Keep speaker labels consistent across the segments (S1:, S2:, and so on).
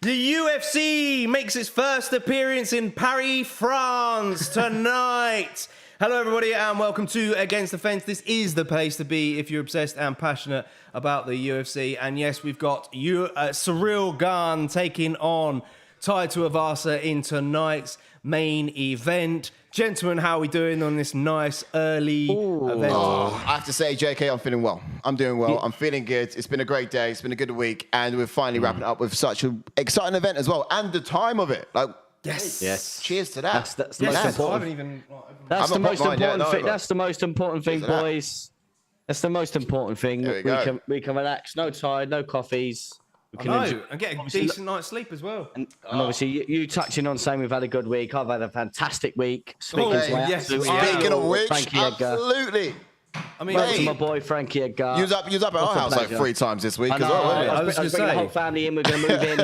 S1: The UFC makes its first appearance in Paris, France tonight. Hello, everybody, and welcome to Against the Fence. This is the place to be if you're obsessed and passionate about the UFC. And yes, we've got Ciryl Gane taking on Tai Tuivasa in tonight's main event. Gentlemen, how are we doing on this nice early event?
S2: Oh, I have to say, JK, I'm feeling well. I'm doing well. I'm feeling good. It's been a great day. It's been a good week. And we're finally wrapping up with such an exciting event as well. And the time of it. Like,
S1: yes.
S2: Cheers to that.
S3: That's the most important. That's the most important thing. That's the most important thing, boys. That's the most important thing. We can relax. No tired, no coffees.
S1: And get a decent night's sleep as well.
S3: And obviously, you touching on saying we've had a good week. I've had a fantastic week. Speaking
S2: of which, absolutely.
S1: I mean,
S3: to my boy Frankie Edgar.
S2: You was up at our house like 3 times this week as well.
S3: I was going to say the whole family in. We're going to move in.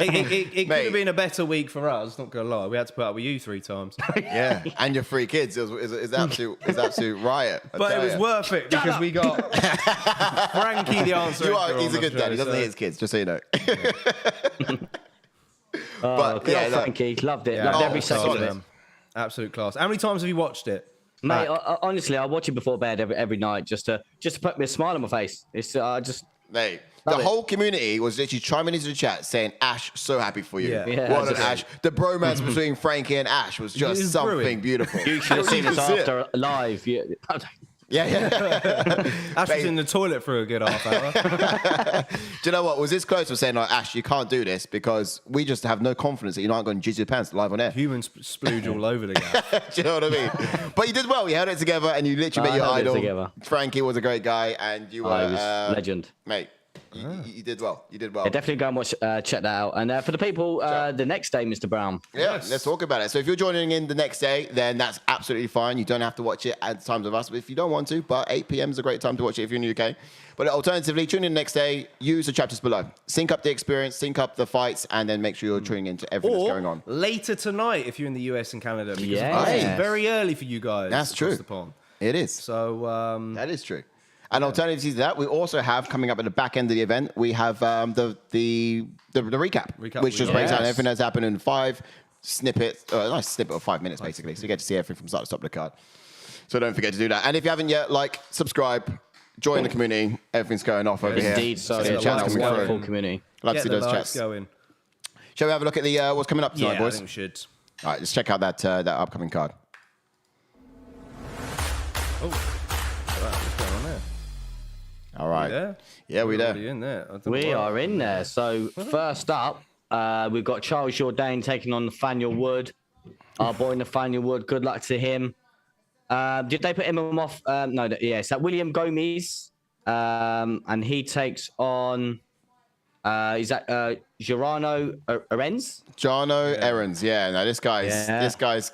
S1: It could have been a better week for us. Not gonna lie, we had to put up with you 3 times.
S2: Yeah, and your 3 kids. It was absolute riot.
S1: But it was worth it because we got Frankie the answer.
S2: He's a good dad. He doesn't hate his kids, just so you know.
S3: But yeah, Frankie loved it. Loved every second of it.
S1: Absolute class. How many times have you watched it?
S3: Mate, honestly, I watch it before bed every night just to put me a smile on my face. It's
S2: Mate, the whole community was literally chiming into the chat saying, "Ash, so happy for you."
S1: Yeah.
S2: Well done, Ash. The bromance between Frankie and Ash was just something beautiful.
S3: You should have seen us after live.
S2: Yeah.
S1: Ash was in the toilet for a good half hour.
S2: Do you know what? Was this close to saying, like, Ash, you can't do this because we just have no confidence that you're not going to jizz your pants live on air.
S1: Human splooge all over the gaff.
S2: Do you know what I mean? But you did well. You held it together and you literally met your idol. Frankie was a great guy and you were...
S3: he was legend.
S2: Mate. You did well. You did well.
S3: Yeah, definitely go and watch, check that out. And for the people, the next day, Mr. Brown.
S2: Yeah, let's talk about it. So if you're joining in the next day, then that's absolutely fine. You don't have to watch it at times of us if you don't want to, but 8 p.m. is a great time to watch it if you're in the UK. But alternatively, tune in the next day, use the chapters below. Sync up the experience, sync up the fights, and then make sure you're tuning into everything that's going on.
S1: Later tonight if you're in the US and Canada. Because
S3: it's
S1: very early for you guys.
S2: That's true.
S1: The pond.
S2: It is.
S1: So
S2: that is true. And alternatively to that, we also have coming up at the back end of the event, we have the recap, which just breaks down everything that's happened in 5 snippets, a nice snippet of 5 minutes, basically. So you get to see everything from start to stop of the card. So don't forget to do that. And if you haven't yet, subscribe, join the community. Everything's going off over here.
S3: Indeed, so channel's wonderful community.
S2: Love to see those chats.
S1: Going.
S2: Shall we have a look at the what's coming up tonight, boys?
S1: I think we should.
S2: All right, let's check out that upcoming card.
S1: Oh, what's going on there?
S2: All right. Yeah, we're there.
S3: We are in there. So first up, we've got Charles Jourdain taking on Nathaniel Wood. Our boy Nathaniel Wood. Good luck to him. Did they put him off? No. It's that William Gomis, and he takes on. Is that Jarno Errens?
S2: Jarno Errens, no, this guy's.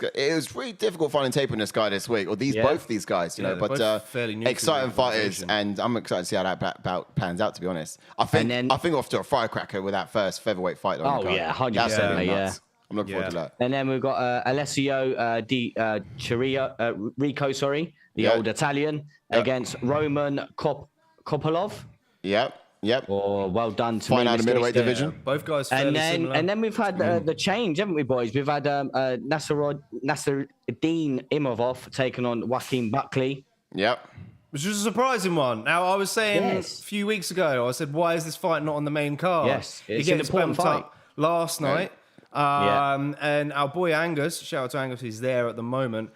S2: It was really difficult finding tape on this guy this week, or both these guys, you know. But exciting fighters, and I'm excited to see how that pans out. To be honest, I think off to a firecracker with that first featherweight fight.
S3: On the card. 100%, yeah.
S2: I'm looking forward to that.
S3: And then we've got Alessio Chirico, the old Italian, against Roman Kopylov.
S2: Yep.
S3: Oh, well done to
S2: find out the middleweight division.
S1: Both guys fairly similar.
S3: And then we've had the change, haven't we, boys? We've had Nassourdine Imavov taking on Joaquin Buckley.
S2: Yep.
S1: Which was a surprising one. Now, I was saying a few weeks ago, I said, why is this fight not on the main card?
S3: Yes, it's an important fight.
S1: Last night. And our boy Angus, shout out to Angus, he's there at the moment,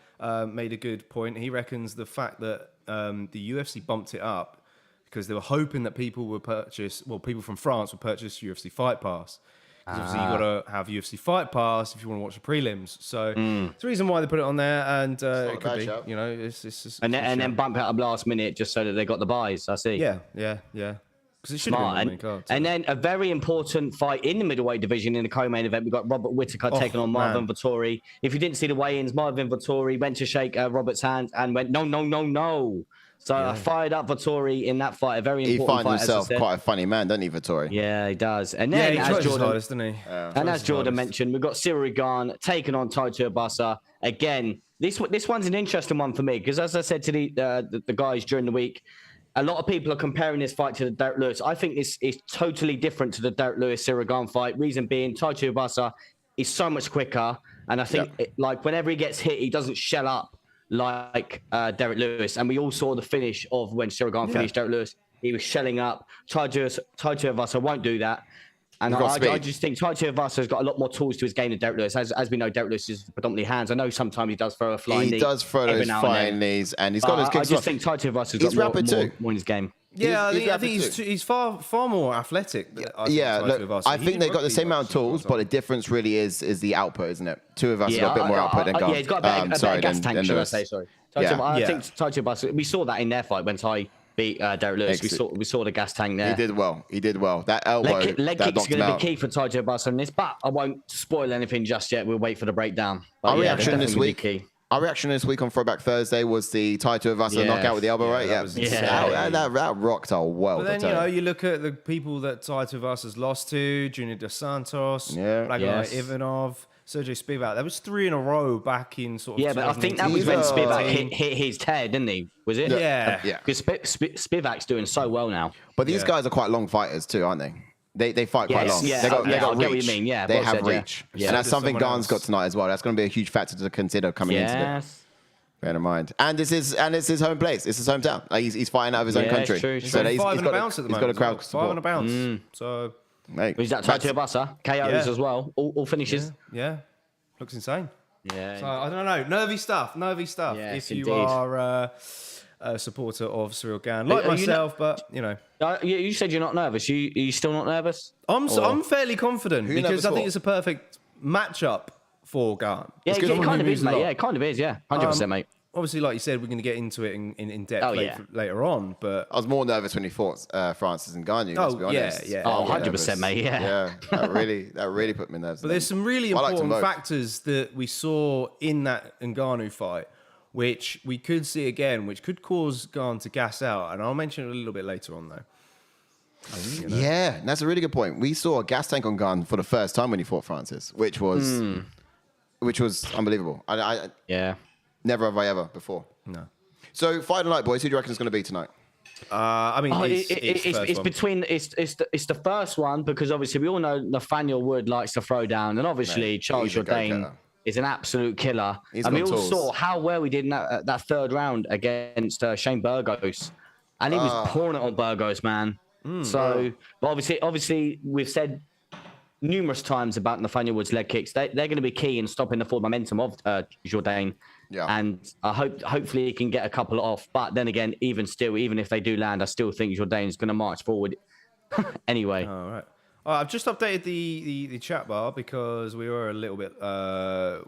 S1: made a good point. He reckons the fact that the UFC bumped it up because they were hoping that people from France would purchase UFC Fight Pass. Because obviously you've got to have UFC Fight Pass if you want to watch the prelims. So it's the reason why they put it on there, and it could be, you know, it's
S3: and then bump it up last minute just so that they got the buys. I see.
S1: Yeah. Because it should have been on the main card.
S3: And then a very important fight in the middleweight division in the co-main event. We've got Robert Whittaker taking on Marvin Vettori. If you didn't see the weigh-ins, Marvin Vettori went to shake Robert's hand and went, no. So I fired up Vettori in that fight. A very important fight.
S2: He finds himself quite a funny man, doesn't he, Vettori?
S3: Yeah, he does. And then, as Jourdain mentioned, we've got Ciryl Gane taking on Tai Tuivasa. Again, this one's an interesting one for me because, as I said to the guys during the week, A lot of people are comparing this fight to the Derrick Lewis. I think this is totally different to the Derrick Lewis Ciryl Gane fight. Reason being, Tai Tuivasa is so much quicker, and I think like whenever he gets hit, he doesn't shell up like Derrick Lewis. And we all saw the finish of when Ciryl Gane finished Derrick Lewis. He was shelling up. Tai Tuivasa won't do that. And I just think Tai Tuivasa has got a lot more tools to his game than Derrick Lewis. As we know, Derrick Lewis is predominantly hands. I know sometimes he does throw a flying knee.
S2: He does throw those flying knees, and he's got those kicks.
S3: I just think Tai Tuivasa has got more in his game.
S1: Yeah, I think he's far more athletic.
S2: I think they've got the same amount of tools, but the difference really is the output, isn't it? Two of us have got a bit more output than Gane.
S3: Yeah, he's got a better gas tank, should I say, sorry. I think Tai Tuivasa, we saw that in their fight when Tai beat Derrick Lewis. We saw the gas tank there.
S2: He did well. That elbow,
S3: leg kick's going to be key for Tai Tuivasa in this, but I won't spoil anything just yet. We'll wait for the breakdown.
S2: Our reaction this week on Throwback Thursday was the Tai Tuivasa knockout with the elbow, right? That rocked our world.
S1: But then you look at the people that Tai Tuivasa's lost to: Junior Dos Santos, Ivanov, Sergey Spivak. That was 3 in a row back in sort of.
S3: Yeah, but I think that was when Spivak hit his head, didn't he? Was it?
S1: Yeah.
S3: Because Spivak's doing so well now.
S2: But these guys are quite long fighters too, aren't they? They fight quite long.
S3: Yeah,
S2: they got
S3: I get
S2: reach.
S3: what you mean. Yeah,
S2: they have reach.
S3: Yeah.
S2: And that's something Gane's got tonight as well. That's going to be a huge factor to consider coming into it. Bear in mind. And it's his home place. It's his hometown. Like he's fighting out of his own country.
S1: True. So he's got a bounce at the moment.
S2: He's got a crowd support.
S1: 5 and a bounce. So
S2: mate,
S3: who's that? Tai Tuivasa, KOs as well. All finishes.
S1: Yeah. Looks insane.
S3: Yeah.
S1: So I don't know. Nervy stuff.
S3: Yes,
S1: if you are a supporter of Ciryl Gane, like myself, but you know.
S3: You said you're not nervous. You still not nervous?
S1: I'm fairly confident because I think it's a perfect matchup for Gane.
S3: Yeah, it kind of is, mate. Yeah, it kind of is. Yeah, 100%, mate.
S1: Obviously, like you said, we're going to get into it in depth later on. But
S2: I was more nervous when he fought Francis and Gane. Let's be honest.
S1: Yeah.
S3: Oh, 100%, mate. Yeah.
S2: That really put me nervous.
S1: But there's some really important factors that we saw in that Ngannou fight, which we could see again, which could cause Gane to gas out. And I'll mention it a little bit later on, though.
S2: Yeah, that's a really good point. We saw a gas tank on Gane for the first time when he fought Francis, which was unbelievable.
S3: Yeah.
S2: Never have I ever before.
S1: No.
S2: So, fight night, boys. Who do you reckon is going to be tonight?
S1: I mean,
S3: it's the first one because obviously we all know Nathaniel Wood likes to throw down, and obviously Charles Jourdain is an absolute killer. And we all saw how well we did in that third round against Shane Burgos, and he was pouring it on Burgos, man. So, but obviously, we've said numerous times about Nathaniel Wood's leg kicks. They're going to be key in stopping the forward momentum of Jourdain. Yeah. And hopefully he can get a couple off. But then again, even if they do land, I still think Jourdain is going to march forward anyway.
S1: All right. I've just updated the chat bar because we were a little bit...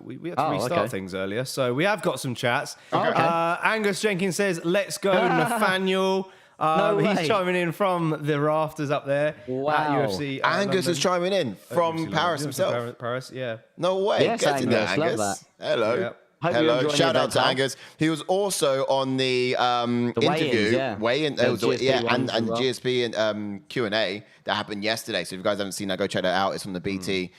S1: we had to restart things earlier. So we have got some chats. Angus Jenkins says, let's go, Nathaniel. He's chiming in from the rafters up there at UFC.
S2: Angus is chiming in from Paris himself.
S1: Paris, yeah.
S2: No way.
S3: Yes,
S2: Get in there,
S3: Angus. Love that.
S2: Hello.
S1: Yep.
S2: Hello. Shout out to Angus. He was also on the interview, weigh-in, and GSP and Q&A that happened yesterday. So if you guys haven't seen that, go check that out. It's on the BT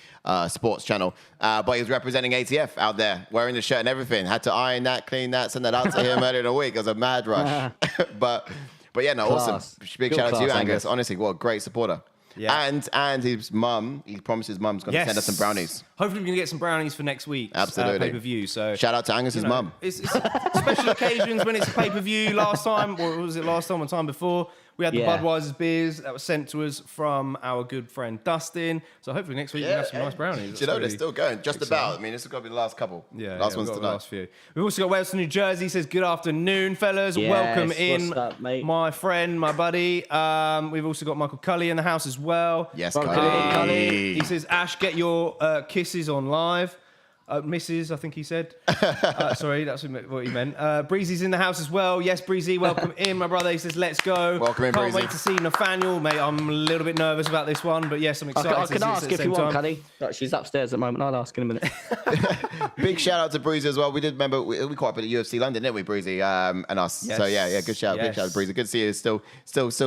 S2: Sports channel. But he was representing ATF out there, wearing the shirt and everything. Had to iron that, clean that, send that out to him earlier in the week. It was a mad rush. But yeah, no, awesome. Big shout out to you, Angus. Honestly, what a great supporter. Yeah. And his mum, he promised his mum's going to send us some brownies.
S1: Hopefully we can get some brownies for next week's pay-per-view. So
S2: shout out to Angus's mum.
S1: It's special occasions when it's a pay-per-view. Last time, or was it last time or time before? We had the Budweiser's beers that was sent to us from our good friend Dustin. So hopefully next week we have some nice brownies.
S2: You know, they're still going, just about. I mean, this has got to be the last couple. Last ones tonight.
S1: Last few. We've also got Wales to New Jersey. Says, good afternoon, fellas. Yes, welcome in,
S3: what's up, mate?
S1: My friend, my buddy. We've also got Michael Cully in the house as well.
S2: Yes,
S1: Cully. He says, Ash, get your kisses on live. Mrs., I think he said. Sorry, that's what he meant. Breezy's in the house as well. Yes, Breezy, welcome in, my brother. He says, let's go.
S2: Welcome in,
S1: Can't
S2: Breezy.
S1: wait to see Nathaniel. Mate, I'm a little bit nervous about this one, but yes, I'm excited.
S3: I can ask if you want, Cully. She's upstairs at the moment. I'll ask in a minute.
S2: Big shout out to Breezy as well. We did remember, we caught up at the UFC London, didn't we, Breezy, and us? Yes. So yeah, good shout. Big shout out to Breezy. Good to see you still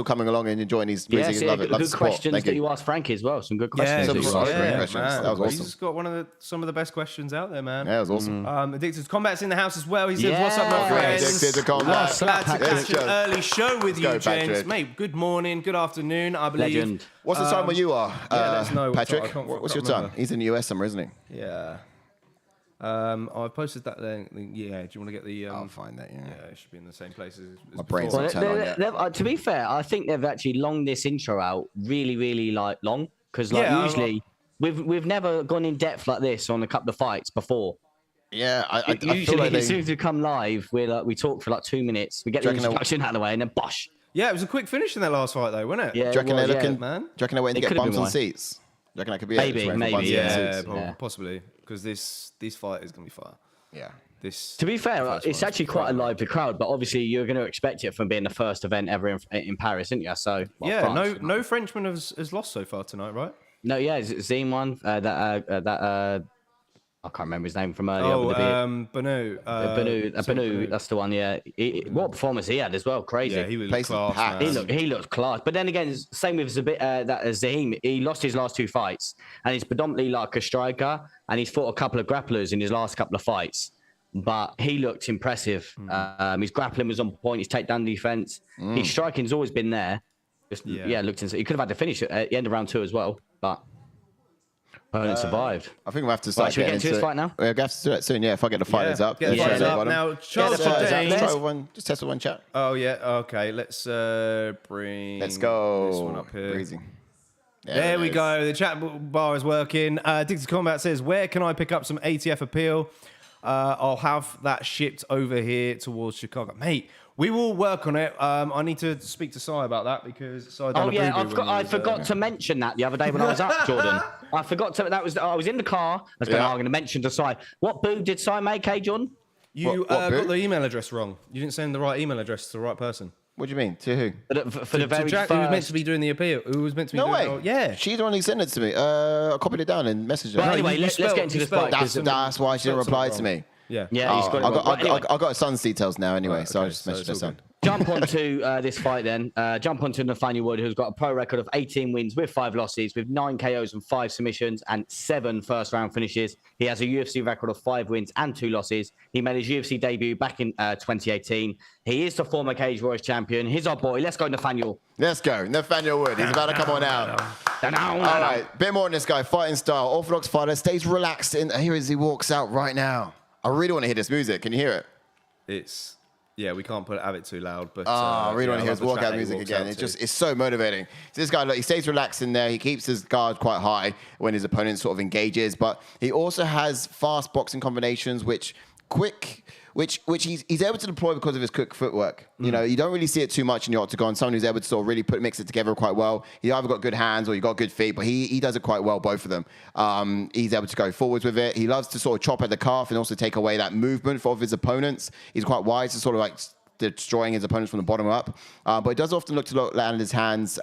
S2: coming along and enjoying these Breezy. Love it.
S3: Good questions that you asked Frankie as well. Some good questions.
S2: Great questions. That was awesome.
S1: Breezy's got some of the best questions out there, man.
S2: Yeah, it was awesome.
S1: Addicted to Combat's in the house as well. He says, "What's up, my
S3: Yeah.
S1: friends?
S2: Addicted to Combat.
S1: Glad to catch an
S2: go.
S1: early show with you,
S2: go,
S1: gents.
S2: Patrick.
S1: Mate, good morning, good afternoon, I believe."
S3: Legend.
S2: What's the time where you are,
S1: let us know what
S2: Patrick?
S1: time. I can't
S2: What's your
S1: remember.
S2: time? He's in the US somewhere, isn't he?
S1: Yeah. I've posted that link. Yeah, do you want to get the...
S2: I'll find that, yeah.
S1: Yeah, it should be in the same place as
S2: My brain's
S1: before.
S2: not turned on yet.
S3: To be fair, I think they've actually longed this intro out really like long because like
S1: Yeah,
S3: usually we've never gone in depth like this on a couple of fights before.
S2: Yeah, I feel
S3: Usually,
S2: like
S3: as soon
S2: they...
S3: as we come live, we talk for like 2 minutes. We get the
S2: Do you reckon
S3: introduction out of the way, and then bosh.
S1: Yeah, it was a quick finish in that last fight, though, wasn't it?
S3: Yeah,
S2: Do you reckon they're looking,
S1: man.
S2: do you reckon they're waiting to
S3: It
S2: get
S3: could've
S2: bums
S3: been
S2: on
S3: why.
S2: seats? Do you reckon that could be
S3: Maybe,
S2: it? Just waiting for
S3: maybe,
S2: bums on
S3: yeah.
S2: seats?
S1: Yeah,
S3: Yeah.
S1: possibly. Because this fight is going to be fire.
S2: Yeah.
S1: This.
S3: To be fair,
S1: first
S3: it's
S1: one's
S3: actually quite a
S1: fire.
S3: lively crowd, but obviously you're going to expect it from being the first event ever in Paris, isn't you? So well,
S1: Yeah,
S3: France.
S1: no Frenchman has lost so far tonight, right?
S3: No, yeah, Zine one. I can't remember his name from earlier.
S1: Oh,
S3: with the
S1: Banu.
S3: Banu, that's the one. Yeah, what performance he had as well, crazy.
S1: Yeah, he was
S2: Place is
S1: class,
S2: packed.
S1: man.
S3: He looked class. But then again, same with Zahim. He lost his last 2 fights, and he's predominantly like a striker, and he's fought a couple of grapplers in his last couple of fights. But he looked impressive. His grappling was on point. His takedown defense. His striking's always been there. Just,
S1: Yeah.
S3: looked insane. He could have had to finish at the end of round 2 as well, but opponent survived.
S2: I think we'll have to start
S3: should we
S2: getting
S3: get into this fight now?
S2: We'll have to do it soon, yeah, if I get the fighters up.
S1: Get the
S3: Yeah,
S1: fighters
S3: yeah.
S1: up. Now, Charles
S3: the fighters up.
S1: Jourdain.
S2: Let's try with one, just test with one chat.
S1: Oh, yeah, okay. Let's bring
S2: Let's go.
S1: this one up here.
S2: Breezy.
S1: There
S2: it
S1: we
S2: is.
S1: go. The chat bar is working. Addicted to Combat says, "Where can I pick up some ATF appeal? I'll have that shipped over here towards Chicago." Mate, we will work on it. I need to speak to Sai about that because Sai done
S3: Oh
S1: a
S3: yeah,
S1: boo-boo when
S3: I
S1: he was,
S3: forgot to mention that the other day when I was at Jordan. I forgot to. I was in the car. I was going,
S2: Yeah.
S3: I'm going to mention to Sai. What boo did Sai make, hey Jordan?
S1: You
S2: What
S1: got
S2: boo?
S1: the email address wrong. You didn't send the right email address to the right person.
S2: What do you mean? To who?
S3: For the
S1: To
S3: very
S1: Jack,
S3: first.
S1: who was meant to be doing the appeal. Who was meant to be
S2: No
S1: doing
S2: way.
S1: Oh, yeah.
S2: She's the one who sent it to me. I copied it down and messaged her.
S3: Well, anyway,
S1: you
S3: let's get
S1: spelled-
S3: into
S1: you
S3: this
S1: spelled-
S3: fight.
S2: That's why she didn't
S1: spelled
S2: reply to
S1: something
S2: me.
S1: Yeah.
S3: Yeah, he's got it
S2: I
S3: wrong. But anyway,
S2: got his son's details now anyway, so I
S1: okay,
S2: just
S1: so
S2: messaged
S1: it's
S2: her
S1: all
S2: son.
S1: good.
S3: jump onto this fight then. Jump onto Nathaniel Wood, who's got a pro record of 18 wins with 5 losses, with 9 KOs and 5 submissions and 7 first-round finishes. He has a UFC record of 5 wins and 2 losses. He made his UFC debut back in 2018. He is the former Cage Warriors champion. He's our boy. Let's go, Nathaniel.
S2: Let's go. Nathaniel Wood. He's about to come on out. All right. Bit more on this guy. Fighting style. Orthodox fighter. Stays relaxed. Here as he walks out right now. I really want to hear this music. Can you hear it?
S1: Yeah, we can't have it too loud, but
S2: I really want to hear
S1: love
S2: his
S1: the track
S2: walkout
S1: that he
S2: music
S1: walks
S2: again.
S1: out to.
S2: It's so motivating. So this guy, look, he stays relaxed in there. He keeps his guard quite high when his opponent sort of engages, but he also has fast boxing combinations, which he's able to deploy because of his quick footwork. You know, you don't really see it too much in the octagon. Someone who's able to sort of really mix it together quite well. He either got good hands or he got good feet, but he does it quite well, both of them. He's able to go forwards with it. He loves to sort of chop at the calf and also take away that movement of his opponents. He's quite wise to sort of like destroying his opponents from the bottom up. But he does often look to land his hands,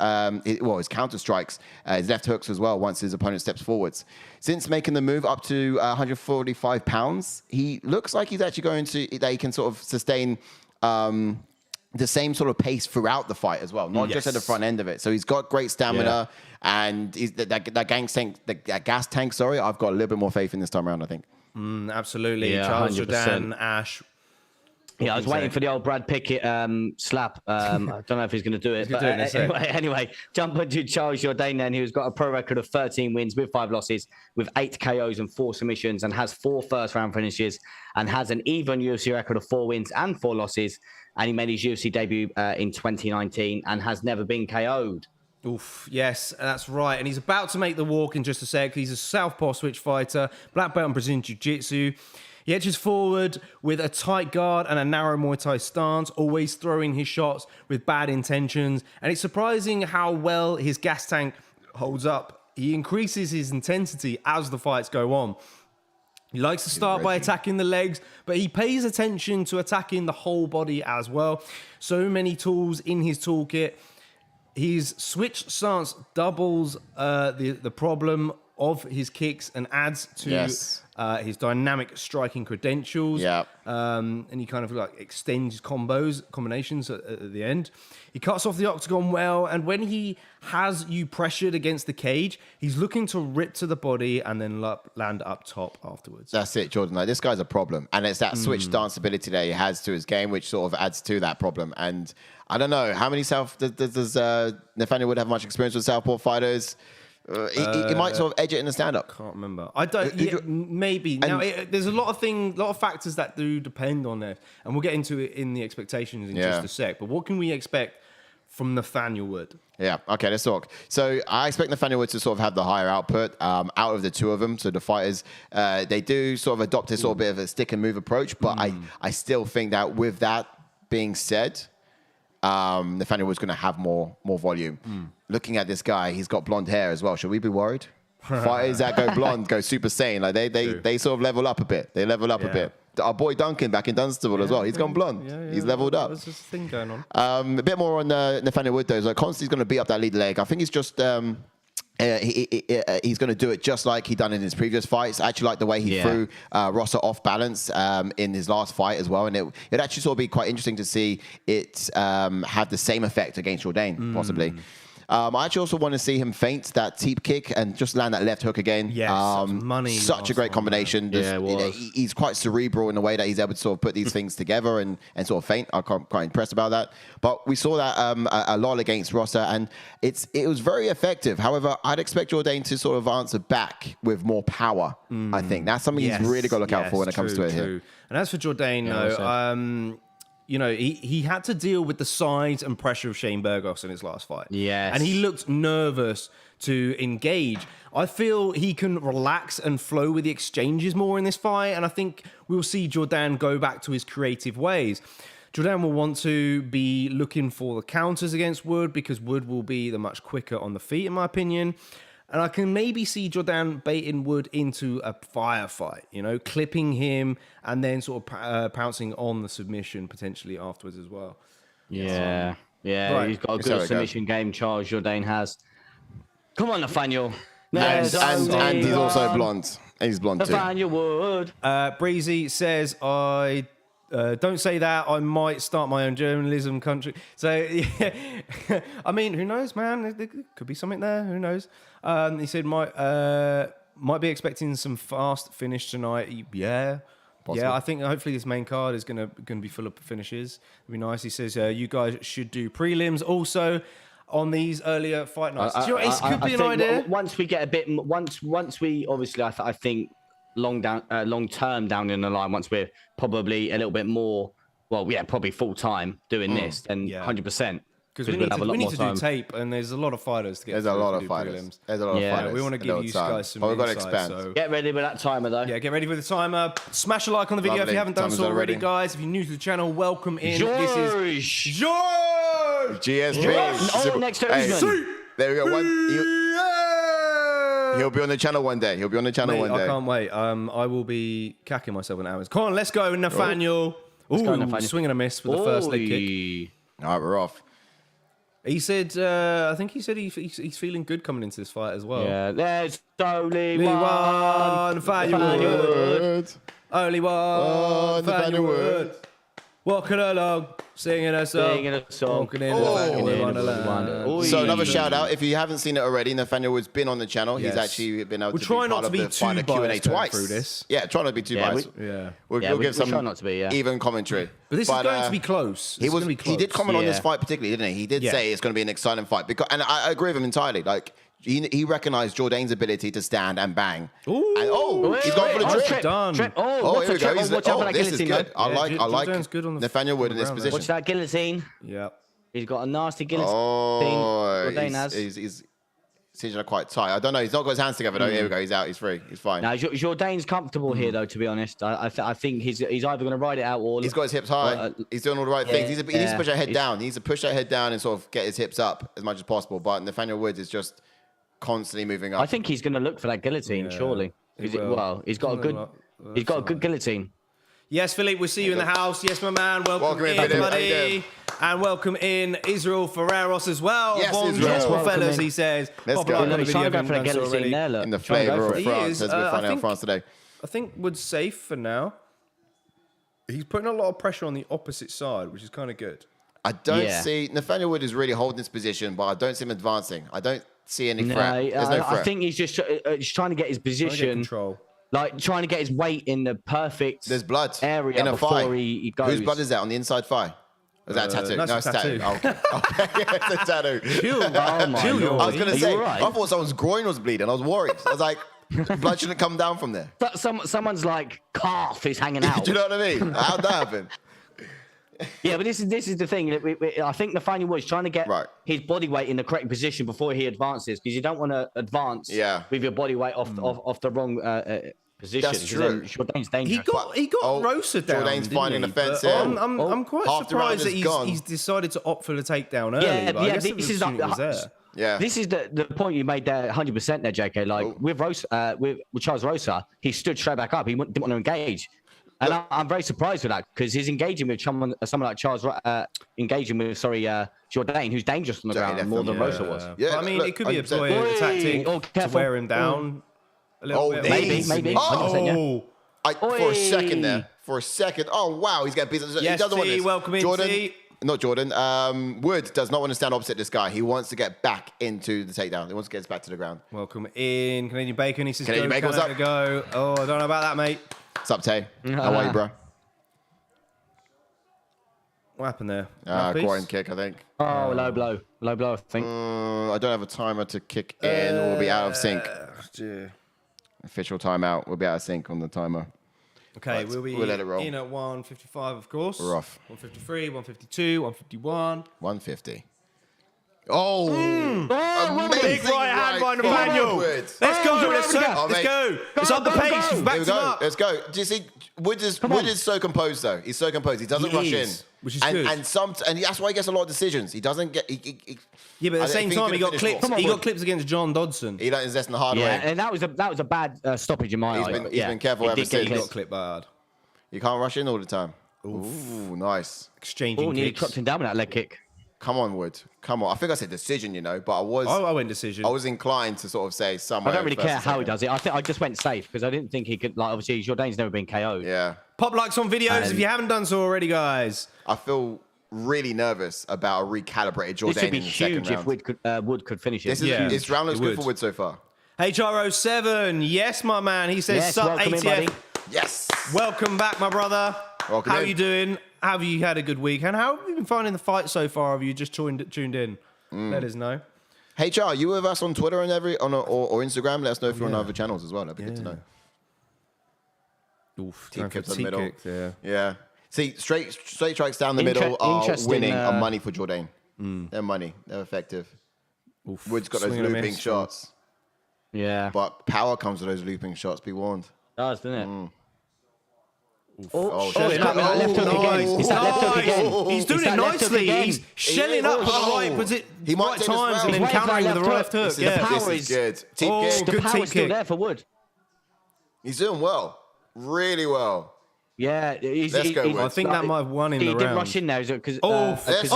S2: his counter strikes, his left hooks as well once his opponent steps forwards. Since making the move up to 145 pounds, he looks like he's actually that he can sort of sustain the same sort of pace throughout the fight as well, not just at the front end of it. So he's got great stamina, and he's that gas tank. Sorry, I've got a little bit more faith in this time around, I think.
S1: Absolutely.
S3: Yeah,
S1: Charles
S3: 100%.
S1: Jourdain, Ash.
S3: Yeah, I was waiting for the old Brad Pickett slap. I don't know if he's going to do it.
S1: gonna do it in a sec.
S3: Anyway, jump into Charles Jourdain then, who's got a pro record of 13 wins with 5 losses, with 8 KOs and 4 submissions, and has 4 first-round finishes, and has an even UFC record of 4 wins and 4 losses. And he made his UFC debut in 2019 and has never been KO'd.
S1: Oof, yes, that's right. And he's about to make the walk in just a sec. He's a southpaw switch fighter, black belt in Brazilian Jiu-Jitsu. He edges forward with a tight guard and a narrow Muay Thai stance, always throwing his shots with bad intentions. And it's surprising how well his gas tank holds up. He increases his intensity as the fights go on. He likes to start by attacking the legs, but he pays attention to attacking the whole body as well. So many tools in his toolkit. His switch stance doubles the problem of his kicks and adds to his dynamic striking credentials.
S2: Yeah.
S1: And he kind of like extends his combinations at the end. He cuts off the octagon well, and when he has you pressured against the cage, he's looking to rip to the body and then land up top afterwards.
S2: That's it, Jourdain. Like, this guy's a problem. And it's that switch stance ability that he has to his game, which sort of adds to that problem. And I don't know, how many does Nathaniel Wood have much experience with southpaw fighters? He might sort of edge it in the stand-up.
S1: Can't remember. I don't. Yeah, maybe. Now, there's a lot of factors that do depend on this, and we'll get into it in the expectations in just a sec. But what can we expect from Nathaniel Wood?
S2: Yeah, okay, let's talk. So I expect Nathaniel Wood to sort of have the higher output out of the two of them. So the fighters, they do sort of adopt this sort of bit of a stick and move approach, but I still think that with that being said, Nathaniel Wood's going to have more volume. Looking at this guy, he's got blonde hair as well. Should we be worried? Fighters that go blonde go super sane. Like they sort of level up a bit. They level up a bit. Our boy Duncan back in Dunstable as well. He's gone blonde. He's leveled up.
S1: There's this thing going on.
S2: A bit more on Nathaniel Wood though. Like constantly going to beat up that lead leg. I think he's just he's going to do it just like he done in his previous fights. I actually like the way he threw Rosser off balance in his last fight as well. And it actually sort of be quite interesting to see it have the same effect against Jourdain, possibly. I actually also want to see him feint that teep kick and just land that left hook again. Such a great combination. He's quite cerebral in the way that he's able to sort of put these things together and sort of feint. I'm quite impressed about that. But we saw that a lot against Rosser, and it was very effective. However, I'd expect Jourdain to sort of answer back with more power, I think. That's something he's really got to look out for when it comes to it here.
S1: And as for Jourdain, though, you know, he had to deal with the size and pressure of Shane Burgos in his last fight.
S3: Yes.
S1: And he looked nervous to engage. I feel he can relax and flow with the exchanges more in this fight, and I think we'll see Jourdain go back to his creative ways. Jourdain will want to be looking for the counters against Wood because Wood will be the much quicker on the feet, in my opinion. And I can maybe see Jourdain baiting Wood into a firefight, you know, clipping him and then sort of pouncing on the submission potentially afterwards as well.
S3: Yeah, right. He's got a good submission game, Charles Jourdain has. Come on, Nathaniel.
S2: And he's also blonde. And he's blonde too.
S3: Nathaniel Wood.
S1: Breezy says, I don't say that. I might start my own journalism country. So, yeah. I mean, who knows, man? There could be something there. Who knows? He said, might be expecting some fast finish tonight. Yeah. Possible. Yeah, I think hopefully this main card is going to be full of finishes. It'd be nice. He says, you guys should do prelims also on these earlier fight nights. It could be an idea.
S3: Once we get a bit, once we obviously, I think long term down in the line, once we're probably a little bit more, probably full time doing this, then 100%.
S1: Because we need to do tape, and there's a lot of fighters to get.
S2: There's a lot of fighters. We
S1: want to give you guys some
S2: we've got to
S1: insight,
S2: expand.
S1: So.
S3: Get ready with that timer, though.
S1: Yeah, get ready with the timer. Smash a like on the video if you haven't done so already, guys. If you're new to the channel, welcome in.
S3: George!
S1: This is George!
S2: GSP.
S3: Next to Usman.
S2: There we go. He'll be on the channel one day.
S1: I can't wait. I will be cacking myself in hours. Come on, let's go, Nathaniel. Swing and a miss with the first leg kick.
S2: All right, we're off.
S1: He said, I think he said he's feeling good coming into this fight as well.
S3: Yeah, there's only one
S1: Nathaniel Wood. Only one Nathaniel Wood. Walking along, singing a song. Walking in
S2: So another shout out. If you haven't seen it already, Nathaniel Wood's been on the channel. He's actually been able to be part of the fighter Q&A twice.
S1: Through this.
S2: Yeah, try not to be too biased. We'll give some even commentary.
S1: But this is going to be close.
S2: He did comment on this fight particularly, didn't he? He did say it's going to be an exciting fight. And I agree with him entirely. Like, he recognized Jourdain's ability to stand and bang. He's gone for the trip.
S1: Done.
S2: Here we go. Watch out for that guillotine. This is good. I like Nathaniel Wood in this position.
S3: Watch that guillotine.
S1: Yep.
S3: He's got a nasty guillotine. Jourdain has.
S2: He's cinching quite tight. I don't know. He's not got his hands together though. Here we go. He's out. He's free. He's fine.
S3: Now Jourdain's comfortable here though. To be honest, I think he's either going to ride it out or
S2: he's got his hips high. He's doing all the right things. He needs to push that head down. He needs to push that head down and sort of get his hips up as much as possible. But Nathaniel Wood is just constantly moving up.
S3: I think he's going to look for that guillotine. Surely. He's got a good guillotine.
S1: Yes, Philippe, we'll see you in the house. Yes, my man. Welcome in, everybody. And welcome in Israel Ferreros as well.
S2: Yes,
S1: Israel. Fellas, he says.
S2: Let's go.
S3: He's trying to go for the guillotine there, look.
S2: In the flavour of France, as we're finding out France today.
S1: I think Wood's safe for now. He's putting a lot of pressure on the opposite side, which is kind of good.
S2: I don't see Nathaniel Wood is really holding this position, but I don't see him advancing. I don't see any threat. There's no threat.
S3: I think he's just trying to get his position,
S1: Control.
S3: like trying to get his weight in the perfect.
S2: There's blood
S3: area
S2: in a
S3: before
S2: thigh.
S3: he goes.
S2: Whose blood is that on the inside thigh? Is that a tattoo?
S1: No, it's a tattoo.
S2: Oh, okay. Okay, it's a tattoo.
S3: Oh my
S1: Chill,
S3: Lord.
S2: I was going to say,
S3: right?
S2: I thought someone's groin was bleeding. I was worried. I was like, blood shouldn't come down from there.
S3: Someone's like calf is hanging out.
S2: Do you know what I mean? How'd that happen?
S3: Yeah, but this is the thing. I think Nathaniel Wood's trying to get his body weight in the correct position before he advances, because you don't want to advance with your body weight off the wrong position.
S2: That's true.
S3: Jourdain's dangerous.
S1: He got roasted down.
S2: Jourdain's finding the fence
S1: But
S2: here.
S1: I'm quite
S2: Half the round
S1: surprised that
S2: is gone.
S1: he's decided to opt for the takedown early.
S3: Yeah, this is like This is the point you made there, 100% there, JK. Like with Rosa, with Charles Rosa, he stood straight back up. He didn't want to engage, and I'm very surprised with that, because he's engaging with someone like Charles, engaging with Jourdain, who's dangerous on the ground more than Rosa was.
S1: Yeah, but, I mean, it could be a ploy of the tactic to wear him down a little bit.
S3: Maybe.
S2: For a second there. For a second. Oh, wow. He's getting beat.
S1: Yes,
S2: he doesn't want this.
S1: Welcome in,
S2: Jourdain. Not Jourdain. Wood does not want to stand opposite this guy. He wants to get back into the takedown. He wants to get us back to the ground.
S1: Welcome in, Canadian Bacon. He says,
S2: Canadian Bacon, what's up?
S1: Go. Oh, I don't know about that, mate.
S2: What's up, Tay? How are you, bro?
S1: What happened there?
S2: Groin kick, I think.
S3: Oh, low blow, I think.
S2: I don't have a timer to kick in. We'll be out of sync. Official timeout. We'll be out of sync on the timer.
S1: Okay, we'll let it roll. In at 155, of course.
S2: We're off.
S1: 153, 152, 151.
S2: 150. Oh!
S1: Big right hand by Nathaniel. Let's go. Let's go. It's up the pace. We've backed him up.
S2: Let's go. Do you see? Wood is so composed, though. He's so composed. He doesn't rush in.
S1: Which is good.
S2: And that's why he gets a lot of decisions. He doesn't get...
S1: Yeah, but at the same time, he got clips. He got clips against John Dodson.
S2: He don't invest in the hard way.
S3: And that was a bad stoppage in my eye.
S2: He's been careful ever since.
S1: He got clipped hard.
S2: You can't rush in all the time. Ooh, nice.
S1: Exchanging kicks.
S3: Nearly chopped him down with that leg kick.
S2: Come on, Wood. Come on. I think I said decision, but
S1: I went decision.
S2: I was inclined to sort of say somewhere.
S3: I don't really care how he does it. I just went safe because I didn't think he could. Like, obviously, Jourdain's never been KO'd.
S2: Yeah.
S1: Pop likes on videos if you haven't done so already, guys.
S2: I feel really nervous about a recalibrated Jourdain.
S3: This would be
S2: in the second
S3: huge if Wood could finish it.
S2: This round looks good for Wood so far.
S1: HRO7, yes, my man. He says, sup, ATF.
S2: Yes.
S1: Welcome back, my brother.
S2: Welcome
S1: How
S2: in.
S1: are you doing? Have you had a good week? And how have you been finding the fight so far? Have you just tuned in? Let us know.
S2: HR, are you with us on Twitter and or Instagram? Let us know if you're on other channels as well. That'd be good to know.
S1: Oof,
S2: Team kicks in the middle.
S1: Kicks,
S2: yeah. See, straight strikes down the middle are winning are money for Jourdain. They're money. They're effective.
S1: Oof.
S2: Wood's got those looping shots.
S3: Yeah.
S2: But power comes with those looping shots. Be warned.
S3: Does, doesn't it?
S1: Left
S3: hook again. It's that left hook again.
S1: He's doing it nicely. He's shelling up at the right times and then countering with the right hook.
S2: This is good.
S3: The power's still there for Wood.
S2: He's doing well. Really well.
S3: Yeah.
S2: Let's go, Wood.
S1: I think that might have won in the round.
S3: He didn't rush in there because
S2: let's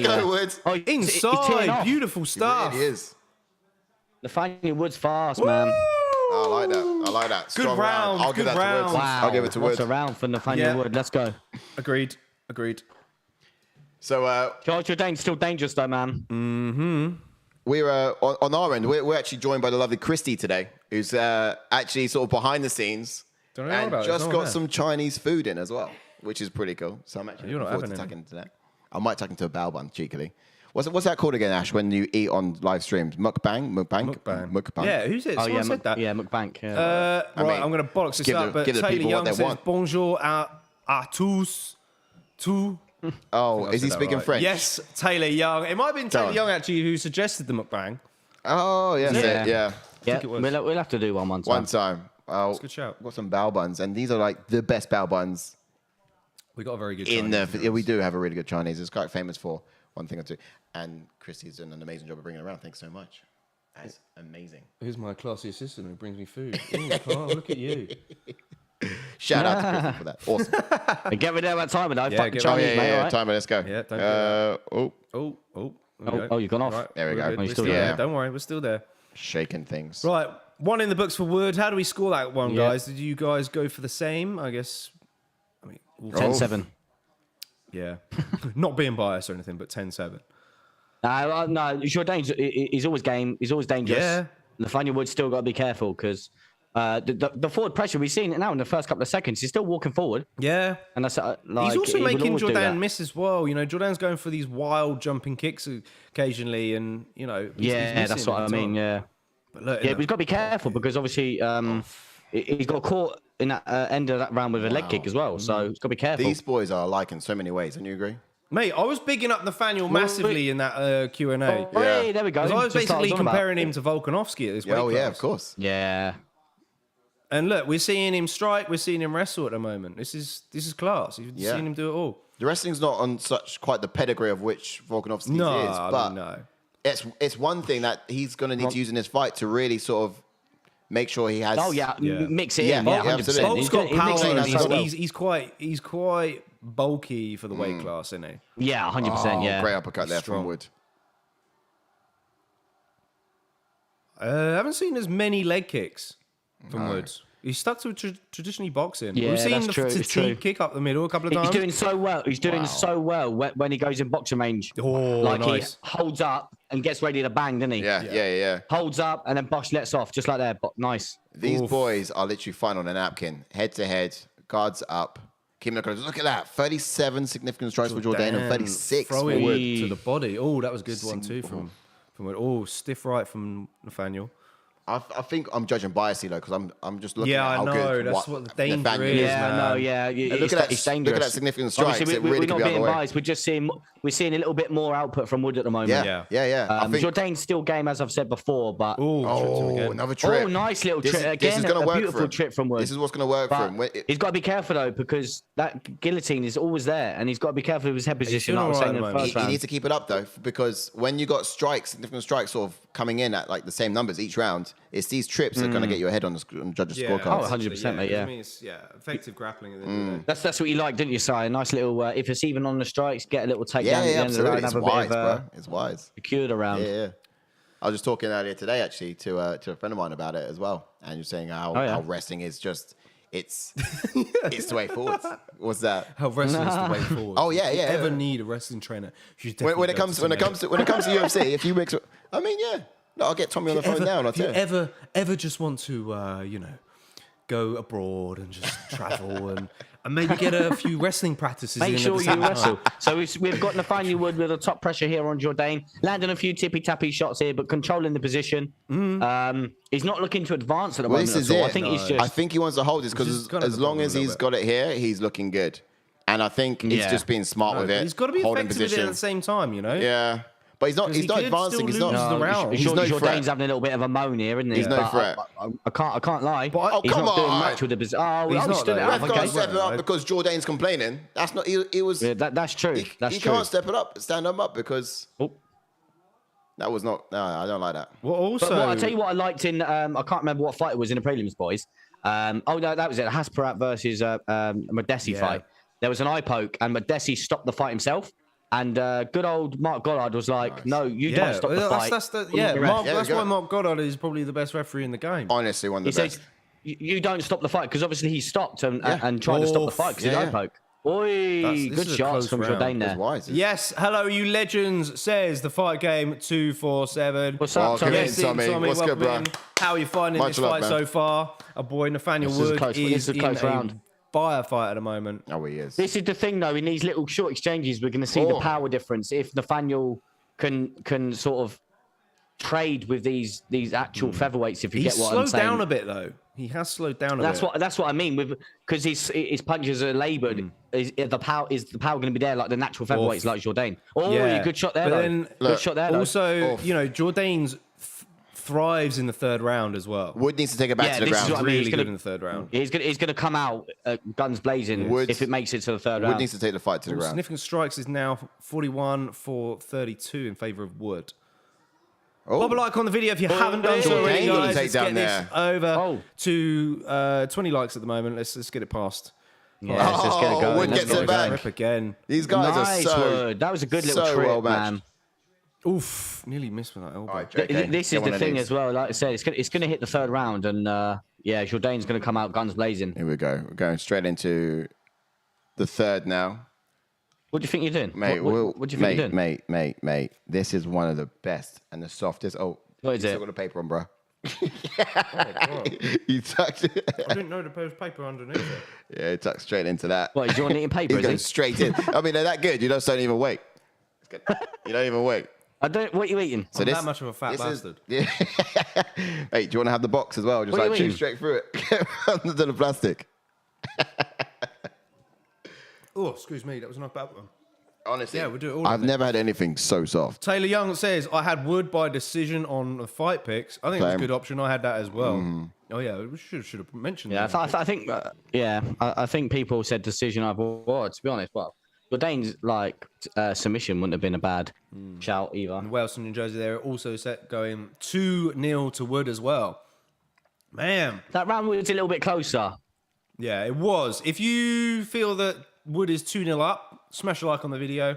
S2: go, Wood.
S1: Inside. Beautiful stuff.
S2: It really is.
S3: Nathaniel Wood's fast, man.
S2: I like that.
S1: Good round.
S2: I'll give that to Wood.
S3: Wow.
S2: I'll give it to Wood.
S3: What's a round for Nathaniel Wood? Let's go.
S1: Agreed.
S2: So,
S3: Charles Jourdain's still dangerous, though, man.
S1: Mm-hmm.
S2: We're on our end. We're actually joined by the lovely Christy today, who's actually sort of behind the scenes and just got some Chinese food in as well, which is pretty cool. So I'm actually looking forward to tucking into that. I might tuck into a bao bun cheekily. What's that called again, Ash? When you eat on live streams, mukbang.
S1: Yeah, who's it? Someone said that.
S3: Yeah, mukbang. Yeah.
S1: Right, I'm going to bollocks this up. But Taylor Young says bonjour à tous.
S2: Oh, is he speaking French?
S1: Yes, Taylor Young. It might have been Taylor Young actually who suggested the mukbang.
S2: Oh, yes, yeah.
S3: Yeah, we'll have to do one time.
S2: One time. Oh,
S1: good shout.
S2: We've got some bao buns, and these are like the best bao buns.
S1: We got a very good
S2: Chinese. Yeah, we do have a really good Chinese. It's quite famous for one thing or two. And Christy's done an amazing job of bringing it around. Thanks so much. That's amazing.
S1: Who's my classy assistant who brings me food? Oh, look at you.
S2: Shout out to Christy for that. Awesome.
S3: Get me there that time, and I fucking
S2: Chinese, mate. Timer, let's go.
S1: Yeah, don't
S3: you've gone off.
S1: Right,
S2: there we go.
S1: We're still there. Don't worry, we're still there.
S2: Shaking things.
S1: Right, One in the books for Wood. How do we score that one, guys? Did you guys go for the same? I guess. I mean,
S3: 10-7.
S1: Yeah. Not being biased or anything, but 10-7.
S3: No, Jourdain's he's always game. He's always dangerous.
S1: Yeah.
S3: Nathaniel Wood's still got to be careful because the forward pressure we've seen it now in the first couple of seconds. He's still walking forward.
S1: Yeah.
S3: And that's like
S1: he's also making
S3: Jourdain
S1: miss as well. You know, Jourdain's going for these wild jumping kicks occasionally, and you know. He's
S3: that's what I mean. Yeah.
S1: But look,
S3: We've got to be careful because obviously he's got caught in that end of that round with a leg kick as well. So he's got to be careful.
S2: These boys are alike in so many ways. Don't you agree?
S1: Mate, I was bigging up Nathaniel massively in that Q&A.
S3: Hey, there we go.
S1: Because I was basically comparing him
S3: to
S1: to Volkanovski at this weight class.
S2: Yeah, of course.
S3: Yeah.
S1: And look, we're seeing him strike, we're seeing him wrestle at the moment. This is class. You've seen him do it all.
S2: The wrestling's not on such quite the pedigree of which Volkanovski is, but it's one thing that he's going to need to use in his fight to really sort of make sure he has.
S3: Mix it in.
S2: Yeah,
S3: 100%.
S1: Volk's got power.
S3: And
S1: He's quite bulky for the weight class, isn't he?
S3: Yeah, 100%. Yeah.
S2: Great uppercut there from Wood.
S1: I haven't seen as many leg kicks from Wood. He's stuck to traditionally boxing.
S3: Yeah,
S1: We've seen
S3: that's
S1: the
S3: true.
S1: kick up the middle a couple of times.
S3: He's doing so well. He's doing so well when he goes in boxing range.
S1: Oh, nice.
S3: He holds up and gets ready to bang, doesn't he?
S2: Yeah.
S3: Holds up and then Bosch lets off, just like that. But nice.
S2: These boys are literally fine on a napkin, head to head, guards up. Look at that. 37 significant strikes for Jourdain and 36
S1: Throw
S2: for
S1: it
S2: Wood.
S1: to the body. Oh, that was a good one too from Wood. Oh, stiff right from Nathaniel.
S2: I think I'm judging biasly though, because I'm just looking
S1: Yeah,
S2: at how
S1: I know.
S2: good.
S1: That's what the danger
S2: Nathaniel
S1: is,
S3: Yeah,
S1: man.
S3: no, yeah.
S2: Look at that.
S3: It's dangerous.
S2: Look at that significant strikes.
S3: Obviously,
S2: It really
S3: we're
S2: could
S3: not
S2: be
S3: being
S2: other way.
S3: biased. We're seeing a little bit more output from Wood at the moment.
S2: Yeah. I think.
S3: Jourdain's still game, as I've said before, but
S2: Another trip.
S3: nice little
S2: This
S3: trip
S2: is
S3: again.
S2: going to
S3: A
S2: work
S3: beautiful
S2: for him.
S3: trip from Wood.
S2: This is what's going to work for him.
S3: He's got to be careful though, because that guillotine is always there, and he's got to be careful of his head position. Like I was saying in the first
S2: He
S3: round.
S2: needs to keep it up though, because when you got significant strikes, sort of coming in at like the same numbers each round, it's these trips that are going to get you ahead on the judges' scorecards.
S3: 100%, mate, yeah.
S1: I mean, it's, effective grappling at the end of the day.
S3: That's what you like, didn't you, Si? A nice little, if it's even on the strikes, get a little takedown
S2: Yeah,
S3: at the end of the
S2: absolutely.
S3: round,
S2: It's
S3: have a
S2: wise,
S3: bit of
S2: bro. It's wise.
S3: secured around.
S2: Yeah. I was just talking earlier today, actually, to a friend of mine about it as well, and you're saying how wrestling is just it's the way forward. What's that?
S1: How wrestling is the way forward.
S2: Oh yeah.
S1: If you ever need a wrestling trainer, you should
S2: When it comes to UFC, if you mix, I mean, yeah. No, I'll get Tommy on the phone now.
S1: If you ever just want to, go abroad and just travel and maybe get a few wrestling practices.
S3: Make
S1: in
S3: sure
S1: at the
S3: you
S1: same
S3: wrestle.
S1: time.
S3: So we've got Nathaniel Wood with a top pressure here on Jourdain, landing a few tippy-tappy shots here, but controlling the position. He's not looking to advance at the moment.
S2: This is
S3: at all.
S2: it.
S3: I think he's just.
S2: I think he wants to hold this because as long as he's got it here, he's looking good. And I think he's just being smart with it.
S1: He's got to be
S2: holding
S1: effective with it
S2: position.
S1: at the same time, you know.
S2: Yeah. But he's not advancing. He's not.
S1: the round.
S2: He's no
S3: Jourdain's
S2: threat.
S3: having a little bit of a moan here, isn't he?
S2: He's no threat.
S3: I can't lie.
S1: But
S3: he's
S2: come
S3: not doing
S2: on.
S3: much with the position.
S1: He's not,
S3: stood it
S1: though.
S3: up.
S2: Ref can't
S3: Okay.
S2: step it up because Jourdain's complaining. That's not. He was.
S3: Yeah, that's true.
S2: He
S3: That's true.
S2: can't step it up, stand him up because
S3: Oh.
S2: that was not. No, I don't like that.
S1: Well, also,
S3: But I tell you what I liked in I can't remember what fight it was in the prelims, boys. No, that was it. Hasparat versus Modesi fight. There was an eye poke, and Modesi stopped the fight himself. And good old Mark Goddard was like, "No, you don't stop the fight."
S1: That's
S2: Yeah,
S1: why Mark Goddard is probably the best referee in the game.
S2: Honestly, one of the
S3: He
S2: best.
S3: says, "You don't stop the fight," because obviously he stopped and tried to stop the fight because his eye poke. Oi,
S1: This
S3: good
S1: is a
S3: shots
S1: close
S3: from
S1: round.
S3: Jourdain
S2: It was
S3: there.
S2: wise.
S1: Yes, hello, you legends, says the fight game 247.
S3: What's up,
S2: Welcome
S3: Tommy?
S2: in, Tommy. What's good,
S1: welcome
S2: bro?
S1: in. How are you finding
S2: Much
S1: this
S2: love,
S1: fight
S2: man.
S1: so far? Our boy Nathaniel
S3: This is a
S1: Wood
S3: close- this
S1: is
S3: is a
S1: in
S3: close
S1: a
S3: round.
S1: firefight at the moment.
S2: Oh, he is.
S3: This is the thing, though. In these little short exchanges, we're going to see the power difference. If Nathaniel can sort of trade with these actual featherweights, if you
S1: He's
S3: get what I'm
S1: slowed
S3: saying.
S1: down a bit, though. He has slowed down a
S3: That's
S1: bit.
S3: what I mean with because his punches are laboured. Is the power going to be there like the natural featherweights like Jourdain? Oh,
S1: Yeah.
S3: good shot there.
S1: But
S3: Though.
S1: then,
S3: Good shot there. Though.
S1: Also, Jourdain's thrives in the third round as well.
S2: Wood needs to take it back to the
S3: this is
S2: ground.
S3: what I mean.
S1: Really
S3: He's
S1: good
S3: gonna-
S1: in the third round.
S3: He's gonna come out guns blazing
S2: Wood-
S3: if it makes it to the third
S2: Wood
S3: round.
S2: needs to take the fight to the ground.
S1: Significant strikes is now 41 for 32 in favour of Wood.
S2: Oh.
S1: Bob a like on the video if you haven't done so
S2: Jourdain
S1: already,
S2: got a
S1: guys. Let's
S2: takedown
S1: get this
S2: there.
S1: over to 20 likes at the moment. Let's get it past.
S3: Yeah, let's just get it going.
S2: Wood
S3: Let's
S2: gets
S3: get
S2: it
S3: it
S2: back.
S3: going.
S1: Rip again.
S2: These guys
S3: Nice
S2: are so.
S3: Wood. That was a good little
S2: so
S3: trip,
S2: well matched.
S3: man.
S1: Oof, nearly missed with that elbow.
S2: All right, JK,
S3: This is the thing as well. Like I said, it's going to hit the third round, and Jourdain's going to come out guns blazing.
S2: Here we go. We're going straight into the third now.
S3: What do you think you're doing,
S2: mate?
S3: What do you think you're doing,
S2: mate? This is one of the best and the softest. Oh,
S3: what is it?
S2: Still got the paper on, bro.
S1: Oh,
S2: You tucked it.
S1: I didn't know there was paper underneath it.
S2: Yeah, it tucked straight into that.
S3: What, is Jourdain eating paper?
S2: He goes straight in. I mean, they're that good. You just don't even wait. You don't even wait.
S3: What are you eating?
S1: So that much of a fat bastard.
S2: Yeah. Hey, do you want to have the box as well? Just
S3: What
S2: like
S3: do you
S2: chew straight through it under the plastic.
S1: Oh, excuse me, that was not a bad one.
S2: Honestly,
S1: Yeah, we'll do it all.
S2: I've never had anything so soft.
S1: Taylor Young says, I had Wood by decision on the fight picks. I think it was a
S2: Same.
S1: good option. I had that as well. Oh, yeah, we should have mentioned
S3: Yeah,
S1: that.
S3: I think. I think people said decision. To be honest, well, Jourdain's submission wouldn't have been a bad shout either.
S1: And Wales and New Jersey there also set going 2-0 to Wood as well. Man.
S3: That round was a little bit closer.
S1: Yeah, it was. If you feel that Wood is 2-0 up, smash a like on the video.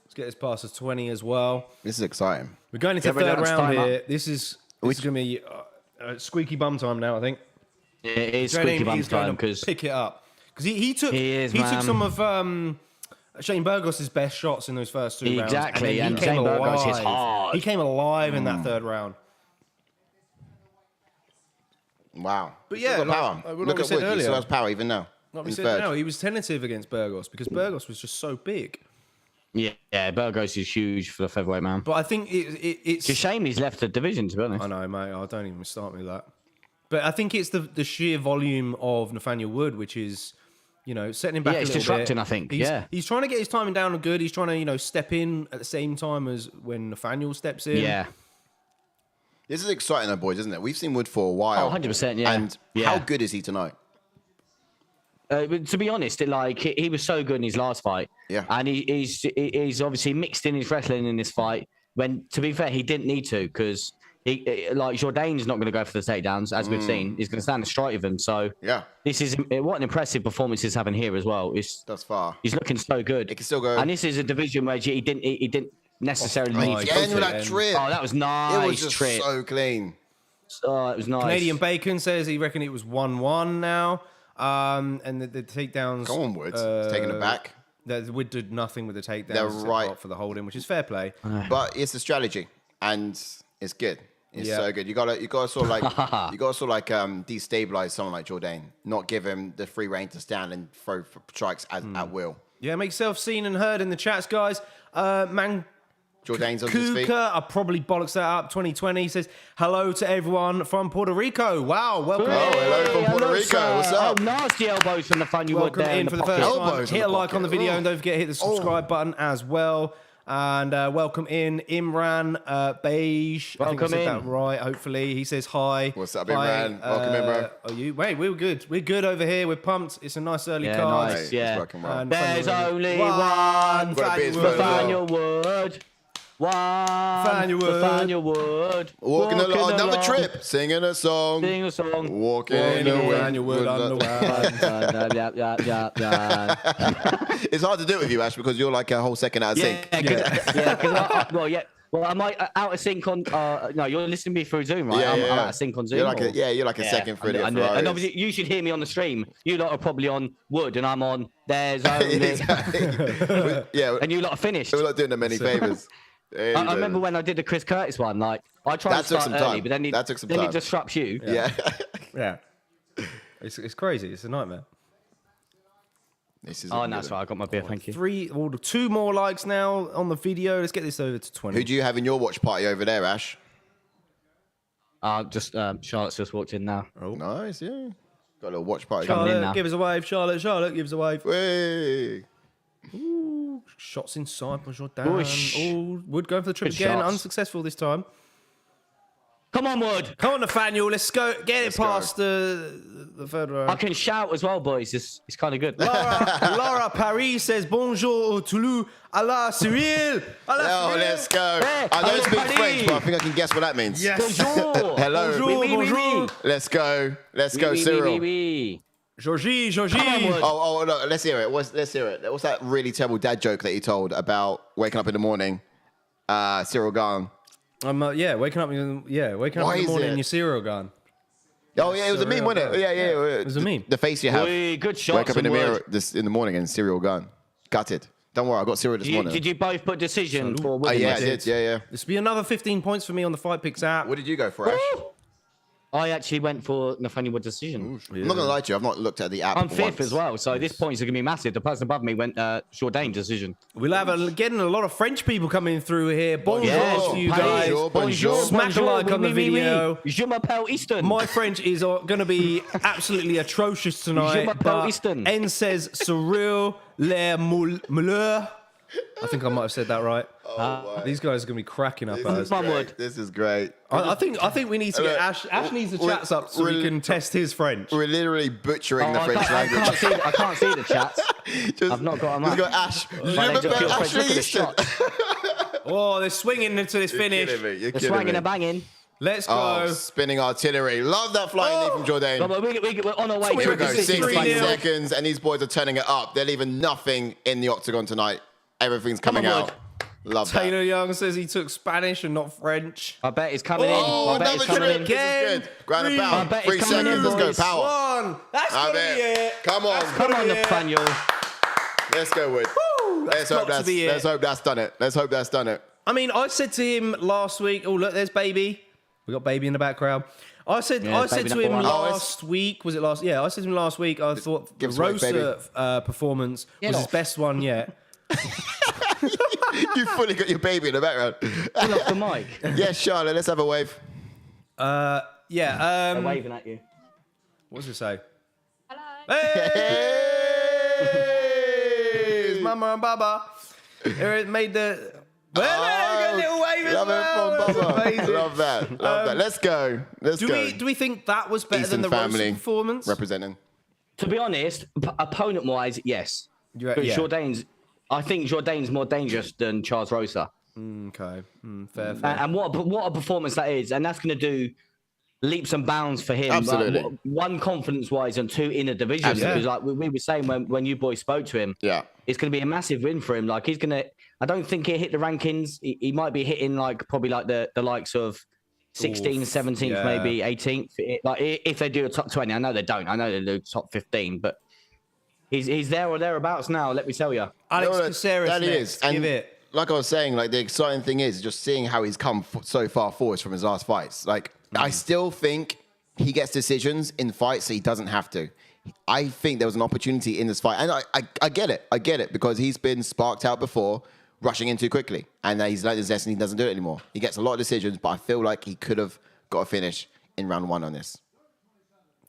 S1: Let's get this past us 20 as well.
S2: This is exciting.
S1: We're going into the
S3: Every
S1: third
S3: round's
S1: round
S3: time
S1: here. This is going to be squeaky bum time now, I think.
S3: It is squeaky bum time because
S1: pick it up. Because he took
S3: man.
S1: some of Shane Burgos' best shots in those first two rounds.
S3: Exactly,
S1: And
S3: and
S1: he came
S3: Shane Burgos
S1: alive.
S3: hits hard.
S1: He came alive in that third round.
S2: Wow.
S1: But
S2: Still
S1: yeah,
S2: got
S1: like-
S2: power.
S1: like what
S2: Look
S1: we
S2: at
S1: said
S2: Wood. He
S1: earlier.
S2: still has power even now.
S1: Like we
S2: in
S1: said,
S2: third.
S1: no, he was tentative against Burgos because Burgos was just so big.
S3: yeah, Burgos is huge for the featherweight man.
S1: But I think it's
S3: It's a shame he's left the division, to be honest.
S1: I know, mate. I don't even start me with that. But I think it's the sheer volume of Nathaniel Wood, which is, setting him back
S3: Yeah,
S1: a
S3: it's
S1: little
S3: disrupting,
S1: bit.
S3: I think,
S1: He's,
S3: yeah.
S1: He's trying to get his timing down and good. He's trying to, step in at the same time as when Nathaniel steps in.
S3: Yeah.
S2: This is exciting, though, boys, isn't it? We've seen Wood for a while.
S3: Oh, 100%, yeah.
S2: And
S3: Yeah.
S2: how good is he tonight?
S3: But to be honest, he was so good in his last fight.
S2: Yeah.
S3: And he's obviously mixed in his wrestling in this fight. When, to be fair, he didn't need to because Jourdain's not going to go for the takedowns, as we've seen. He's going to stand and strike with him. So
S2: Yeah.
S3: this is what an impressive performance he's having here as well.
S2: Thus far.
S3: He's looking so good.
S2: It can still go.
S3: And this is a division where he didn't necessarily need to go
S2: Again
S3: to
S2: with
S3: it.
S2: that trip.
S3: Oh, that was nice.
S2: It was just
S3: trip.
S2: so clean.
S3: Oh, it was nice.
S1: Canadian Bacon says he reckoned it was 1-1 now. And the takedowns.
S2: Go on, Woods. It's taking it back.
S1: That Wood did nothing with the takedowns.
S2: They're
S1: except
S2: right.
S1: for the holding, which is fair play.
S2: But it's a strategy, and it's good. It's
S1: Yeah.
S2: so good. You gotta sort of like destabilize someone like Jourdain, not give him the free reign to stand and throw strikes at will.
S1: Yeah, make yourself seen and heard in the chats, guys.
S2: Jourdain's on his feet.
S1: Kuka, I probably bollocks that up. 2020 says hello to everyone from Puerto Rico. Wow, welcome.
S2: Oh, hello from Puerto Rico.
S3: sir.
S2: What's up?
S3: Oh, nasty elbows from the fun you would
S1: Welcome
S3: there
S1: in for the
S3: pocket.
S1: first time.
S2: Elbows in
S1: Hit
S2: the
S1: a like on the
S2: pocket.
S1: video
S2: Oh.
S1: and don't forget to hit the subscribe button as well. And welcome in Imran Beige. I think I
S3: Welcome
S1: said
S3: in.
S1: that right. Hopefully, he says hi.
S2: What's up,
S1: Hi,
S2: Imran? Welcome in, bro.
S1: Are you? Wait, we're good. We're good over here. We're pumped. It's a nice early
S3: Yeah,
S1: card.
S3: nice.
S2: It's
S3: Yeah.
S2: working well.
S1: And
S3: There's
S1: Nathaniel
S3: only
S1: Wood.
S3: one
S2: Got a bit of
S3: Nathaniel Wood.
S1: Nathaniel Wood.
S3: Nathaniel Wood.
S2: Walking along, another trip, singing a song.
S3: Sing a song.
S2: Walking
S1: Nathaniel Wood underwead.
S2: It's hard to do it with you, Ash, because you're like a whole second out of sync.
S3: Well, am I out of sync on? No, you're listening to me through Zoom, right?
S2: Yeah,
S3: I'm
S2: yeah.
S3: out of sync on Zoom.
S2: You're like
S3: or-
S2: you're like a second through the
S3: And obviously, you should hear me on the stream. You lot are probably on Wood, and I'm on. There's only.
S2: Exactly. Yeah,
S3: And you lot are finished.
S2: we're not doing them any favors.
S3: I remember when I did the Chris Curtis one. Like I tried
S2: That
S3: to
S2: took
S3: start
S2: some
S3: early,
S2: time.
S3: but then he
S2: That took some time.
S3: disrupts you.
S2: Yeah.
S1: Yeah. It's crazy. It's a nightmare.
S2: This is
S3: Oh, no, that's right. I got my beer. Thank you.
S1: 2 more likes now on the video. Let's get this over to 20.
S2: Who do you have in your watch party over there, Ash?
S3: Just Charlotte's just walked in now.
S2: Nice, yeah. Got a little watch party.
S3: Coming in
S1: Charlotte,
S3: now.
S1: give us a wave. Charlotte, give us a wave.
S2: Hey.
S1: Ooh, shots inside by Jourdain.
S3: Whoosh.
S1: Oh, Wood going for the trip
S3: Good
S1: again.
S3: shots.
S1: Unsuccessful this time.
S3: Come on, Wood.
S1: Come on, Nathaniel. Let's go. Get
S2: Let's
S1: it past the third row.
S3: I can shout as well, boys. It's kind of good.
S1: Laura Paris says bonjour Toulouse. Allah Ciryl. Allah
S2: Oh,
S1: Ciryl.
S2: let's go.
S3: Hey,
S2: I don't
S3: hello,
S2: speak
S3: buddy.
S2: French, but I think I can guess what that means.
S1: Yes.
S3: Bonjour.
S2: Hello.
S1: Bonjour,
S3: Oui, oui, oui,
S1: bonjour.
S3: oui.
S2: Let's go. Let's go,
S3: Oui, oui,
S2: Ciryl.
S3: oui, oui.
S1: Georgie.
S3: Come on, Wood.
S2: Oh, no, let's hear it. Let's hear it. What's that really terrible dad joke that he told about waking up in the morning Ciryl Gane.
S1: Waking up in the morning, your Ciryl Gane.
S2: Oh yeah, it was a meme, wasn't it? Yeah. It
S1: was a meme.
S2: The face you have.
S3: Good shots.
S2: Wake up in the mirror in the morning and Ciryl Gane. Gutted. Don't worry, I got Ciryl this morning.
S3: Did you both put decision for winning?
S2: Yeah, I did. Yeah.
S1: This will be another 15 points for me on the Fight Picks app.
S2: What did you go for, Ash?
S3: I actually went for Nathaniel Wood decision.
S2: I'm not gonna lie to you. I've not looked at the app.
S3: I'm fifth as well, so this points are gonna be massive. The person above me went Jourdain decision.
S1: We'll have getting a lot of French people coming through here. Bonjour to you guys.
S2: Bonjour.
S1: Smack a like on the video.
S3: Je m'appelle Easton.
S1: My French is going to be absolutely atrocious tonight. But N says Ciryl Gane. I think I might have said that right. These guys are going to be cracking up at us.
S2: This is great.
S1: I think we need to get Ash. Ash needs the chats up so we can test his French.
S2: We're literally butchering the French language.
S3: I can't see the chats. I've not got them up.
S2: Just got Ash.
S1: Oh, they're swinging into this finish.
S3: They're swinging and banging.
S1: Let's go.
S2: Spinning artillery. Love that flying knee from Jourdain.
S3: We're on our way.
S2: Here we go. 16 seconds, and these boys are turning it up. They're leaving nothing in the octagon tonight. Everything's coming out. Love that.
S1: Taylor Young says he took Spanish and not French.
S3: I bet he's coming in. I bet he's coming in.
S2: This is good. Ground and pound. 3 seconds. Let's go. Power.
S1: 1. That's going to be it.
S2: Come on.
S3: Come on, Nathaniel.
S2: Let's go, Wood. Let's hope that's done it.
S1: I mean, I said to him last week, oh, look, there's Baby. We got Baby in the background. I said to him last week, was it last? Yeah, I said to him last week, I thought the Rosa performance was his best one yet.
S2: You fully got your baby in the background.
S3: Pull off the mic.
S2: Yes, Charlotte, let's have a wave.
S1: Yeah.
S3: They're waving at you.
S1: What does it say?
S4: Hello.
S1: Hey! It's Mama and Baba. It made the... got a little wave as well.
S2: Love that. Let's go.
S1: Do we think that was better than the Rosa performance?
S2: Representing.
S3: To be honest, opponent-wise, yes. I think Jourdain's more dangerous than Charles Rosa.
S1: Okay, fair.
S3: And what a performance that is, and that's going to do leaps and bounds for him.
S2: Absolutely.
S3: One confidence-wise and 2 in the division. Because like we were saying when you boys spoke to him, it's going to be a massive win for him. Like he's going to. I don't think he'll hit the rankings. He might be hitting probably the likes of 16th, 17th, maybe 18th. Like if they do a top 20, I know they don't. I know they do top 15, but. He's there or thereabouts now, let me tell you.
S1: Alex Caceres,
S2: that is. And
S1: give it.
S2: Like I was saying, like the exciting thing is just seeing how he's come so far forwards from his last fights. Like I still think he gets decisions in fights, so he doesn't have to. I think there was an opportunity in this fight, and I get it. I get it because he's been sparked out before, rushing in too quickly, and he's like this and he doesn't do it anymore. He gets a lot of decisions, but I feel like he could have got a finish in round 1 on this.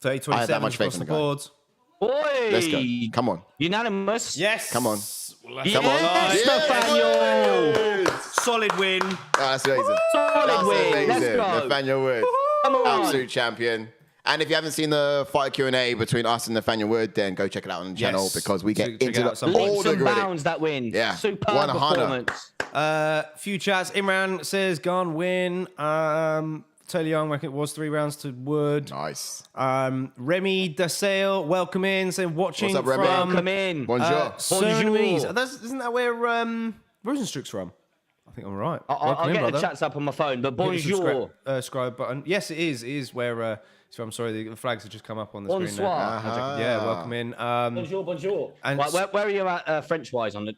S1: 30-27 across the boards.
S3: Oi!
S2: Let's go. Come on.
S3: Unanimous?
S1: Yes.
S2: Come on.
S3: Come on. Nathaniel.
S1: Solid win.
S2: Oh, that's amazing.
S3: Solid win. Let's go.
S2: Nathaniel Wood.
S3: Come on.
S2: Absolute champion. And if you haven't seen the fight Q&A between us and Nathaniel Wood, then go check it out on the channel because we get into all the gritty.
S3: Bounds that win.
S2: Yeah.
S3: Superb performance.
S1: Few chats. Imran says, Gane win. Taylor Young, I reckon it was 3 rounds to Wood.
S2: Nice.
S1: Remy Dasale, welcome in. Saying watching
S2: What's up, Remy?
S3: Welcome in.
S2: Bonjour.
S1: Bonjour. Isn't that where Rosenstruck's from? I think I'm right.
S3: I'll get the chats up on my phone, but bonjour.
S1: Subscribe button. Yes, it is. It is where... so I'm sorry, the flags have just come up on the screen now. Yeah, welcome in.
S3: Bonjour. And where are you at French-wise on the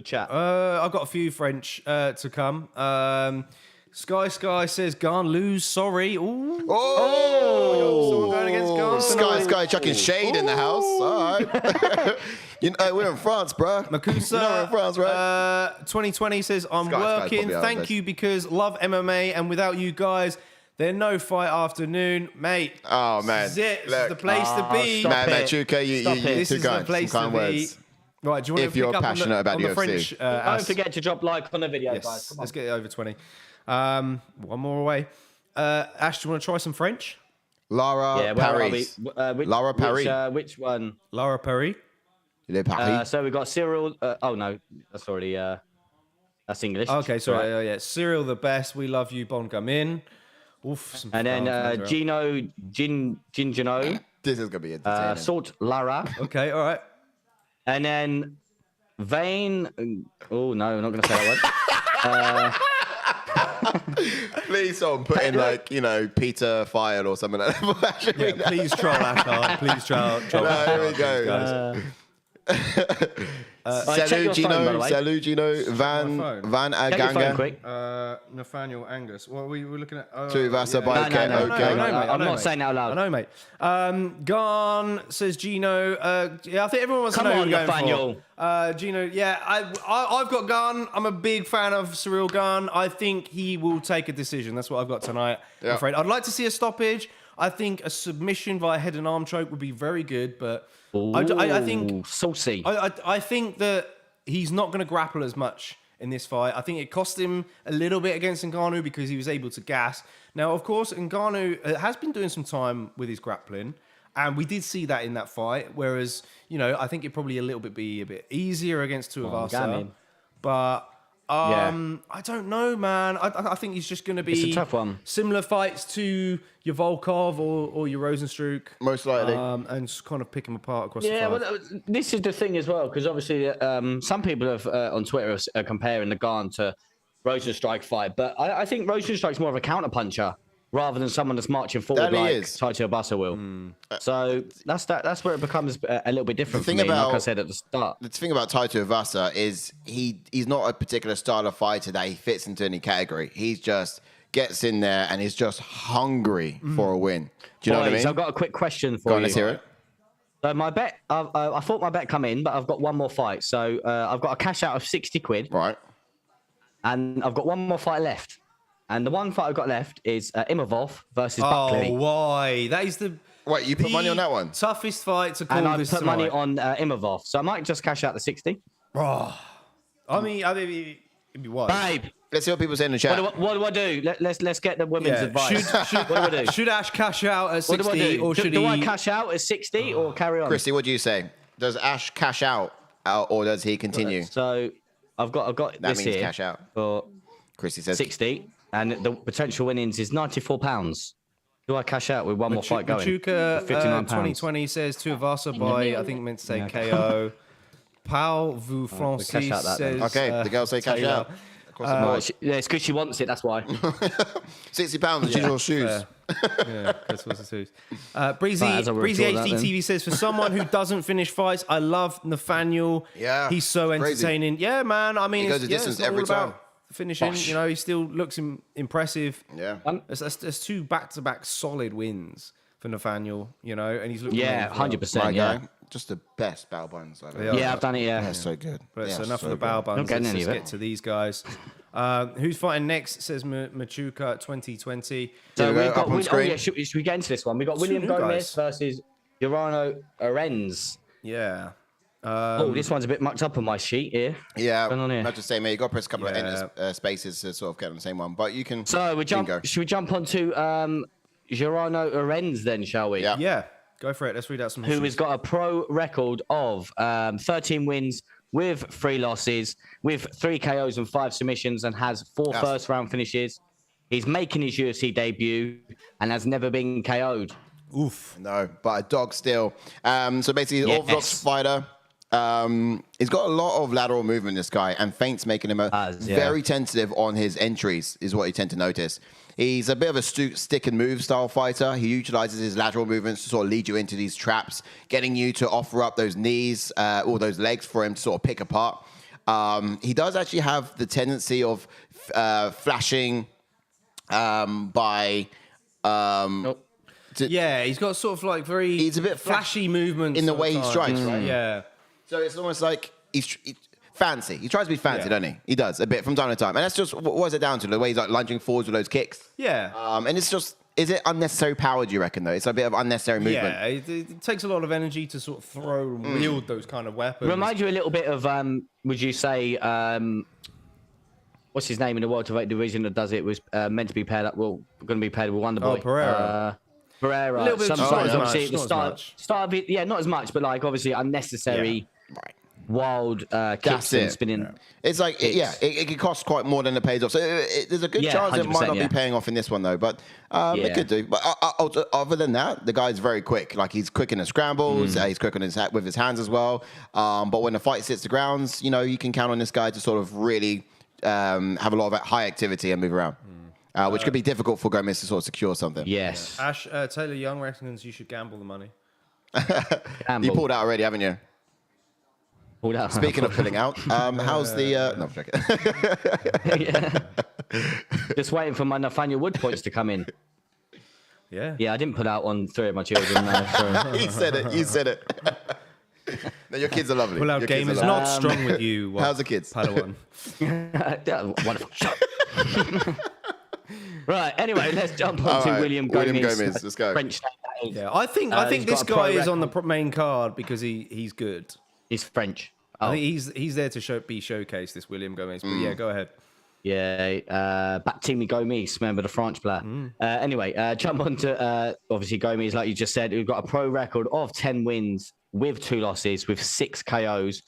S3: chat?
S1: I've got a few French to come. Sky says, Gane lose, sorry. Ooh. Someone going against Gane.
S2: Sky chucking shade in the house. All right. We're in France, bro.
S1: Makusa,
S2: we're in France, right?
S1: 2020 says, I'm working. Thank you because love MMA and without you guys, there's no fight afternoon, mate.
S2: Oh, man.
S1: This is the place to be.
S2: Man, Chirico, you
S1: this is the place to be. Right, do you want
S2: if you're passionate about UFC.
S1: French,
S3: don't forget to drop like on the video, guys. Come on.
S1: Let's get it over 20. One more away. Ash, do you want to try some French?
S2: Lara Paris. Lara Paris.
S3: Which one?
S1: Lara Paris.
S3: So we got Ciryl. Oh no, that's already. That's English.
S1: Okay, sorry. Yeah, Ciryl the best. We love you, Bon Gamin. Oof.
S3: And then Gino.
S2: This is gonna be entertaining.
S3: Salt Lara.
S1: Okay, all right.
S3: And then Vane. Oh no, I'm not gonna say that one.
S2: Please someone put in Peter File or something like that.
S1: Please troll Ashard. Please troll.
S2: No, here we go. Salut Gino, Van Aganga.
S3: Quick.
S1: Nathaniel Angus. What were we looking at?
S2: Tuivasa by
S3: No,
S2: okay.
S3: I'm not saying it out loud.
S1: I know, mate. Gane says Gino. I think everyone wants to know who
S3: Nathaniel.
S1: For. Gino, I've got Gane. I'm a big fan of Ciryl Gane. I think he will take a decision. That's what I've got tonight. I'm afraid. I'd like to see a stoppage. I think a submission via head and arm choke would be very good, but I think
S3: saucy.
S1: I think that he's not going to grapple as much in this fight. I think it cost him a little bit against Ngannou because he was able to gas. Now, of course, Ngannou has been doing some time with his grappling, and we did see that in that fight. Whereas, I think it'd probably be a bit easier against Tuivasa. But I don't know, man. I think he's just going to be
S3: it's a tough one.
S1: Similar fights to your Volkov or your Rosenstruck.
S2: Most likely.
S1: And just kind of pick him apart across the fight.
S3: Well, this is the thing as well, because obviously some people have on Twitter are comparing the Gane to Rosenstruck fight, but I think Rosenstruck's more of a counter-puncher rather than someone that's marching forward like Tai Tuivasa will. So that's where it becomes a little bit different for me, like I said at the start.
S2: The thing about Tai Tuivasa is he's not a particular style of fighter that he fits into any category. He's just gets in there and is just hungry for a win. Do you know what I mean?
S3: I've got a quick question for you.
S2: Go on, let's hear it.
S3: So my bet, I thought my bet come in, but I've got one more fight. So I've got a cash out of 60 quid.
S2: Right.
S3: And I've got one more fight left. And the one fight I've got left is Imavov versus Buckley.
S1: Oh, why? That is the...
S2: Wait, you put money on that one?
S1: Toughest fight to call
S3: and
S1: this
S3: I put
S1: tonight.
S3: money on Imavov. So I might just cash out the 60.
S1: Oh. I mean, it'd be wise.
S3: Babe.
S2: Let's see what people say in the chat.
S3: What do I do? Let's get the women's advice. What do I do?
S1: Should Ash cash out at 60
S3: What do I do?
S1: or should
S3: do
S1: he...
S3: I cash out at 60 or carry on?
S2: Christy, what do you say? Does Ash cash out or does he continue?
S3: So I've got
S2: that
S3: this
S2: means
S3: here
S2: cash out.
S3: for
S2: Christy says
S3: 60, and the potential winnings is £94. Do I cash out with one more fight going?
S1: Machuca,
S3: £59.
S1: 2020 says Tuivasa by, I think meant to say KO. Paul Vu Francis
S3: cash out that
S1: says...
S3: then.
S2: Okay, the girls say cash out.
S3: It's because she wants it, that's why.
S2: £60, she's all shoes.
S1: Yeah, Chris was the shoes. Breezy
S3: Right,
S1: HD TV says, for someone who doesn't finish fights, I love Nathaniel.
S2: Yeah,
S1: he's so entertaining.
S2: crazy.
S1: Yeah, man. I mean,
S2: He goes the distance
S1: it's not
S2: every
S1: all about
S2: time.
S1: finishing.
S2: Bosh.
S1: He still looks impressive.
S2: Yeah.
S1: There's two back-to-back solid wins for Nathaniel. And he's looking.
S3: Yeah, 100%.
S2: My
S3: Yeah.
S2: guy, just the best battle buttons I've ever
S1: Yeah.
S3: Yeah, I've done it. Yeah.
S2: That's so good.
S1: But
S2: Yeah,
S1: so enough
S2: so
S1: of the
S2: good.
S1: bow buns.
S3: Not getting
S1: Let's
S3: any
S1: just
S3: of it.
S1: get to these guys. Who's fighting next? Says Machuca 2020.
S3: So
S2: Here we go,
S3: we've got.
S2: up on screen.
S3: Should we get into this one? We've got William
S1: new
S3: Gomis
S1: guys.
S3: versus Jarno Errens.
S1: Yeah.
S3: This one's a bit mucked up on my sheet here.
S2: Yeah,
S3: Going on here.
S2: not to say, mate, you got to press a couple of
S1: Yeah.
S2: enter spaces to sort of get on the same one, but you can.
S3: So
S2: you can go.
S3: should we jump onto Jarno Errens then, shall we?
S2: Yeah.
S1: Yeah. Go for it. Let's read out some.
S3: Who
S1: history.
S3: has got a pro record of 13 wins with 3 losses, with 3 KOs and 5 submissions, and has 4 first-round finishes. He's making his UFC debut and has never been KO'd.
S1: Oof.
S2: No, but a dog still. So basically, an orthodox fighter. He's got a lot of lateral movement, this guy, and feints making him very tentative on his entries, is what you tend to notice. He's a bit of a stick and move style fighter. He utilizes his lateral movements to sort of lead you into these traps, getting you to offer up those knees or those legs for him to sort of pick apart. He does actually have the tendency of flashing by...
S1: Yeah, he's got sort of like very
S2: He's a bit
S1: flashy movements
S2: in the way he
S1: sometimes.
S2: strikes, right?
S1: Yeah.
S2: So it's almost like he's fancy. He tries to be fancy, doesn't he? He does a bit from time to time. And that's just, what is it down to? The way he's like lunging forwards with those kicks.
S1: Yeah.
S2: And it's just, is it unnecessary power, do you reckon, though? It's a bit of unnecessary movement.
S1: Yeah, it takes a lot of energy to sort of throw and wield those kind of weapons.
S3: Remind you a little bit of, would you say, what's his name in the welterweight division that does it? Was meant to be paired up, going to be paired with Wonderboy.
S1: Oh, Pereira.
S3: Pereira.
S1: A little bit,
S3: Sometimes,
S1: not
S3: obviously,
S1: as
S3: at the
S1: much.
S3: start of it, not as much, but like obviously unnecessary, wild kicks and spinning.
S2: It's like, it could cost quite more than it pays off. So there's a good chance it might not be paying off in this one, though. But it could do. But other than that, the guy's very quick. Like, he's quick in the scrambles. He's quick on with his hands as well. But when the fight hits the grounds, you can count on this guy to sort of really have a lot of high activity and move around, which could be difficult for Gomis to sort of secure something.
S3: Yes.
S1: Yeah. Ash, Taylor Young reckons you should gamble the money.
S2: You pulled out already, haven't you?
S3: Pulled out.
S2: Speaking of pulling out, how's the... No, I'm joking.
S3: Just waiting for my Nathaniel Wood points to come in.
S1: Yeah.
S3: Yeah, I didn't put out on 3 of my children. No, sorry.
S2: You said it. No, your kids are lovely.
S1: Pull out game is not strong with you.
S2: How's the kids?
S1: Padawan.
S3: Wonderful. Right, anyway, let's jump on to William Gomis.
S2: Let's go.
S3: French.
S1: Yeah, I think this guy is on the main card because he's good.
S3: He's French.
S1: I think he's there to be showcased, this William Gomis. But yeah, go ahead.
S3: Yeah, Baptiste Gomis, remember the French player. Anyway, jump on to obviously Gomis, like you just said, who've got a pro record of 10 wins with 2 losses, with 6 KOs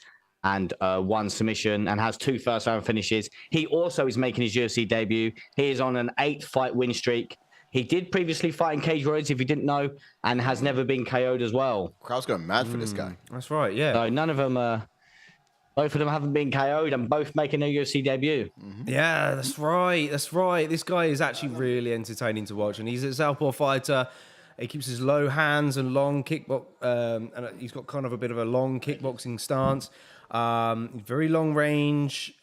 S3: and 1 submission, and has 2 first-round finishes. He also is making his UFC debut. He is on an 8-fight win streak. He did previously fight in Cage Roads, if you didn't know, and has never been KO'd as well.
S2: Crowd's going mad for this guy.
S1: That's right, yeah.
S3: So none of them, both of them haven't been KO'd and both making their UFC debut.
S1: Yeah, that's right. This guy is actually really entertaining to watch, and he's a southpaw fighter. He keeps his low hands and long kickbox, and he's got kind of a bit of a long kickboxing stance. Very long range.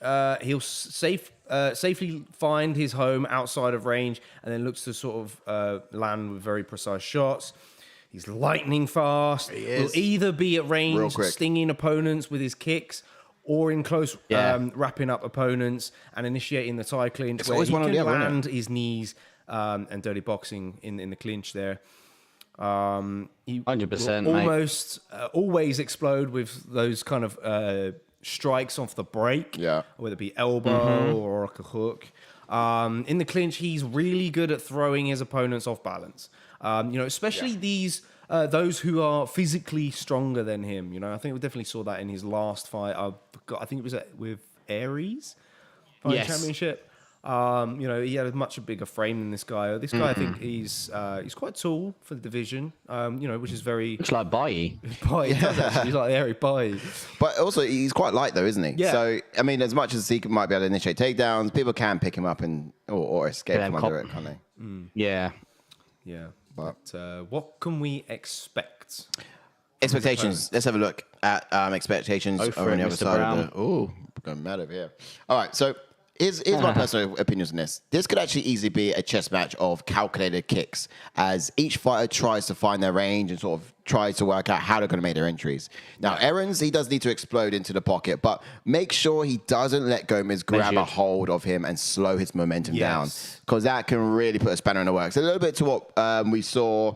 S1: He'll safely find his home outside of range, and then looks to sort of land with very precise shots. He's lightning fast. He'll either be at range, stinging opponents with his kicks, or in close, wrapping up opponents and initiating the tie clinch, where he can land his knees and dirty boxing in the clinch there.
S3: 100%,
S1: almost always explode with those kind of strikes off the break, whether it be elbow or like a hook. In the clinch, he's really good at throwing his opponents off balance. Especially those who are physically stronger than him. I think we definitely saw that in his last fight. I think it was with Errens championship. He had a much bigger frame than this guy. This guy, I think he's quite tall for the division. Which is very...
S3: Looks like Bailly.
S1: Bailly, actually. He's like Eric Bailly.
S2: But also, he's quite light, though, isn't he?
S1: Yeah.
S2: So, I mean, as much as he might be able to initiate takedowns, people can pick him up or escape from under it, can't they?
S3: Yeah.
S1: Yeah. But what can we expect?
S2: Expectations. Let's have a look at expectations over on the other side of the... Oh, going mad over here. All right, so... Here's my personal opinions on this. This could actually easily be a chess match of calculated kicks, as each fighter tries to find their range and sort of tries to work out how they're going to make their entries. Now, Errens, he does need to explode into the pocket, but make sure he doesn't let Gomis grab a hold of him and slow his momentum down, because that can really put a spanner in the works. A little bit to what we saw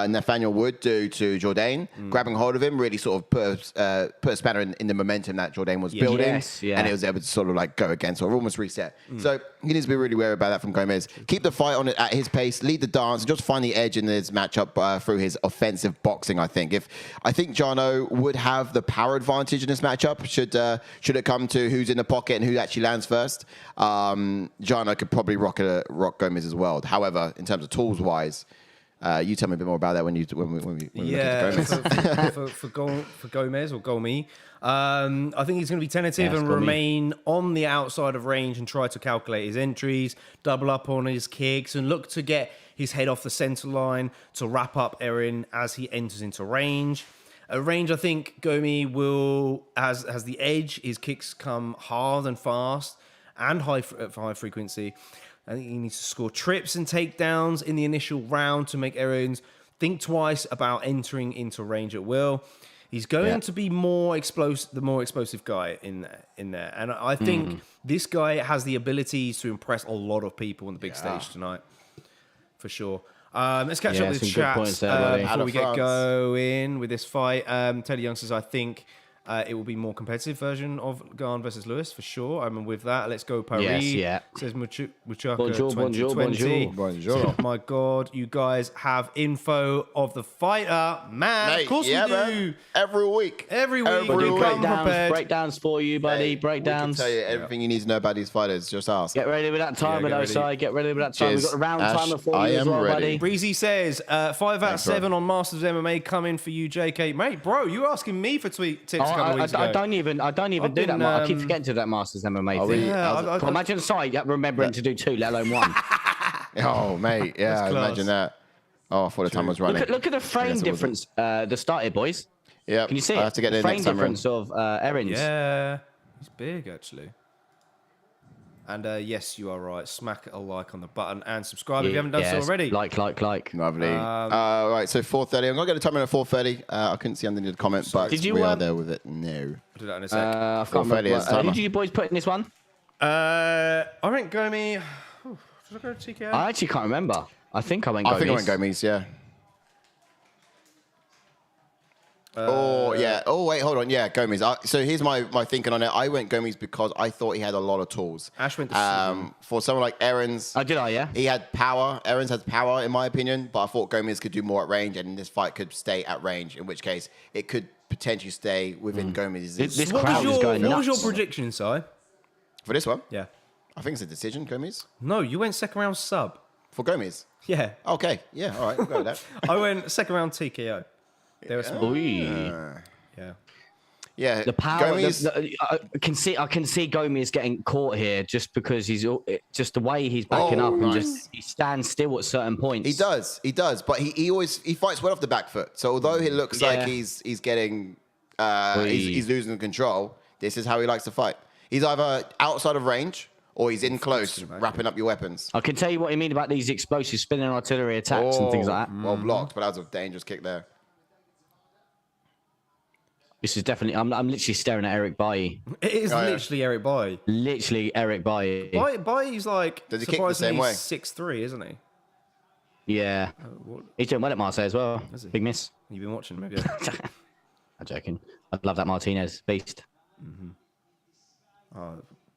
S2: Nathaniel Wood do to Jourdain, grabbing hold of him, really sort of put a spanner in the momentum that Jourdain was building, and it was able to sort of like go against or almost reset. So he needs to be really wary about that from Gomis. Keep the fight on it at his pace, lead the dance, and just find the edge in this matchup through his offensive boxing. I think Jarno would have the power advantage in this matchup. Should it come to who's in the pocket and who actually lands first, Jarno could probably rock Gomis as well. However, in terms of tools wise, you tell me a bit more about that when we look at Gomis.
S1: for Gomis or Gomi, I think he's going to be tentative and remain on the outside of range and try to calculate his entries, double up on his kicks, and look to get his head off the center line to wrap up Errens as he enters into range. At range, I think Gomi has the edge. His kicks come hard and fast and high frequency. I think he needs to score trips and takedowns in the initial round to make Errens think twice about entering into range at will. He's going to be the more explosive guy in there. And I think this guy has the abilities to impress a lot of people on the big stage tonight, for sure. Let's catch up with the chat before we get going with this fight. Teddy Young says, I think it will be more competitive version of Gane versus Lewis, for sure. I'm with that. Let's go, Paris. Says Muchaka 2020.
S2: Bonjour.
S1: Oh my God, you guys have info of the fighter. Man, of course we do. Man.
S2: Every week.
S1: We come
S3: breakdowns for you, buddy. Breakdowns.
S2: We can tell you everything you need to know about these fighters. Just ask.
S3: Get ready with that timer, though, Si. Get ready with that timer. We've got a round timer for you as well, buddy.
S1: Breezy says, 5 out of 7 on Masters MMA coming for you, JK. Mate, bro, you asking me for tips? couple of weeks ago.
S3: I don't even do that. I keep forgetting to do that Masters MMA thing.
S1: Yeah,
S3: Imagine remembering to do 2, let alone 1.
S2: Oh, mate. Yeah, imagine that. Oh, I thought the time was running.
S3: Look at the frame difference. The start here, boys.
S2: Yeah.
S3: Can you see
S2: I have to get
S3: the
S2: the
S3: frame
S2: next time
S3: difference of Errens?
S1: Yeah, he's big actually. And yes, you are right. Smack a like on the button and subscribe if you haven't done so already.
S3: Like.
S2: Lovely. Right, so 4:30. I'm going to get a time in at 4:30. I couldn't see underneath the comment, but
S3: did you,
S2: we are there with it. No.
S1: I'll do that in a sec.
S3: I can't remember. Who did you boys put in this one?
S1: I went Gomi. Did I go to TKO?
S3: I actually can't remember. I think I went Gomis.
S2: I think I went Gomis, yeah. Yeah. Oh, wait, hold on. Yeah, Gomis. So here's my thinking on it. I went Gomis because I thought he had a lot of tools.
S1: Ash went to
S2: for someone like Errens.
S3: Oh, did I? Yeah.
S2: He had power. Errens has power, in my opinion, but I thought Gomis could do more at range, and this fight could stay at range, in which case it could potentially stay within Gomis'.
S3: This crowd is going
S1: What was
S3: nuts.
S1: your prediction, Si?
S2: For this one?
S1: Yeah.
S2: I think it's a decision, Gomis.
S1: No, you went second round sub.
S2: For Gomis?
S1: Yeah.
S2: Okay. Yeah, all right. We'll go with that.
S1: I went second round TKO. They were small. Yeah.
S2: Yeah.
S3: The power.
S2: Gomis,
S3: I can see Gomis getting caught here just because he's just the way he's backing up and just he stands still at certain points.
S2: He does, but he always fights well off the back foot. So although he looks like he's getting he's losing control, this is how he likes to fight. He's either outside of range or he's in close, wrapping up your weapons.
S3: I can tell you what you mean about these explosive spinning artillery attacks and things like that.
S2: Well blocked, but that was a dangerous kick there.
S3: This is definitely. I'm literally staring at Eric Bailly.
S1: It is literally Eric Bailly.
S3: Literally Eric Bailly.
S1: Bailly's like
S2: Does he kick the same way?
S1: 6'3", isn't he?
S3: Yeah. He's doing well at Marseille as well. Big miss.
S1: You've been watching him, have you?
S3: I'm joking. I love that Martinez beast.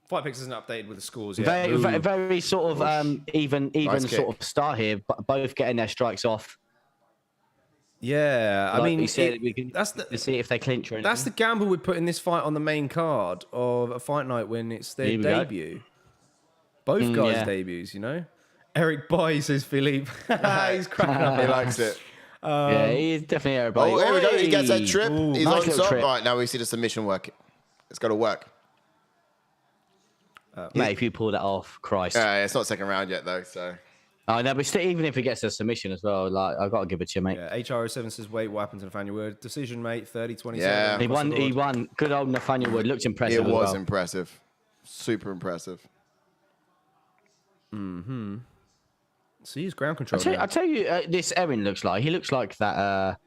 S1: Fight Picks isn't updated with the scores yet.
S3: Very sort of even
S2: Nice
S3: sort of start here. Both getting their strikes off.
S1: Yeah, I mean,
S3: we said, we can see if they clinch or anything.
S1: That's the gamble with putting this fight on the main card of a fight night when it's their debut. Both guys' debuts, you know. Eric Bailly says Philippe. He's cracking up.
S2: He likes it.
S3: Yeah, he's definitely Eric Bailly.
S2: Oh, here we go. He gets that trip. He's
S3: nice
S2: on top.
S3: trip.
S2: Right, now we see the submission work. It's got to work.
S3: Mate, if you pull that off, Christ.
S2: It's not second round yet, though, so...
S3: Oh, no, but still, even if he gets a submission as well, like I've got to give it to you, mate.
S1: Yeah, HR07 says, wait, what happened to Nathaniel Wood? Decision, mate, 30-27.
S2: Yeah.
S3: He won. Good old Nathaniel Wood. Looked impressive.
S2: It was impressive. Super impressive.
S1: See his ground control.
S3: I tell you, this Errens looks like. He looks like that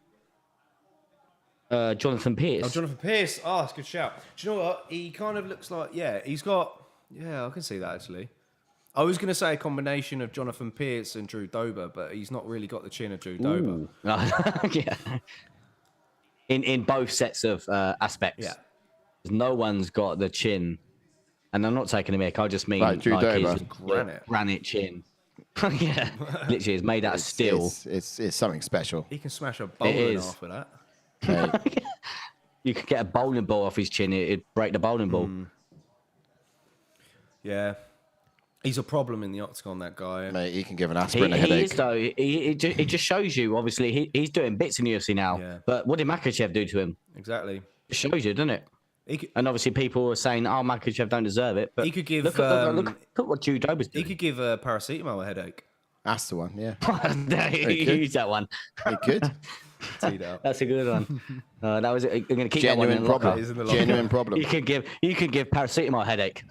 S3: Jonathan Pierce.
S1: Oh, Jonathan Pierce. Oh, that's a good shout. Do you know what? He kind of looks like, he's got, I can see that actually. I was going to say a combination of Jonathan Pierce and Drew Dober, but he's not really got the chin of Drew Dober.
S3: Yeah. In both sets of aspects. Yeah. No one's got the chin. And I'm not taking a mick. I just mean
S2: Drew Dober.
S3: his granite chin. Yeah. Literally, it's made out of steel.
S2: It's something special.
S1: He can smash a bowling off with that.
S2: Right.
S3: You could get a bowling ball off his chin. It'd break the bowling ball.
S1: Yeah. He's a problem in the octagon, that guy.
S2: Mate, he can give an aspirin a headache.
S3: He is, though. It just shows you, obviously, he's doing bits in UFC now. Yeah. But what did Makhachev do to him?
S1: Exactly.
S3: It shows you, doesn't it? And obviously, people are saying, "Oh, Makhachev don't deserve it." But
S1: he could give.
S3: Look at what Drew Dober's doing.
S1: He could give paracetamol a headache.
S2: That's the one, yeah.
S3: Use that one.
S2: He could.
S3: That's a good one. That was. I'm going to keep
S2: Genuine
S3: that one
S2: problem.
S3: in the locker.
S2: Genuine problem.
S3: You can give paracetamol a headache.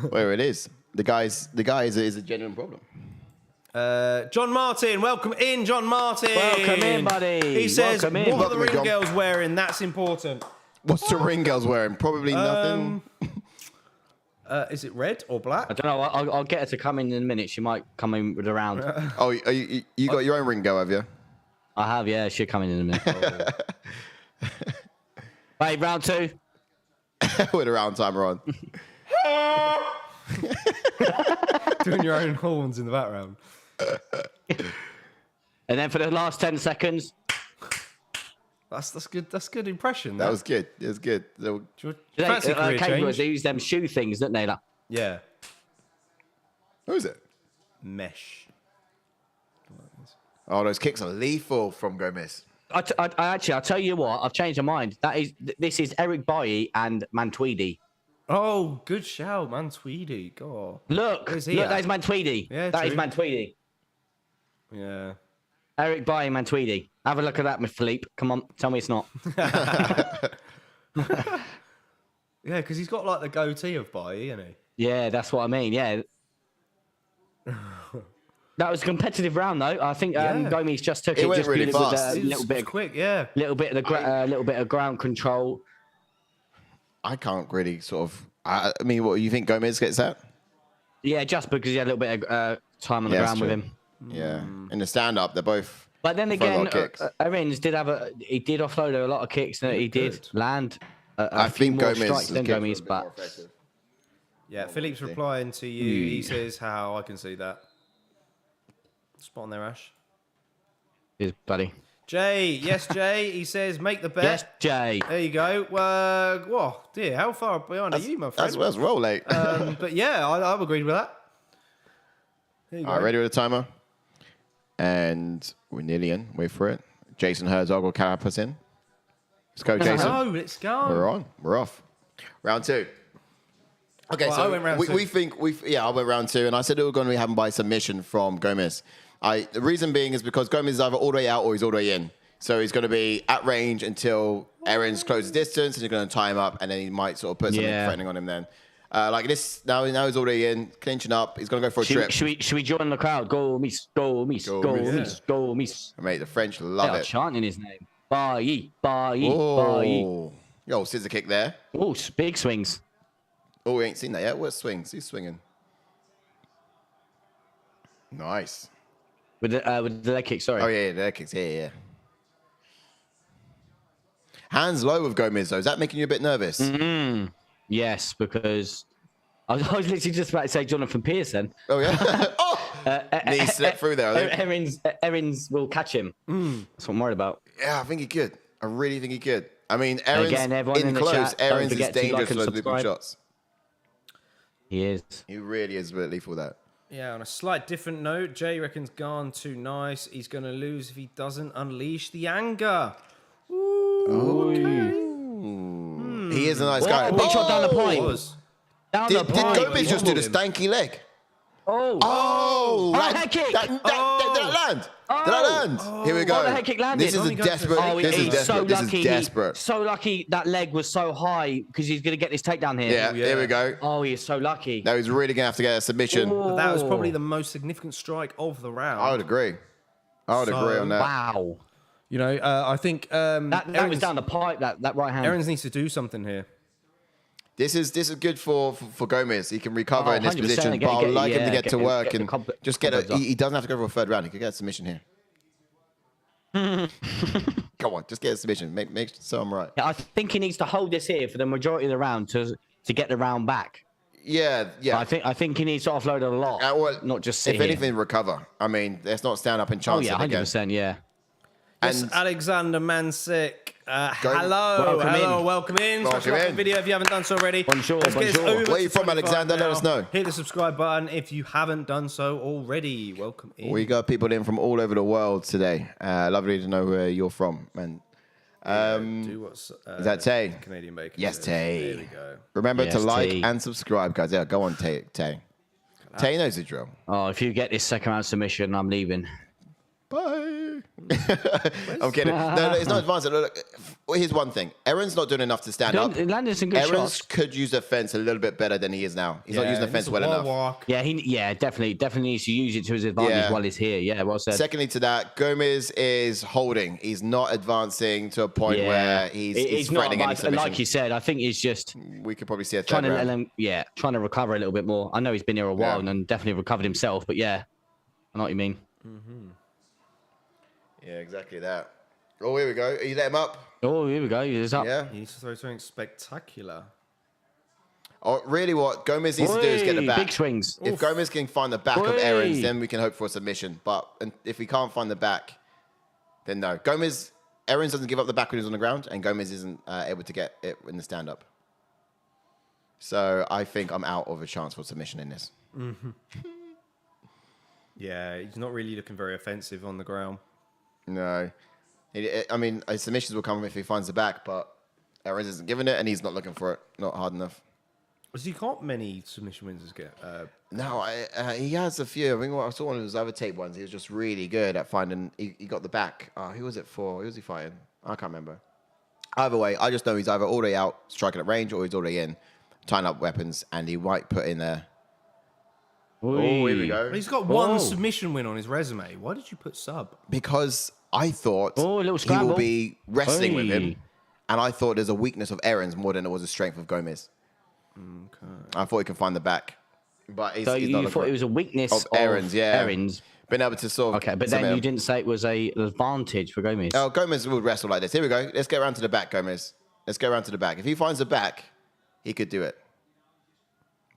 S2: Where it is. The guy is a genuine problem.
S1: John Martin, welcome in, John Martin.
S3: Welcome in, buddy.
S1: He says,
S3: welcome in.
S1: "What are the ring girls wearing? That's important."
S2: What's the ring girls wearing? Probably nothing.
S1: Is it red or black?
S3: I don't know. I'll get her to come in a minute. She might come in with a round.
S2: Oh, you got your own ring girl, have you?
S3: I have, yeah. She'll come in a minute. Wait, round 2.
S2: With a round timer on.
S1: Doing your own horns in the background.
S3: And then for the last 10 seconds.
S1: That's good. That's good impression.
S2: That was good. It was good.
S1: Fancy career change.
S3: They use them shoe things, don't they? Like,
S1: yeah.
S2: Who is it?
S1: Mesh.
S2: Oh, those kicks are lethal from Gomis.
S3: I'll tell you what. I've changed my mind. This is Eric Bailly and Mantweedy.
S1: Oh, good shout, man. Tweedy. God.
S3: Look,
S1: Where's he at?
S3: that is Mantweedy.
S1: Yeah,
S3: that is
S1: true.
S3: Mantweedy.
S1: Yeah.
S3: Eric Bailly, Mantweedy. Have a look at that, Mr. Philippe. Come on, tell me it's not.
S1: Yeah, because he's got like the goatee of Bailly, isn't he?
S3: Yeah, that's what I mean. Yeah. That was a competitive round, though. I think Gomis just took it.
S2: Went
S3: Just
S2: really
S3: with a
S2: fast.
S3: little bit,
S1: quick, yeah.
S3: little bit of ground control.
S2: I can't really sort of. I mean, what you think Gomis gets that?
S3: Yeah, just because he had a little bit of time on the ground with him.
S2: Yeah, in the stand-up, they're both.
S3: But then again, Errens did he did offload a lot of kicks that he did land. I
S2: think
S3: more
S2: Gomis
S3: strikes than Gomis, but
S1: Yeah, Philippe's replying to you. He says, "How I can see that." Spot on there, Ash.
S3: his buddy.
S1: Jay, yes, Jay. He says, "Make the bet."
S3: Yes, Jay.
S1: There you go. Whoa, dear, how far behind are you, my friend?
S2: That's roll late.
S1: But yeah, I've agreed with that. There you go.
S2: All right, ready with the timer? And we're nearly in. Wait for it. Jason Herzog will cap us in. Let's go, Jason.
S1: Let's go.
S2: We're on. We're off. Round 2. Okay,
S1: Well,
S2: so
S1: I went round two.
S2: we think I went round 2, and I said it was going to be happened by submission from Gomis. The reason being is because Gomis is either all the way out or he's all the way in. So he's going to be at range until Errens closes distance, and he's going to tie him up, and then he might sort of put something threatening on him then. Like this, now he's all the way in, clinching up. He's going to go for a trip.
S3: Should we join the crowd? Gomis, Gomis, Gomis, Gomis.
S2: Mate, the French love
S3: They are
S2: it.
S3: chanting his name. Bailly, Bailly, Bailly.
S2: Oh, yo, scissor kick there.
S3: Oh, big swings.
S2: Oh, we ain't seen that yet. Where's swings? He's swinging. Nice.
S3: With the leg kick, sorry.
S2: Oh, yeah, the leg kicks. Yeah. Hands low with Gomis, though. Is that making you a bit nervous?
S3: Yes, because I was literally just about to say Jonathan Pearson.
S2: Oh, yeah? Knee slipped through there, I think.
S3: Errens will catch him. That's what I'm worried about.
S2: Yeah, I think he could. I really think he could. I mean, Errens,
S3: Again, everyone in the
S2: close,
S3: chat, don't
S2: Errens is
S3: forget to
S2: dangerous
S3: like and
S2: for those little
S3: subscribe.
S2: shots.
S3: He is.
S2: He really is a bit lethal with that.
S1: Yeah, on a slight different note, Jay reckons Gane too nice. He's going to lose if he doesn't unleash the anger.
S2: He is a nice guy.
S3: Big shot down the point.
S1: Was.
S3: Down
S2: Did
S3: the point.
S2: Gomis just do the stanky leg?
S3: Oh, head kick.
S2: Did that land? Did that land? Here we go.
S3: the head kick landed.
S2: This is a desperate.
S3: Oh,
S2: This is
S3: he's so
S2: desperate. This
S3: lucky.
S2: is desperate.
S3: So lucky that leg was so high because he's going to get this takedown here.
S2: Yeah, here we go.
S3: Oh, he is so lucky.
S2: Now he's really going to have to get a submission.
S1: But that was probably the most significant strike of the round.
S2: I would agree. I would agree on that.
S3: Wow.
S1: You know, I think
S3: That was down the pipe, that right hand.
S1: Errens needs to do something here.
S2: This is good for Gomis. He can recover in this
S3: 100%.
S2: position, but I'd like him to get to work and just get
S3: confidence
S2: a.
S3: up.
S2: He doesn't have to go for a third round. He could get a submission here. Come on, just get a submission. Make so I'm right.
S3: I think he needs to hold this here for the majority of the round to get the round back.
S2: Yeah.
S3: I think he needs to offload a lot,
S2: Well,
S3: not just sit
S2: if
S3: here.
S2: anything, recover. I mean, let's not stand up and
S3: Oh
S2: chance
S3: yeah,
S2: it again.
S3: 100%. Yeah.
S1: Yes,
S2: And
S1: Alexander Mansik. Hello, welcome in. Smash
S2: Welcome
S1: like the
S2: in.
S1: video if you haven't done so already.
S3: Bonjour,
S1: Let's get this
S3: bonjour.
S1: over
S2: Where you
S1: to
S2: from,
S1: 25
S2: Alexander? Let
S1: now.
S2: us know.
S1: Hit the subscribe button if you haven't done so already. Welcome in.
S2: we got people in from all over the world today. Lovely to know where you're from. And
S1: Do what's,
S2: is that Tay?
S1: Canadian bacon.
S2: Yes,
S1: is.
S2: Tay.
S1: There we go.
S2: Remember to
S3: Yes,
S2: like
S3: Tay.
S2: and subscribe, guys. Yeah, go on, Tay. Tay knows the drill.
S3: Oh, if you get this second round submission, I'm leaving.
S2: Bye. I'm kidding. No, it's not advanced. Look, here's one thing. Errens not doing enough to stand up.
S3: Landed some good
S2: Errens
S3: shots.
S2: could use the fence a little bit better than he is now. He's not using the
S1: he
S2: fence
S1: needs
S2: well
S1: to
S2: enough.
S1: walk.
S3: Yeah, definitely needs to use it to his advantage
S2: Yeah.
S3: while he's here. Yeah, well said.
S2: Secondly to that, Gomis is holding. He's not advancing to a point where he's
S3: not.
S2: threatening any
S3: But
S2: submission.
S3: like you said, I think he's just
S2: We could probably see a
S3: trying
S2: third
S3: to let
S2: round.
S3: him, trying to recover a little bit more. I know he's been here a while
S2: Yeah.
S3: and definitely recovered himself, but yeah, I know what you mean.
S2: Yeah, exactly that. Oh, here we go. You let him up?
S3: Oh, here we go. He's up.
S2: Yeah.
S1: He needs to throw something spectacular.
S2: Oh, really what Gomis needs to do is get the
S3: Oi,
S2: back.
S3: big swings.
S2: If Gomis can find the back of
S3: Oi.
S2: Errens, then we can hope for a submission. But if we can't find the back, then no. Errens doesn't give up the back when he's on the ground, and Gomis isn't able to get it in the stand-up. So I think I'm out of a chance for submission in this.
S1: Yeah, he's not really looking very offensive on the ground.
S2: No. I mean, his submissions will come if he finds the back, but Errens isn't giving it, and he's not looking for it. Not hard enough.
S1: Has he got many submission wins as get?
S2: No, he has a few. I think I saw one of his other tape ones. He was just really good at finding. He got the back. Who was it for? Who was he fighting? I can't remember. Either way, I just know he's either all the way out, striking at range, or he's all the way in, tying up weapons, and he might put in there. Oh, here we go.
S1: He's got one submission win on his resume. Why did you put sub?
S2: Because I thought
S3: a little
S2: he
S3: scramble.
S2: will be wrestling with him, and I thought there's a weakness of Errens more than it was a strength of Gomis.
S1: Okay.
S2: I thought he could find the back, but he's
S3: you
S2: not
S3: thought it was a weakness of
S2: Errens, yeah.
S3: Errens.
S2: Been able to sort of...
S3: Okay, but then you didn't say it was an advantage for Gomis.
S2: Oh, Gomis will wrestle like this. Here we go. Let's get around to the back, Gomis. Let's go around to the back. If he finds the back, he could do it.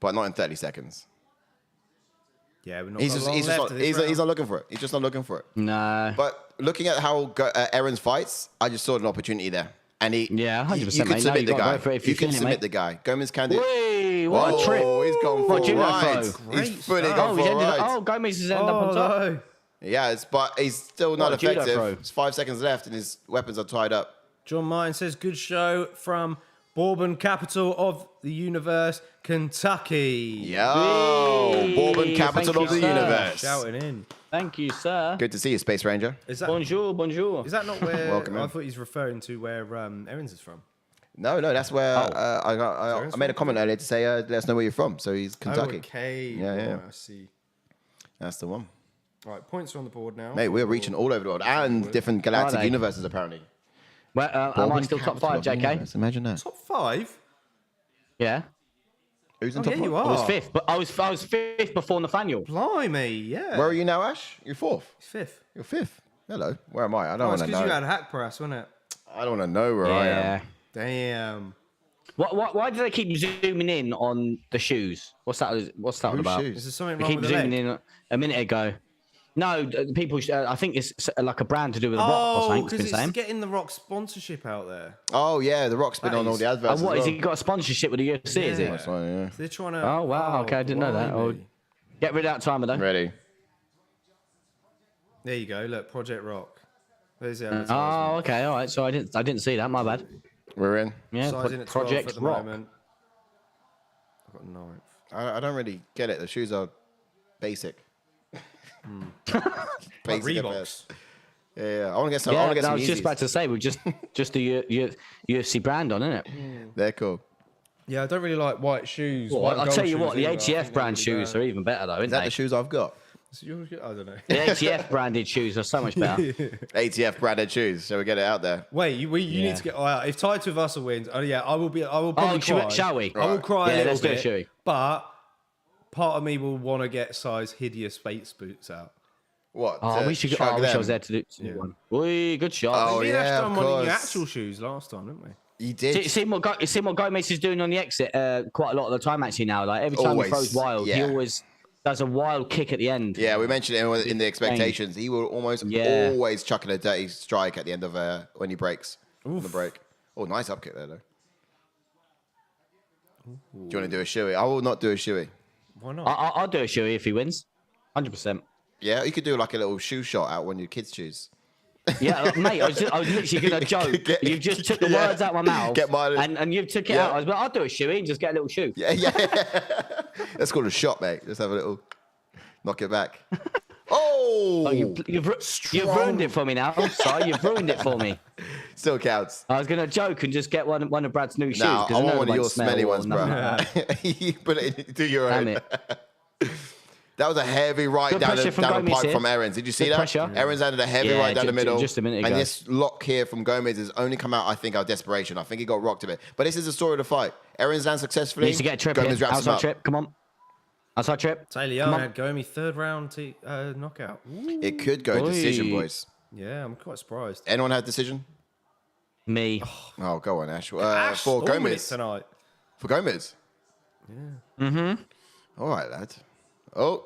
S2: But not in 30 seconds.
S1: Yeah, we're not
S2: He's not looking for it. He's just not looking for it.
S3: No.
S2: But looking at how Errens fights, I just saw an opportunity there. And
S3: 100%.
S2: You could submit the guy.
S3: You
S2: can submit the guy. Gomis can do it.
S3: Whee, what a trip.
S2: He's gone for a ride. He's fully gone for a ride.
S3: Gomis has ended up on top.
S1: No.
S2: Yeah, but he's still not effective.
S3: Judo
S2: It's 5 seconds left and his weapons are tied up.
S1: John Martin says, good show from Bourbon, capital of the universe, Kentucky.
S2: Yo, Bourbon, capital of the universe.
S1: Shouting in.
S3: Thank you, sir.
S2: Good to see you, Space Ranger.
S3: Bonjour, bonjour.
S1: Is that not where...
S2: Welcome in.
S1: I thought he's referring to where Errens is from.
S2: No, that's where I made a comment earlier to say, let us know where you're from. So he's Kentucky.
S1: Oh, okay.
S2: Yeah.
S1: I see.
S2: That's the one.
S1: All right, points are on the board now.
S2: Mate, we're reaching all over the world and different galactic universes, apparently.
S3: Well, am I still top 5, JK?
S2: Imagine that.
S1: Top 5?
S3: Yeah.
S2: Who's in top 5?
S1: You are.
S3: I was 5th, but I was 5th before Nathaniel.
S1: Blimey, yeah.
S2: Where are you now, Ash? You're 4th.
S1: He's 5th.
S2: You're 5th. Hello. Where am I? I don't want
S1: It's
S2: to
S1: because
S2: know.
S1: you had hack press, wasn't it?
S2: I don't want to know where I am.
S1: Damn.
S3: Why do they keep zooming in on the shoes? What's that all about?
S2: shoes?
S1: Is there something
S3: They
S1: wrong
S3: keep
S1: with the
S3: zooming
S1: leg?
S3: in a minute ago. No, people. I think it's like a brand to do with the Rock or something.
S1: because
S3: It's been
S1: it's
S3: saying.
S1: getting the Rock sponsorship out there.
S2: Oh, yeah. The Rock's been on all the adverts.
S3: And what
S2: as
S3: is
S2: well.
S3: he got a sponsorship with the UFC? Is
S1: Yeah.
S3: it?
S2: Fine, yeah.
S1: So they're trying to...
S3: Oh wow. Okay, I didn't know that. Oh,
S1: blimey.
S3: get rid of that timer though.
S2: Ready.
S1: There you go. Look, Project Rock. There's the advertisement.
S3: Oh, okay, all right. So I didn't see that. My bad.
S2: We're in.
S3: Yeah,
S1: Sizing at 12
S3: Project
S1: at the
S3: Rock.
S1: moment. I've got 9th.
S2: I don't really get it. The shoes are basic.
S1: Like
S2: Basic at
S1: Reeboks.
S2: best. Yeah. I want to get some. I
S3: Yeah,
S2: want to get some
S3: I was just
S2: Yeezys.
S3: about to say, we're just the UFC brand on, isn't it?
S2: They're cool.
S1: Yeah, I don't really like white shoes.
S3: Well,
S1: white
S3: I'll
S1: gold
S3: tell you
S1: shoes
S3: what, the
S1: either. I think
S3: ATF
S1: they're
S3: brand
S1: really
S3: shoes
S1: bad.
S3: are even better though,
S2: Is
S3: aren't
S2: that
S3: they?
S2: the shoes I've got?
S1: I don't know.
S3: The ATF branded shoes are so much better.
S2: ATF branded shoes. So we get it out there.
S1: Wait, you need to get... if Tai Tuivasa wins, I will probably cry.
S3: Shall we?
S1: I will cry a little
S3: let's do
S1: bit.
S3: it, shall we?
S1: But part of me will want to get size hideous space boots out.
S2: What?
S3: Oh, I wish I was there to do one. Oi, good shot.
S2: Oh,
S1: We did
S2: yeah,
S1: actually
S2: of
S1: done one of your
S2: course.
S1: actual shoes last time, didn't we?
S2: You did.
S3: See what Gomis is doing on the exit quite a lot of the time actually now. Like every time
S2: Always,
S3: he throws wild, he
S2: yeah.
S3: always does a wild kick at the end.
S2: Yeah, we mentioned it in the expectations. He will almost always chuck in a dirty strike at the end of when he breaks. On the break. Oh, nice up kick there, though. Do you want to do a shoey? I will not do a shoey.
S1: Why not?
S3: I'll do a shoey if he wins. 100%.
S2: Yeah, you could do like a little shoe shot out when your kids choose.
S3: Yeah, mate, I was literally going to joke. You just took the words out of my mouth.
S2: Get mine.
S3: And you took it out. I was like, I'll do a shoey and just get a little shoe.
S2: Yeah. That's called a shot, mate. Just have a little knock it back. Oh!
S3: You've ruined it for me now. Sorry, you've ruined it for me.
S2: Still counts.
S3: I was going to joke and just get one of Brad's new shoes.
S2: Now, I
S3: 'cause
S2: want
S3: know
S2: one
S3: they
S2: of your
S3: won't smell
S2: smelly
S3: or
S2: ones, bro.
S3: nothing like that.
S2: You put it do your
S3: Damn
S2: own.
S3: it.
S2: That was a heavy right
S3: Good
S2: down
S3: pressure
S2: the
S3: from Gomis
S2: pipe
S3: here.
S2: from Errens. Did you see
S3: Good
S2: that?
S3: pressure.
S2: Errens landed a heavy right down the middle.
S3: Just a minute ago.
S2: And this lock here from Gomis has only come out, I think, out of desperation. I think he got rocked a bit. But this is the story of the fight. Errens lands successfully.
S3: Needs to get a trip
S2: Gomis
S3: here.
S2: wraps him
S3: Outside
S2: up.
S3: trip. Come on. Outside trip.
S1: Taylor Young had Gomi third round knockout. Ooh.
S2: It could go decision, boys.
S1: Yeah, I'm quite surprised.
S2: Anyone have decision?
S3: Me.
S2: Oh, go on, Ash.
S1: Ash
S2: For
S1: storming it
S2: Gomis.
S1: tonight.
S2: For Gomis?
S1: Yeah.
S2: All right, lad. Oh,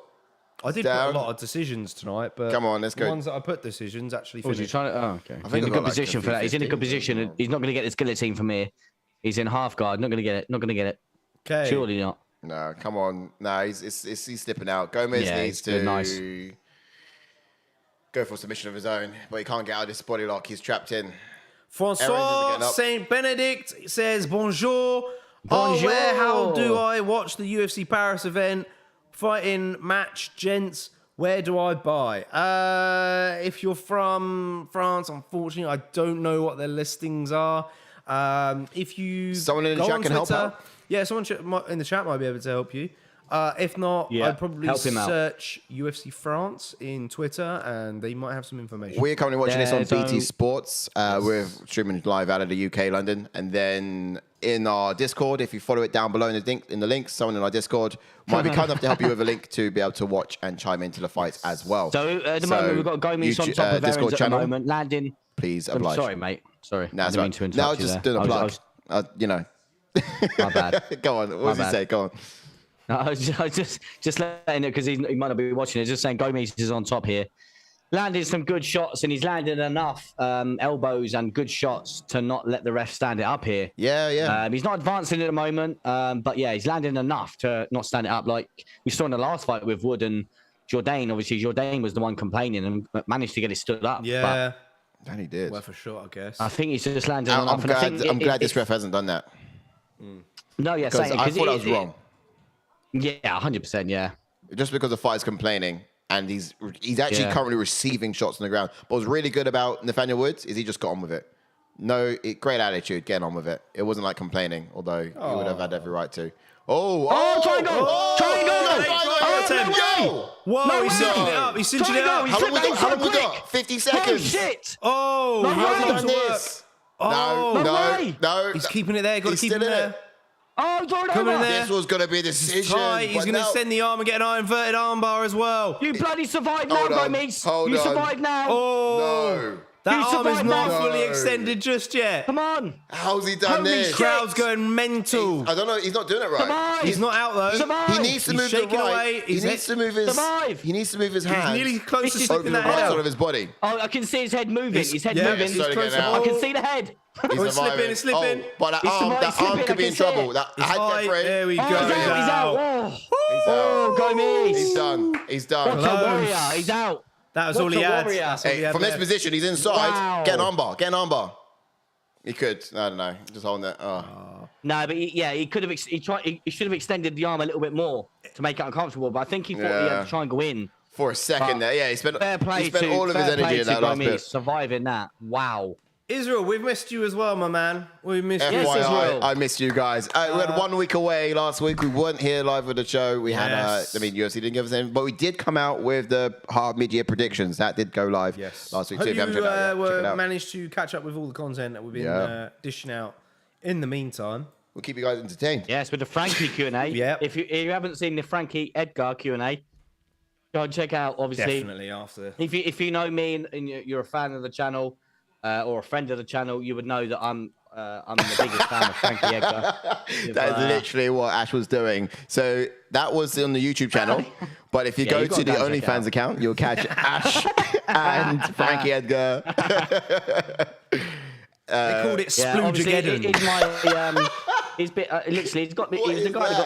S1: I did
S2: down.
S1: put a lot of decisions tonight, but
S2: Come on, let's
S1: the
S2: go.
S1: ones that I put decisions actually
S3: Was he
S1: finished.
S3: trying to? Oh, okay. He's
S2: think
S3: in
S2: I
S3: a
S2: got
S3: good
S2: like
S3: position
S2: a
S3: for that. He's in a
S2: 50-50
S3: good position. He's not going to get this guillotine from here. He's in half guard. Not going to get it. Not going to get it.
S1: Okay.
S3: Surely not.
S2: no, come on. No, he's slipping out. Gomis
S3: Yeah,
S2: needs
S3: it's good,
S2: to...
S3: nice.
S2: go for a submission of his own, but he can't get out of this body lock. He's trapped in.
S1: Francois Saint Benedict says bonjour. Oh, how do I watch the UFC Paris event? Fighting match, gents. Where do I buy? If you're from France, unfortunately, I don't know what their listings are. If you
S2: someone in the chat can help out.
S1: Yeah, someone in the chat might be able to help you. If not, I'd probably search UFC France in Twitter, and they might have some information.
S2: We're currently watching this on BT Sports. We're streaming live out of the UK, London, and then in our Discord, if you follow it down below in the links, someone in our Discord might be kind enough to help you with a link to be able to watch and chime into the fights as well.
S3: So at the moment, we've got Gomis on top of Errens at the moment, landing.
S2: Please oblige.
S3: Sorry, mate. Sorry.
S2: No,
S3: I didn't mean to interrupt you
S2: just
S3: there.
S2: doing a plug. You know.
S3: My bad.
S2: Go on. What does he say? Go on.
S3: No, I was just letting it because he might not be watching it. Just saying, Gomis is on top here, landing some good shots, and he's landed enough elbows and good shots to not let the ref stand it up here.
S2: Yeah.
S3: He's not advancing at the moment, but yeah, he's landing enough to not stand it up. Like we saw in the last fight with Wood and Jourdain. Obviously, Jourdain was the one complaining and managed to get it stood up.
S1: Yeah,
S2: and he did.
S1: Well, for sure, I guess.
S3: I think he's just landing
S2: I'm
S3: enough.
S2: I'm glad this ref hasn't done that.
S3: No, yeah,
S2: because I thought that was wrong.
S3: Yeah, 100%. Yeah.
S2: Just because the fighter's complaining and he's actually currently receiving shots on the ground. But what's really good about Nathaniel Woods is he just got on with it. Great attitude, getting on with it. It wasn't like complaining, although he would have had every right to.
S3: Triangle!
S1: Whoa, he's cinching it up. He's cinching it up.
S2: How long we got? 50 seconds.
S3: Oh, shit.
S1: Oh,
S2: how's he done this? No.
S1: He's keeping it there. Got to keep it there.
S3: Oh, Jourdain!
S2: This was going to be a decision.
S1: He's going to send the arm and get an inverted armbar as well.
S3: You bloody survived now, Gomis. You survived now.
S2: Oh,
S1: that arm is not fully extended just yet.
S3: Come on.
S2: How's he done this?
S1: Crowd's going mental.
S2: I don't know. He's not doing it right.
S3: Survive.
S1: He's not out though.
S3: Survive.
S2: He needs to move the right. He needs to move his.
S3: Survive.
S2: He needs to move his hand.
S1: He's nearly close to slipping
S2: over the
S1: that
S2: right
S1: head
S2: side
S1: out
S2: of his body.
S3: Oh, I can see his head moving. His head moving.
S1: He's close to
S3: I can see the head.
S1: He's slipping.
S2: Oh, but that arm could be in trouble.
S1: There we go.
S2: He's
S3: out. Oh, Gomis.
S2: He's done.
S3: What a warrior. He's out.
S1: That was all he had.
S2: From this position, he's inside. Wow. Get an armbar. He could. I don't know. Just holding it.
S3: No, but he could have. He should have extended the arm a little bit more to make it uncomfortable. But I think he thought he had to try and go in
S2: for a second there. Yeah, he spent all of his energy in that last bit.
S3: Surviving that. Wow.
S1: Israel, we've missed you as well, my man. We've missed you.
S3: Yes, Israel.
S2: I missed you guys. We had 1 week away last week. We weren't here live with the show. We had, UFC didn't give us anything, but we did come out with the hard mid-year predictions. That did go live last week.
S1: Hope
S2: so if you haven't checked it out, check it out.
S1: Managed to catch up with all the content that we've been dishing out in the meantime.
S2: We'll keep you guys entertained.
S3: Yes, with the Frankie Q&A.
S1: Yeah.
S3: If you haven't seen the Frankie Edgar Q&A, go and check out, obviously.
S1: Definitely after.
S3: If you know me and you're a fan of the channel, or a friend of the channel, you would know that I'm the biggest fan of Frankie Edgar.
S2: That is literally what Ash was doing. So that was on the YouTube channel. But if you go to the OnlyFans account, you'll catch Ash and Frankie Edgar.
S1: They called it Sploogegeddon.
S3: He's the guy that got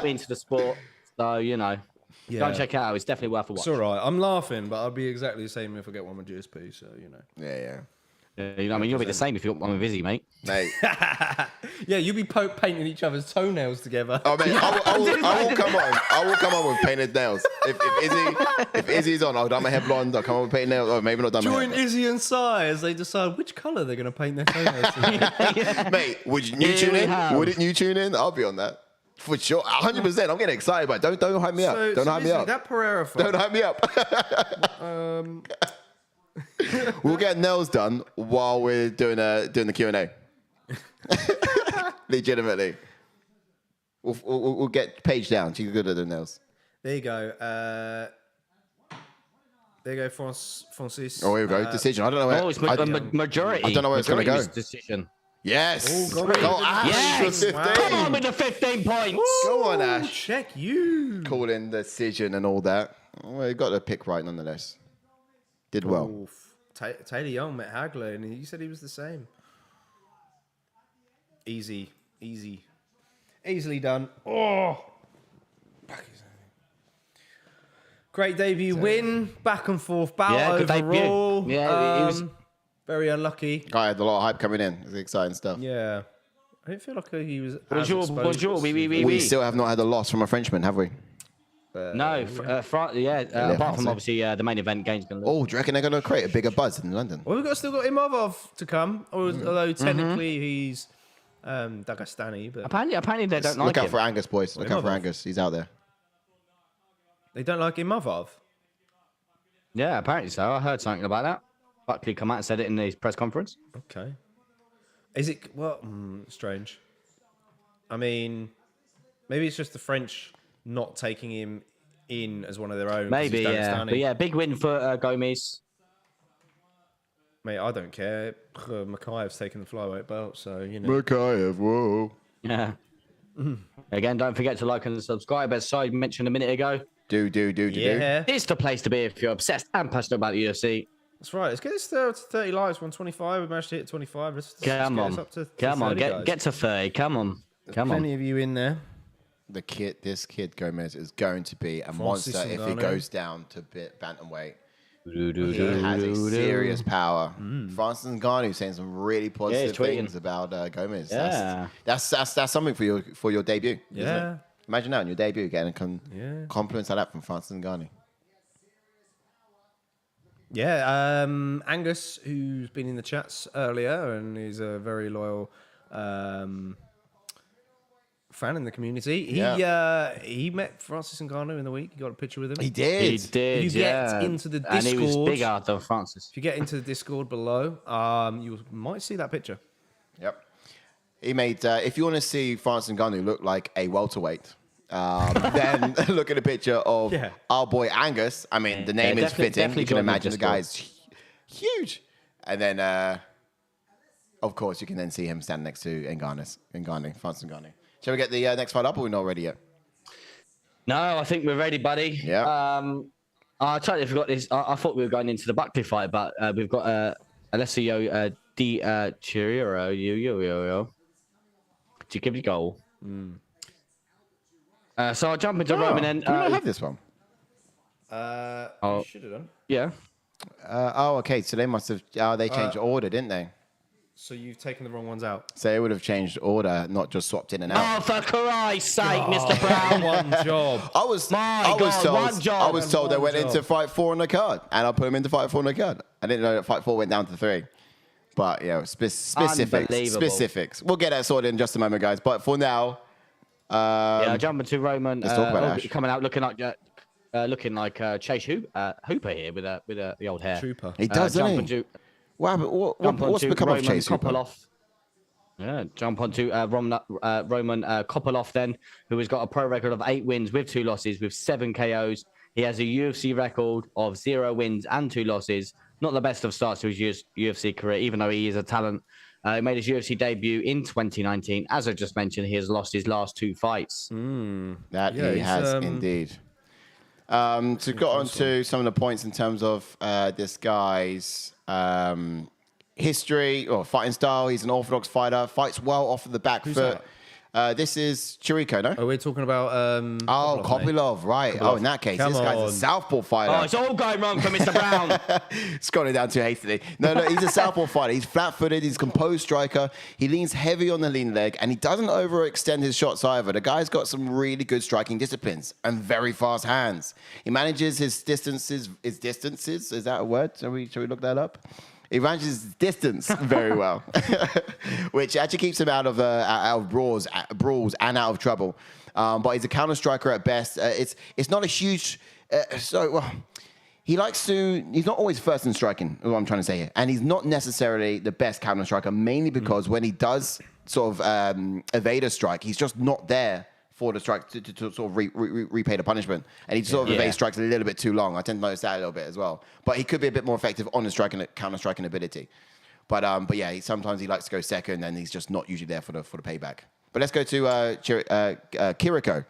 S3: me into the sport. So, go and check it out. It's definitely worth a watch.
S1: It's all right. I'm laughing, but I'll be exactly the same if I get one with GSP. So,
S2: Yeah.
S3: You'll be the same if you want one with Izzy, mate.
S1: Yeah, you'll be painting each other's toenails together.
S2: Oh, mate, I will come on. I will come on with painted nails. If Izzy's on, I'll dye my hair blonde. I'll come on with painted nails. Or maybe not dye my hair.
S1: Join Izzy and Sai as they decide which colour they're going to paint their toenails to.
S2: Mate, would you tune in? Wouldn't you tune in? I'll be on that. For sure. 100%. I'm getting excited, but don't hype me up. Don't hype me up.
S1: That Pereira fight.
S2: Don't hype me up. We'll get nails done while we're doing the Q&A. Legitimately. We'll get Paige down. She's good at the nails.
S1: There you go. There you go, Francis.
S2: Oh, here we go. Decision. I don't know where.
S3: Oh, it's majority.
S2: I don't know where it's going to go.
S3: Decision.
S2: Yes.
S1: Oh,
S2: Ash.
S3: Yes.
S2: 15.
S3: Come on with the 15 points.
S2: Go on, Ash.
S1: Check you.
S2: Calling decision and all that. Well, you got the pick right nonetheless. Did well.
S1: Oof. Taylor Young met Hagler, and he said he was the same. Easily done. Oh, Great debut win, back and forth battle
S3: good
S1: overall.
S3: debut. Yeah, he was
S1: very unlucky.
S2: Guy had a lot of hype coming in. It's exciting stuff.
S1: Yeah. I didn't feel like he was
S3: Bonjour,
S1: as
S3: bonjour,
S2: We still have not had a loss from a Frenchman, have we?
S3: No, apart from obviously the main event, Gane's going to lose.
S2: Oh, do you reckon they're going to create a bigger buzz in London?
S1: Well, still got Imavov to come, although technically he's Dagestani. But
S3: Apparently they don't like
S2: Look out
S3: him.
S2: for Angus, boys. Look out for Angus. He's out there.
S1: They don't like Imavov.
S3: Yeah, apparently so. I heard something about that. Buckley come out and said it in his press conference.
S1: Okay. Is it strange? I mean, maybe it's just the French not taking him in as one of their own. 'cause
S3: Maybe,
S1: he's
S3: yeah.
S1: Dagestani.
S3: But yeah, big win for Gomis.
S1: Mate, I don't care. Makhayev's taken the flyweight belt, so you know.
S2: Mikhaev, whoa.
S3: Yeah. Again, don't forget to like and subscribe, as I mentioned a minute ago.
S2: Do.
S1: Yeah,
S3: It's the place to be if you're obsessed and passionate about the UFC.
S1: that's right. Let's get this to 30 likes. 125. We managed to hit 25. Let's
S3: Come
S1: get
S3: on.
S1: us up to
S3: Come on,
S1: 30, guys.
S3: get to 30. Come on. Come on.
S1: Plenty of you in there.
S2: This kid Gomez is going to be a
S1: Francis
S2: monster if he
S1: Ngannou.
S2: goes down to bantamweight. He has a serious power. Francis Ngannou saying some really positive things about Gomez.
S3: Yeah.
S2: That's something for your debut. isn't
S1: Yeah.
S2: it? Imagine that on your debut getting compliments like that from Francis Ngannou.
S1: Yeah, Angus, who's been in the chats earlier and is a very loyal fan in the community. He met Francis Ngannou in the week. You got a picture with him.
S2: He did.
S3: He did,
S1: If you
S3: yeah.
S1: get into the
S3: And he was
S1: Discord-
S3: bigger than Francis.
S1: If you get into the Discord below, you might see that picture.
S2: Yep. He made. If you want to see Francis Ngannou look like a welterweight, then look at a picture of our boy Angus. I mean, the name is fitting.
S3: definitely
S2: You can
S3: join the
S2: imagine the
S3: Discord.
S2: guy's huge. And then, of course, you can then see him stand next to Francis Ngannou. Shall we get the next fight up, or we're not ready yet?
S3: No, I think we're ready, buddy.
S2: Yeah.
S3: I totally forgot this. I thought we were going into the Buckley fight, but we've got Alessio Chirico. To give you a goal. So I'll jump into Roman and.
S2: Do we not have this one?
S1: You should have done.
S3: Yeah.
S2: Okay. So they must have. They changed order, didn't they?
S1: So you've taken the wrong ones out.
S2: So it would have changed order, not just swapped in and out.
S3: Oh, for Christ's sake, Mr. Brown.
S1: One job.
S2: I was told they went into fight 4 on the card, and I put them into fight 4 on the card. I didn't know that fight 4 went down to 3. But specifics. We'll get that sorted in just a moment, guys. But for now,
S3: Jumping to Roman.
S2: Let's talk about Ash.
S3: Coming out looking like Chase Hooper here with the old hair.
S1: Trooper.
S2: he does, doesn't he? What's become of Chase Hooper?
S3: Kopylov. Yeah, jump onto Roman Kopylov then, who has got a pro record of 8 wins with 2 losses with 7 KOs. He has a UFC record of 0 wins and 2 losses. Not the best of starts to his UFC career, even though he is a talent. He made his UFC debut in 2019. As I just mentioned, he has lost his last 2 fights.
S2: That he has indeed. To go on to some of the points in terms of this guy's history or fighting style. He's an orthodox fighter, fights well off of the back foot. This is Chirico, no?
S1: Oh, we're talking about
S2: Kopylov, right.
S1: Kopylov.
S2: In that case,
S1: Come
S2: this guy's
S1: on.
S2: a southpaw fighter.
S3: Oh, it's all going wrong for Mr. Brown.
S2: Scrolling down too hastily. No, he's a southpaw fighter. He's flat-footed. He's a composed striker. He leans heavy on the lean leg, and he doesn't overextend his shots either. The guy's got some really good striking disciplines and very fast hands. He manages his distances. Is that a word? Shall we look that up? He manages his distance very well, which actually keeps him out of brawls and out of trouble. But he's a counter striker at best. It's not a huge. He's not always first in striking, is what I'm trying to say here. And he's not necessarily the best counter striker, mainly because when he does sort of evade a strike, he's just not there for the strike to sort of repay the punishment. And he sort of evades strikes a little bit too long. I tend to notice that a little bit as well. But he could be a bit more effective on the counter striking ability. But yeah, sometimes he likes to go second, and he's just not usually there for the payback. But let's go to Chirico.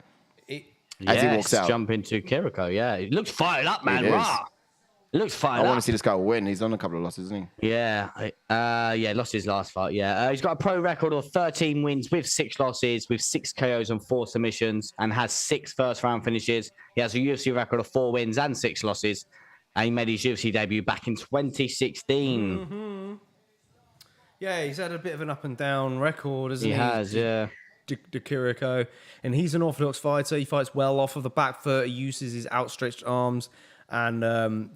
S2: As he walks out.
S3: Jump into Chirico, yeah. He looks fired up, man. Rah. It looks fine.
S2: I want to see this guy win. He's on a couple of losses, isn't he?
S3: Yeah. Lost his last fight. Yeah. He's got a pro record of 13 wins with 6 losses, with 6 KOs and 4 submissions, and has 6 first-round finishes. He has a UFC record of 4 wins and 6 losses, and he made his UFC debut back in 2016.
S1: Mm-hmm. Yeah, he's had a bit of an up and down record, hasn't he?
S3: He has, yeah.
S1: Chirico, and he's an orthodox fighter. He fights well off of the back foot. He uses his outstretched arms and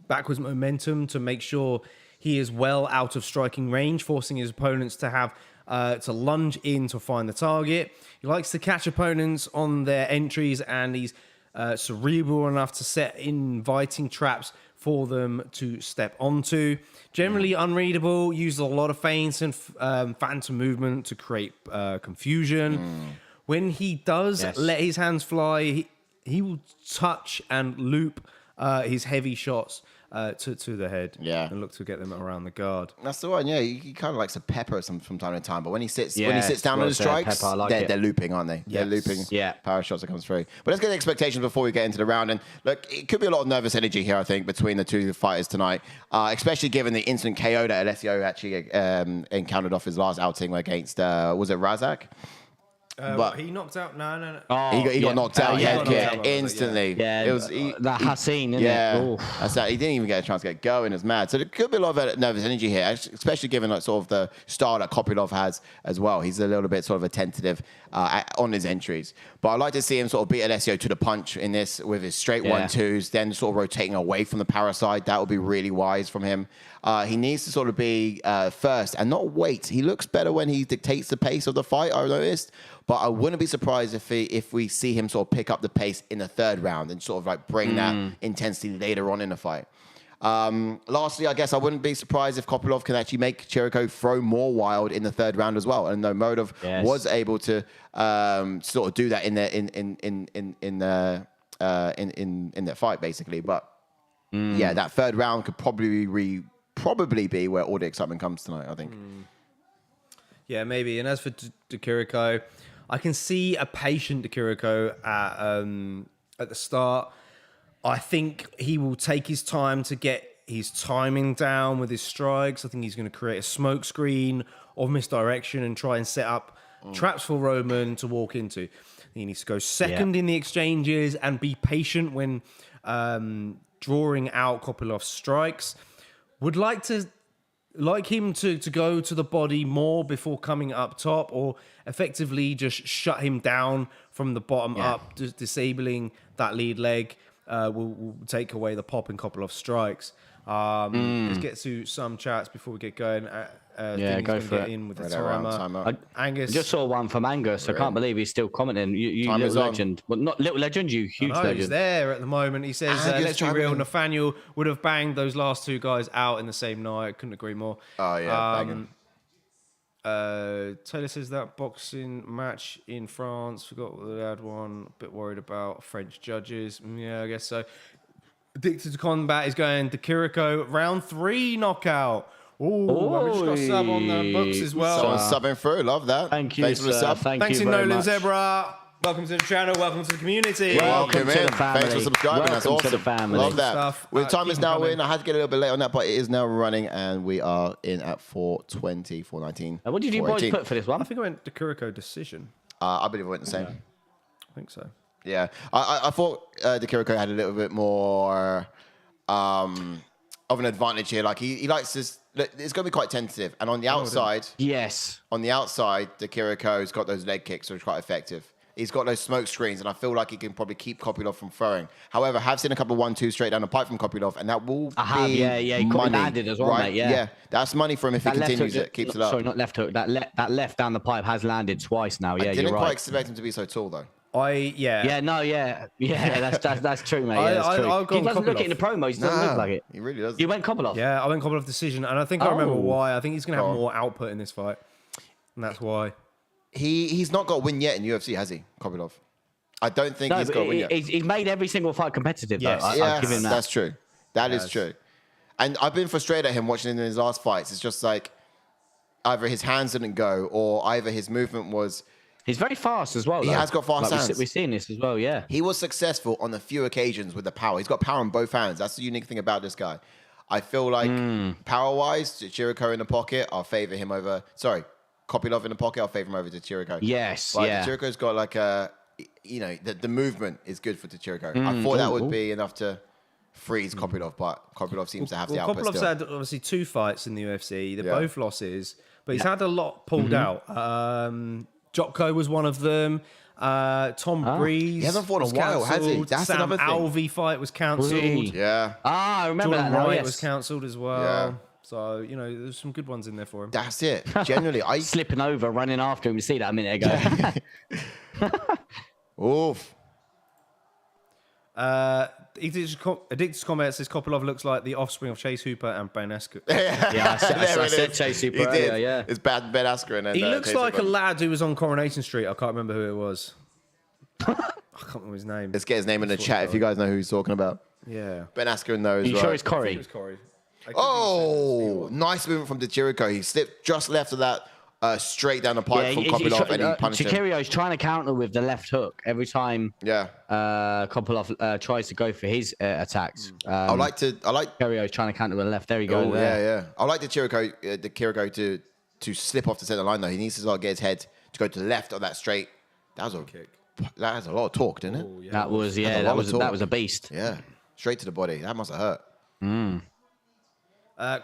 S1: backwards momentum to make sure he is well out of striking range, forcing his opponents to have to lunge in to find the target. He likes to catch opponents on their entries, and he's cerebral enough to set inviting traps for them to step onto. Generally unreadable, uses a lot of feints and phantom movement to create confusion. When he does let his hands fly, he will touch and loop his heavy shots to the head, and look to get them around the guard.
S2: That's the one. Yeah, he kind of likes to pepper from time to time, but when he sits down on the strikes, they're looping, aren't they? They're looping power shots that comes through. But let's get the expectations before we get into the round. And look, it could be a lot of nervous energy here, I think, between the two fighters tonight, especially given the instant KO that Alessio actually encountered off his last outing against was it Razak?
S1: But he knocked out. No.
S2: Oh, he got knocked out. Head kick instantly.
S3: Yeah, it was that Hassan, isn't it?
S2: That's that. He didn't even get a chance to get going. It's mad. So there could be a lot of nervous energy here, especially given like sort of the style that Kopylov has as well. He's a little bit sort of a tentative on his entries. But I'd like to see him sort of beat Alessio to the punch in this with his straight 1-2s, then sort of rotating away from the parasite. That would be really wise from him. He needs to sort of be first and not wait. He looks better when he dictates the pace of the fight, I've noticed. But I wouldn't be surprised if we see him sort of pick up the pace in the third round and sort of like bring that intensity later on in the fight. Lastly, I guess I wouldn't be surprised if Kopylov can actually make Chirico throw more wild in the third round as well. And Nomodov was able to sort of do that in their fight, basically. But yeah, that third round could probably be where all the excitement comes tonight, I think.
S1: Yeah, maybe. And as for Chirico, I can see a patient Chirico at the start. I think he will take his time to get his timing down with his strikes. I think he's going to create a smoke screen of misdirection and try and set up traps for Roman to walk into. He needs to go second in the exchanges and be patient when drawing out Kopylov's strikes. Would like him to go to the body more before coming up top, or effectively just shut him down from the bottom up, just disabling that lead leg. Will take away the pop in Kopylov's strikes. Let's get to some chats before we get going.
S3: Go for it.
S1: In with the timer. Angus.
S3: I just saw one from Angus. I can't believe he's still commenting. You little legend. Well, not little legend, you huge legend.
S1: He's there at the moment. He says, let's be real, Nathaniel would have banged those last two guys out in the same night. I couldn't agree more.
S2: Oh, yeah, banging.
S1: Taylor says that boxing match in France. Forgot what they had one. A bit worried about French judges. Yeah, I guess so. Addicted to Combat is going to Chirico. Round 3 knockout. Oh, we just got a sub on the books as well.
S2: Someone's subbing through. Love that.
S3: Thank you,
S2: Thanks for the sub.
S1: Thanks to Nolan Zebra. Welcome to the channel. Welcome to the community.
S2: Welcome
S3: to the family.
S2: Thanks for subscribing. That's awesome.
S3: To the family.
S2: Love that.
S1: With
S2: time is now in. I had to get a little bit late on that, but it is now running, and we are in at 4:20, 4:19.
S3: What did you boys put for this one?
S1: I think I went to Chirico decision.
S2: I believe I went the same.
S1: I think so.
S2: Yeah. I thought the Chirico had a little bit more of an advantage here. Like he likes this. It's going to be quite tentative. And on the outside, on the outside, the Chirico's got those leg kicks, which are quite effective. He's got those smoke screens, and I feel like he can probably keep Kopylov from throwing. However, I have seen a couple of 1-2 straight down the pipe from Kopylov, and that will be
S3: he got landed as well,
S2: right?
S3: mate. Yeah,
S2: that's money for him if he continues it, keeps it up.
S3: Sorry, not left hook. That left down the pipe has landed twice now. Yeah,
S2: I didn't quite expect him to be so tall, though.
S3: That's true, mate. That's true. He doesn't look it in the promos. He doesn't look like it.
S2: He really doesn't.
S3: You went Kopylov?
S1: Yeah, I went Kopylov decision, and I think I remember why. I think he's going to have more output in this fight, and that's why.
S2: He's not got a win yet in UFC, has he, Kopylov? I don't think he's got a win yet.
S3: He's made every single fight competitive, though. I'll give him that.
S2: That's true. That is true. And I've been frustrated at him watching him in his last fights. It's just like either his hands didn't go, or either his movement was
S3: He's very fast as well.
S2: He has got fast hands.
S3: We're seeing this as well, yeah.
S2: He was successful on a few occasions with the power. He's got power on both hands. That's the unique thing about this guy. I feel like power-wise, Chirico in the pocket, I'll favor him over... Sorry, Kopylov in the pocket, I'll favor him over to Chirico.
S3: Yes,
S2: but
S3: yeah.
S2: Chirico's got like a... the movement is good for Chirico. I thought that would be enough to freeze Kopylov, but Kopylov seems to have the output
S1: Kopilov's
S2: still.
S1: had obviously 2 fights in the UFC. They're both losses, but he's had a lot pulled out. Jotko was one of them. Tom Breeze.
S2: He hasn't fought in a while, has he? That's
S1: Sam
S2: another thing.
S1: Alvey fight was cancelled.
S2: Yeah.
S3: I remember
S1: Jourdain
S3: that now,
S1: Wright
S3: yes.
S1: was cancelled as well.
S2: Yeah.
S1: So, there's some good ones in there for him.
S2: That's it. Generally, I...
S3: Slipping over, running after him. You see that a minute ago.
S2: Oof.
S1: Addicted Combat says Kopylov looks like the offspring of Chase Hooper and Ben Askren.
S3: Yeah, I said Chase Super earlier, yeah.
S2: It's Ben Askren. And,
S1: He looks
S2: Chase
S1: like
S2: Hooper.
S1: a lad who was on Coronation Street. I can't remember who it was. I can't remember his name.
S2: Let's get his name in the chat if you guys know who he's talking about.
S1: Yeah.
S2: Ben Askren knows.
S3: Are you
S2: right?
S3: sure it's
S1: I think
S3: Corey?
S1: it was Corey.
S2: Oh, nice movement from Chirico. He slipped just left of that straight down the pipe from Kopylov, and he punished him.
S3: Chikirio's trying to counter with the left hook every time Kopylov tries to go for his attacks.
S2: I like
S3: Chikirio's trying to counter with the left. There you go.
S2: Oh, yeah. I like the Chirico to slip off the center line though. He needs to get his head to go to the left of that straight. That was a kick. That has a lot of torque, didn't it?
S1: Oh, yeah.
S3: That was a beast.
S2: Yeah, straight to the body. That must have hurt.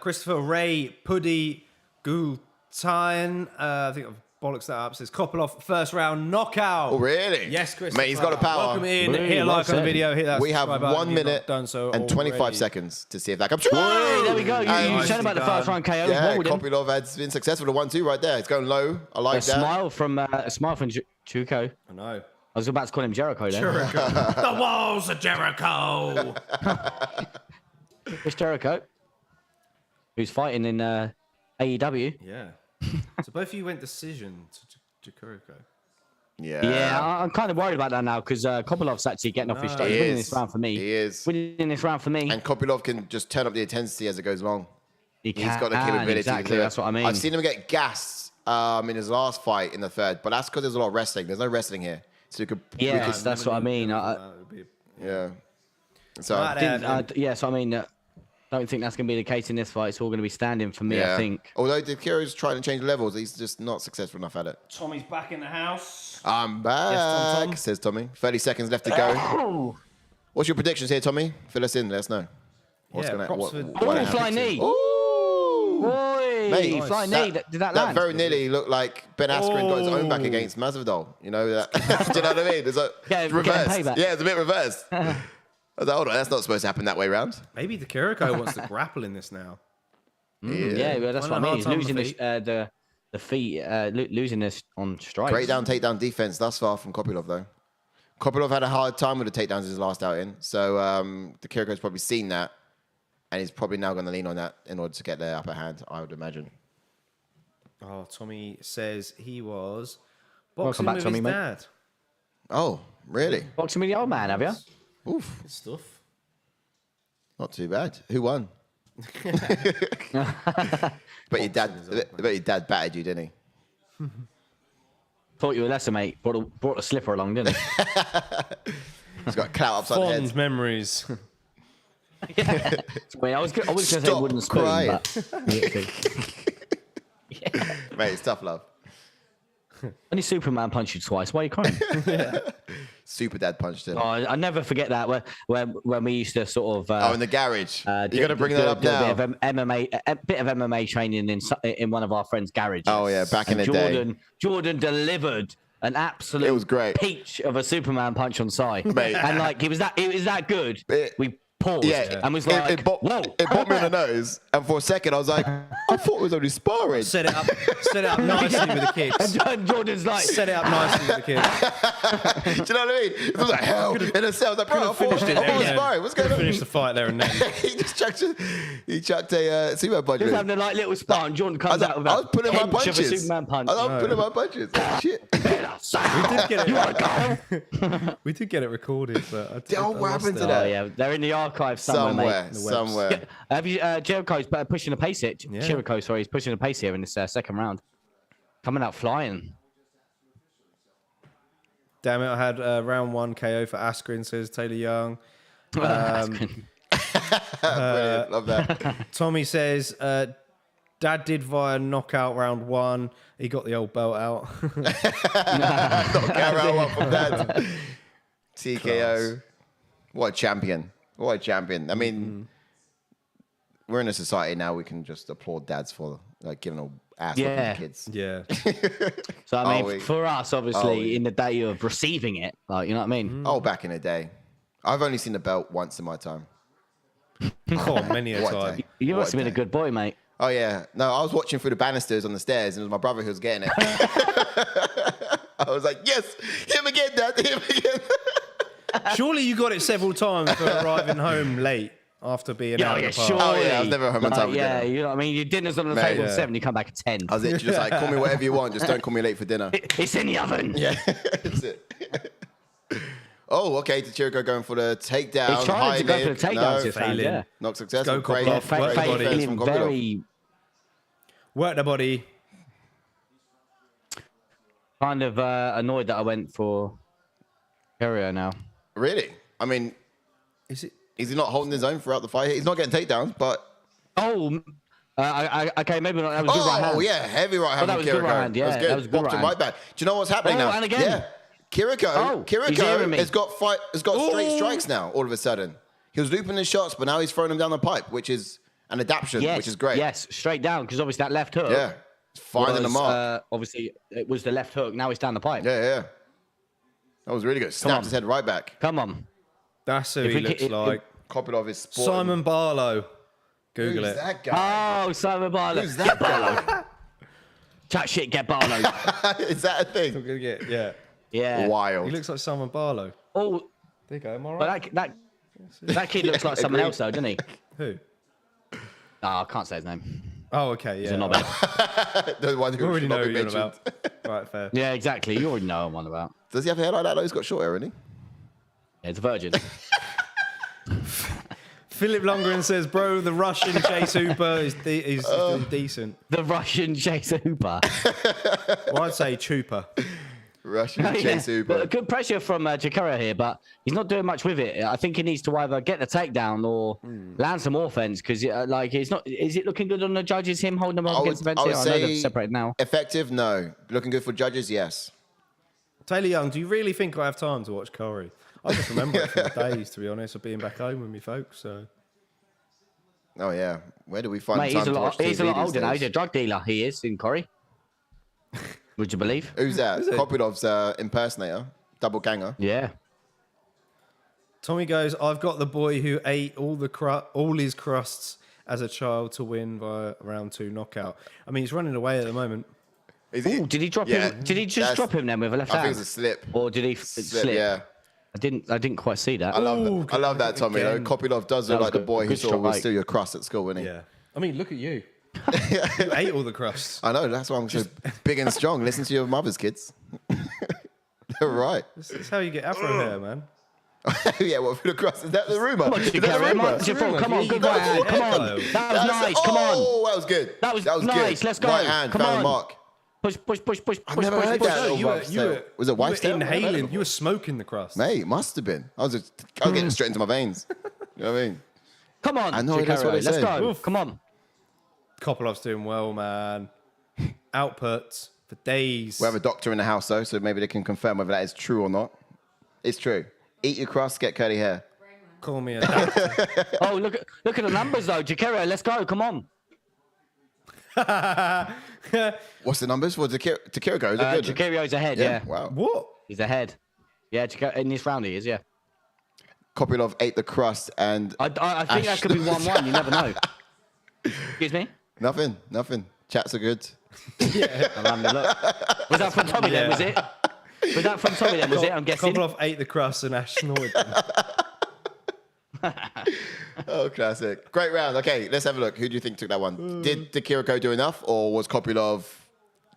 S1: Christopher Ray Puddy Gultain, I think I've bollocks that up, says Kopylov first round knockout.
S2: Oh, really?
S1: Yes, Christopher.
S2: Mate, he's got the power.
S1: Welcome in. Hit a like on the video. Hit that
S2: We have
S1: subscribe button
S2: 1
S1: if you've
S2: minute
S1: not done so
S2: and 25
S1: already.
S2: seconds to see if that comes.
S3: Hey, there we go. You said about the first round KO.
S2: Yeah,
S3: Rolled him.
S2: Kopylov has been successful. The 1-2 right there. It's going low. I like
S3: A
S2: that.
S3: smile from Chirico.
S1: I know.
S3: I was about to call him Jericho then.
S1: The walls of Jericho.
S3: It's Jericho, who's fighting in AEW.
S1: Yeah. So both of you went decision to Chirico.
S3: Yeah, I'm kind of worried about that now because Kopylov's actually getting off his stage. He's winning this round for me.
S2: He is.
S3: Winning this round for me.
S2: And Kopylov can just turn up the intensity as it goes along.
S3: He's
S2: got the capability
S3: exactly,
S2: to do it.
S3: that's what I mean.
S2: I've seen him get gassed in his last fight in the third, but that's because there's a lot of wrestling. There's no wrestling here. So you could...
S3: Yes, that's what I mean.
S2: Yeah. So...
S3: So I mean... I don't think that's going to be the case in this fight. It's all going to be standing for me, I think.
S2: Although Kiro's trying to change levels, he's just not successful enough at it.
S1: Tommy's back in the house.
S2: I'm back,
S1: Yes, Tom.
S2: says Tommy. 30 seconds left to go. What's your predictions here, Tommy? Fill us in. Let us know. What's going to
S3: flying knee.
S2: Ooh!
S3: Boy!
S2: Mate,
S3: Flying knee. Did that land?
S2: That very nearly looked like Ben Askren got his own back against Masvidal. You know that? Do you know what I mean? It's reversed.
S3: Payback.
S2: Yeah, it's a bit reversed. I was like, hold on, that's not supposed to happen that way round.
S1: Maybe the Chirico wants to grapple in this now.
S3: Yeah, well, that's what I mean. He's losing the feet, losing this on strikes.
S2: Great takedown defense thus far from Kopylov, though. Kopylov had a hard time with the takedowns in his last outing, so the Chirico's probably seen that, and he's probably now going to lean on that in order to get the upper hand, I would imagine.
S1: Oh, Tommy says he was
S3: Welcome
S1: boxing
S3: back,
S1: with
S3: Tommy,
S1: his
S3: mate.
S1: dad.
S2: Oh, really?
S3: Boxing with the old man, have you?
S2: Oof,
S1: Good stuff.
S2: not too bad. Who won? But your dad battered you, didn't he?
S3: Taught you a lesson, mate. Brought a slipper along, didn't he?
S2: He's got clout upside the
S1: Fond
S2: head.
S1: memories.
S3: Wait, I was going to say
S2: Stop
S3: wooden spoon,
S2: crying.
S3: but...
S2: Mate, it's tough love.
S3: Only Superman punched you twice. Why are you crying?
S2: Super dad punched him.
S3: Oh, I never forget that when we used to sort of.
S2: In the garage. You're gonna bring that up
S3: do
S2: now.
S3: A bit of MMA training in one of our friends' garages.
S2: Oh yeah, back in the day.
S3: Jourdain delivered an absolute
S2: It was great.
S3: peach of a Superman punch on side,
S2: Mate.
S3: and like it was that good. We paused and was like, "Whoa!"
S2: It popped me in the nose, and for a second I was like, I thought it was only sparring.
S1: Set it up nicely with the kids.
S3: And Jordan's like,
S1: Set it up nicely with the kids.
S2: Do you know what I mean? It was like hell in a cell. I was like, bro, I thought it was sparring. What's going on?
S1: Finish the fight there and then.
S2: he chucked a Superman punch.
S3: he was having a like little spar, and Jordan comes out with
S2: I was putting my
S3: a pinch of a
S2: punches.
S3: Superman punch.
S2: I was putting my punches. Shit.
S1: We did get it recorded, but
S2: What happened to
S3: Oh
S2: that?
S3: yeah, they're in the archive somewhere, mate.
S2: Somewhere.
S3: Have you? Jericho's pushing the pace here.
S1: Yeah.
S3: Chirico, sorry, he's pushing the pace here in this second round. Coming out flying.
S1: Damn it, I had round 1 KO for Askren, says Taylor Young.
S2: Brilliant. Love that.
S1: Tommy says, Dad did via knockout round 1. He got the old belt out.
S2: Knockout round 1 from Dad. TKO. Class. What a champion. What a champion. I mean, we're in a society now we can just applaud dads for like giving an ass to kids.
S1: Yeah.
S3: So, I mean, for us, obviously, in the day of receiving it, like, you know what I mean?
S2: Oh, back in the day. I've only seen the belt once in my time.
S1: Oh, many a time.
S3: You must have been a good boy, mate.
S2: Oh, yeah. No, I was watching through the banisters on the stairs, and it was my brother who was getting it. I was like, yes, him again, Dad, him again.
S1: Surely you got it several times for arriving home late after being out of the park.
S3: Surely.
S2: Oh, yeah, I was never home on time with
S3: Yeah,
S2: dinner.
S3: you know what I mean? Your dinner's on the table at 7, you come back at 10.
S2: I was literally just like, call me whatever you want, just don't call me late for dinner.
S3: It's in the oven.
S2: Yeah, that's it. Oh, okay, Chirico going for the takedown.
S3: He's trying to go for the takedown.
S1: failing.
S2: Not successful.
S1: Go,
S2: Great.
S1: Kopylov. Work the body.
S3: Feeling very
S1: Work the body.
S3: kind of annoyed that I went for Ciryl now.
S2: Really? I mean,
S1: Is
S2: he not holding his own throughout the fight? He's not getting takedowns, but...
S3: Oh, okay, maybe not. That was good right hand.
S2: Oh, yeah, heavy right hand
S3: that
S2: from
S3: was
S2: Chirico.
S3: good right hand, yeah,
S2: That was good.
S3: that was good
S2: Popped him
S3: right
S2: right back. Do you know what's happening now?
S3: And again.
S2: Yeah. Chirico
S3: hearing
S2: has got straight strikes now, all of a sudden. He was looping his shots, but now he's throwing them down the pipe, which is an adaptation, which is great.
S3: Yes, straight down, because obviously that left hook.
S2: Yeah. Finding the mark.
S3: Obviously, it was the left hook. Now it's down the pipe.
S2: Yeah. That was really good. Snapped his head right back.
S3: Come on.
S1: That's who he looks like.
S2: Kopylov is sporting.
S1: Simon Barlow. Google
S2: Who's
S1: it.
S2: that guy?
S3: Oh, Simon Barlow.
S2: Who's that guy?
S3: Chat shit, get Barlow.
S2: Is that a thing?
S1: Yeah.
S3: Yeah.
S2: Wild.
S1: He looks like Simon Barlow.
S3: Oh,
S1: There you go. Am I right?
S3: but that kid looks like someone
S2: agreed.
S3: else, though, doesn't he?
S1: Who?
S3: Oh, I can't say his name.
S1: Oh, okay.
S3: He's
S1: Yeah.
S3: a knobhead.
S2: The one
S1: You
S2: who
S1: already
S2: should
S1: know
S2: not
S1: who
S2: be
S1: you're
S2: mentioned.
S1: about. Right, fair.
S3: Yeah, exactly. You already know what I'm on about.
S2: Does he have hair like that? Though? He's got short hair, hasn't
S3: Yeah, it's a virgin.
S1: Philip Lundgren says, bro, the Russian Chase Hooper is decent.
S3: The Russian Chase Hooper.
S1: Well, I'd say Chupa.
S2: he? Russian
S3: Yeah.
S2: Chase Hooper.
S3: But good pressure from Ciryl here, but he's not doing much with it. I think he needs to either get the takedown or land some offense, because it's not. Is it looking good on the judges? Him holding them up against the bench?
S2: I would
S3: I know
S2: say
S3: they're separated now.
S2: effective, no. Looking good for judges, yes.
S1: Taylor Young, do you really think I have time to watch Corey? I just remember it from the days, to be honest, of being back home with me folks. So.
S2: Oh, yeah. Where do we find
S3: Mate,
S2: time
S3: he's a
S2: to
S3: lot.
S2: watch TV
S3: He's a lot
S2: these
S3: older now.
S2: days?
S3: He's a drug dealer. He is in Corey. Would you believe?
S2: Who's that? Kopylov's impersonator. Double ganger.
S3: Yeah.
S1: Tommy goes, I've got the boy who ate all his crusts as a child to win by round 2 knockout. I mean, he's running away at the moment.
S3: Ooh, did he drop
S2: Yeah,
S3: him? Did he just drop him then with a left
S2: I
S3: hand?
S2: think it's a slip.
S3: Or did he slip?
S2: Yeah.
S3: I didn't quite see that.
S2: I love that, Tommy. Though.
S1: again.
S2: Kopylov does look
S3: was
S2: like the
S3: good-
S2: boy who
S3: good
S2: sort of will
S3: strike.
S2: steal your crust at school, wouldn't he?
S1: Yeah. I mean, look at you. You ate all the crusts.
S2: I know. That's why I'm so big and strong. Listen to your mother's kids. They're right.
S1: This is how you get afro hair, man.
S2: Yeah, what for the crust? Is that the rumor?
S3: Come on,
S2: Is that
S3: Ciryl,
S2: the
S3: come on,
S2: rumor?
S3: Ciryl, come on,
S1: You
S3: good
S1: got
S3: right hand,
S1: it.
S3: come on.
S1: That
S3: That was
S2: That's
S3: nice, come on.
S2: Oh, that was good.
S3: That was
S2: good.
S3: nice, let's go.
S2: Right hand,
S3: Come
S2: found the
S3: on.
S2: mark.
S3: Push.
S2: I've never heard that.
S1: You were
S2: Was it Wife's Tale?
S1: inhaling. You were smoking the crust.
S2: Mate, it must have been. I was getting straight into my veins. You know what I mean?
S3: Come on,
S2: I know, that's
S3: Ciryl,
S2: what they
S3: let's
S2: say.
S3: go.
S1: Oof.
S3: Come on.
S1: Kopilov's doing well, man. Outputs for days.
S2: We have a doctor in the house, though, so maybe they can confirm whether that is true or not. It's true. Eat your crust, get curly hair.
S1: Call me a doctor.
S3: Oh, look at the numbers though, Ciryl, let's go. Come on.
S2: What's the numbers for Chirico? Is it good?
S3: Ciryl ahead, yeah.
S2: Wow.
S1: What?
S3: He's ahead. Yeah, in this round he is, yeah.
S2: Kopylov ate the crust and
S3: I think that could be 1-1. You never know. Excuse me.
S2: nothing. Chats are good.
S3: I'm having a look. Was that from Tommy then? Was it? Was that from Tommy then? Was it? I'm guessing.
S1: Kopylov ate the crust and Ash snorted them.
S2: Oh, classic. Great round. Okay, let's have a look. Who do you think took that one? Did Chirico do enough, or was Kopylov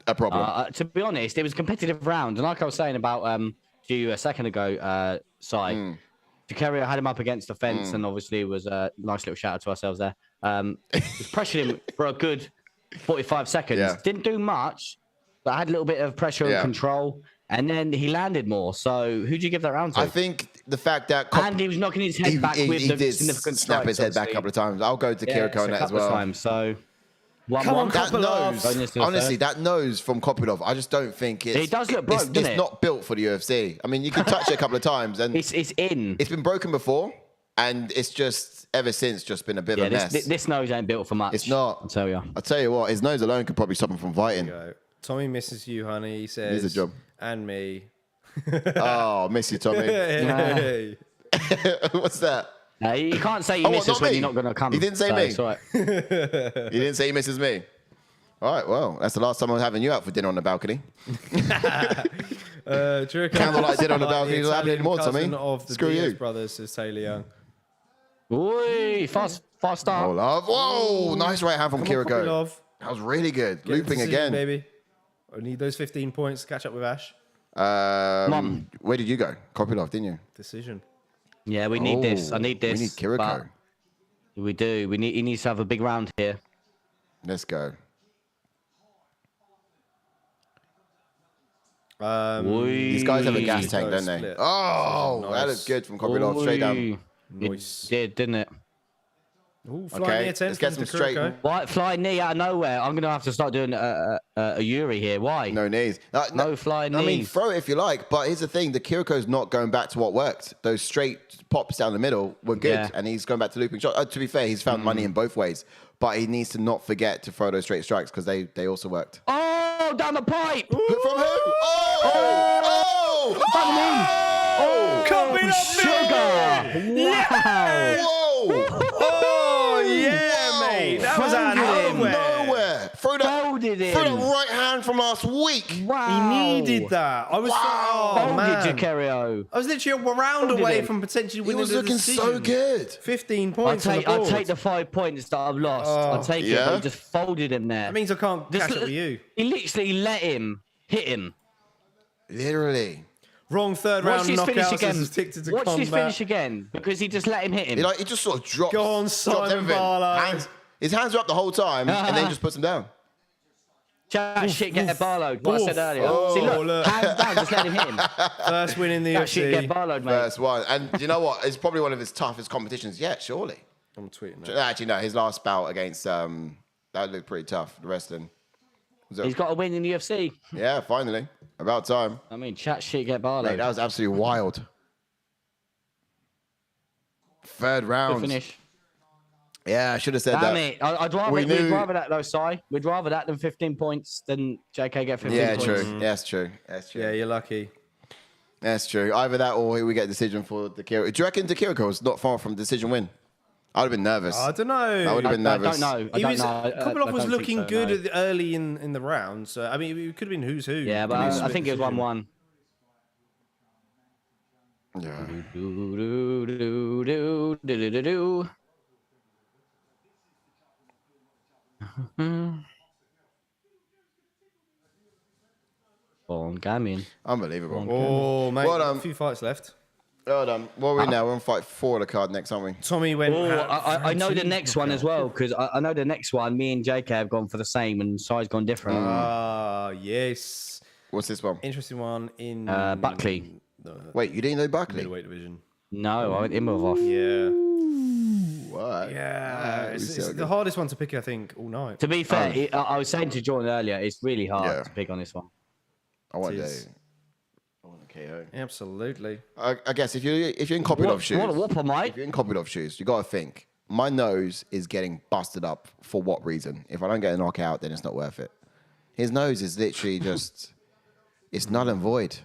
S2: a problem?
S3: To be honest, it was a competitive round, and like I was saying about to you a second ago, Ciryl had him up against the fence, and obviously it was a nice little shout out to ourselves there. Was pressuring him for a good 45 seconds.
S2: Yeah.
S3: Didn't do much, but had a little bit of pressure and control. And then he landed more. So who'd you give that round to?
S2: I think the fact that
S3: and he was knocking his head back with
S2: he
S3: the
S2: did
S3: significant
S2: snap his head back a couple of times. I'll go to Chirico on that as well.
S3: Times, so 1-1.
S1: Come on,
S2: That nose, honestly,
S3: third.
S2: that nose from Kopylov, I just don't think it's...
S3: It does look broke, doesn't
S2: it's
S3: it?
S2: not built for the UFC. I mean, you can touch it a couple of times, and
S3: It's in.
S2: it's been broken before, and it's just, ever since, just been a bit of a mess.
S3: This nose ain't built for much.
S2: It's not.
S3: I'll tell you.
S2: I'll tell you what, his nose alone could probably stop him from fighting.
S1: Tommy misses you, honey. He says,
S2: Needs a job.
S1: And me.
S2: Oh, miss you, Tommy.
S1: Hey.
S2: What's that?
S3: You can't say you miss us when you're not going to come.
S2: He didn't say me.
S3: It's all right.
S2: He didn't say he misses me. All right, well, that's the last time I was having you out for dinner on the balcony. Candlelight dinner on the balcony. Doesn't happen anymore, Tommy.
S1: Of the
S2: Screw
S1: Diaz
S2: you.
S1: brothers, says Taylor Young.
S3: Oi, fast start.
S2: Oh, love. Whoa, nice right hand from Chirico. That was really good. Looping again.
S1: Baby. I need those 15 points to catch up with Ash.
S2: Where did you go? Kopylov, didn't you?
S1: Decision.
S3: Yeah, we need this. I need this.
S2: We need Chirico.
S3: We do. He needs to have a big round here.
S2: Let's go.
S3: These
S2: guys have a gas tank, don't they?
S1: Split.
S2: Oh,
S1: Nice.
S2: that looks good from Kopylov. Straight down.
S1: Nice.
S3: It did, didn't it?
S1: Ooh, flying
S2: Okay,
S1: near 10
S2: let's get
S1: from
S2: some straight.
S1: Chirico.
S3: Why flying knee out of nowhere? I'm gonna have to start doing a Yuri here. Why?
S2: No knees.
S3: No flying
S2: I mean,
S3: knees.
S2: throw it if you like, but here's the thing: the Chirico's not going back to what worked. Those straight pops down the middle were good,
S3: Yeah.
S2: and he's going back to looping shots. To be fair, he's found money in both ways, but he needs to not forget to throw those straight strikes because they also worked.
S3: Oh, down the pipe!
S2: From who? Oh!
S1: Coming up,
S3: Sugar! Wow!
S2: Whoa!
S1: Oh, yeah,
S2: Whoa.
S1: mate. That was out
S3: Folded
S1: of
S3: him.
S1: nowhere.
S2: Throw
S3: Folded
S2: the
S3: him.
S2: right hand from last week.
S3: Wow!
S1: He needed that. I was oh,
S3: Folded
S1: man.
S3: Jacario.
S1: I was literally a round
S3: Folded
S1: away
S3: him.
S1: from potentially
S2: He
S1: winning
S2: was
S1: the
S2: looking
S1: decision.
S2: so good.
S1: 15 points on the
S3: I'll
S1: board.
S3: take the 5 points that I've lost. I'll take it.
S2: Yeah?
S3: But he just folded him there.
S1: That means I can't catch up with you.
S3: He literally let him hit him.
S2: Literally.
S1: Wrong third
S3: Watch
S1: round
S3: this finish
S1: knockout.
S3: again. Watch this finish again because he just let him hit him.
S2: He just sort of drops.
S1: Go on,
S2: drops
S1: Simon
S2: everything.
S1: Barlow.
S2: His hands are up the whole time, and then just puts them down.
S3: Chat shit, get Barlow. What I said earlier.
S1: Oh,
S3: See, look,
S1: look.
S3: hands down, just let him hit him.
S1: First win in the
S3: Chat shit, get
S1: UFC.
S3: Barlow, mate.
S2: First one. And you know what? It's probably one of his toughest competitions yet, surely.
S1: I'm tweeting that.
S2: Actually, no. His last bout against, that looked pretty tough. The wrestling.
S3: He's got a win in the UFC.
S2: Yeah, finally. About time.
S3: I mean, chat shit, get Barlow.
S2: Mate, that was absolutely wild. Third
S3: Good
S2: round.
S3: finish.
S2: Yeah, I should have said
S3: Damn
S2: that.
S3: it. I'd rather,
S2: We
S3: we'd
S2: knew-
S3: rather that, though, Si. We'd rather that than 15 points than JK get 15
S2: Yeah,
S3: points.
S2: true. That's true. That's true.
S1: Yeah, you're lucky.
S2: That's true. Either that or we get a decision for the Chirico. Do you reckon the Chirico was not far from decision win? I'd have been nervous.
S1: I don't know.
S2: I would have been
S3: I
S2: nervous.
S3: don't know. I
S1: He
S3: don't
S1: was,
S3: know.
S1: Kopylov
S3: I
S1: was
S3: don't
S1: looking
S3: think so,
S1: good
S3: no.
S1: early in the round. So, I mean, it could have been who's who.
S3: Yeah, but
S1: Could be a
S3: I think it was
S1: split
S3: 1-1.
S2: Yeah.
S3: Do. Bon Gamin.
S2: Unbelievable.
S1: decision. Oh, mate,
S2: Well done.
S1: a few fights left.
S2: Well done. What are we now? We're on fight 4 of the card next, aren't we?
S1: Tommy went.
S3: Oh, I know the next one as well because I know the next one. Me and JK have gone for the same, and Si's gone different.
S1: Ah, yes.
S2: What's this one?
S1: Interesting one in
S3: Buckley.
S1: the
S2: Wait, you didn't know Buckley?
S1: middleweight division.
S3: No, I went Imavov.
S1: Yeah.
S2: What?
S1: Yeah. It's
S2: so
S1: the
S2: good.
S1: hardest one to pick, I think, all night.
S3: To be fair, I was saying to Jourdain earlier, it's really hard
S2: Yeah.
S3: to pick on this one.
S2: I want
S1: It
S2: a
S1: is.
S2: KO.
S1: Absolutely.
S2: I guess if you're in Kopylov shoes,
S3: What a whopper, mate.
S2: if you're in Kopylov shoes, you got to think. My nose is getting busted up for what reason? If I don't get a knockout, then it's not worth it. His nose is literally just, it's null and void.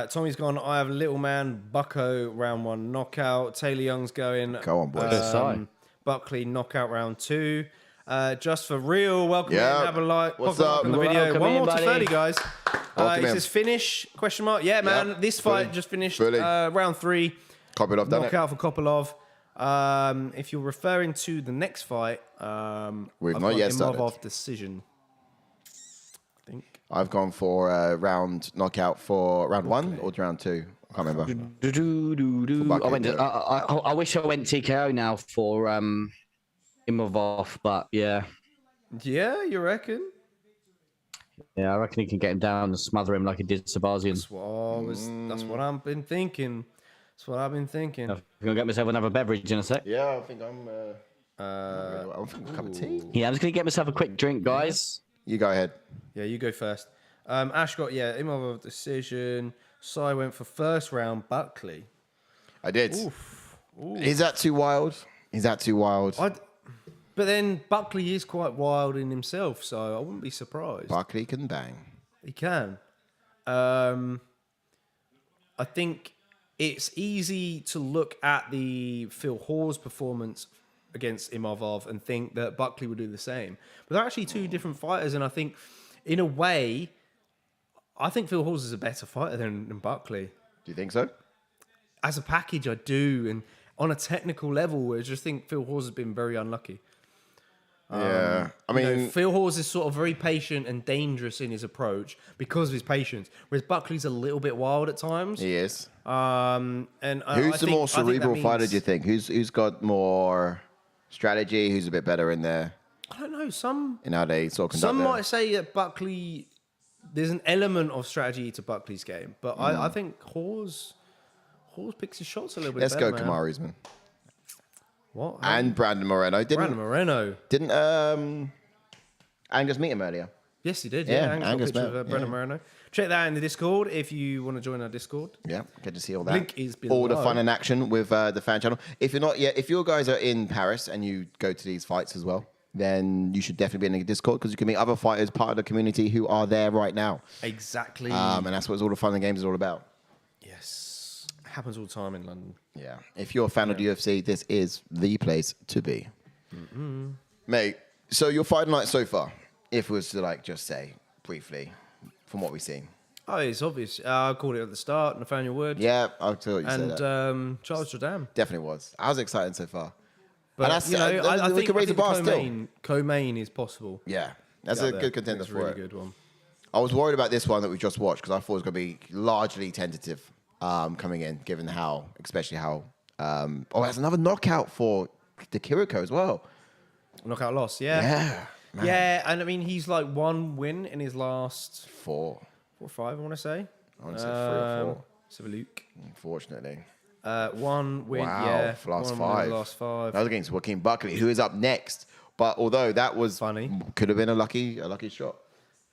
S1: Tommy's gone. I have little man Bucko round 1 knockout. Taylor Young's going.
S2: Go on, boys.
S1: Buckley knockout round 2. Just for real, welcome
S2: Yeah.
S1: in. Have a like.
S2: What's
S1: pop a like
S2: up?
S1: on the video.
S3: Welcome
S1: One
S3: in,
S1: more to
S3: buddy.
S1: 30, guys.
S2: Welcome
S1: It
S2: in.
S1: says finish? Question mark. Yeah, man.
S2: Yep.
S1: This fight
S2: Fully.
S1: just finished.
S2: Fully.
S1: Round 3.
S2: Kopylov done it.
S1: Knockout for Kopylov. If you're referring to the next fight,
S2: We've
S1: I've
S2: not
S1: got
S2: yet started.
S1: Imavov decision. I think.
S2: I've gone for a round knockout for round 1 or round 2. I can't remember. Buckley,
S3: I wish I went TKO now for Imavov, but yeah.
S1: Yeah, you reckon?
S3: Yeah, I reckon he can get him down and smother him like he did Sabazian.
S1: That's what I've been thinking. That's what I've been thinking.
S3: I'm gonna get myself another beverage in a sec.
S2: Yeah, I think I'm a cup of tea.
S3: Yeah, I'm just gonna get myself a quick drink, guys.
S2: You go ahead.
S1: Yeah, you go first. Ash got Imavov decision. Sai went for first round Buckley.
S2: I did.
S1: Oof.
S2: Is that too wild?
S1: But then Buckley is quite wild in himself, so I wouldn't be surprised.
S2: Buckley can bang.
S1: He can. I think it's easy to look at the Phil Hawes performance against Imavov and think that Buckley would do the same. But they're actually two different fighters, and I think, in a way, I think Phil Hawes is a better fighter than Buckley.
S2: Do you think so?
S1: As a package, I do, and on a technical level, I just think Phil Hawes has been very unlucky.
S2: Yeah, I mean,
S1: Phil Hawes is sort of very patient and dangerous in his approach because of his patience, whereas Buckley's a little bit wild at times.
S2: he is.
S1: And
S2: Who's the more cerebral fighter, do you think? Who's got more strategy? Who's a bit better in there?
S1: I don't know.
S2: In how they sort of conduct
S1: Some
S2: their...
S1: might say that Buckley, there's an element of strategy to Buckley's game, but I think Hawes picks his shots a little bit
S2: Let's
S1: better.
S2: go, Kamaru Usman.
S1: What?
S2: And Brandon Moreno.
S1: Brandon Moreno.
S2: Didn't Angus meet him earlier?
S1: Yes, he did.
S2: Yeah,
S1: Angus got a
S2: Angus
S1: picture of
S2: met,
S1: Brandon Moreno. Check that out in the Discord if you want to join our Discord.
S2: Yeah, get to see all that.
S1: Link is below.
S2: All the fun and action with the fan channel. If you're not yet, if you guys are in Paris and you go to these fights as well, then you should definitely be in the Discord because you can meet other fighters, part of the community who are there right now.
S1: Exactly.
S2: And that's what all the fun and games is all about.
S1: Yes. Happens all the time in London.
S2: Yeah. If you're a fan of the UFC, this is the place to be. Mate, so your fight night so far, if we was to just say briefly from what we've seen.
S1: Oh, it's obvious. I called it at the start, Nathaniel Wood.
S2: Yeah, I'll tell you
S1: And
S2: that.
S1: Charles Jourdain.
S2: Definitely was. I was excited so far.
S1: But,
S2: I
S1: think,
S2: we can raise the bar
S1: co-main is possible.
S2: Yeah, that's a good contender
S1: It's a
S2: for
S1: really
S2: it.
S1: good one.
S2: I was worried about this one that we just watched because I thought it was going to be largely tentative coming in, given especially how. There's another knockout for the Chirico as well.
S1: Knockout loss, yeah.
S2: Yeah. Man.
S1: Yeah, and I mean, he's like one win in his last
S2: 4.
S1: 4 or 5, I want to say.
S2: I want to say 3 or 4.
S1: Let's have a look.
S2: Unfortunately.
S1: One win,
S2: Wow,
S1: yeah.
S2: last
S1: One
S2: 5.
S1: win, last 5.
S2: That was against Joaquin Buckley, who is up next. But although that was
S1: Funny.
S2: Could have been a lucky shot.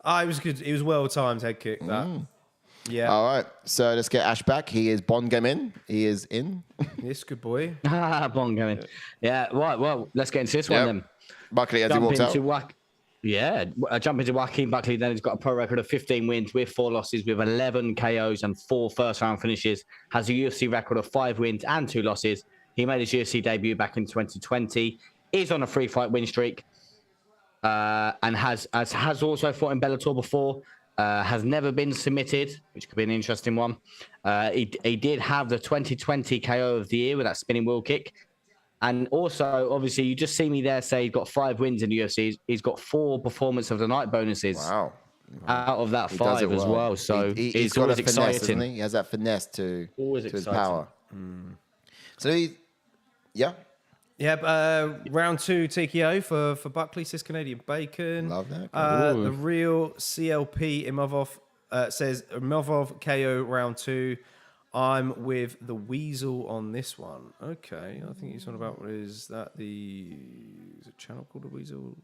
S1: It was good. It was well timed head kick. That. Yeah.
S2: All right, so let's get Ash back. He is Bond game in. He is in.
S1: Yes, good boy.
S3: Bond going. Yeah, right. Well, let's get into this one then.
S2: Buckley as he walks out.
S3: Jump into Joaquin Buckley. Then he's got a pro record of 15 wins with 4 losses, with 11 KOs and 4 first-round finishes. Has a UFC record of 5 wins and 2 losses. He made his UFC debut back in 2020. Is on a 3-fight win streak, and has also fought in Bellator before. Has never been submitted, which could be an interesting one. He did have the 2020 KO of the year with that spinning wheel kick. And also, obviously, you just see me there say he's got 5 wins in the UFC. He's got 4 performance of the night bonuses.
S2: Wow.
S3: Out of that 5 as well. So
S2: he's
S3: always
S2: got a finesse,
S3: exciting.
S2: doesn't he? He has that finesse to his
S3: exciting.
S2: power. So yeah.
S1: Yep, round 2 TKO for Buckley, Cis Canadian Bacon.
S2: Love that.
S1: The real CLP Imavov says Imavov KO round 2. I'm with the Weasel on this one. Okay, I think he's on about, is it a channel called the Weasel?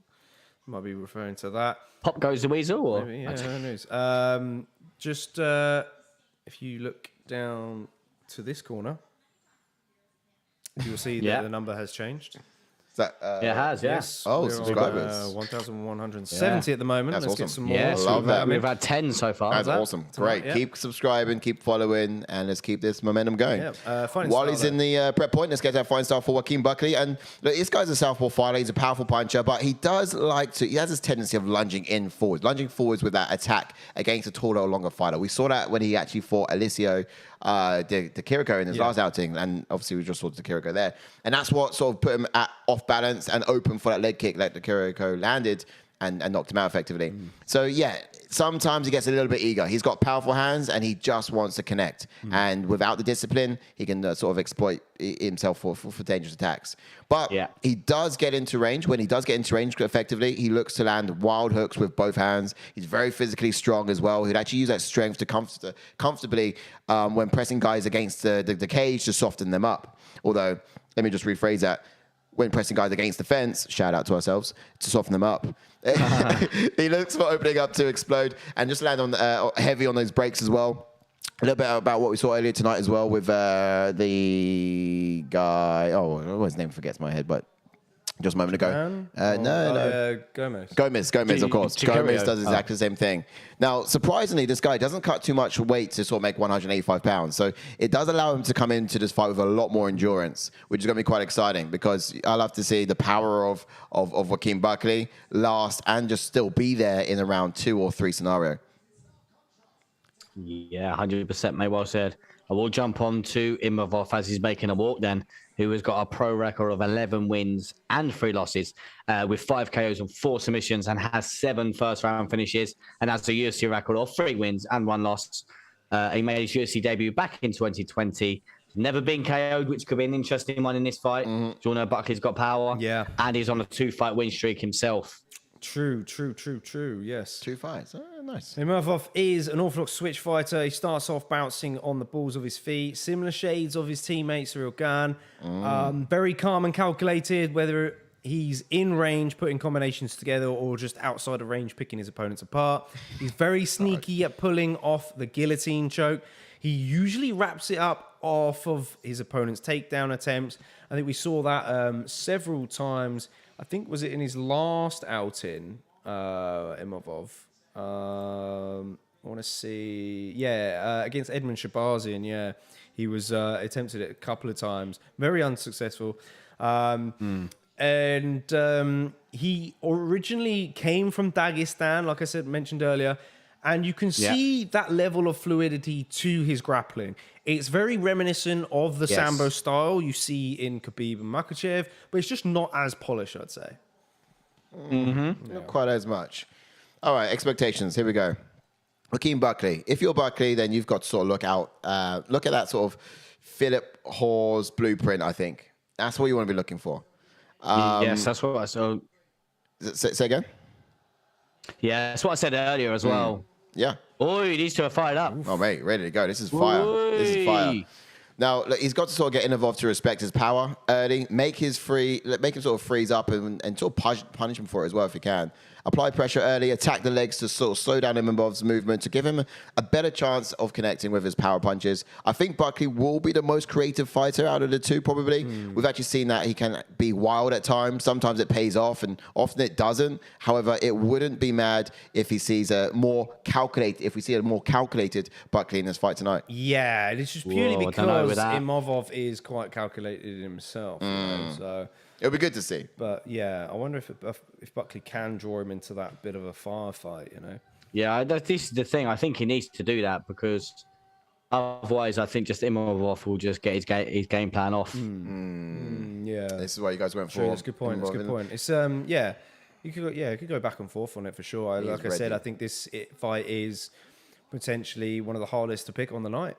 S1: Might be referring to that.
S3: Pop goes the Weasel, or
S1: Maybe, yeah, who knows? Just if you look down to this corner, you will see that the number has changed.
S2: Is that,
S3: it has, yeah.
S1: Yes.
S2: Oh,
S1: we're
S2: subscribers.
S1: On, 1,170 at the moment.
S2: That's
S1: Let's
S2: awesome.
S1: get some more.
S3: Yes,
S2: love that.
S3: we've had 10 so far.
S2: That's awesome. Great.
S1: Yeah.
S2: Keep subscribing, keep following, and let's keep this momentum going.
S1: Yeah, fighting
S2: While
S1: style
S2: he's in the prep point, let's get to that fighting style for Joaquin Buckley. And look, this guy's a southpaw fighter. He's a powerful puncher, but he has this tendency of lunging forwards with that attack against a taller or longer fighter. We saw that when he actually fought Alessio the Chirico in his last outing, and obviously we just saw the Chirico there. And that's what sort of put him off balance and open for that leg kick that the Chirico landed. and knocked him out effectively. So yeah, sometimes he gets a little bit eager. He's got powerful hands and he just wants to connect. And without the discipline, he can sort of exploit himself for dangerous attacks. But he does get into range. When he does get into range effectively, he looks to land wild hooks with both hands. He's very physically strong as well. He'd actually use that strength to comfortably when pressing guys against the cage to soften them up. Although, let me just rephrase that. When pressing guys against the fence, shout out to ourselves, to soften them up. He looks for opening up to explode and just land on heavy on those breaks as well. A little bit about what we saw earlier tonight as well with the guy. Oh, his name forgets my head, but just a moment ago.
S1: Gomis.
S2: Gomis, of course. Gomis does exactly the same thing. Now, surprisingly, this guy doesn't cut too much weight to sort of make 185 pounds. So it does allow him to come into this fight with a lot more endurance, which is going to be quite exciting because I love to see the power of Joaquin Buckley last and just still be there in a round 2 or 3 scenario.
S3: Yeah, 100%, mate. Well said. I will jump on to Imavov as he's making a walk then, who has got a pro record of 11 wins and 3 losses with 5 KOs and 4 submissions and has 7 first-round finishes and has a UFC record of 3 wins and 1 loss. He made his UFC debut back in 2020. Never been KO'd, which could be an interesting one in this fight. Jarno Buckley's got power.
S1: Yeah.
S3: And he's on a 2-fight win streak himself.
S1: True. Yes.
S2: 2 fights. Oh, nice.
S1: Imavov is an orthodox switch fighter. He starts off bouncing on the balls of his feet. Similar shades of his teammate, Ciryl Gane. Very calm and calculated, whether he's in range, putting combinations together, or just outside of range, picking his opponents apart. He's very sneaky at pulling off the guillotine choke. He usually wraps it up off of his opponent's takedown attempts. I think we saw that several times. I think, was it in his last outing, Imavov? I want to see. Yeah, against Edmund Shabazian, yeah. He was attempted it a couple of times. Very unsuccessful. And he originally came from Dagestan, like I mentioned earlier. And you can see that level of fluidity to his grappling. It's very reminiscent of the Sambo style you see in Khabib and Makhachev, but it's just not as polished, I'd say.
S2: Not quite as much. All right, expectations. Here we go. Joaquin Buckley. If you're Buckley, then you've got to sort of look at that sort of Philip Hawes blueprint, I think. That's what you want to be looking for.
S3: Yes, that's what I saw.
S2: Say again?
S3: Yeah, that's what I said earlier as well.
S2: Yeah.
S3: Oh, these two are fired up.
S2: Oh, mate, ready to go. This is fire. This is fire. Now, look, he's got to sort of get Imavov to respect his power early, make him sort of freeze up and sort of punish him for it as well if he can. Apply pressure early, attack the legs to sort of slow down Imavov's movement to give him a better chance of connecting with his power punches. I think Buckley will be the most creative fighter out of the two, probably. We've actually seen that he can be wild at times. Sometimes it pays off, and often it doesn't. However, it wouldn't be mad if he sees a more calculated, Buckley in this fight tonight.
S1: Yeah, it's just purely because Imavov is quite calculated himself. You know, so.
S2: It'll be good to see.
S1: But yeah, I wonder if Buckley can draw him into that bit of a firefight, you know?
S3: Yeah, this is the thing. I think he needs to do that because otherwise I think just Imavov will just get his game plan off.
S1: Yeah.
S2: This is what you guys went for.
S1: That's a good point. That's a good point. It's you could go back and forth on it for sure. Like I said, I think this fight is potentially one of the hardest to pick on the night.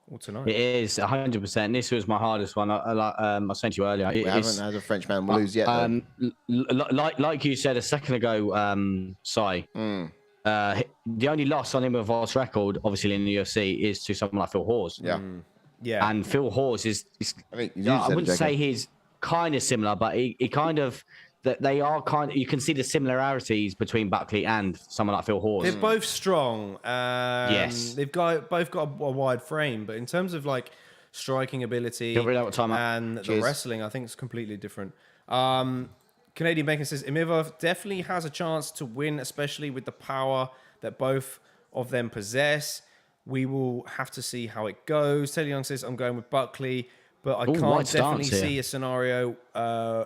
S1: Or tonight.
S3: It is 100%. This was my hardest one. I sent you earlier.
S2: We haven't had a Frenchman lose yet.
S3: Like you said a second ago, Sai. The only loss on Imavov's record, obviously in the UFC, is to someone like Phil Hawes.
S2: Yeah.
S1: Yeah.
S3: And Phil Hawes is I wouldn't say he's kind of similar, but he kind of. That they are kind of, you can see the similarities between Buckley and someone like Phil Hawes.
S1: They're both strong.
S3: Yes.
S1: They've both got a wide frame, but in terms of like striking ability and the wrestling, I think it's completely different. Canadian Bacon says Imavov definitely has a chance to win, especially with the power that both of them possess. We will have to see how it goes. Teddy Young says, I'm going with Buckley. But I can't definitely see a scenario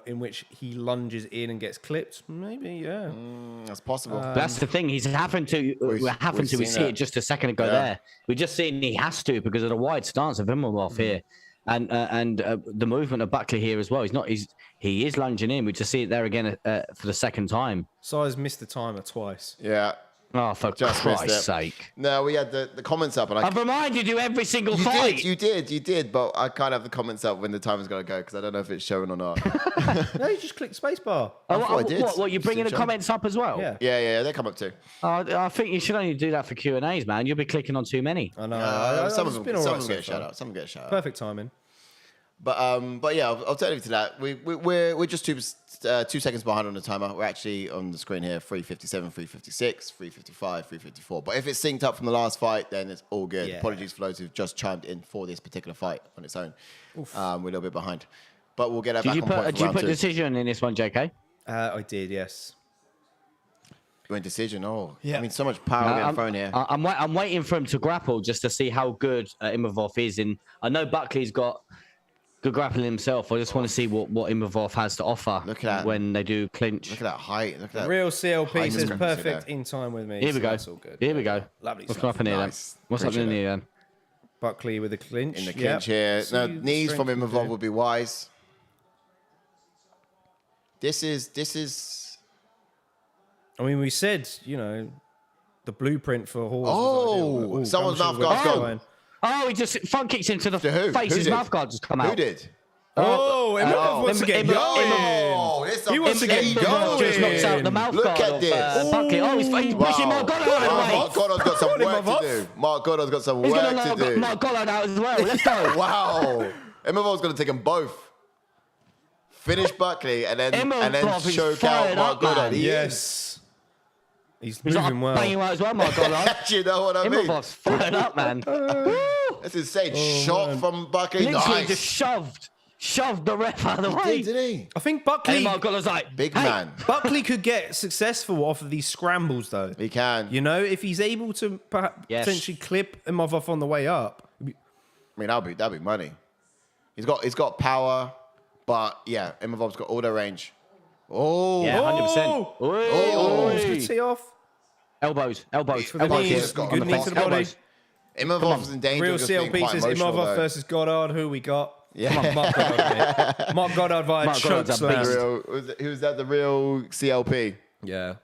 S1: in which he lunges in and gets clipped. Maybe, yeah.
S2: That's possible.
S3: That's the thing. He's having to. We see it just a second ago there. We just seen he has to because of the wide stance of Imavov here. And the movement of Buckley here as well. He is lunging in. We just see it there again for the second time.
S1: Size missed the timer twice.
S2: Yeah.
S3: Oh, for Christ's sake.
S2: No, we had the comments up. And
S3: I've reminded you every single fight.
S2: You did. But I can't have the comments up when the timer's going to go because I don't know if it's showing or not.
S1: No, you just click spacebar.
S2: I did.
S3: What, you bringing the comments up as well?
S2: Yeah, they come up too.
S3: I think you should only do that for Q&As, man. You'll be clicking on too many.
S2: I know. Some of them get a shout out. Some get a shout out.
S1: Perfect timing.
S2: But yeah, alternative to that, we're just 2 seconds behind on the timer. We're actually on the screen here, 3:57, 3:56, 3:55, 3:54. But if it's synced up from the last fight, then it's all good. Yeah. Apologies for those who've just chimed in for this particular fight on its own. We're a little bit behind, but we'll get that back on point.
S3: Did you put decision in this one, JK?
S1: I did, yes.
S2: You went decision. Oh, yeah. I mean, so much power getting thrown here.
S3: I'm waiting for him to grapple just to see how good Imavov is. I know Buckley's got good grappling himself. I just want to see what Imavov has to offer when they do clinch.
S2: Look at that height. Look at that.
S1: Real CLP says perfect in time with me.
S3: Here we go.
S1: That's all good.
S3: Here we go.
S1: Lovely
S3: What's
S1: stuff.
S3: happening here then? What's happening here then?
S1: Buckley with a clinch.
S2: In the clinch here. No, knees from Imavov would be wise. This is.
S1: I mean, we said, the blueprint for Hall.
S2: Someone's mouth guard's gone.
S3: Oh, he just front kicks him to the face. His mouth guard just come out.
S2: Who did?
S1: Imavov wants to get going. He wants to get going.
S3: Just knocks out the mouth guard.
S2: Look at this.
S3: Buckley. Oh, he's pushing Mark Goddard out of the way.
S2: Mark Goddard's got some work to do. Mark Goddard's got some work to do.
S3: He's going to knock Mark Goddard out as well. Let's go.
S2: Wow. Imavov's going to take them both. Finish Buckley and then choke out Mark Goddard.
S1: Yes. He's moving well.
S3: Banging out as well, Mark Goddard.
S2: You know what I mean?
S3: Imavov's fired up, man.
S2: That's insane. Shot from Buckley.
S3: Literally just shoved the ref out of the way.
S2: Did he?
S1: I think Buckley.
S3: And Mark Goddard's like,
S2: big man.
S1: Buckley could get successful off of these scrambles, though.
S2: He can.
S1: If he's able to potentially clip Imavov on the way up.
S2: I mean, that'd be money. He's got power, but yeah, Imavov's got all the range. Oh,
S3: yeah, 100%.
S1: He's good tee off.
S3: Elbows.
S1: For the knees. Good knee to the body.
S2: Imovov's in danger.
S1: Real CLP says Imavov versus Goddard. Who we got? Yeah. Come on, Mark Goddard, mate. Mark Goddard via choke slam.
S2: Who's that? The real CLP?
S1: Yeah.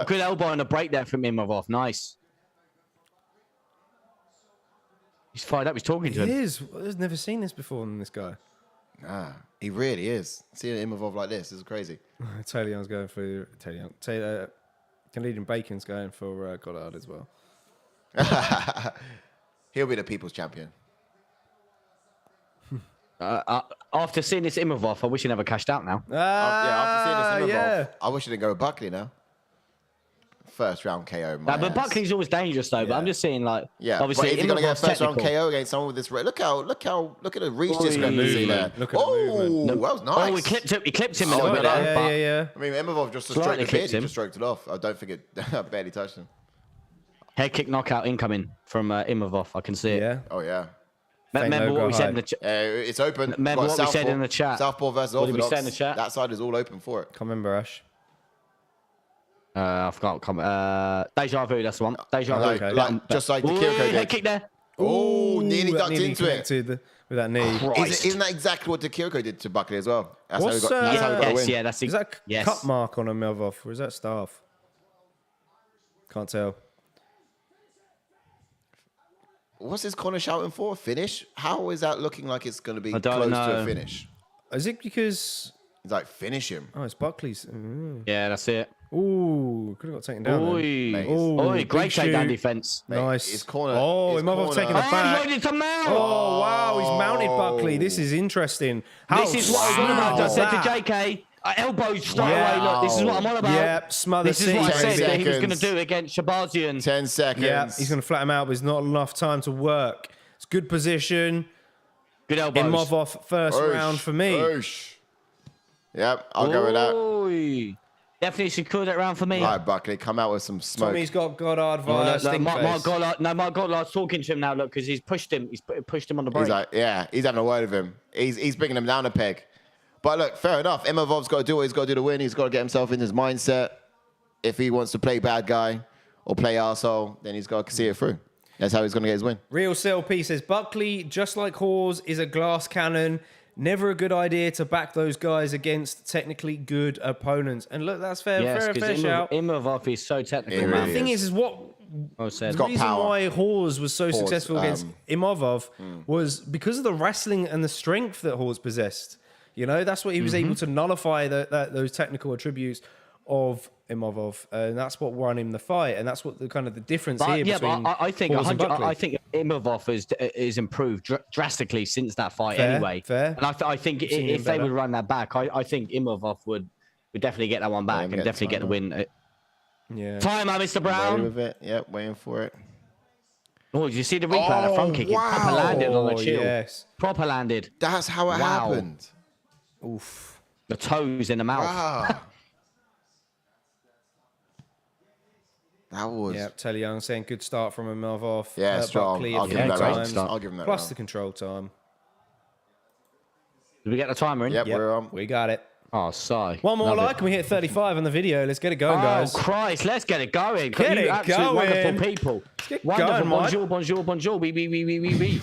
S3: Good elbow and a break there from Imavov. Nice. He's fired up. He's talking to him.
S1: He is. I've never seen this before in this guy.
S2: Nah, he really is. Seeing Imavov like this is crazy.
S1: Taylor's going for Taylor. Canadian Bacon's going for Goddard as well.
S2: He'll be the people's champion.
S3: After seeing this Imavov, I wish he never cashed out now.
S2: After seeing this Imavov, I wish he didn't go with Buckley now. First round KO.
S3: But Buckley's always dangerous though. Yeah. But I'm just saying, obviously,
S2: if you're gonna get a first round KO against someone with this, look at the reach discrepancy there.
S1: Look at the movement.
S2: That was nice.
S3: Oh, he clipped him a little bit there.
S1: Yeah.
S2: I mean, Imavov just stroked the beard. He just stroked it off. I don't think it barely touched him.
S3: Head kick knockout incoming from Imavov. I can see it.
S1: Yeah.
S2: Oh yeah.
S3: Remember what we said in the chat.
S2: It's open.
S3: Remember what we said in the chat.
S2: Southpaw versus
S3: Orthodox.
S2: Orthodox.
S3: What did we say in the chat?
S2: That side is all open for it.
S1: Can't remember, Ash.
S3: I forgot. Deja vu, that's the one. Deja vu.
S2: Okay. Just like the Chirico did.
S3: Head kick there.
S2: Oh, nearly ducked into it.
S1: With that knee.
S2: Isn't that exactly what the Chirico did to Buckley as well? That's how we got the win.
S3: Yeah, that's
S1: is that cut mark on a Imavov, or is that staff? Can't tell.
S2: What's his corner shouting for? Finish? How is that looking like it's going to be close to a finish?
S1: Is it because...
S2: He's like, finish him.
S1: Oh, it's Buckley's.
S3: Yeah, that's it.
S1: Ooh, could have got taken down.
S3: Great takedown defense.
S2: Nice. His corner.
S1: Oh, Imavov taking the back. Oh, wow, he's mounted Buckley. This is interesting.
S3: This is what I was on about. I said to JK, elbows straight away. Look, this is what I'm on about.
S1: Yeah, smother
S3: This is what I said that he was going to do against Shabazian.
S2: 10 seconds.
S1: Yeah, he's going to flat him out, but there's not enough time to work. It's good position.
S3: Good elbows.
S1: Imavov first round for me.
S2: Yep, I'll go with that.
S3: Definitely secured that round for me.
S2: All right, Buckley, come out with some smoke.
S1: Tommy's got Goddard via
S3: Mark Goddard's talking to him now, look, because he's pushed him. He's pushed him on the break.
S2: He's like, he's having a word with him. He's bringing him down a peg. But look, fair enough. Imavov's got to do what he's got to do to win. He's got to get himself in his mindset. If he wants to play bad guy or play arsehole, then he's got to see it through. That's how he's going to get his win.
S1: Real CLP says, Buckley, just like Hawes, is a glass cannon. Never a good idea to back those guys against technically good opponents. And look, that's fair, fair shout.
S3: Imavov is so technical,
S1: The thing is what...
S2: He's
S1: The reason why Hawes was so successful against Imavov was because of the wrestling and the strength that Hawes possessed. You know, that's what he was able to nullify those technical attributes of Imavov, and that's what won him the fight, and that's what the kind of the difference here between
S3: I think
S1: Hawes and Buckley.
S3: I think Imavov is improved drastically since that fight anyway.
S1: Fair.
S3: And I think if they would run that back, I think Imavov would definitely get that one back and definitely get the win.
S1: Yeah.
S3: Timer, Mr. Brown.
S2: Ready with it. Yep, waiting for it.
S3: Oh, did you see the replay of the front kick? It proper landed on the chill.
S1: Yes.
S3: Proper landed.
S2: That's how it happened.
S1: Oof.
S3: The toes in the mouth.
S2: Wow. That was...
S1: Yeah, Telly Young saying good start from Imavov.
S2: Yeah, strong.
S1: Buckley
S2: I'll give him that
S1: times,
S2: round. I'll give him that
S1: plus
S2: round.
S1: the control time.
S3: Did we get the timer in?
S2: Yep, we're on.
S1: We got it.
S3: Oh, sigh.
S1: One more
S3: Love
S1: like,
S3: it.
S1: and we hit 35 on the video. Let's get it going, guys.
S3: Oh, Christ, let's get it going.
S1: Get
S3: You
S1: it
S3: absolute
S1: going.
S3: wonderful people.
S1: get
S3: Wonderful.
S1: going, Mike.
S3: Bonjour. Oui.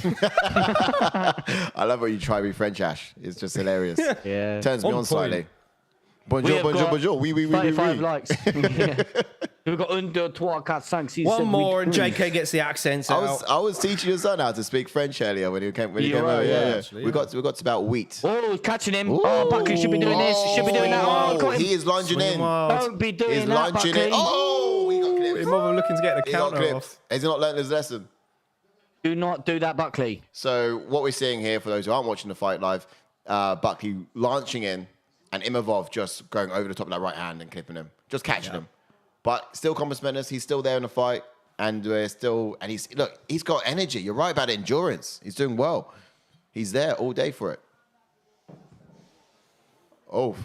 S2: I love when you try to be French, Ash. It's just hilarious.
S3: Yeah.
S2: Turns me
S1: On
S2: on
S1: point.
S2: slightly.
S3: We have got
S2: Bonjour. Oui.
S3: 35 likes. Yeah. We've got 1, 2, 3, 4, 5, 6, 7,
S1: One more, and JK gets the accents out.
S2: I was teaching your son how to speak French earlier when he came over. Yeah.
S1: actually,
S2: We got to about wheat.
S3: Oh, catching him. Oh, Buckley should be doing this. Should be doing that. Oh, got him.
S2: He is lunging
S1: Swinging
S2: in.
S1: wild.
S3: Don't be doing
S2: He's
S3: that,
S2: lunging
S3: Buckley.
S2: in. Oh, he got clipped.
S1: Imavov looking to get the
S2: He got
S1: counter
S2: clipped.
S1: off.
S2: Has he not learned his lesson?
S3: Do not do that, Buckley.
S2: So what we're seeing here, for those who aren't watching the fight live, Buckley launching in and Imavov just going over the top of that right hand and clipping him, just catching him. But still Compass Menace, he's still there in the fight, and he's got energy. You're right about endurance. He's doing well. He's there all day for it. Oh,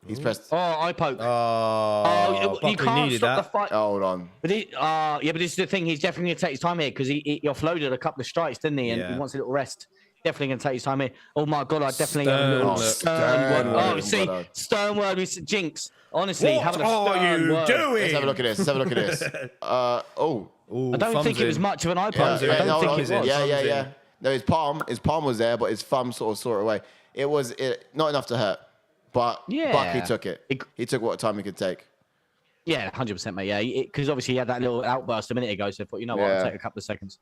S2: he's pressed.
S3: Oh, eye poke.
S1: Oh,
S3: you
S1: Buckley
S3: can't
S1: needed
S3: stop
S1: that.
S3: the fight.
S2: Hold on.
S3: But but this is the thing. He's definitely going to take his time here because he offloaded a couple of strikes, didn't he? And he wants a little rest. Definitely going to take his time here. Oh my God, I definitely have a little stern word. Oh, see, stern word with Jinx. Honestly, having a stern word.
S2: Let's have a look at this.
S3: I don't think it was much of an eye poke. I don't think it was.
S2: Yeah. No, his palm was there, but his thumb sort of saw it away. It was not enough to hurt, but Buckley took it. He took what time he could take.
S3: Yeah, 100%, mate. Yeah, because obviously he had that little outburst a minute ago, so I thought, you know what, I'll take a couple of seconds.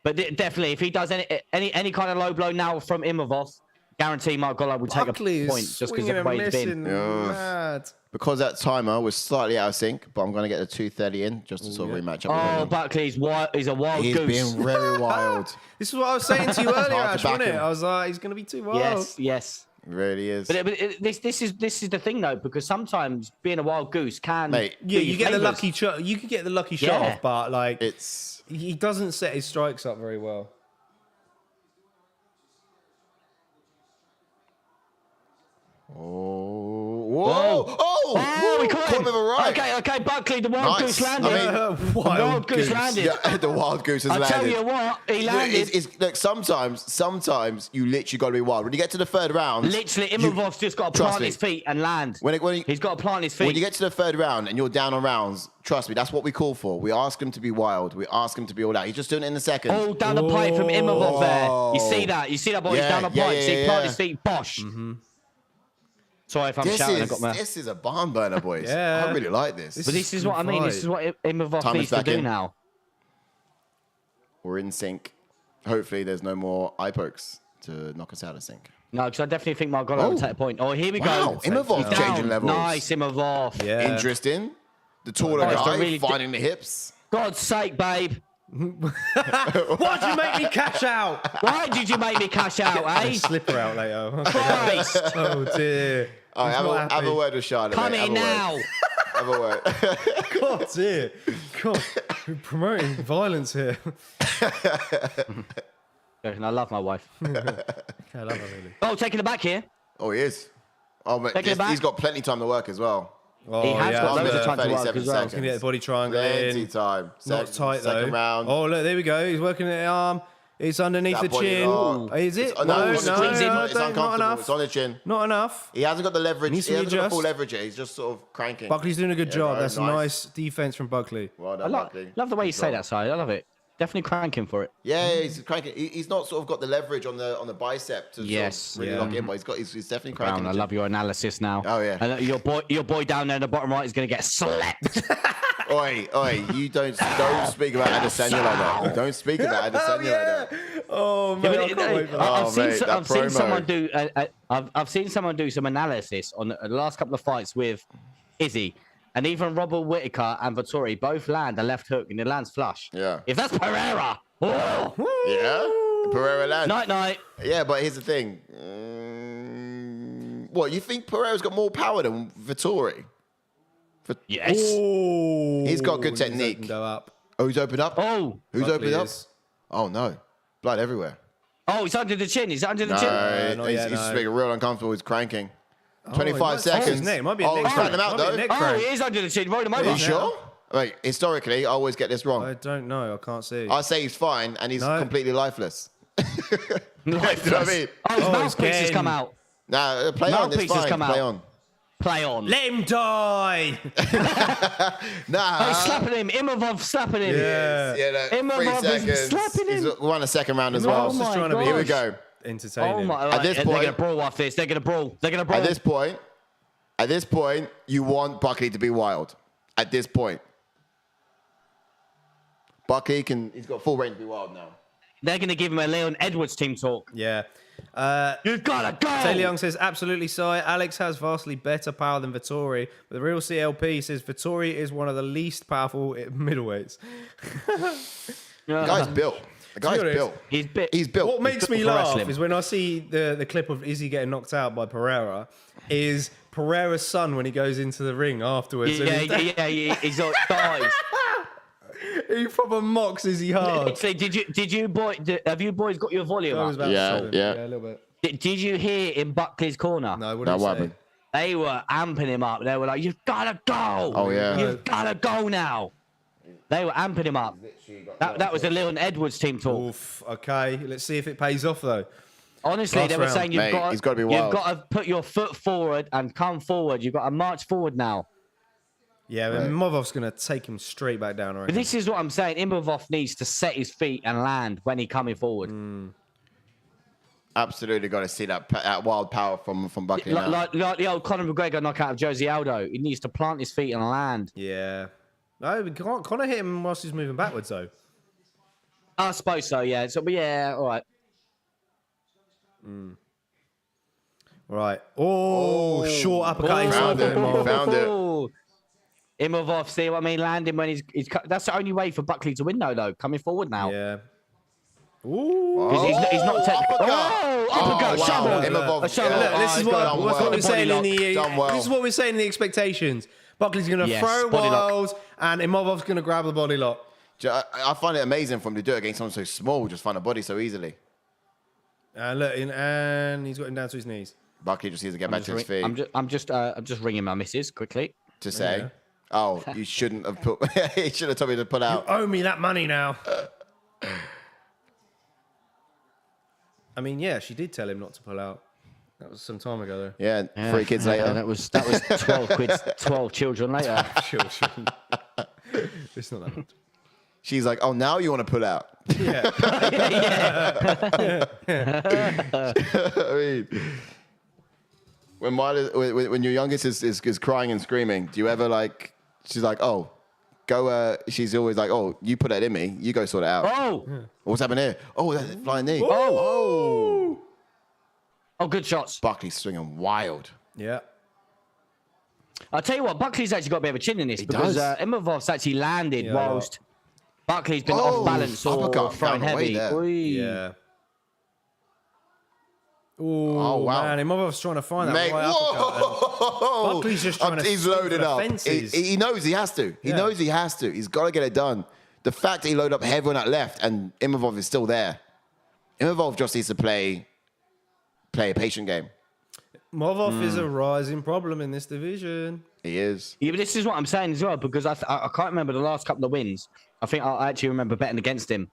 S3: But definitely, if he does any kind of low blow now from Imavov, guarantee Mark Goddard will take a point just because of the way it's been.
S1: Mad.
S2: Because that timer was slightly out of sync, but I'm going to get the 2:30 in just to sort of rematch up with him.
S3: Oh, Buckley's he's a wild
S2: He's
S3: goose.
S2: being very wild.
S1: This is what I was saying to you earlier,
S2: Hard
S1: Ash,
S2: to back
S1: wasn't it?
S2: him.
S1: I was like, he's going to be too wild.
S3: Yes.
S2: It really is.
S3: But this is the thing though, because sometimes being a wild goose can.
S2: Mate,
S1: Yeah,
S3: do
S1: you
S3: you
S1: get the
S3: favours.
S1: lucky shot. You could get the lucky shot
S3: Yeah.
S1: off, but like
S2: it's...
S1: he doesn't set his strikes up very well.
S3: Oh, we caught him.
S2: him with a right.
S3: Okay, Buckley, the wild goose landed.
S2: I
S3: The wild goose landed.
S2: Yeah, the wild goose has
S3: I
S2: landed.
S3: tell you what, he landed.
S2: Look, sometimes you literally got to be wild. When you get to the third round,
S3: Literally, Imavov's just got to
S2: trust
S3: plant
S2: me.
S3: his feet and land.
S2: When
S3: He's got to plant his feet.
S2: When you get to the third round and you're down on rounds, trust me, that's what we call for. We ask him to be wild. We ask him to be all out. He's just doing it in the second.
S3: Oh, down the pipe from Imavov there. You see that? You see that boy? He's down the pipe. See, plant his feet. Bosh. Sorry if I'm shouting. I got my.
S2: This is a barn burner, boys.
S1: Yeah.
S2: I really like this.
S3: But this is what I mean. This is what Imavov
S2: Time is
S3: needs to
S2: back
S3: do
S2: in.
S3: now.
S2: We're in sync. Hopefully, there's no more eye pokes to knock us out of sync.
S3: No, because I definitely think Mark Goddard will take a point. Oh, here we
S2: Wow,
S3: go.
S2: Imavov
S3: He's
S2: changing
S3: down.
S2: levels.
S3: Nice, Imavov.
S1: Yeah.
S2: Interesting. The taller
S3: it's
S2: guy
S3: really
S2: finding the hips.
S3: God's sake, babe.
S1: Why'd you make me cash out?
S3: Why did you make me cash out, eh?
S1: Slipper out later.
S3: Christ.
S1: Oh dear.
S2: All right, have a word with Charlotte.
S3: Come
S2: mate.
S3: here now.
S2: Have a word.
S1: God dear. God, we're promoting violence here.
S3: I love my wife.
S1: I love her really.
S3: Oh, taking it back here.
S2: Oh, he is. Oh, but
S3: Taking it back.
S2: he's got plenty of time to work as well.
S1: Oh,
S3: He has got loads of time to work
S2: 37
S3: as well.
S2: seconds.
S1: Gonna get the body triangle
S2: Plenty
S1: in.
S2: time.
S1: Not tight though.
S2: Second round.
S1: Oh look, there we go. He's working the arm. It's underneath
S2: That
S1: the
S2: body
S1: chin.
S2: rock.
S1: Is it?
S2: It's-
S1: No,
S2: it's
S1: no,
S2: on the chin.
S1: no,
S2: It's
S1: not
S2: uncomfortable.
S1: enough.
S2: It's on the chin.
S1: Not enough.
S2: He hasn't got the leverage.
S1: Needs
S2: He
S1: to
S2: hasn't got the
S1: readjust.
S2: full leverage yet. He's just sort of cranking.
S1: Buckley's doing a good job.
S2: no,
S1: That's a
S2: nice.
S1: nice defense from Buckley.
S2: Well
S3: I
S2: done, Buckley.
S3: love the way you
S2: Good
S3: say
S2: job.
S3: that, Si. I love it. definitely cranking for it.
S2: Yeah, he's cranking. He's not sort of got the leverage on the bicep to sort of really lock in, but he's definitely cranking.
S3: Brown, I love your analysis now.
S2: Oh yeah.
S3: And your boy down there in the bottom right is going to get slept.
S2: Oi, you don't speak about Adesanya like that. Don't speak about Adesanya like that.
S1: Oh man,
S3: I've seen someone do some analysis on the last couple of fights with Izzy, and even Robert Whittaker and Vettori both land a left hook and it lands flush.
S2: Yeah.
S3: If that's Pereira,
S2: Yeah, Pereira lands.
S3: Night.
S2: Yeah, but here's the thing. What, you think Pereira's got more power than Vettori?
S3: Yes.
S2: He's got good technique.
S1: He's up.
S2: Oh, he's opened up?
S3: Oh.
S2: Who's
S1: Buckley
S2: opened up?
S1: is.
S2: Oh, no. Blood everywhere.
S3: Oh, he's under the chin. He's under the
S2: No,
S3: chin.
S2: he's just making real uncomfortable. He's cranking. 25
S1: might-
S2: seconds.
S1: his neck. Might be a neck
S2: he's
S1: crank.
S2: cranking him out,
S1: Might be a
S2: though.
S1: neck
S3: Oh,
S1: crank.
S3: he is under the chin. Roll him
S2: Are
S3: over.
S2: you sure? Wait, historically, I always get this wrong.
S1: I don't know. I can't see.
S2: I say he's fine, and he's completely lifeless.
S3: Lifeless.
S2: You know what I mean?
S3: Oh, his mouthpiece has
S1: Ken.
S3: come out.
S2: Nah, play on. It's
S3: Mouthpiece has
S2: fine.
S3: come
S2: Play
S3: out.
S2: on.
S3: Play on.
S1: Let him die.
S2: Nah.
S3: Oh, he's slapping him. Imavov slapping him.
S1: Yeah.
S2: Yeah, no,
S3: Imavov
S2: 3
S3: is
S2: seconds.
S3: slapping him.
S2: He's won a second round as
S3: Oh
S2: well.
S3: my
S1: Just trying to be
S2: Here we
S3: gosh.
S2: go.
S1: entertaining.
S3: Oh my!
S2: At this
S3: they're
S2: point-
S3: gonna brawl off this. They're gonna brawl. They're gonna brawl.
S2: At this point, you want Buckley to be wild. At this point, Buckley he's got full reign to be wild now.
S3: They're gonna give him a Leon Edwards team talk.
S1: Yeah.
S3: You've gotta go.
S1: Taylor Young says, absolutely, Si. Alex has vastly better power than Vettori. But the real CLP says Vettori is one of the least powerful middleweights.
S2: The guy's built. The guy's
S1: honest,
S2: built.
S3: He's
S2: built.
S1: What makes me
S3: built for
S1: laugh
S3: wrestling.
S1: is when I see the clip of Izzy getting knocked out by Pereira, is Pereira's son when he goes into the ring afterwards. and
S3: he's like dies.
S1: he proper mocks Izzy hard.
S3: So have you boys got your volume
S1: I was
S3: up?
S1: about to
S2: Yeah,
S1: show him.
S2: yeah.
S1: A little bit.
S3: Did you hear in Buckley's corner?
S1: No, what
S2: Now
S1: did he
S2: what
S1: say?
S2: happened?
S3: They were amping him up. They were like, "You've gotta go.
S2: Oh, yeah.
S3: You've gotta go now." They were amping him up. That was a Leon Edwards team talk.
S1: Oof, okay, let's see if it pays off though.
S3: Honestly,
S1: Last
S3: they were
S1: round.
S3: saying
S2: Mate, he's gotta be wild.
S3: you've got to put your foot forward and come forward. You've got to march forward now.
S1: Yeah,
S2: Right.
S1: Movov's going to take him straight back down. I
S3: But
S1: reckon.
S3: this is what I'm saying. Imavov needs to set his feet and land when he coming forward.
S2: Absolutely got to see that wild power from Buckley now.
S3: Like the old Conor McGregor knockout of Josie Aldo. He needs to plant his feet and land.
S1: Yeah. No, we can't. Connor hit him whilst he's moving backwards though.
S3: I suppose so, yeah. So, but yeah, all right.
S1: Right. Oh, short uppercut. He's
S2: Found it.
S1: Imavov.
S2: Found it.
S3: Imavov, see what I mean? Landing when he's that's the only way for Buckley to win, though. Coming forward now.
S1: Yeah. Ooh.
S3: 'Cause he's not technical. Oh, uppercut,
S2: wow.
S3: shovel.
S2: Imavov,
S3: A shovel.
S2: yeah.
S1: Look, this is
S2: he's got
S1: what
S2: done
S1: we're saying in the.
S2: Done well.
S1: This is what we're saying in the expectations. Buckley's going to
S3: Yes,
S1: throw
S3: body lock.
S1: wild, and Imovov's going to grab the body lock.
S2: I find it amazing for him to do it against someone so small, just find a body so easily.
S1: Look, and he's got him down to his knees.
S2: Buckley just needs to get back to his feet
S3: I'm just ringing my missus quickly.
S2: to say,
S1: Yeah.
S2: "Oh, you shouldn't have put. He should have told me to pull out."
S1: Owe me that money now. I mean, yeah, she did tell him not to pull out. That was some time ago,
S2: Yeah, 3 kids later.
S3: That was 12 quid, 12 children later.
S1: though. Children. It's not that much.
S2: She's like, "Oh, now you want to pull out?"
S1: Yeah.
S2: I mean, when your youngest is crying and screaming, do you ever like? She's like, "Oh, go." She's always like, "Oh, you put that in me. You go sort it out."
S3: Oh,
S2: What's happening here? Oh, that's a flying knee.
S3: oh, good shots.
S2: Buckley's swinging wild.
S1: Yeah.
S3: I'll tell you what, Buckley's actually got a bit of a chin in this because
S2: does.
S3: Imavov's actually landed
S1: Yeah,
S3: whilst Buckley's been
S2: Oh,
S3: off balance or
S2: uppercut
S3: throwing
S2: found a way
S3: heavy.
S2: there.
S3: Oi.
S1: Yeah. Ooh,
S2: Oh, wow.
S1: man. Imovov's trying to find that
S2: Mate,
S1: right uppercut.
S2: whoa!
S1: Buckley's just trying to
S2: He's
S1: swing
S2: loaded
S1: for the
S2: up.
S1: fences.
S2: He knows he has to. He
S1: Yeah.
S2: knows he has to. He's got to get it done. The fact that he loaded up heavy on that left and Imavov is still there. Imavov just needs to play a patient game.
S1: Movov is a rising problem in this division.
S2: He is.
S3: Yeah, but this is what I'm saying as well because I can't remember the last couple of wins. I think I actually remember betting against him.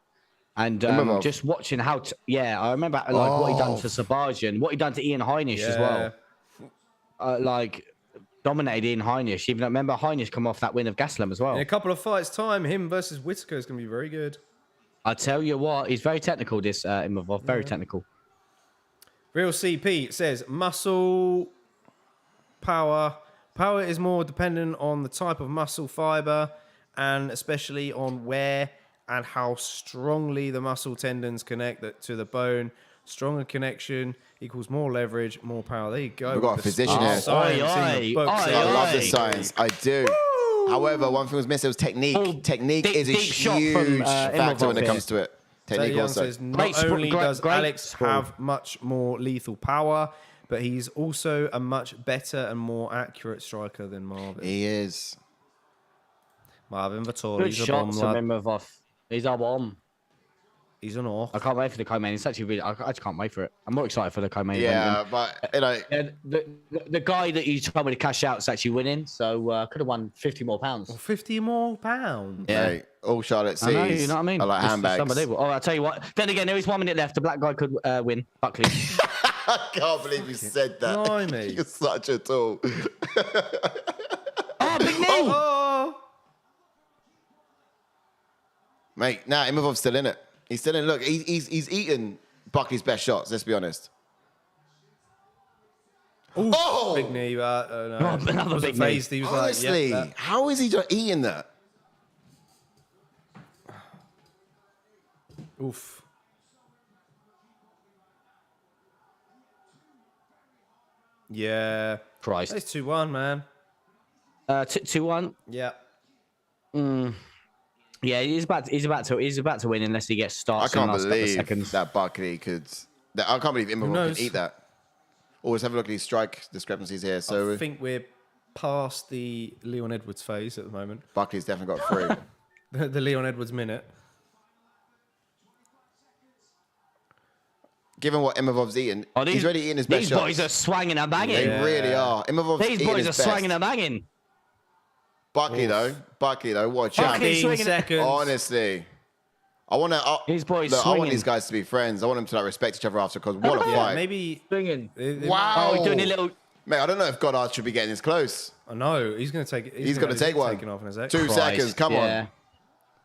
S3: And
S2: Imavov.
S3: just watching how, I remember like what he done to Sabajian, what he done to Ian Heinisch as well. Like dominated Ian Heinisch. Even I remember Heinisch come off that win of Gaslam as well.
S1: In a couple of fights' time, him versus Whittaker is going to be very good.
S3: I tell you what, he's very technical. This Imavov, very technical.
S1: Real CP says muscle power. Power is more dependent on the type of muscle fiber and especially on where and how strongly the muscle tendons connect to the bone. Stronger connection equals more leverage, more power. There you go.
S2: We've got a physician here.
S1: I
S2: love the science. I do. Woo! However, one thing was missing was technique. Technique is a huge factor when it comes to it. Technique also.
S1: Says, not only does Alex have much more lethal power, but he's also a much better and more accurate striker than Marvin.
S2: He is.
S1: Marvin Vettori.
S3: Good shots from Imavov. He's a bomb.
S1: He's an orc.
S3: I can't wait for the co-main. It's actually really. I just can't wait for it. I'm more excited for the co-main.
S2: Yeah,
S3: event.
S2: but you know,
S3: the guy that you told me to cash out is actually winning, so I could have won £50 more.
S1: Well, £50 more?
S3: Yeah.
S2: hey, all Charlotte sees.
S3: I know, you know what I mean?
S2: I like handbags.
S3: It's unbelievable. Oh, I'll tell you what. Then again, there is 1 minute left. The black guy could win. Buckley.
S2: I can't believe you said that.
S1: Blimey.
S2: You're such a tool.
S3: Oh, big knee!
S1: Oh!
S2: Mate, nah, Imavov's still in it. He's still in. Look, he's eaten Buckley's best shots. Let's be honest.
S1: Oof,
S2: Oh!
S1: Big knee, but no.
S3: Oh, another big knee.
S1: He was
S2: Honestly,
S1: like, yep,
S2: how is he just eating that?
S1: oof. Yeah.
S3: Christ.
S1: It's 2-1, man.
S3: 2-1.
S1: Yeah.
S3: Yeah, he's about to win unless he gets
S2: I
S3: started in
S2: can't
S3: the last couple of
S2: believe
S3: seconds.
S2: that Buckley could. I can't believe Imavov
S1: knows?
S2: could eat that. Always have a look at these strike discrepancies here. So
S1: I think we're past the Leon Edwards phase at the moment.
S2: Buckley's definitely got 3.
S1: The Leon Edwards minute.
S2: Given what Imavov's eating, he's already eating his best
S3: These
S2: shots.
S3: boys are swanging and banging.
S2: They really are. Imovov's
S3: These
S2: eating
S3: boys
S2: his
S3: are
S2: best.
S3: swanging and banging.
S2: Buckley though, what a champ.
S1: 15 seconds.
S2: Honestly, I want to.
S3: These boys
S2: I want
S3: swinging.
S2: these guys to be friends. I want them to like respect each other after because what a
S1: Yeah,
S2: fight.
S1: maybe.
S3: Swinging.
S2: Wow.
S3: Oh, we're doing a little.
S2: Mate, I don't know if Goddard should be getting this close.
S1: I know he's going to take.
S2: He's going to take one.
S1: Taking off in a sec.
S2: 2 seconds. Come on.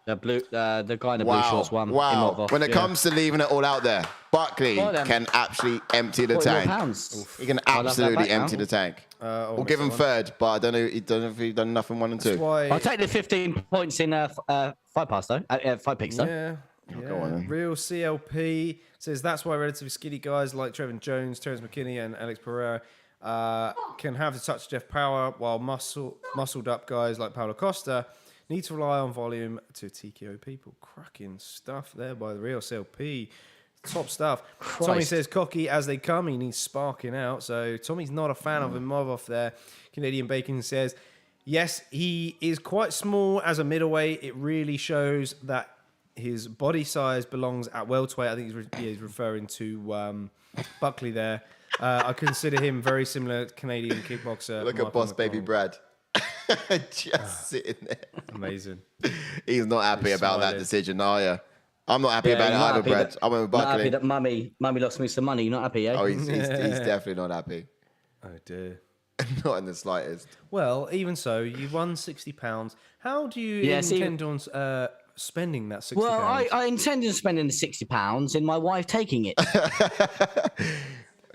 S3: The blue, the guy in the blue shorts won.
S2: Wow.
S3: Imavov,
S2: When it comes to leaving it all out there, Buckley can actually empty the tank. He can absolutely empty the tank. We'll give him 3rd, but I don't know. He don't know if he's done enough in 1 and 2.
S3: I'll take the 15 points in 5 pass though. 5 picks though.
S1: Yeah.
S2: Go on then.
S1: Real CLP says that's why relatively skinny guys like Trevin Jones, Terence McKinney, and Alex Pereira can have the touch of Jeff Power, while muscled up guys like Paulo Costa need to rely on volume to TKO people. Cracking stuff there by the Real CLP. Top stuff.
S3: Christ.
S1: Tommy says cocky as they come. He needs sparking out. So Tommy's not a fan of Imavov there. Canadian Bacon says, yes, he is quite small as a middleweight. It really shows that his body size belongs at welterweight. I think he's referring to Buckley there. I consider him very similar to Canadian kickboxer.
S2: Look at Boss Baby Brad. Just sitting there.
S1: Amazing.
S2: He's not happy about that decision, are you? I'm not happy about it either, Brad. I went with
S3: Not happy
S2: Buckley.
S3: that mummy lost me some money. You're not happy, eh?
S2: Oh, he's definitely not happy.
S1: Oh, dear.
S2: Not in the slightest.
S1: Well, even so, you won £60. How do you intend on spending that £60?
S3: Well, I intend on spending the £60 in my wife taking it.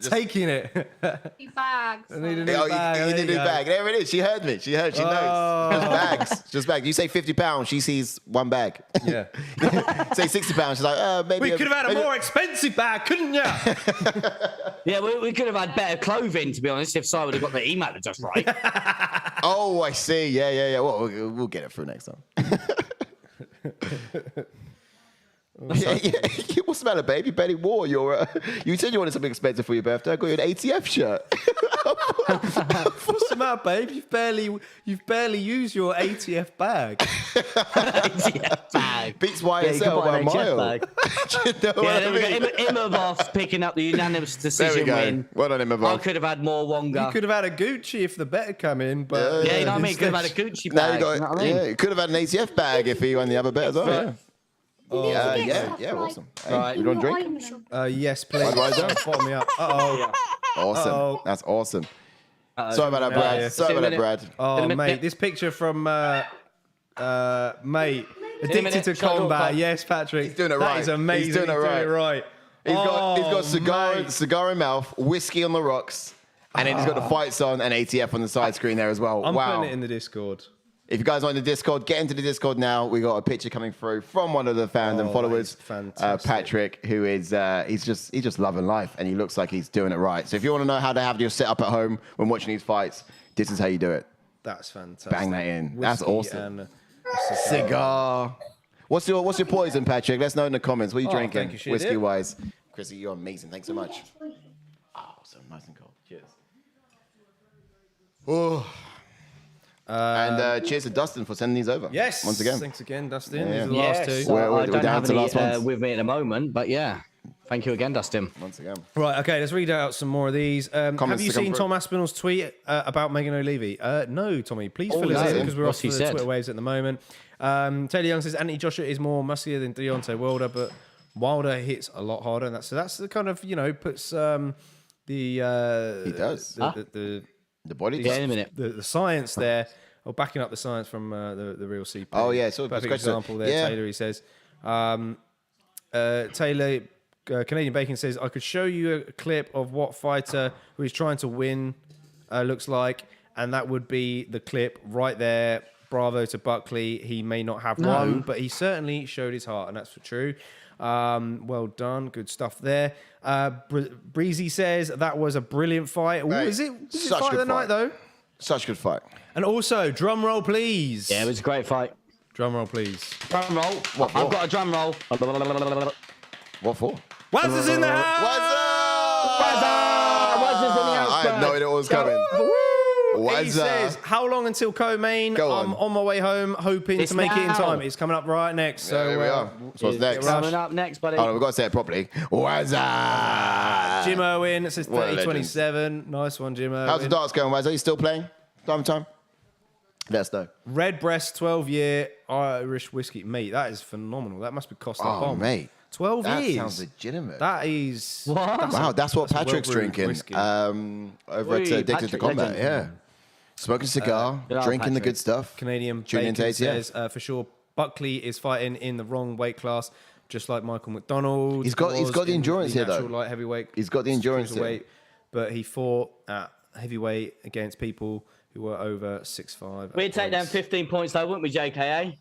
S1: Taking it.
S4: Bags.
S1: I need a new
S2: Oh,
S1: bag.
S2: you need a new bag. There it is. She heard me. She knows. Just bags. Just bags. You say £50, she sees 1 bag.
S1: Yeah.
S2: Say £60, she's like, maybe.
S1: We could have had a more expensive bag, couldn't you?
S3: Yeah, we could have had better clothing, to be honest, if Si would have got the email address right.
S2: Oh, I see. Yeah. Well, we'll get it through next time. What's the matter, babe? You barely wore your. You said you wanted something expensive for your birthday. I got you an ATF shirt.
S1: What's the matter, babe? You've barely used your ATF bag.
S3: ATF bag.
S2: Beats YSL by a mile.
S3: Bag.
S2: You know what I
S3: There we
S2: mean?
S3: go. Imavov picking up the unanimous
S2: There we
S3: decision
S2: go.
S3: win.
S2: Well done,
S3: I
S2: Imavov.
S3: could have had more Wonga.
S1: You could have had a Gucci if the bet had come in, but
S3: Yeah, you know what I mean? Could have had a Gucci
S2: Now
S3: bag.
S2: you got,
S3: you know what I mean?
S2: yeah, you could have had an ATF bag if he won the other bet as well. Yeah. Awesome. Hey,
S3: Right.
S2: you want a drink?
S1: yes, please.
S2: Budweiser?
S1: Bottom me up. Uh-oh.
S2: Awesome.
S1: Uh-oh.
S2: That's awesome. Sorry about that, Brad.
S1: yeah.
S2: Sorry about that, Brad.
S1: Oh,
S3: minute.
S1: mate, this picture from mate. Addicted to combat. Yes, Patrick.
S2: He's doing it
S1: That
S2: right.
S1: is amazing.
S2: He's doing it right. He's got
S1: mate.
S2: cigar in mouth, whiskey on the rocks, and then he's got the fights on and ATF on the side screen there as well.
S1: I'm
S2: wow.
S1: putting it in the Discord.
S2: If you guys are in the Discord, get into the Discord now. We got a picture coming through from one of the fans and followers, Patrick, who is he's just loving life, and he looks like he's doing it right. So if you want to know how to have your setup at home when watching these fights, this is how you do it.
S1: That's fantastic.
S2: Bang that in.
S1: Whiskey
S2: That's awesome.
S1: and
S2: Cigar. What's your poison, Patrick? Let's know in the comments. What are you drinking,
S1: thank you,
S2: whiskey wise? Chrissy, you're amazing. Thanks so much. Awesome, nice and cold. Cheers. Oh. And cheers to Dustin for sending these over.
S1: Yes.
S2: Once again.
S1: Thanks again, Dustin.
S2: Yeah.
S1: These are the last two.
S3: I don't
S2: down
S3: have
S2: to the
S3: any
S2: last ones.
S3: with me at the moment, but yeah. Thank you again, Dustin.
S2: Once again.
S1: Right, okay, let's read out some more of these. Have you
S2: to come
S1: seen
S2: through.
S1: Tom Aspinall's tweet about Megan O'Leary? No, Tommy, please fill us in because we're
S3: What's
S1: off
S3: he
S1: the
S3: said?
S1: Twitter waves at the moment. Taylor Young says Anthony Joshua is more muscular than Deontay Wilder, but Wilder hits a lot harder. And that's the kind of, puts the...
S2: He does.
S1: The
S2: body
S3: Yeah, in a minute.
S1: the science there, or backing up the science from the real CP.
S2: Oh, yeah, so
S1: perfect
S2: it's
S1: example there,
S2: yeah.
S1: Taylor. He says, Taylor Canadian Bacon says, I could show you a clip of what fighter who is trying to win looks like, and that would be the clip right there. Bravo to Buckley. He may not have one, but he certainly showed his heart, and that's for true. Well done. Good stuff there. Breezy says that was a brilliant fight.
S2: Hey,
S1: Was it
S2: such
S1: fight of
S2: good
S1: the night,
S2: fight.
S1: though?
S2: Such good fight.
S1: And also, drum roll, please.
S3: Yeah, it was a great fight.
S1: Drum roll, please.
S3: Drum roll.
S2: What for?
S3: I've got a drum roll.
S2: What for?
S1: Wazza's in the house.
S2: What's up? I had no idea what was coming.
S1: He
S2: What's up?
S1: says, how long until co-main?
S2: Go
S1: I'm
S2: on.
S1: on my way home, hoping
S3: It's
S1: to make it in
S3: now.
S1: time. It's coming up right next. So
S2: There we are. So what's next?
S1: rush.
S3: Coming up next, buddy.
S2: Oh, no, we've got to say it properly. What's up?
S1: Jim Owen, it says
S2: What a legend.
S1: 30-27. Nice one, Jim Owen.
S2: How's the darts going, Waz? Are you still playing? Time? Let us know.
S1: Red Breast 12-year Irish whiskey. Mate, that is phenomenal. That must be costing a
S2: Oh,
S1: bomb.
S2: mate.
S1: 12
S2: That
S1: years.
S2: sounds legitimate.
S1: That is...
S2: Wow, that's what
S1: that's a
S2: Patrick's
S1: well-brewed
S2: drinking
S1: whiskey.
S2: over at
S3: Oi,
S2: Addicted to
S3: Patrick,
S2: Combat.
S3: legend.
S2: Yeah. Smoking cigar,
S3: good old
S2: drinking the
S3: Patrick.
S2: good stuff.
S1: Canadian
S2: Tuning
S1: Bacon
S2: into ATF.
S1: says, for sure, Buckley is fighting in the wrong weight class, just like Michael McDonald.
S2: He's got
S1: was
S2: the
S1: in
S2: endurance here, though.
S1: natural light heavyweight.
S2: He's got the endurance here.
S1: weight, but he fought at heavyweight against people who were over 6'5".
S3: We'd take down 15 points though, wouldn't we, JKA?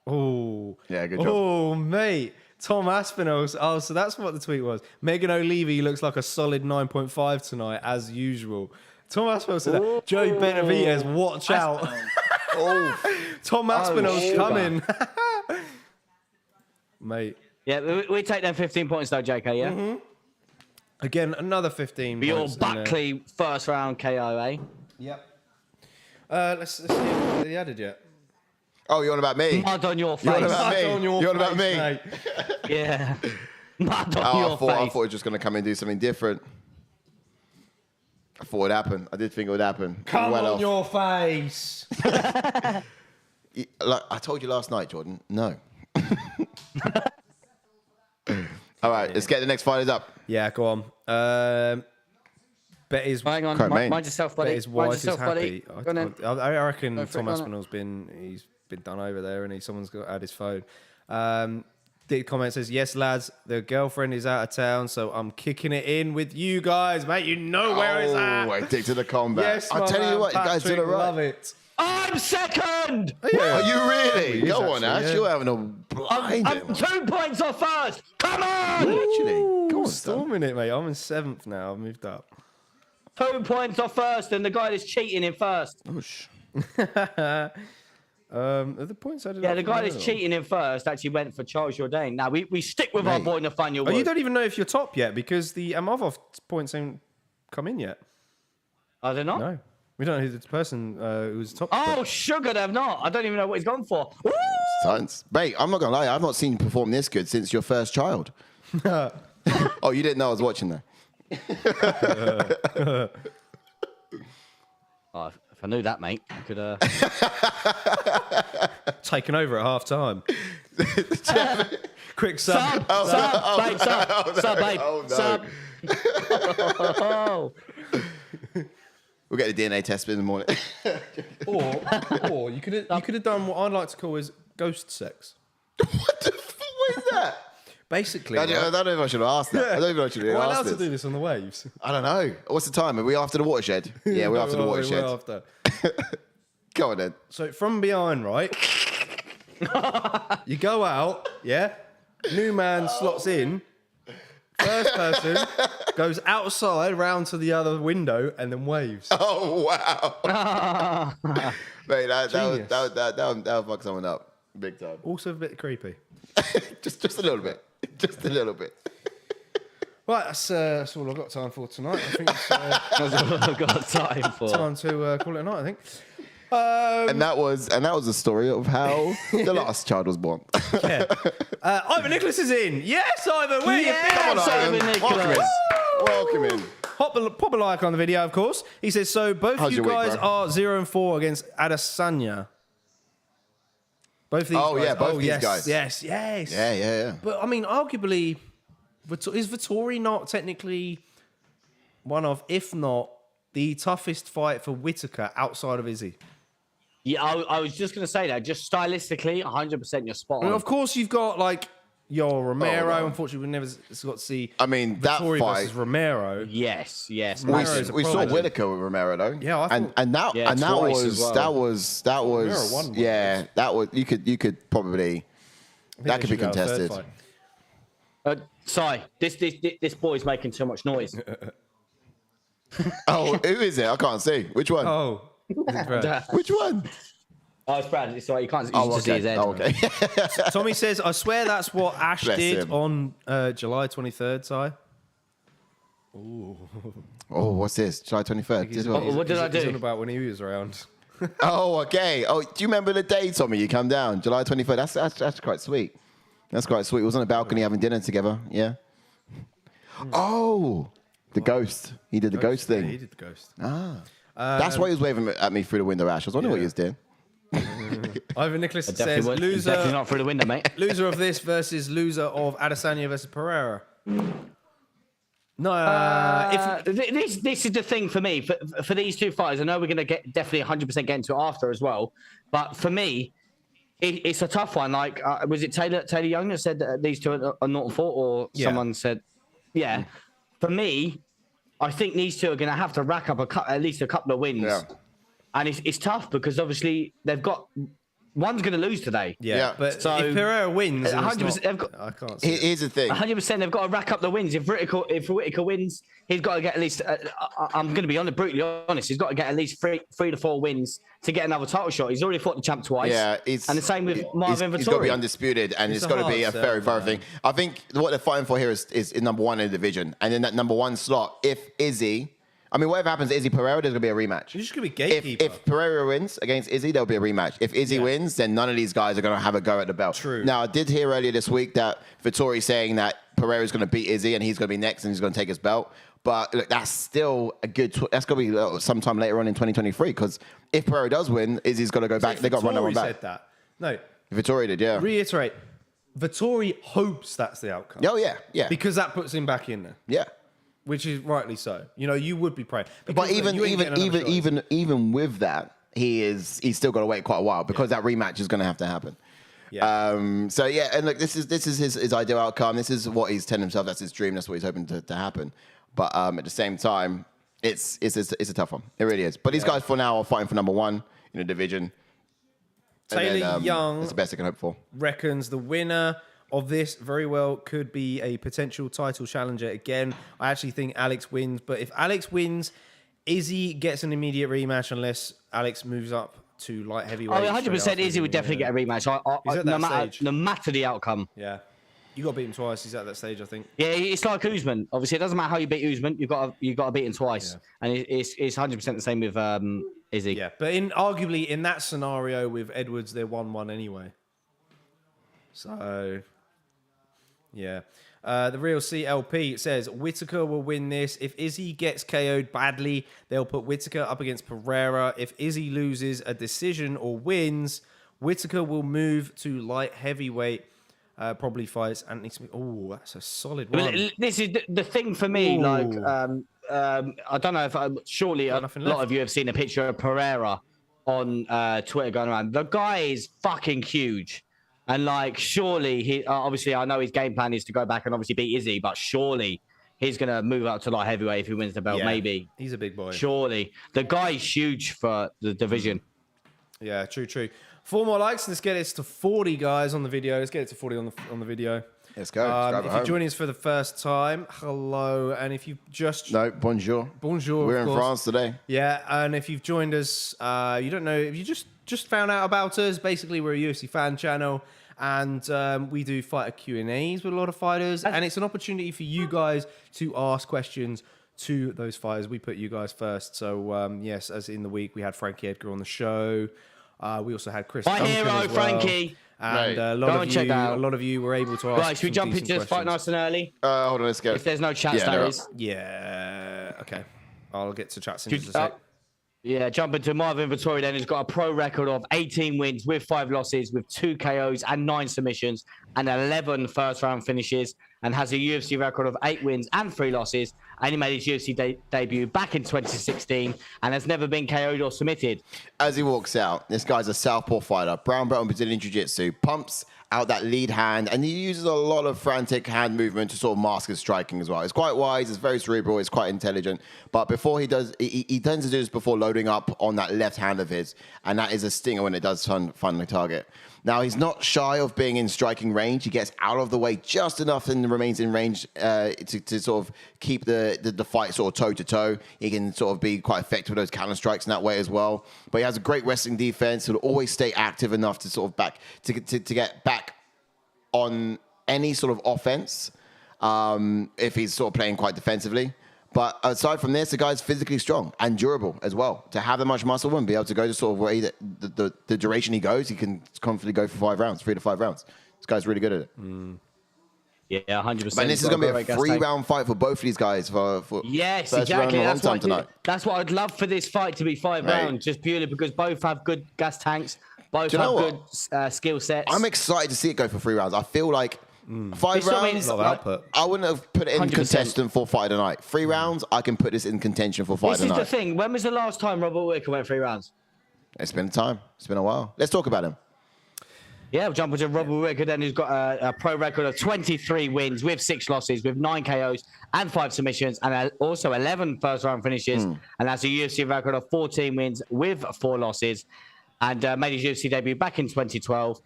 S1: Oh,
S2: Yeah, good job.
S1: Oh, mate. Tom Aspinall. Oh, so that's what the tweet was. Megan O'Leary looks like a solid 9.5 tonight, as usual. Tom Aspinall said that. Joe Benavidez, watch out. Tom Aspinall's coming. Mate.
S3: Yeah, we take down 15 points though, JK, yeah?
S1: Mm-hmm. Again, another 15
S3: Your
S1: points. in there.
S3: Buckley first round KO, eh?
S1: Yep. Let's see if he added yet.
S2: Oh, you're on about me?
S3: Mud on your face.
S2: You're on about me?
S1: On your
S2: You're on about
S1: face,
S2: me?
S1: mate.
S3: Yeah. Mud on
S2: Oh,
S3: your
S2: I thought
S3: face.
S2: it was just going to come and do something different. I thought it would happen. I did think it would happen.
S1: Come
S2: Well
S1: on
S2: off.
S1: your face.
S2: Like I told you last night, Jordan. No. All right, let's get the next fighters up.
S1: Yeah, go on. Bet his
S3: Hang on,
S2: Correct, mate.
S3: mind yourself, buddy.
S1: bet his
S3: Mind
S1: wife is
S3: yourself,
S1: happy.
S3: buddy. Go on then.
S1: I reckon
S3: Go for it,
S1: Tom
S3: go on.
S1: Aspinall's been done over there, and someone's got to add his phone. The comment says, "Yes, lads, the girlfriend is out of town, so I'm kicking it in with you guys, mate. You know where it's at."
S2: Addicted to combat.
S1: Yes,
S2: I tell you what, you guys did it right.
S1: Love it.
S3: I'm second!
S2: Are you really?
S1: He is
S2: Go on,
S1: actually,
S2: Ash.
S1: yeah.
S2: You're having a blind.
S3: I'm 2 points off first! Come on!
S2: Actually, go on, son.
S1: Storming it, mate. I'm in 7th now. I've moved up.
S3: 2 points off first, and the guy that's cheating in first.
S1: Are the points added
S3: Yeah,
S1: up
S3: the
S1: from
S3: guy
S1: there,
S3: that's
S1: or?
S3: cheating in first actually went for Ciryl Gane. Now, we stick with our
S2: Mate.
S3: boy Nathaniel.
S1: Oh, you
S3: Wood.
S1: don't even know if you're top yet because the Imavov points ain't come in yet.
S3: Are they not?
S1: No. We don't know who the person who's top.
S3: Oh, sugar, they've not. I don't even know what he's gone for. Woo!
S2: Tons. Mate, I'm not going to lie. I've not seen you perform this good since your first child. Oh, you didn't know I was watching that.
S3: Oh, if I knew that, mate, I could.
S1: Taken over at half time. Quick sub.
S3: Sub, babe, sub, babe,
S2: Oh, no.
S3: sub. Oh.
S2: We'll get the DNA test in the morning.
S1: Or you could have done what I'd like to call is ghost sex.
S2: What is that?
S1: Basically,
S2: I don't know if I should have asked that. I don't even know if I should have
S1: we're
S2: asked
S1: allowed
S2: this.
S1: to do this on the waves.
S2: I don't know. What's the time? Are we after the watershed? Yeah, we're after the watershed.
S1: We're after.
S2: Go on then.
S1: So from behind, right? You go out, yeah? New man slots in. First person goes outside round to the other window and then waves.
S2: Oh, wow. Mate,
S1: Genius.
S2: that'll fuck someone up. Big time.
S1: Also a bit creepy.
S2: just a little bit. Just a little bit.
S1: Right, that's all I've got time for tonight. I think it's
S3: That's all I've got time for.
S1: time to call it a night, I think.
S2: And that was the story of how the last child was born.
S1: Yeah. Ivan Nicholas is in. Yes, Ivan, where
S3: Yes,
S1: you been?
S2: Come on,
S3: Ivan
S2: Ivan.
S3: Nicholas.
S2: Welcome in.
S1: Pop a like on the video, of course. He says, so both
S2: How's
S1: you
S2: your week,
S1: guys
S2: bro?
S1: are 0-4 against Adesanya. Both these
S2: Oh,
S1: guys.
S2: yeah, both these
S1: yes,
S2: guys.
S1: Yes.
S2: Yeah.
S1: But, I mean, arguably, is Vettori not technically one of, if not, the toughest fight for Whittaker outside of Izzy?
S3: Yeah, I was just going to say that. Just stylistically, 100% you're spot
S1: I mean,
S3: on.
S1: of course, you've got, like, your Romero.
S2: Oh, no.
S1: Unfortunately, we never got to see
S2: I mean, that
S1: Vettori
S2: fight.
S1: versus Romero.
S3: Yes.
S2: We,
S1: Romero's a
S2: we saw
S1: prodigy.
S2: Whittaker with Romero though.
S1: Yeah, I thought-
S2: and that
S3: Yeah,
S2: and that
S3: twice
S2: was
S3: as well.
S2: that was
S1: Romero won,
S2: yeah, that was you could probably
S1: I think
S2: that
S1: they
S2: could be
S1: should go a third
S2: contested.
S1: fight.
S3: Sorry, this boy's making too much noise.
S2: Oh, who is it? I can't see. Which one?
S1: Oh. Brad.
S2: Which one?
S3: Oh, it's Brad. It's all right. You can't
S2: Oh,
S3: just see his
S2: okay.
S3: head.
S2: Oh, okay.
S1: Tommy says, I swear that's what Ash
S2: Bless
S1: did
S2: him.
S1: on July 23rd, Si.
S2: Oh, what's this? July 23rd. This one.
S3: What did I
S1: He's
S3: do?
S1: on about when he was around.
S2: Oh, okay. Oh, do you remember the day, Tommy? You come down July 23rd. That's quite sweet. That's quite sweet. We was on a balcony having dinner together. Yeah. Oh, the ghost. He did the ghost
S1: Yeah, he
S2: thing.
S1: did the ghost.
S2: That's why he was waving at me through the window, Ash. I was wondering what he was doing.
S1: Ivan Nicholas
S3: Definitely,
S1: says,
S3: definitely not through the window, mate.
S1: loser of this versus loser of Adesanya versus Pereira. No,
S3: This is the thing for me for these two fighters. I know we're going to get definitely 100% get into it after as well, but for me, it's a tough one. Like, was it Taylor Young that said that these two are not fought, or someone said, yeah. For me, I think these two are going to have to rack up at least a couple of wins, and it's tough because obviously they've got. One's going to lose today.
S1: yeah, but
S3: So,
S1: if Pereira wins, then it's
S3: 100%,
S1: not, I can't see it.
S2: Here's the thing.
S3: 100%, they've got to rack up the wins. If Whittaker wins, he's got to get at least. I'm going to be brutally honest. He's got to get at least three to four wins to get another title shot. He's already fought the champ twice.
S2: Yeah,
S3: and the same with Marvin Vettori.
S2: He's got to be undisputed, and it's got to be a
S1: hard
S2: very,
S1: sell,
S2: very thing. I think what they're fighting for here is number one in the division, and in that number one slot, if Izzy, I mean, whatever happens to Izzy Pereira, there's going to be a rematch.
S1: You're just going to be gatekeeper.
S2: If Pereira wins against Izzy, there'll be a rematch. If Izzy wins, then none of these guys are going to have a go at the belt.
S1: True.
S2: Now, I did hear earlier this week that Vettori saying that Pereira is going to beat Izzy and he's going to be next and he's going to take his belt. But look, that's still a good. That's going to be sometime later on in 2023 because if Pereira does win, Izzy's got to go back. They got to run that one
S1: Vettori
S2: back.
S1: said that. No,
S2: Vettori did, yeah.
S1: reiterate. Vettori hopes that's the outcome.
S2: Oh yeah, yeah,
S1: Because that puts him back in there.
S2: yeah.
S1: Which is rightly so. You know, you would be praying.
S2: But
S1: Because,
S2: even
S1: you ain't getting another shot.
S2: even with that, he's still got to wait quite a while because that rematch is going to have to happen.
S1: Yeah.
S2: So yeah, and look, this is his ideal outcome. This is what he's telling himself. That's his dream. That's what he's hoping to happen. But at the same time, it's a tough one. It really is. But these guys for now are fighting for number one in the division. And
S1: Taylor Young
S2: That's the best they can hope for.
S1: reckons the winner of this very well could be a potential title challenger again. I actually think Alex wins, but if Alex wins, Izzy gets an immediate rematch unless Alex moves up to light heavyweight.
S3: 100% Izzy would definitely get a rematch.
S1: He's at that stage.
S3: No matter the outcome.
S1: Yeah. You got to beat him twice. He's at that stage, I think.
S3: Yeah, it's like Usman. Obviously, it doesn't matter how you beat Usman. You've got to beat him twice, and it's 100% the same with Izzy.
S1: Yeah, but arguably in that scenario with Edwards, they're 1-1 anyway. So, yeah. The real CLP says Whittaker will win this. If Izzy gets KO'd badly, they'll put Whittaker up against Pereira. If Izzy loses a decision or wins, Whittaker will move to light heavyweight. Probably fights Anthony Smith. Oh, that's a solid one.
S3: This is the thing for me.
S1: Ooh.
S3: Like, I don't know if surely a
S1: nothing
S3: lot
S1: left.
S3: of you have seen a picture of Pereira on Twitter going around. The guy is fucking huge. And, like, surely he... obviously, I know his game plan is to go back and obviously beat Izzy, but surely he's going to move up to light heavyweight if he wins the belt, maybe.
S1: He's a big boy.
S3: Surely. The guy is huge for the division.
S1: Yeah, true. 4 more likes. Let's get it to 40, guys, on the video. Let's get it to 40 on the video.
S2: Let's go.
S1: If you're joining us for the first time, hello. And if you've just...
S2: No, bonjour.
S1: Bonjour,
S2: We're
S1: of
S2: in
S1: course.
S2: France today.
S1: Yeah, and if you've joined us, you don't know, if you just found out about us, basically we're a UFC fan channel, and we do fighter Q&As with a lot of fighters, and it's an opportunity for you guys to ask questions to those fighters. We put you guys first. So, yes, as in the week, we had Frankie Edgar on the show. We also had Chris Duncan
S3: hero,
S1: as well.
S3: Frankie.
S1: And
S3: Right.
S1: a lot of you were able to ask.
S3: Right, should we jump into this fight nice and early?
S2: Hold on, let's go.
S3: If there's no chat, that is.
S1: Yeah, okay. I'll get to chats in
S3: Should-
S1: just a sec.
S3: Yeah, jump into Marvin Vettori then, who's got a pro record of 18 wins with 5 losses, with 2 KOs and 9 submissions, and 11 first-round finishes, and has a UFC record of 8 wins and 3 losses. And he made his UFC debut back in 2016 and has never been KO'd or submitted.
S2: As he walks out, this guy's a southpaw fighter, brown belt in Brazilian Jiu-Jitsu, pumps out that lead hand, and he uses a lot of frantic hand movement to sort of mask his striking as well. It's quite wise, it's very cerebral, it's quite intelligent. But before he does, he tends to do this before loading up on that left hand of his, and that is a stinger when it does finally target. Now, he's not shy of being in striking range. He gets out of the way just enough and remains in range to sort of keep the fight sort of toe-to-toe. He can sort of be quite effective with those counter strikes in that way as well. But he has a great wrestling defense. He'll always stay active enough to sort of to get back on any sort of offense if he's sort of playing quite defensively. But aside from this, the guy's physically strong and durable as well. To have that much muscle and be able to go to sort of way that the duration he goes, he can confidently go for 5 rounds, 3 to 5 rounds. This guy's really good at it.
S3: Yeah, 100%.
S2: And this is going to be a 3-round fight for both of these guys for
S3: yes,
S2: first
S3: exactly.
S2: round of a long time tonight.
S3: That's what I'd love for this fight to be 5 rounds, just purely because both have good gas tanks, both have good skill sets.
S2: I'm excited to see it go for 3 rounds. I feel like 5 rounds,
S1: a lot of output.
S2: I wouldn't have put it in
S3: 100%.
S2: contention for fight of the night. 3 rounds, I can put this in contention for fight of the night.
S3: This is the thing. When was the last time Robert Whittaker went 3 rounds?
S2: It's been time. It's been a while. Let's talk about him.
S3: Yeah, we'll jump into Robert Whittaker then, who's got a pro record of 23 wins with 6 losses, with 9 KOs and 5 submissions, and also 11 first-round finishes, and has a UFC record of 14 wins with 4 losses, and made his UFC debut back in 2012.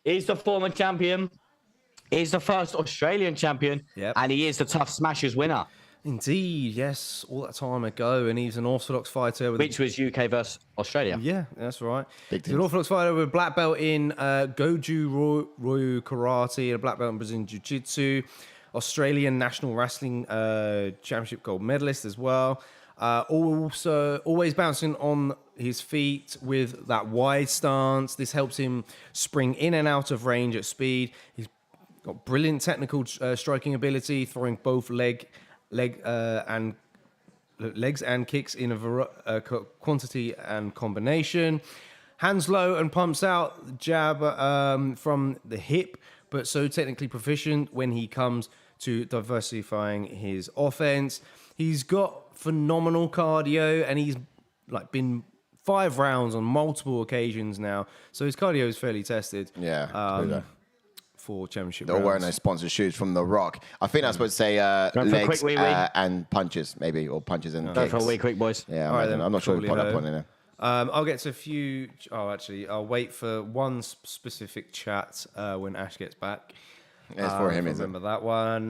S3: He's the former champion. He's the first Australian champion, and he is the Tough Smashers winner.
S1: Indeed, yes, all that time ago, and he's an orthodox fighter.
S3: Which was UK versus Australia.
S1: Yeah, that's right.
S2: Big
S1: He's an orthodox fighter with a black belt in Goju Ryu Karate and a black belt in Brazilian Jiu-Jitsu. Australian National Wrestling Championship gold medalist as well. Also, always bouncing on his feet with that wide stance. This helps him spring in and out of range at speed. He's got brilliant technical striking ability, throwing both legs and kicks in a quantity and combination. Hands low and pumps out jab from the hip, but so technically proficient when he comes to diversifying his offense. He's got phenomenal cardio, and he's been 5 rounds on multiple occasions now, so his cardio is fairly tested.
S2: Yeah.
S1: For championship
S2: They're
S1: rounds.
S2: wearing those sponsored shoes from The Rock. I think I'm supposed to say legs and punches, maybe, or punches and
S3: Go
S2: kicks.
S3: for a wee quick, boys.
S2: Yeah,
S1: All right, then,
S2: I'm not sure we put that point in there.
S1: I'll get to a few. Oh, actually, I'll wait for one specific chat when Ash gets back.
S2: It's for him, isn't it?
S1: Remember that one.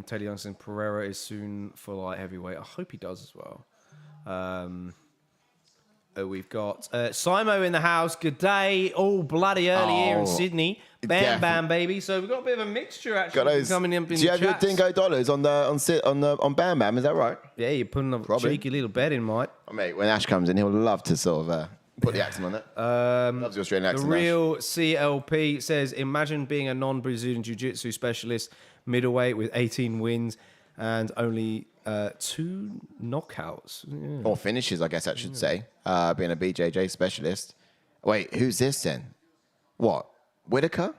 S1: Teddy Youngson Pereira is soon for light heavyweight. I hope he does as well. We've got Simo in the house. Good day. All bloody early here in Sydney. Bam, bam, baby. So we've got a bit of a mixture actually coming in.
S2: Do you have your dingo dollars on Bam Bam? Is that right?
S1: Yeah, you're putting a cheeky little bet in, mate.
S2: Oh, mate, when Ash comes in, he'll love to sort of put the accent on it. Loves the Australian accent.
S1: The real CLP says, imagine being a non-Brazilian Jiu-Jitsu specialist, middleweight with 18 wins and only 2 knockouts. Yeah.
S2: Or finishes, I guess I should say. Being a BJJ specialist. Wait, who's this then? What? Whittaker?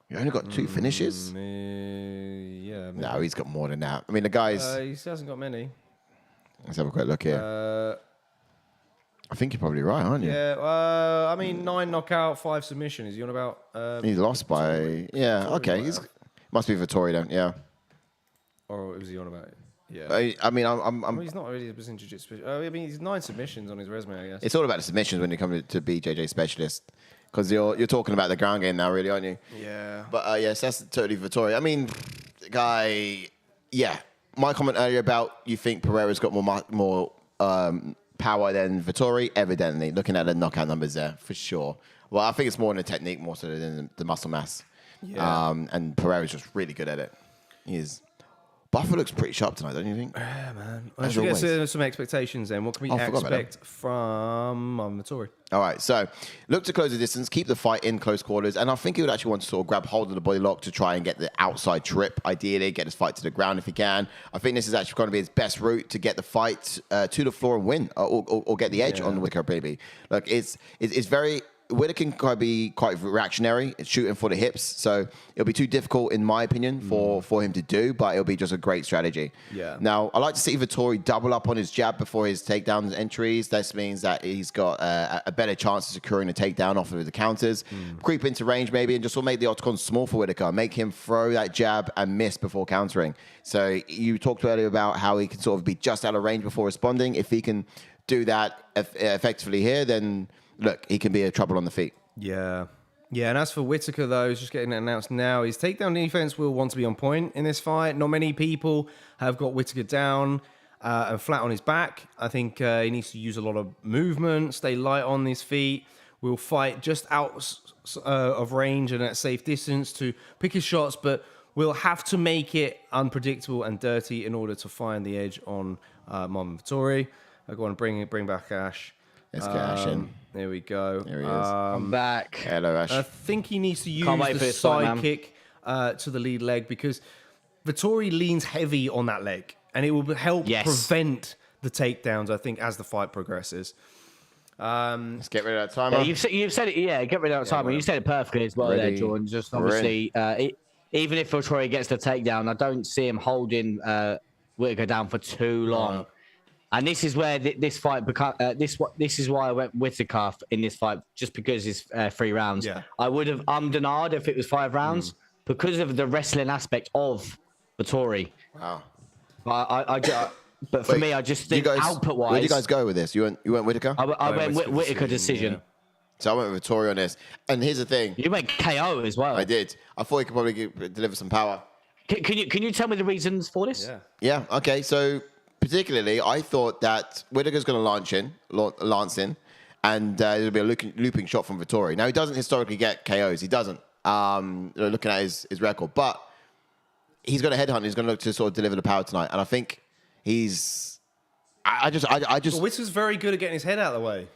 S2: You only got 2 finishes?
S1: Yeah. Maybe.
S2: No, he's got more than that. I mean, the guy's...
S1: he hasn't got many.
S2: Let's have a quick look here. I think you're probably right, aren't you?
S1: Yeah, I mean, 9 knockout, 5 submission. Is he on about?
S2: He lost by... Yeah, okay. Must be Vettori then, yeah.
S1: Or was he on about it? Yeah.
S2: I mean,
S1: Well, he's not really a Brazilian Jiu-Jitsu. I mean, he's 9 submissions on his resume, I guess.
S2: It's all about the submissions when you come to BJJ specialist. Because you're talking about the ground game now, really, aren't you?
S1: Yeah.
S2: But yes, that's totally Vettori. I mean, the guy... Yeah. My comment earlier about you think Pereira's got more power than Vettori, evidently, looking at the knockout numbers there, for sure. Well, I think it's more in the technique more so than the muscle mass.
S1: Yeah.
S2: And Pereira's just really good at it. He is. Buffer looks pretty sharp tonight, don't you think?
S1: Yeah, man.
S2: As
S1: Let's get
S2: always.
S1: some expectations then. What can we
S2: forgot about
S1: expect from Vettori?
S2: All right, so look to close the distance, keep the fight in close quarters, and I think he would actually want to sort of grab hold of the body lock to try and get the outside trip, ideally, get his fight to the ground if he can. I think this is actually going to be his best route to get the fight to the floor and win, or get the edge on the Whittaker, baby. Look, it's very... Whittaker can be quite reactionary. It's shooting for the hips, so it'll be too difficult, in my opinion, for him to do. But it'll be just a great strategy.
S1: Yeah.
S2: Now, I like to see Vettori double up on his jab before his takedown entries. This means that he's got a better chance of securing a takedown off of the counters. Creep into range maybe, and just will make the octagon small for Whittaker. Make him throw that jab and miss before countering. So you talked earlier about how he can sort of be just out of range before responding. If he can do that effectively here, then look, he can be a trouble on the feet.
S1: Yeah. Yeah, and as for Whittaker, though, he's just getting it announced now. His takedown defense will want to be on point in this fight. Not many people have got Whittaker down and flat on his back. I think he needs to use a lot of movement, stay light on his feet. Will fight just out of range and at safe distance to pick his shots, but we'll have to make it unpredictable and dirty in order to find the edge on Marvin Vettori. I go on and bring back Ash.
S2: Let's get Ash in.
S1: There we go.
S2: There he is.
S3: I'm back.
S2: Hello, Ash.
S1: I think he needs to use
S3: Can't wait
S1: the
S3: for this fight,
S1: side
S3: man.
S1: kick to the lead leg because Vettori leans heavy on that leg, and it will help prevent the takedowns, I think, as the fight progresses.
S2: Let's get rid of that timer.
S3: Yeah, you've said it. Yeah, get rid of that timer. You said it perfectly as well there, Jordan. Just obviously, even if Vettori gets the takedown, I don't see him holding Whittaker down for too long. And this is where this fight becomes. This is why I went Whittaker in this fight, just because it's 3 rounds.
S1: Yeah.
S3: I would have ummed and ahed if it was 5 rounds because of the wrestling aspect of Vettori.
S2: Wow.
S3: But for me, I just think output-wise.
S2: Where did you guys go with this? You went Whittaker?
S3: I went Whittaker decision.
S1: Yeah.
S2: So I went with Vettori on this. And here's the thing.
S3: You went KO as well.
S2: I did. I thought he could probably deliver some power.
S3: Can you tell me the reasons for this?
S2: Yeah. Okay. So particularly, I thought that Whittaker's going to lance in, and there'll be a looping shot from Vettori. Now he doesn't historically get KOs. He doesn't. Looking at his record, but he's got a headhunt. He's going to look to sort of deliver the power tonight, and I think he's. I just.
S1: Well, Whittaker's very good at getting his head out of the way.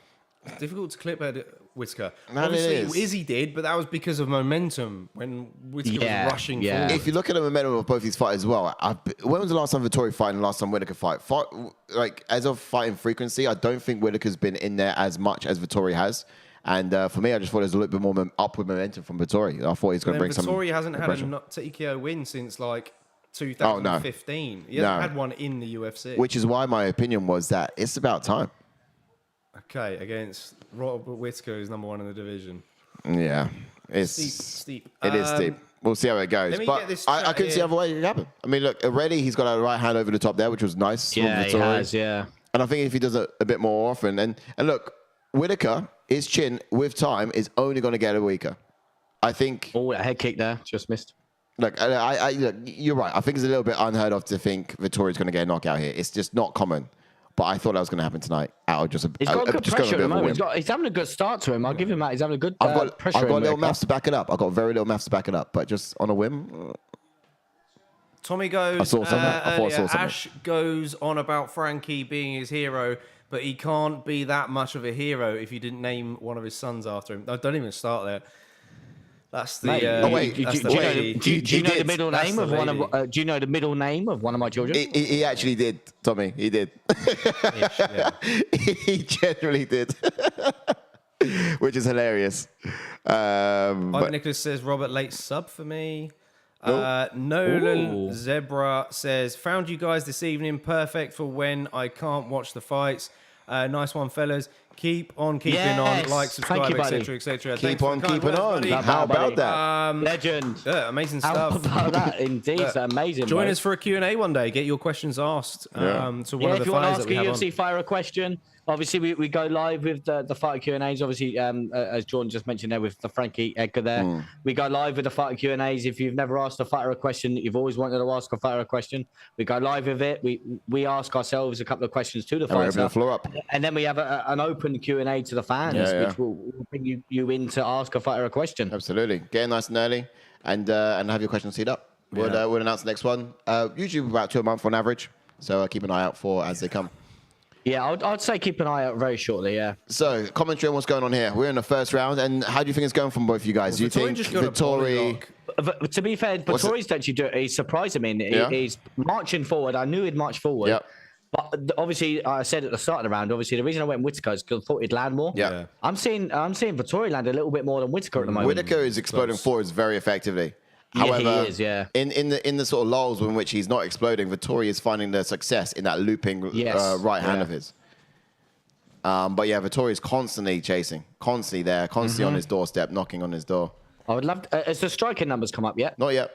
S1: It's difficult to clip at Whittaker. Obviously, Izzy did, but that was because of momentum when Whittaker was rushing forward.
S2: If you look at the momentum of both these fighters as well, when was the last time Vettori fight and the last time Whittaker fight? Like, as of fighting frequency, I don't think Whittaker's been in there as much as Vettori has. And for me, I just thought there's a little bit more upward momentum from Vettori. I thought he's going to bring some.
S1: Vettori hasn't had a TKO win since like 2015. He hasn't had one in the UFC.
S2: Which is why my opinion was that it's about time.
S1: Okay, against Robert Whittaker, who's number 1 in the division.
S2: Yeah, it's
S1: steep.
S2: It is steep. We'll see how it goes. But I couldn't see other way it happen. I mean, look, already he's got a right hand over the top there, which was nice.
S3: Yeah, he has, yeah.
S2: And I think if he does it a bit more often, and look, Whittaker, his chin with time is only going to get weaker. I think.
S3: Oh, that head kick there, just missed.
S2: Look, look, you're right. I think it's a little bit unheard of to think Vettori's going to get a knockout here. It's just not common. But I thought that was going to happen tonight. He's got
S3: good pressure at the moment. He's having a good start to him. I'll give him that. He's having a good pressure.
S2: I've got little maths to back it up. I've got very little maths to back it up. But just on a whim.
S1: Tommy goes.
S2: I saw something.
S1: Ash goes on about Frankie being his hero, but he can't be that much of a hero if you didn't name one of his sons after him. No, don't even start there. That's the.
S3: Do you know the middle name of one of? Do you know the middle name of one of my children?
S2: He actually did, Tommy. He did. He generally did, which is hilarious.
S1: Ivan Nicholas says Robert late sub for me. Nolan Zebra says found you guys this evening perfect for when I can't watch the fights. Nice one, fellas. Keep on keeping
S3: Yes.
S1: on. Like,
S3: Thank
S1: subscribe,
S3: you, buddy.
S1: etc., etc.
S2: Keep on keeping on. How about that?
S3: Legend.
S1: Yeah, amazing
S3: How
S1: stuff.
S3: about that? Indeed, it's amazing.
S1: Join
S3: bro.
S1: us for a Q&A one day. Get your questions asked to one
S3: Yeah,
S1: of
S3: if
S1: the
S3: you want to
S1: fighters
S3: ask
S1: that we
S3: a
S1: have
S3: UFC
S1: on.
S3: fighter a question, obviously we go live with the fighter Q&As. Obviously, as Jordan just mentioned there with the Frankie Edgar there, we go live with the fighter Q&As. If you've never asked a fighter a question, you've always wanted to ask a fighter a question, we go live with it. We ask ourselves a couple of questions to the
S2: And we open
S3: fighter,
S2: the floor up.
S3: and then we have an open Q&A to the fans, which will bring you in to ask a fighter a question.
S2: Absolutely. Get in nice and early and have your questions teed up. We'll announce the next one. Usually about 2 a month on average. So keep an eye out for as they come.
S3: Yeah, I'd say keep an eye out very shortly, yeah.
S2: So, commentary on what's going on here. We're in the first round, and how do you think it's going from both of you guys? Do you think Vettori...
S3: To be fair, Vettori's actually he's surprising me. He's marching forward. I knew he'd march forward.
S2: Yep.
S3: But obviously, I said at the start of the round, obviously, the reason I went Whittaker is because I thought he'd land more.
S2: Yeah.
S3: I'm seeing Vettori land a little bit more than Whittaker at the moment.
S2: Whittaker is exploding forwards very effectively. However,
S3: he is, yeah.
S2: In the sort of lulls in which he's not exploding, Vettori is finding the success in that looping right hand of his. But yeah, Vettori is constantly chasing, constantly there, constantly on his doorstep, knocking on his door.
S3: I would love has the striking numbers come up yet?
S2: Not yet.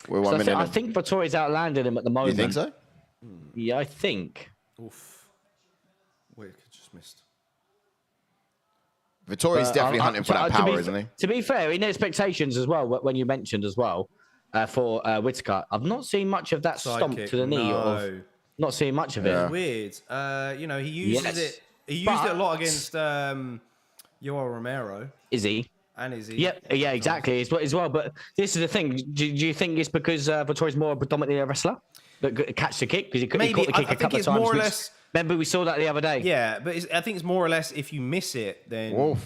S2: We're 1 minute in.
S3: I think Vettori's outlanded him at the moment.
S2: You think so?
S3: Yeah, I think.
S1: Oof. Whittaker just missed.
S2: Vettori's definitely hunting for that power, isn't he?
S3: To be fair, in expectations as well, when you mentioned as well, for Whittaker, I've not seen much of that stomp to the knee. Not seeing much of it.
S1: It's weird. You know, he uses it. He used it a lot against Yoel Romero.
S3: Izzy.
S1: And Izzy.
S3: Yeah, exactly. As well. But this is the thing. Do you think it's because Vettori's more predominantly a wrestler that catch the kick? Because he caught the kick a couple of times.
S1: More or less.
S3: Remember, we saw that the other day.
S1: Yeah, but I think it's more or less if you miss it, then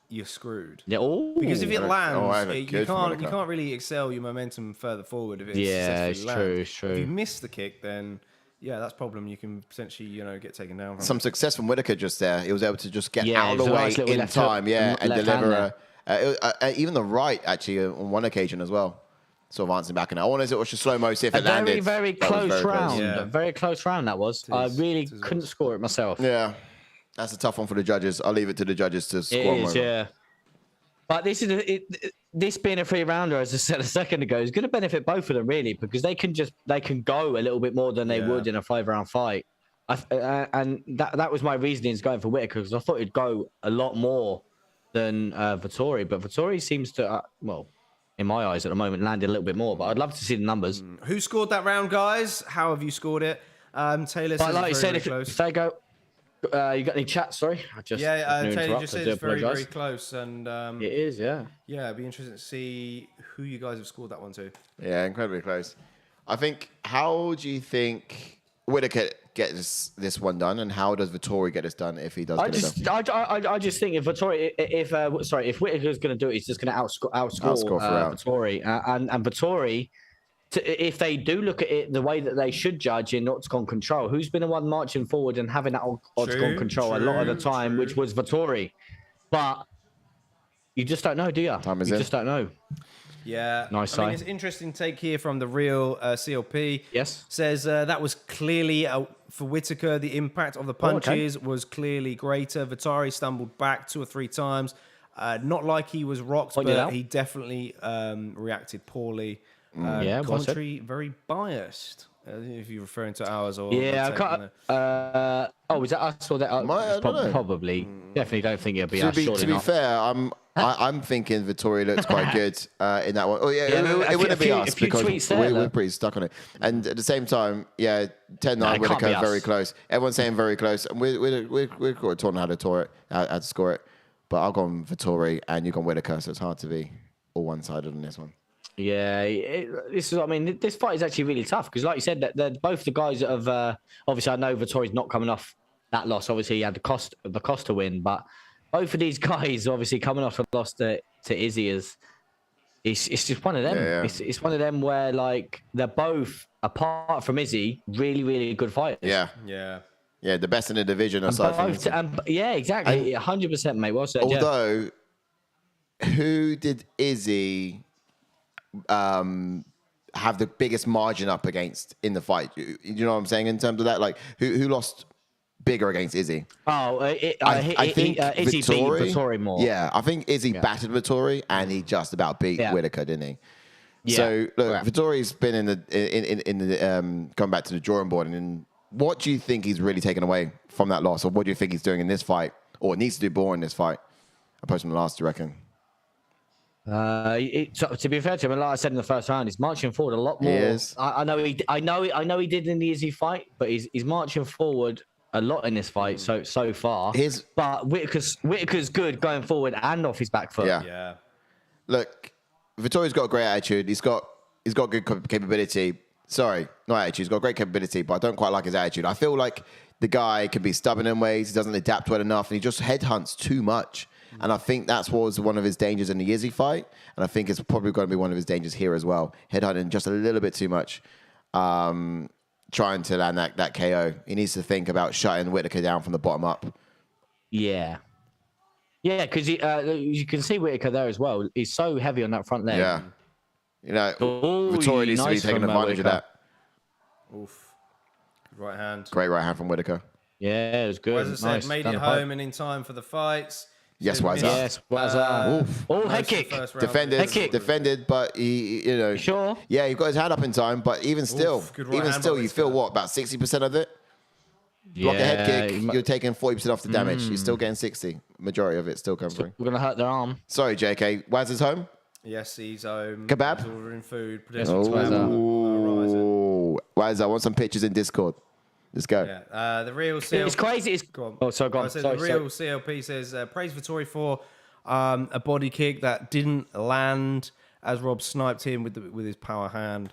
S1: you're screwed.
S3: Yeah.
S1: Because if it lands, you can't really excel your momentum further forward if it successfully lands.
S3: It's true.
S1: If you miss the kick, then that's a problem. You can potentially get taken down from.
S2: Some success from Whittaker just there. He was able to just get out of the way in time, and deliver even the right actually on one occasion as well. Sort of answering back, and I wanted to watch a slow mo see if it landed.
S3: Very close round. Yeah. Very close round that was. I really couldn't score it myself.
S2: Yeah, that's a tough one for the judges. I'll leave it to the judges to score.
S3: It is, yeah. But this being a 3-rounder, as I said a second ago, is going to benefit both of them really, because they can go a little bit more than they would in a 5-round fight. And that was my reasoning going for Whittaker, because I thought he'd go a lot more than Vettori, but Vettori seems to in my eyes at the moment, landed a little bit more, but I'd love to see the numbers.
S1: Who scored that round, guys? How have you scored it? Taylor says
S3: like you said,
S1: close.
S3: If they go, you got any chat? Sorry,
S1: Taylor just said it's very close, and
S3: it is, yeah.
S1: It'd be interesting to see who you guys have scored that one to.
S2: Yeah, incredibly close. I think. How do you think Whittaker gets this one done, and how does Vettori get this done if he does?
S3: I just think if Vettori, if Whittaker's going to do it, he's just going to outscore Vettori, and Vettori. If they do look at it the way that they should judge in octagon control, who's been the one marching forward and having that octagon control a lot of the time, which was Vettori. But you just don't know, do you? You just don't know.
S1: Yeah.
S3: Nice.
S1: I mean, it's an interesting take here from the real CLP.
S3: Yes.
S1: Says that was clearly, for Whittaker, the impact of the punches was clearly greater. Vettori stumbled back 2 or 3 times. Not like he was rocked, but he definitely reacted poorly. Commentary very biased. If you're referring to ours or
S3: I can't. Was that us or that? Probably. Definitely don't think it'll be us.
S2: To be fair, I'm thinking Vettori looks quite good in that one. Oh yeah, it wouldn't be us because we're pretty stuck on it. And at the same time, 10-9 Whittaker very close. Everyone's saying very close, and we're talking how to score it. But I'll go on Vettori, and you've gone Whittaker, so it's hard to be all one-sided on this one.
S3: Yeah, this fight is actually really tough because, like you said, that they're both the guys that have. Obviously, I know Vettori's not coming off that loss. Obviously, he had the cost to win, but both of these guys, obviously, coming off a loss to Izzy it's just one of them.
S2: Yeah.
S3: It's one of them where they're both, apart from Izzy, really, really good fighters.
S2: Yeah, the best in the division aside from.
S3: Exactly, 100%, mate. Well said.
S2: Although, who did Izzy have the biggest margin up against in the fight? You know what I'm saying in terms of that? Who lost bigger against Izzy.
S3: Oh,
S2: I think
S3: Izzy beat Vettori more.
S2: Yeah, I think Izzy battered Vettori, and he just about beat Whittaker, didn't he? Yeah. So look, Vettori's been in the going back to the drawing board, and what do you think he's really taken away from that loss, or what do you think he's doing in this fight, or needs to do more in this fight, opposed to the last? Do you reckon?
S3: To be fair to him, like I said in the first round, he's marching forward a lot more.
S2: He is.
S3: I know he did in the Izzy fight, but he's marching forward a lot in this fight so far. But Whittaker's good going forward and off his back foot.
S1: Yeah.
S2: Look, Vettori's got a great attitude. He's got good capability. Sorry, not attitude. He's got great capability, but I don't quite like his attitude. I feel like the guy can be stubborn in ways. He doesn't adapt well enough, and he just headhunts too much. And I think that was one of his dangers in the Izzy fight. And I think it's probably going to be one of his dangers here as well. Headhunting just a little bit too much. Trying to land that KO. He needs to think about shutting Whittaker down from the bottom up.
S3: Yeah. Yeah, because you can see Whittaker there as well. He's so heavy on that front leg.
S2: Yeah. Vettori needs to be taking advantage of that.
S1: Oof. Right hand.
S2: Great right hand from Whittaker.
S3: Yeah, it was good.
S1: As I said, made it home and in time for the fights.
S2: Yes, Wazza.
S3: Yes, Wazza. Head kick.
S2: Defended, but he,
S3: Sure.
S2: Yeah, he got his hand up in time, but even still, you feel what, about 60% of it? Block a head kick, you're taking 40% off the damage. You're still getting 60. Majority of it still coming through.
S3: We're going to hurt their arm.
S2: Sorry, JK. Wazza's home?
S1: Yes, he's home.
S2: Kebab?
S1: He's ordering food.
S2: Wazza, I want some pictures in Discord. Let's go.
S1: Yeah. The real CLP.
S3: It's crazy.
S1: Go on.
S3: Oh, sorry, go on.
S1: The real CLP says, praise Vettori for a body kick that didn't land as Rob sniped him with his power hand.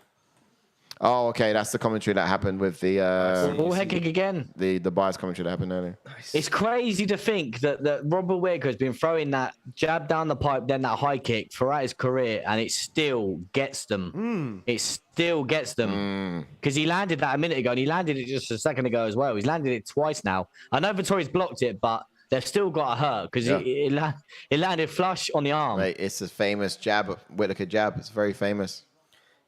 S2: Oh, okay. That's the commentary that happened with the
S3: head kick again.
S2: The bias commentary that happened earlier.
S3: Nice. It's crazy to think that Robert Whittaker has been throwing that jab down the pipe, then that high kick throughout his career, and it still gets them. It still gets them because he landed that a minute ago, and he landed it just a second ago as well. He's landed it twice now. I know Vettori's blocked it, but they've still got to hurt because it landed flush on the arm.
S2: Mate, it's a famous jab, Whittaker jab. It's very famous.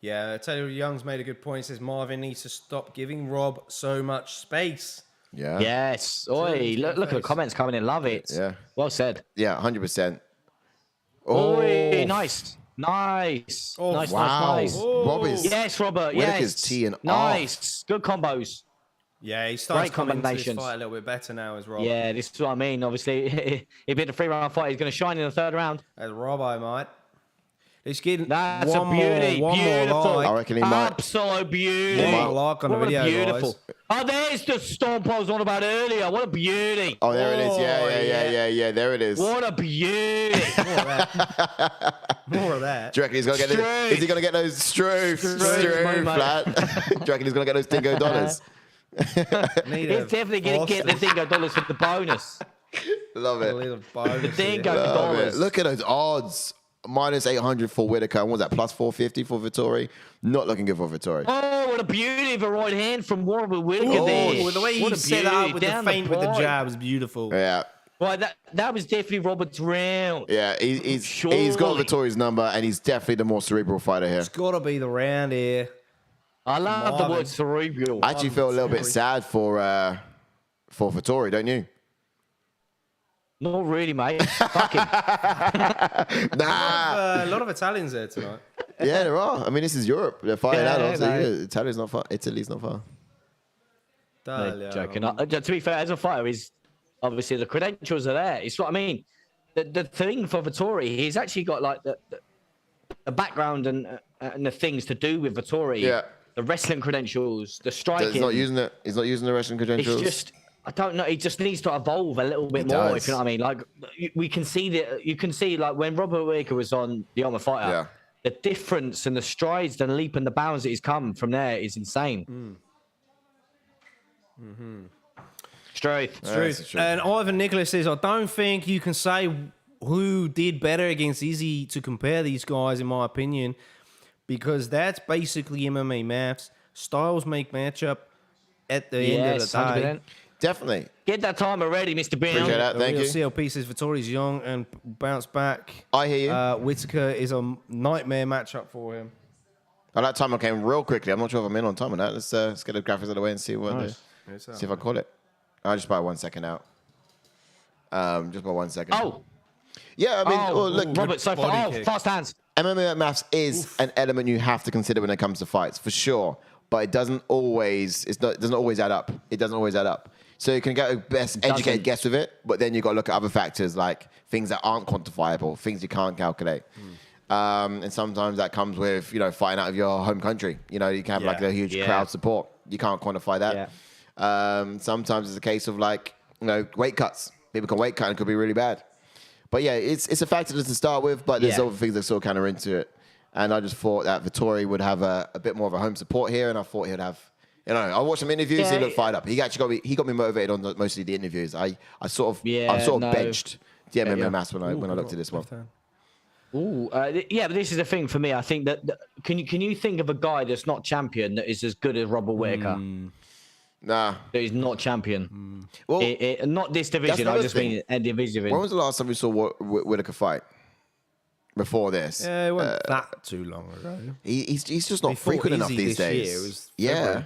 S1: Yeah, Taylor Young's made a good point. He says Marvin needs to stop giving Rob so much space.
S2: Yeah.
S3: Yes. Oi, look at the comments coming in. Love it.
S2: Yeah.
S3: Well said.
S2: Yeah, 100%.
S3: Oi, nice.
S2: Oh,
S3: Nice.
S2: Rob is...
S3: Yes, Robert.
S2: Whittaker's
S3: Yes.
S2: teeing
S3: Nice. Good combos.
S1: Yeah, he starts coming into this fight a little bit better now as Rob.
S3: Yeah, this is what I mean. Obviously, he'd been a 3-round fight. He's going to shine in the third round.
S1: As Rob, I might. He's getting
S3: That's a beauty. Beautiful.
S2: I reckon he might.
S3: Absolute beauty.
S1: One more like on the video,
S3: beautiful.
S1: guys.
S3: Oh, there's the stomp I was on about earlier. What a beauty.
S2: Oh, there it is. Yeah. There it is.
S3: What a beauty.
S1: More of that.
S2: Do you reckon he's going to get those? Is he going to get those Stru flat? Do you reckon he's going to get those Dingo dollars?
S3: He's definitely going to get the Dingo dollars for the bonus.
S2: Love it.
S1: The
S3: Dingo dollars.
S2: Look at those odds. Minus 800 for Whittaker. And what was that? Plus 450 for Vettori. Not looking good for Vettori.
S3: Oh, what a beauty of a right hand from Robert Whittaker there.
S1: The way he set it up with the feint with the jab was beautiful.
S2: Yeah.
S3: Well, that was definitely Robert's round.
S2: Yeah, he's got Vettori's number, and he's definitely the more cerebral fighter here.
S1: It's got to be the round here.
S3: I love the word cerebral.
S2: I actually feel a little bit sad for Vettori, don't you?
S3: Not really, mate. Fuck him.
S2: Nah.
S1: A lot of Italians there tonight.
S2: Yeah, there are. I mean, this is Europe. They're fighting adults. Italia's not far. Italy's not far.
S3: Joking. To be fair, as a fighter, he's obviously the credentials are there. It's what I mean. The thing for Vettori, he's actually got like the background and the things to do with Vettori.
S2: Yeah.
S3: The wrestling credentials, the striking.
S2: He's not using it. He's not using the wrestling credentials.
S3: It's just, I don't know. He just needs to evolve a little bit more. If you know what I mean. Like we can see that. You can see like when Robert Whittaker was on The Ultimate Fighter, the difference and the strides and leap and the bounds that he's come from there is insane.
S1: Truth. And Ivan Nicholas says, I don't think you can say who did better against Izzy to compare these guys, in my opinion, because that's basically MMA maths. Styles make matchup at the end of the day.
S3: 100%.
S2: Definitely.
S3: Get that timer ready, Mr. Brown.
S2: Appreciate that. Thank you.
S1: CLP says Vettori's young and bounce back.
S2: I hear you.
S1: Whittaker is a nightmare matchup for him.
S2: Oh, that timer came real quickly. I'm not sure if I'm in on time on that. Let's get the graphics out of the way and see what see if I call it. I'll just buy 1 second out. Just by 1 second.
S3: Oh.
S2: Yeah, I mean, look,
S3: Robert, so far. Oh, fast hands.
S2: MMA maths is an element you have to consider when it comes to fights, for sure. But it doesn't always. It doesn't always add up. It doesn't always add up. So you can get a best educated guess with it, but then you got to look at other factors like things that aren't quantifiable, things you can't calculate. And sometimes that comes with fighting out of your home country. You can have like a huge crowd support. You can't quantify that. Yeah. Sometimes it's a case of like weight cuts. People can weight cut and it could be really bad. But yeah, it's a factor to start with, but there's other things that sort of counter into it. And I just thought that Vettori would have a bit more of a home support here, and I thought he'd have. I watched some interviews. He looked fired up. He actually got me motivated on mostly the interviews. I sort of benched the MMA mass when I looked at this one.
S3: Ooh, but this is the thing for me. I think that can you think of a guy that's not champion that is as good as Robert Whittaker?
S2: Nah,
S3: that he's not champion. Well, not this division. I just mean a division.
S2: When was the last time we saw Whittaker fight? Before this,
S1: yeah, it wasn't that too long ago.
S2: He's just not frequent enough these days.
S1: Yeah.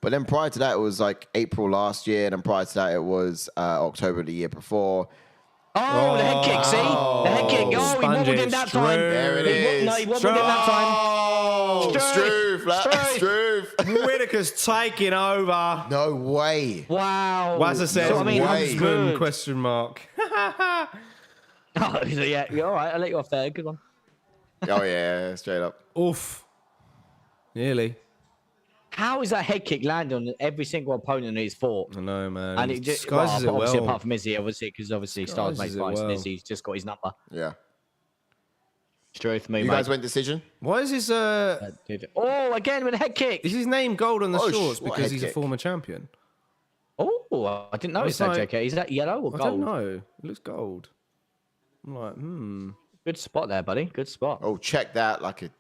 S2: But then prior to that, it was like April last year. And then prior to that, it was October the year before.
S3: Oh, the head kick, see? The head kick. Oh, he wobbled in that time.
S2: There it is.
S3: No, he wobbled in that time.
S2: Struve.
S1: Whittaker's taking over.
S2: No way.
S3: Wow.
S1: Wazza says, husband, question mark.
S3: Oh, yeah, all right. I'll let you off there. Good one.
S2: Oh, yeah, straight up.
S1: Oof. Nearly.
S3: How is that head kick landing on every single opponent he's fought?
S1: I know, man.
S3: And it just,
S1: disguises it
S3: obviously,
S1: well.
S3: apart from Izzy, because Stars makes fights, and Izzy's just got his number.
S2: Yeah.
S3: Straight for me,
S2: You guys went decision?
S1: Why is his...
S3: Oh, again with a head kick.
S1: Is his name gold on the shorts because he's a former champion?
S3: Oh, I didn't notice that, JK. Is that yellow or gold?
S1: I don't know. It looks gold. I'm like,
S3: Good spot there, buddy. Good spot.
S2: Oh, check that like a...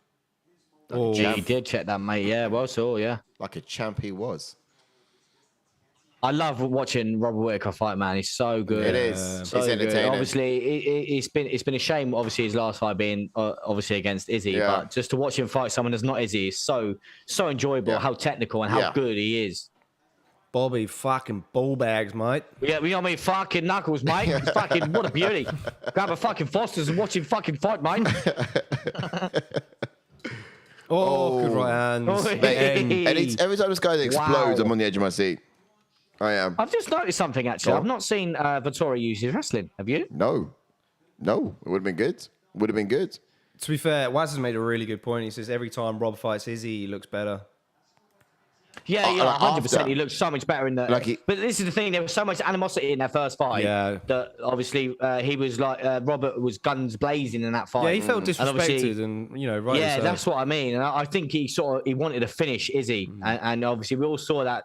S3: He did check that, mate. Yeah, well, so, yeah.
S2: Like a champ he was.
S3: I love watching Robert Whittaker fight, man. He's so good.
S2: It is.
S3: So
S2: it's entertaining.
S3: Good. Obviously, it's been a shame, obviously, his last fight being obviously against Izzy.
S2: Yeah.
S3: But just to watch him fight someone that's not Izzy is so enjoyable, how technical and how good he is.
S1: Bobby fucking ball bags, mate.
S3: Yeah, we mean fucking knuckles, mate. Fucking what a beauty. Grab a fucking Foster's and watch him fucking fight, mate.
S1: Good right hands.
S2: And every time this guy explodes, I'm on the edge of my seat. I am.
S3: I've just noticed something, actually. I've not seen Vettori use his wrestling. Have you?
S2: No. It would have been good.
S1: To be fair, Waz has made a really good point. He says every time Rob fights Izzy, he looks better.
S3: Yeah, 100%. He looks so much better in the. But this is the thing. There was so much animosity in their first fight.
S1: Yeah.
S3: That obviously he was like Robert was guns blazing in that fight.
S1: Yeah, he felt disrespected, and right.
S3: Yeah, that's what I mean. And I think he wanted to finish Izzy, and obviously we all saw that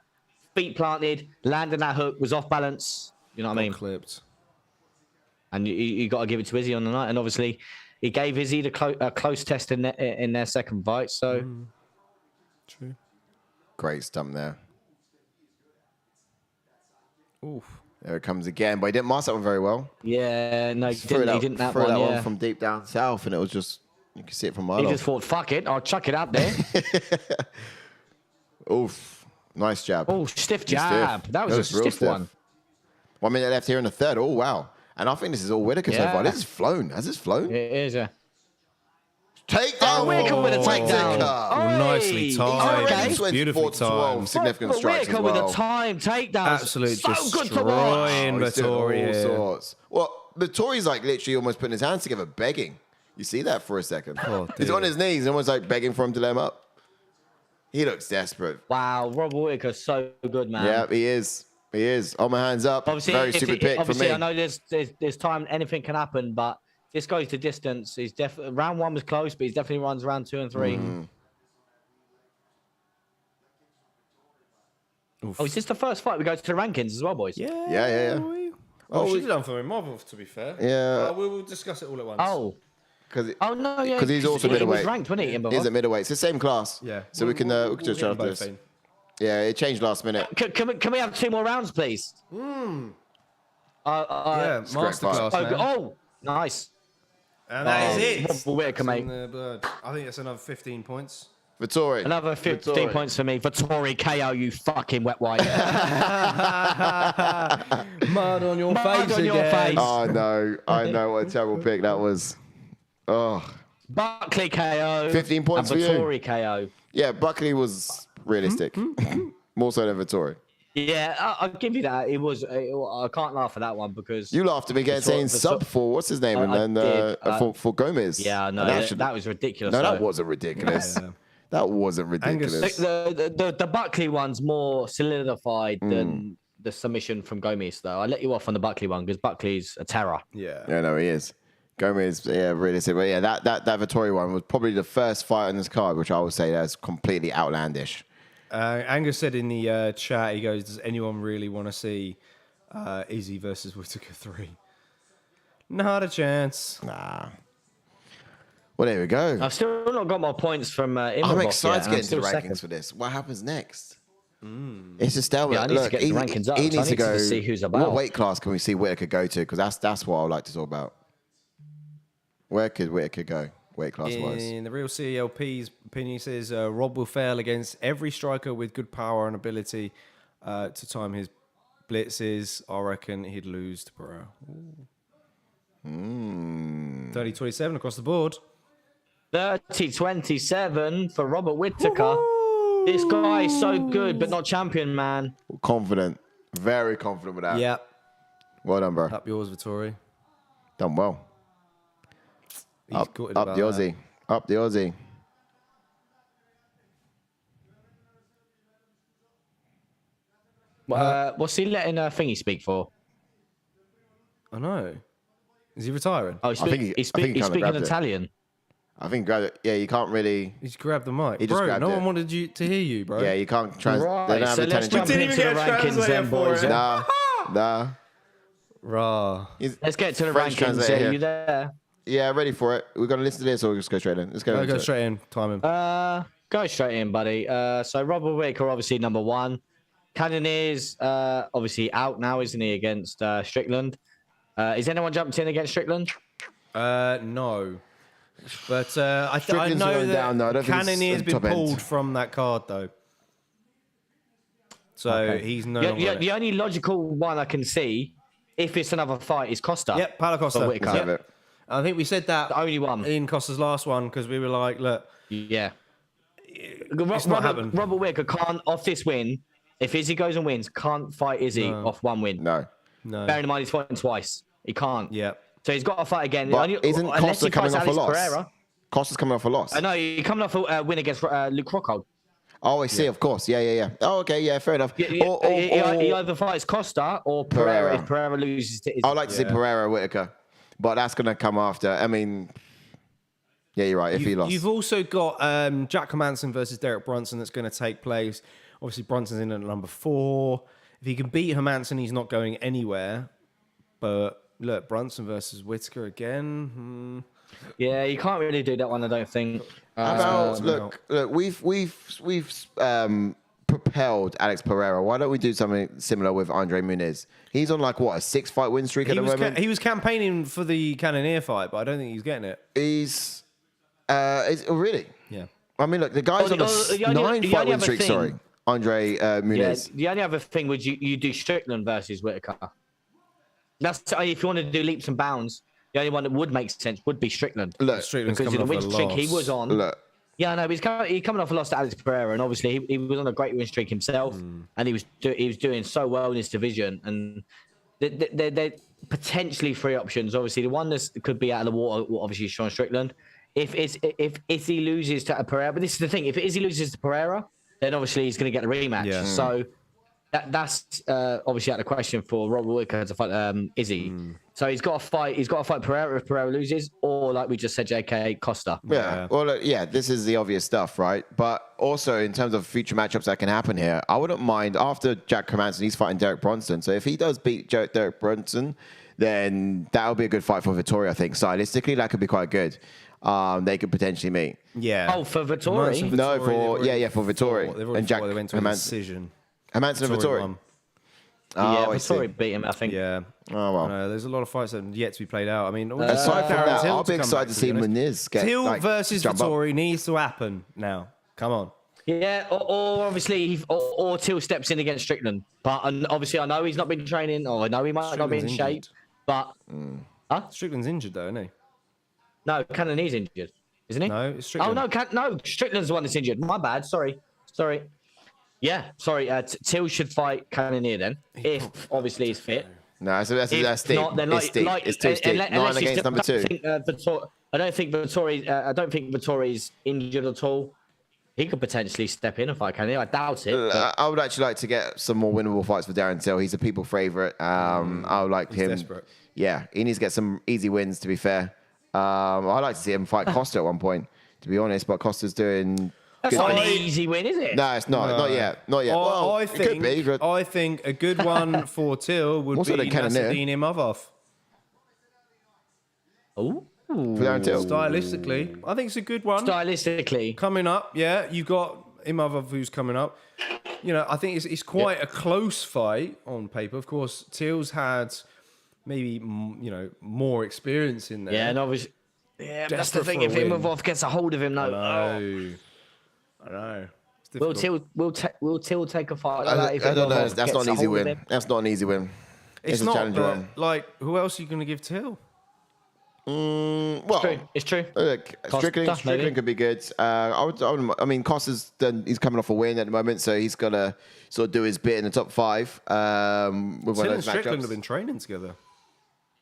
S3: feet planted, landing that hook was off balance. You know what I mean?
S1: Clipped.
S3: And you got to give it to Izzy on the night, and obviously he gave Izzy a close test in their second fight. So
S1: True.
S2: Great stump there.
S1: Oof.
S2: There it comes again, but he didn't mask that one very well.
S3: Yeah, no, he didn't that
S2: threw
S3: one.
S2: that
S3: Yeah.
S2: one from deep down south, and it was just, you can see it from a mile
S3: He
S2: off.
S3: just thought, fuck it, I'll chuck it out there.
S2: Oof. Nice jab.
S3: Oh, stiff jab. That was a stiff one.
S2: 1 minute left here in the third. Oh, wow. And I think this is all Whittaker so far. This is flown. Has this flown?
S3: It is, yeah.
S2: Takedown.
S3: Whittaker with a takedown.
S1: Nicely timed.
S2: Okay.
S1: Beautifully timed.
S2: Significant strikes as well.
S3: Whittaker with a time takedown.
S1: Absolute
S3: so good to
S1: destroying
S3: watch.
S1: Vettori.
S2: All sorts. Well, Vettori's like literally almost putting his hands together, begging. You see that for a second. He's on his knees, almost like begging for him to let him up. He looks desperate.
S3: Wow, Robert Whittaker's so good, man.
S2: Yeah, he is. He is. On my hands up.
S3: Obviously,
S2: very stupid pick for me.
S3: I know there's time, anything can happen, but this goes to distance. He's definitely round 1 was close, but he's definitely runs round 2 and 3. Oh, is this the first fight we go to the rankings as well, boys?
S2: Yeah.
S1: Oh, she's done for Imavov, to be fair.
S2: Yeah.
S1: We'll discuss it all at once.
S3: Oh. No, yeah.
S2: Because he's also
S3: he
S2: middleweight.
S3: was ranked, wasn't he?
S2: He's at middleweight. It's the same class.
S1: Yeah.
S2: So we can just try after this. Yeah, it changed last minute.
S3: Can we have 2 more rounds, please?
S1: Yeah,
S2: correct
S1: masterclass, man.
S3: Oh, nice.
S1: And that is it.
S3: Whittaker, mate.
S1: I think it's another 15 points.
S2: Vettori.
S3: Another 15
S2: Vettori.
S3: points for me. Vettori KO, you fucking wet white.
S1: Mud on your
S3: Mud
S1: face
S3: on your
S1: again.
S3: face.
S2: Oh, no. I know what a terrible pick that was. Oh.
S3: Buckley KO.
S2: 15 points for
S3: and
S2: you.
S3: Vettori KO.
S2: Yeah, Buckley was realistic. More so than Vettori.
S3: Yeah, I'll give you that. It was. I can't laugh at that one because
S2: You laughed at me getting saying sub for, what's his name?
S3: I
S2: And then
S3: did.
S2: for Gomis.
S3: Yeah, no, that was ridiculous.
S2: No,
S3: though.
S2: that wasn't ridiculous. That wasn't ridiculous.
S3: The Buckley one's more solidified than the submission from Gomis, though. I let you off on the Buckley one because Buckley's a terror.
S1: Yeah.
S2: Yeah, no, he is. Gomez, yeah, realistic. But yeah, that Vettori one was probably the first fight on this card, which I would say that's completely outlandish.
S1: Angus said in the chat, he goes, does anyone really want to see Izzy versus Whittaker 3? Not a chance.
S2: Nah. Well, there we go.
S3: I've still not got my points from Imavov
S2: I'm excited to
S3: yet,
S2: get into the rankings
S3: second.
S2: for this. What happens next? It's just stalemate.
S3: Yeah, I need to
S2: Look,
S3: get the rankings up,
S2: he
S3: so I
S2: needs
S3: need
S2: to go.
S3: to see who's
S2: What
S3: about.
S2: weight class can we see Whittaker go to? Because that's what I'd like to talk about. Where could Whittaker go, weight class wise?
S1: In the real CLP's opinion, he says Rob will fail against every striker with good power and ability to time his blitzes. I reckon he'd lose to Pereira. 30-27 across the board.
S3: 30-27 for Robert Whittaker. This guy is so good, but not champion, man.
S2: Confident, very confident with that.
S1: Yeah.
S2: Well done, bro.
S1: Up yours, Vettori.
S2: Done well.
S1: He's
S2: Up
S1: gutted
S2: the
S1: about
S2: Aussie. Up the Aussie.
S3: What's he letting Thingy speak for?
S1: that. I know. Is he retiring?
S3: Oh,
S2: I think he
S3: he's
S2: kinda
S3: speaking
S2: grabbed it.
S3: Italian.
S2: I think grab it. Yeah, you can't really.
S1: He's grabbed the mic.
S2: He just
S1: bro,
S2: grabbed
S1: no
S2: it.
S1: one wanted you to hear you, bro.
S2: Yeah, you can't translate.
S3: Right, so let's jump
S1: didn't
S3: into
S1: even
S3: the
S1: get a
S3: rankings
S1: translator
S3: then,
S1: for
S3: boys.
S1: it.
S2: Nah.
S1: Rah.
S3: Let's get to the
S2: French
S3: rankings.
S2: translator
S3: Are
S2: here.
S3: you there?
S2: Yeah, ready for it. We're gonna listen to this, or just go straight in. Let's go.
S1: Go
S2: into it.
S1: straight in. Time him.
S3: Go straight in, buddy. So Robert Whittaker, obviously number one. Cannonier's obviously out now, isn't he, against Strickland? Is anyone jumped in against Strickland?
S1: No. But I
S2: Strickland's
S1: know
S2: going
S1: that
S2: down, though. I don't think it's
S1: Cannonier's been
S2: top end.
S1: pulled from that card, though. So he's no longer in it.
S3: The only logical one I can see, if it's another fight, is Costa.
S1: Yep, Paulo Costa.
S3: For Whittaker.
S2: Let's have it.
S1: I think we said that
S3: The only one.
S1: in Costa's last one because we were like, look,
S3: Yeah.
S1: it's not happening.
S3: Robert Whittaker can't, off this win, if Izzy goes and wins, can't fight Izzy off one win.
S2: No.
S3: Bearing in mind he's fighting twice. He can't.
S1: Yeah.
S3: So he's got to fight again.
S2: But isn't
S3: unless
S2: Costa
S3: he
S2: coming
S3: fights
S2: off a
S3: Alex
S2: loss?
S3: Pereira.
S2: Costa's coming off a loss.
S3: I know, he's coming off a win against Luke Rockhold.
S2: Oh, I see. Of course. Yeah. Oh, okay. Yeah, fair enough.
S3: He either fights Costa or Pereira. If Pereira loses to Izzy.
S2: I'd like to see Pereira Whittaker, but that's going to come after. I mean, yeah, you're right. If he lost,
S1: You've also got Jack Hermansson versus Derek Brunson that's going to take place. Obviously, Brunson's in at number 4. If he can beat Hermansson, he's not going anywhere. But look, Brunson versus Whittaker again.
S3: Yeah, you can't really do that one, I don't think.
S2: how about look? We've propelled Alex Pereira. Why don't we do something similar with Andre Muniz? He's on like what, a 6-fight win streak at the moment.
S1: He was campaigning for the Cannonier fight, but I don't think he's getting it.
S2: He's really.
S1: Yeah.
S2: I mean, look, the guy's on a 9-fight win streak. Sorry, Andre Muniz.
S3: Yeah, the only other thing would you do Strickland versus Whittaker. That's if you want to do leaps and bounds. The only one that would make sense would be Strickland.
S2: Look,
S1: Strickland's
S3: because in
S1: coming
S3: the
S1: off
S3: win
S1: a
S3: streak he
S1: loss.
S3: was on.
S2: Look,
S3: Yeah, no, he's coming off a loss to Alex Pereira, and obviously he was on a great win streak himself, and he was doing so well in his division. And they're potentially 3 options. Obviously, the one that could be out of the water, obviously, is Sean Strickland. If Izzy loses to Pereira, but this is the thing: if Izzy loses to Pereira, then obviously he's going to get the rematch.
S1: Yeah.
S3: So that's obviously out of the question for Robert Whittaker to fight Izzy. So he's got to fight. He's got to fight Pereira if Pereira loses, or like we just said, JK Costa.
S2: yeah. Well, look, yeah, this is the obvious stuff, right? But also in terms of future matchups that can happen here, I wouldn't mind after Jack Hermansson, he's fighting Derek Brunson. So if he does beat Derek Brunson, then that'll be a good fight for Vettori, I think. Stylistically, that could be quite good. They could potentially meet.
S1: Yeah.
S3: Oh, for Vettori?
S2: No, for Vettori
S1: They've already
S2: and Jack
S1: fought. They went to a
S2: Hermansson.
S1: decision.
S2: Hermansson and Vettori.
S1: won.
S3: Yeah,
S2: I see.
S3: Vettori beat him, I think.
S1: Yeah.
S2: Oh, well.
S1: There's a lot of fights that have yet to be played out. I mean,
S2: Aside from
S1: Darren
S2: that,
S1: Till
S2: I'll be
S1: come
S2: excited
S1: back,
S2: to see
S1: be honest.
S2: Muniz get
S1: Till
S2: like,
S1: versus
S2: jump up.
S1: Vettori needs to happen now. Come on.
S3: Yeah, or obviously, or Till steps in against Strickland. But obviously, I know he's not been training, or I know he might not be in shape. But
S1: Strickland's injured though, isn't he?
S3: No, Cannonier's injured, isn't he?
S1: No, it's Strickland.
S3: Oh no, Strickland's the one that's injured. My bad. Sorry. Yeah, sorry. Till should fight Cannonier then, if obviously he's fit.
S2: No, that's deep.
S3: Not, then
S2: it's deep. It's too steep. 9 against number 2.
S3: I don't think Vettori's injured at all. He could potentially step in and fight Cannonier. I doubt it.
S2: I would actually like to get some more winnable fights for Darren Till. He's a people favourite. I would like him.
S1: Desperate.
S2: Yeah, he needs to get some easy wins, to be fair. I'd like to see him fight Costa at one point, to be honest, but Costa's doing...
S3: That's not an easy win, is it?
S2: No, it's not. No. Not yet. Not yet. Well,
S1: I think,
S2: it could be. But...
S1: I think a good one for Till would be Nassourdine Imavov.
S3: Ooh.
S2: For Darren Till.
S1: Stylistically, I think it's a good one.
S3: Stylistically.
S1: Coming up, yeah. You've got Imavov who's coming up. You know, I think it's quite a close fight on paper. Of course, Till's had maybe, more experience in there.
S3: Yeah, and obviously... Yeah, that's the thing. If Imavov gets a hold of him, no.
S1: I know.
S3: Will Till take a fight
S2: like that? I don't know. That's not an easy win. That's not an easy win.
S1: It's
S2: not,
S1: a challenger one. Like, who else are you going to give Till?
S2: Well,
S3: it's true.
S2: Look, Strickland could be good. I mean, Costa's he's coming off a win at the moment, so he's got to sort of do his bit in the top 5. With
S1: Till and Strickland have been training together.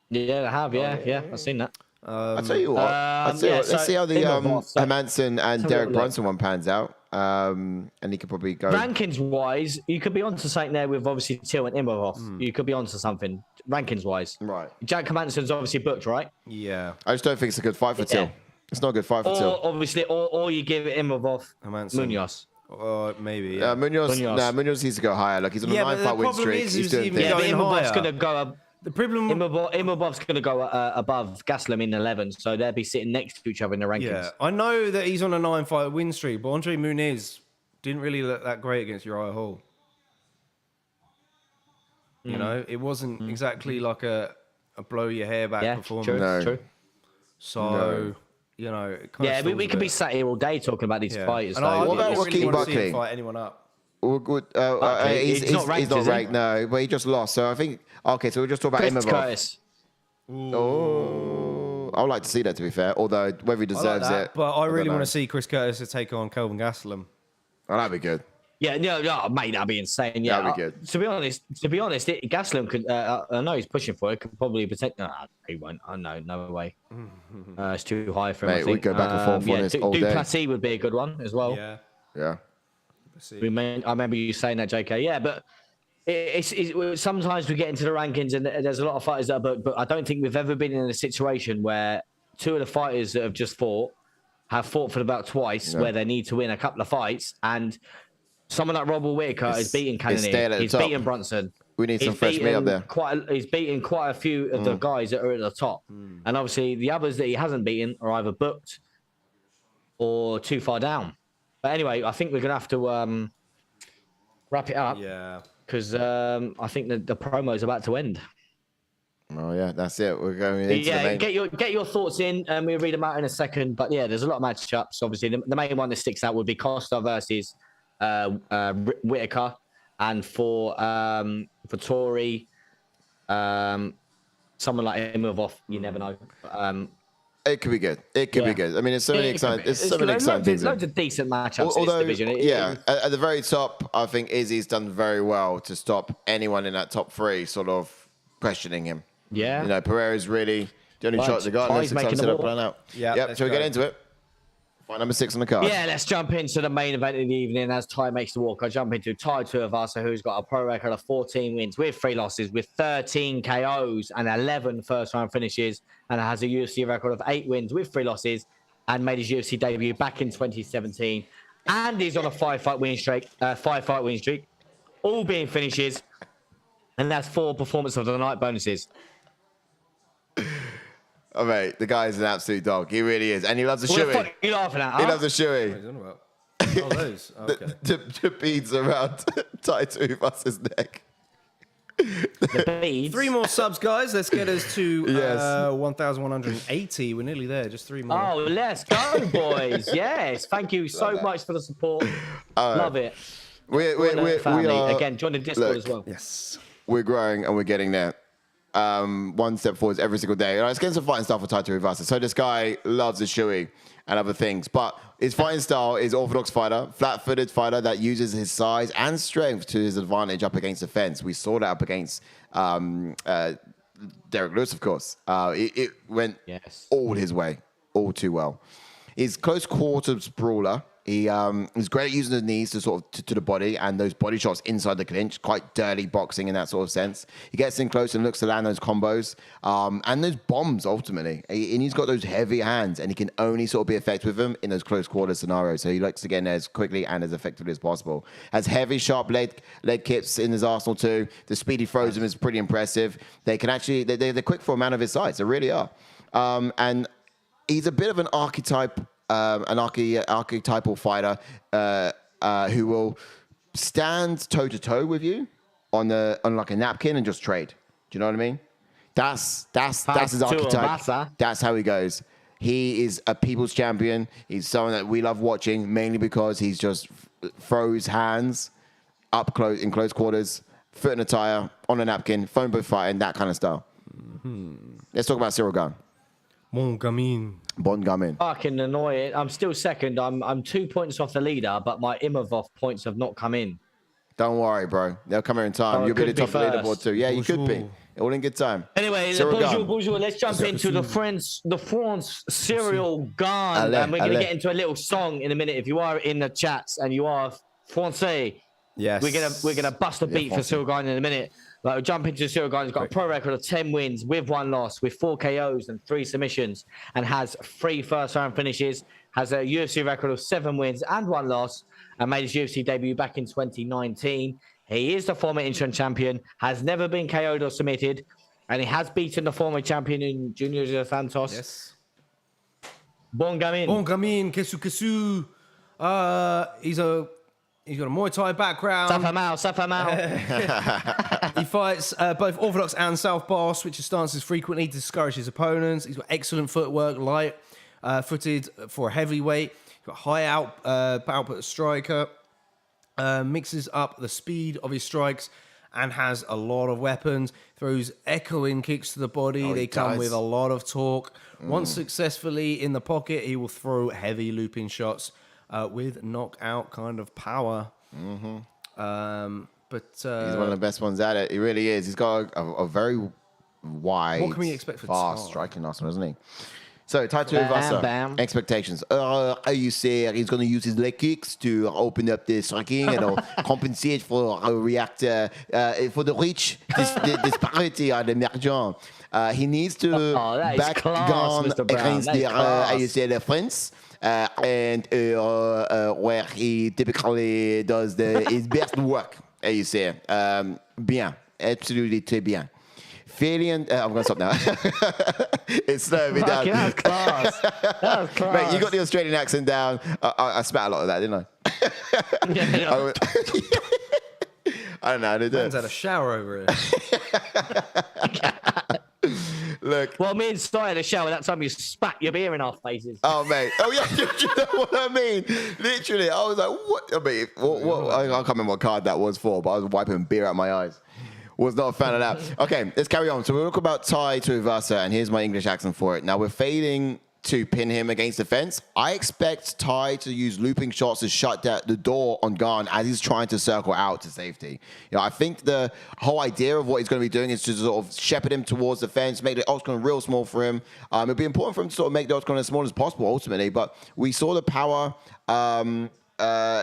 S3: Yeah, they have. Yeah, I've seen that.
S2: I'll tell you what. Let's see how the Hermanson and Derek Brunson one pans out. And he could probably go.
S3: Rankings wise, you could be onto something there with obviously Till and Imavov. You could be onto something rankings wise.
S2: Right.
S3: Jack Hermanson's obviously booked, right?
S1: Yeah.
S2: I just don't think it's a good fight for Till. It's not a good fight for Till.
S3: Obviously, or you give Imavov Munoz.
S1: Maybe.
S2: Munoz needs to go higher. Look, he's on a 9-fight win streak. He's doing things.
S3: Yeah, but Imavov's going to go up.
S1: The problem...
S3: Imavov's going to go above Gaslam in 11, so they'll be sitting next to each other in the rankings.
S1: Yeah, I know that he's on a 9-fight win streak, but Andre Muniz didn't really look that great against Uriah Hall. You know, it wasn't exactly like a blow your hair back performance.
S3: True.
S1: So, you know, it kind of
S3: we could be sat here all day talking about these fighters.
S1: And what
S2: about Joaquin Buckley?
S1: Fight anyone up?
S2: He's not ranked, no, but he just lost. So I think, okay, so we'll just talk about Imavov.
S3: Curtis.
S2: Oh, I would like to see that, to be fair, although whether he deserves it.
S1: But I really want to see Chris Curtis to take on Kelvin Gastelum.
S2: Oh, that'd be good.
S3: Yeah, mate, that'd be insane. Yeah,
S2: that'd be good.
S3: To be honest, Gastelum could. I know he's pushing for it. Could probably protect. No, he won't. Oh no way. It's too high for him.
S2: Mate, we go back and forth on this all day.
S3: Duplessis would be a good one as well.
S2: Yeah.
S3: I remember you saying that, JK. Yeah, but it's sometimes we get into the rankings and there's a lot of fighters that are booked, but I don't think we've ever been in a situation where 2 of the fighters that have just fought have fought for about twice, where they need to win a couple of fights, and someone like Robert Whittaker is beating Cannonier. He's beating Brunson.
S2: We need some fresh meat up there.
S3: He's beaten quite a few of the guys that are at the top, and obviously the others that he hasn't beaten are either booked or too far down. But anyway, I think we're going to have to wrap it up.
S1: Yeah.
S3: Because I think the promo is about to end.
S2: Oh, yeah, that's it. We're going into the main...
S3: Get your thoughts in, and we'll read them out in a second. But, yeah, there's a lot of matchups. Obviously, the main one that sticks out would be Costa versus Whittaker. And for Vettori, someone like Imavov, you never know.
S2: It could be good. It could be good. I mean, there's so many exciting things.
S3: There's loads of decent matchups in this division.
S2: At the very top, I think Izzy's done very well to stop anyone in that top 3 sort of questioning him.
S3: Yeah.
S2: You know, Pereira's really the only shot the guy. Let's set up plan out. Yep. Shall we get into it? Fight number 6 on the card.
S3: Yeah, let's jump into the main event of the evening. As Tai makes the walk, I jump into Tai Tuivasa, who's got a pro record of 14 wins with 3 losses, with 13 KOs and 11 first-round finishes, and has a UFC record of 8 wins with 3 losses, and made his UFC debut back in 2017. And he's on a 5-fight win streak, all being finishes, and that's 4 performance of the night bonuses.
S2: Oh, mate, the guy is an absolute dog. He really is. And he loves a shoey.
S3: What the fuck are you laughing at?
S2: He loves a shoey.
S1: Those. Okay.
S2: The beads around Tai Tuivasa's neck.
S3: the beads.
S1: 3 more subs, guys. Let's get us to 1,180. We're nearly there. Just 3 more.
S3: Oh, let's go, boys. Yes. Thank you so much for the support. Love it.
S2: We are,
S3: again, join the Discord as well.
S1: Yes.
S2: We're growing and we're getting there. One step forwards every single day. It's getting some fighting style for Tai Tuivasa. So this guy loves the shoey and other things, but his fighting style is orthodox fighter, flat-footed fighter that uses his size and strength to his advantage up against the fence. We saw that up against Derrick Lewis, of course. It went all his way, all too well. He's close quarters brawler. He's great at using the knees to sort of to the body and those body shots inside the clinch, quite dirty boxing in that sort of sense. He gets in close and looks to land those combos and those bombs ultimately. And he's got those heavy hands and he can only sort of be effective with them in those close quarter scenarios. So he likes to get in there as quickly and as effectively as possible. Has heavy, sharp leg kicks in his arsenal too. The speed he throws them is pretty impressive. They can actually, they're quick for a man of his size. They really are. And he's a bit of an archetype. An archetypal fighter who will stand toe to toe with you on like a napkin and just trade. Do you know what I mean? That's his archetype. That's how he goes. He is a people's champion. He's someone that we love watching mainly because he's just throws hands up close in close quarters, foot in a tire, on a napkin, phone booth fighting, that kind of style. Let's talk about Ciryl Gane. Bon gamin.
S3: Fucking annoying. I'm still second. I'm 2 points off the leader, but my Imavov points have not come in.
S2: Don't worry, bro. They'll come here in time. You'll be the top of the leaderboard too. Yeah, you could be. All in good time.
S3: Anyway, bonjour. Let's jump into the France Ciryl Gane. And we're going to get into a little song in a minute. If you are in the chats and you are Francais,
S1: yes,
S3: we're gonna bust a beat for Ciryl Gane in a minute. Like, we'll jump into Ciryl Gane. He's got a pro record of 10 wins with 1 loss, with 4 KOs and 3 submissions, and has 3 first-round finishes. Has a UFC record of 7 wins and 1 loss, and made his UFC debut back in 2019. He is the former interim champion, has never been KO'd or submitted, and he has beaten the former champion in Junior dos Santos.
S1: Yes.
S3: Bon gamin.
S1: Bon gamin, kesu. He's got a Muay Thai background.
S3: Suffer mal.
S1: He fights both orthodox and southpaw, switches stances frequently to discourage his opponents. He's got excellent footwork, light footed for a heavyweight. He's got high output striker. Mixes up the speed of his strikes and has a lot of weapons. Throws echoing kicks to the body. They come with a lot of torque. Once successfully in the pocket, he will throw heavy looping shots with knockout kind of power. But
S2: he's one of the best ones at it. He really is. He's got a very wide,
S1: what can we expect for
S2: fast striking arsenal, doesn't he? So, Tai Tuivasa, expectations. You say he's going to use his leg kicks to open up the striking and compensate for a reactor, for the reach, disparity at the emergent. He needs to back down against the France. And where he typically does his best work, you say. Bien. Absolutely très bien. I'm going to stop now. It's slowing me down.
S3: That was class. That was class.
S2: Mate, you got the Australian accent down. I spat a lot of that, didn't I? I don't know how to do it.
S1: Man's had a shower over here.
S2: Look.
S3: Well, me and Sty had a shower that time you spat your beer in our faces.
S2: Oh, mate. Oh, yeah. You know what I mean? Literally. I was like, what? I mean, I can't remember what card that was for, but I was wiping beer out my eyes. Was not a fan of that. Okay, let's carry on. So we'll talk about Tai Tuivasa, and here's my English accent for it. Now, we're fading to pin him against the fence. I expect Tai to use looping shots to shut the door on Gane as he's trying to circle out to safety. You know, I think the whole idea of what he's going to be doing is to sort of shepherd him towards the fence, make the octagon real small for him. It'd be important for him to sort of make the octagon as small as possible ultimately, but we saw the power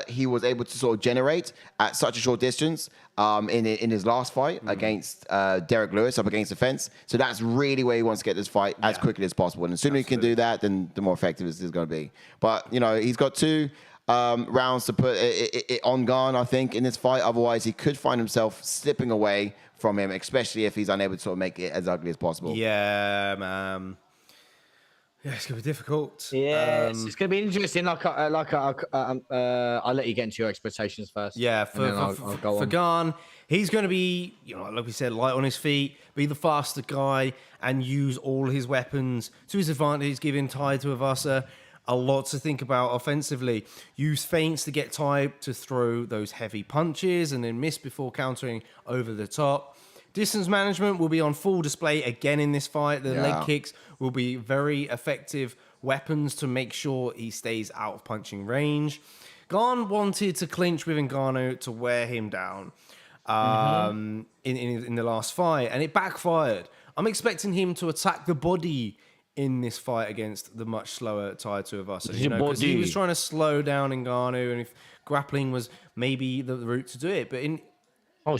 S2: he was able to sort of generate at such a short distance in his last fight against Derrick Lewis up against the fence. So that's really where he wants to get this fight as quickly as possible. And the sooner he can do that, then the more effective this is going to be. But, you know, he's got 2 rounds to put it on Gane, I think, in this fight. Otherwise, he could find himself slipping away from him, especially if he's unable to sort of make it as ugly as possible.
S1: Yeah, man. Yeah, it's gonna be difficult.
S3: Yeah, it's going to be interesting. I'll let you get into your expectations first.
S1: Yeah, for Gane, he's going to be, like we said, light on his feet, be the faster guy, and use all his weapons to his advantage, giving Tai Tuivasa a lot to think about offensively. Use feints to get Tai to throw those heavy punches and then miss before countering over the top. Distance management will be on full display again in this fight. The leg kicks will be very effective weapons to make sure he stays out of punching range. Gane wanted to clinch with Ngannou to wear him down in the last fight, and it backfired. I'm expecting him to attack the body in this fight against the much slower Tai Tuivasa. Because he was trying to slow down Ngannou, and if grappling was maybe the route to do it. But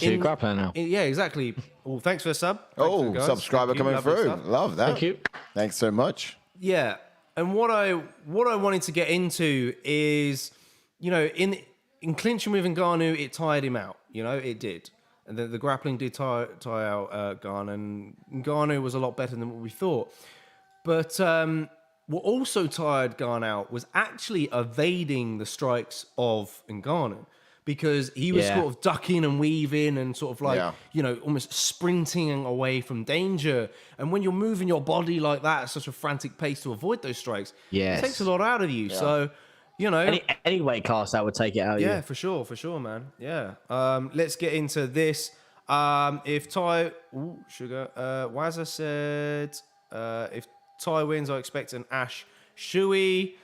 S3: so you're grappling now.
S1: Yeah, exactly. Well, thanks for the sub.
S2: Subscriber coming through. Love that.
S3: Thank you.
S2: Thanks so much.
S1: Yeah, and what I wanted to get into is, in clinching with Ngannou, it tired him out. It did. And the grappling did tire out Gane, and Ngannou was a lot better than what we thought. But what also tired Gane out was actually evading the strikes of Ngannou, because he was sort of ducking and weaving and sort of almost sprinting away from danger. And when you're moving your body like that at such a frantic pace to avoid those strikes, it takes a lot out of you. So,
S3: any weight class that would take it out of you.
S1: Yeah, for sure, man. Yeah. Let's get into this. If Tai... Wazza said... if Tai wins, I expect an Ash Shui.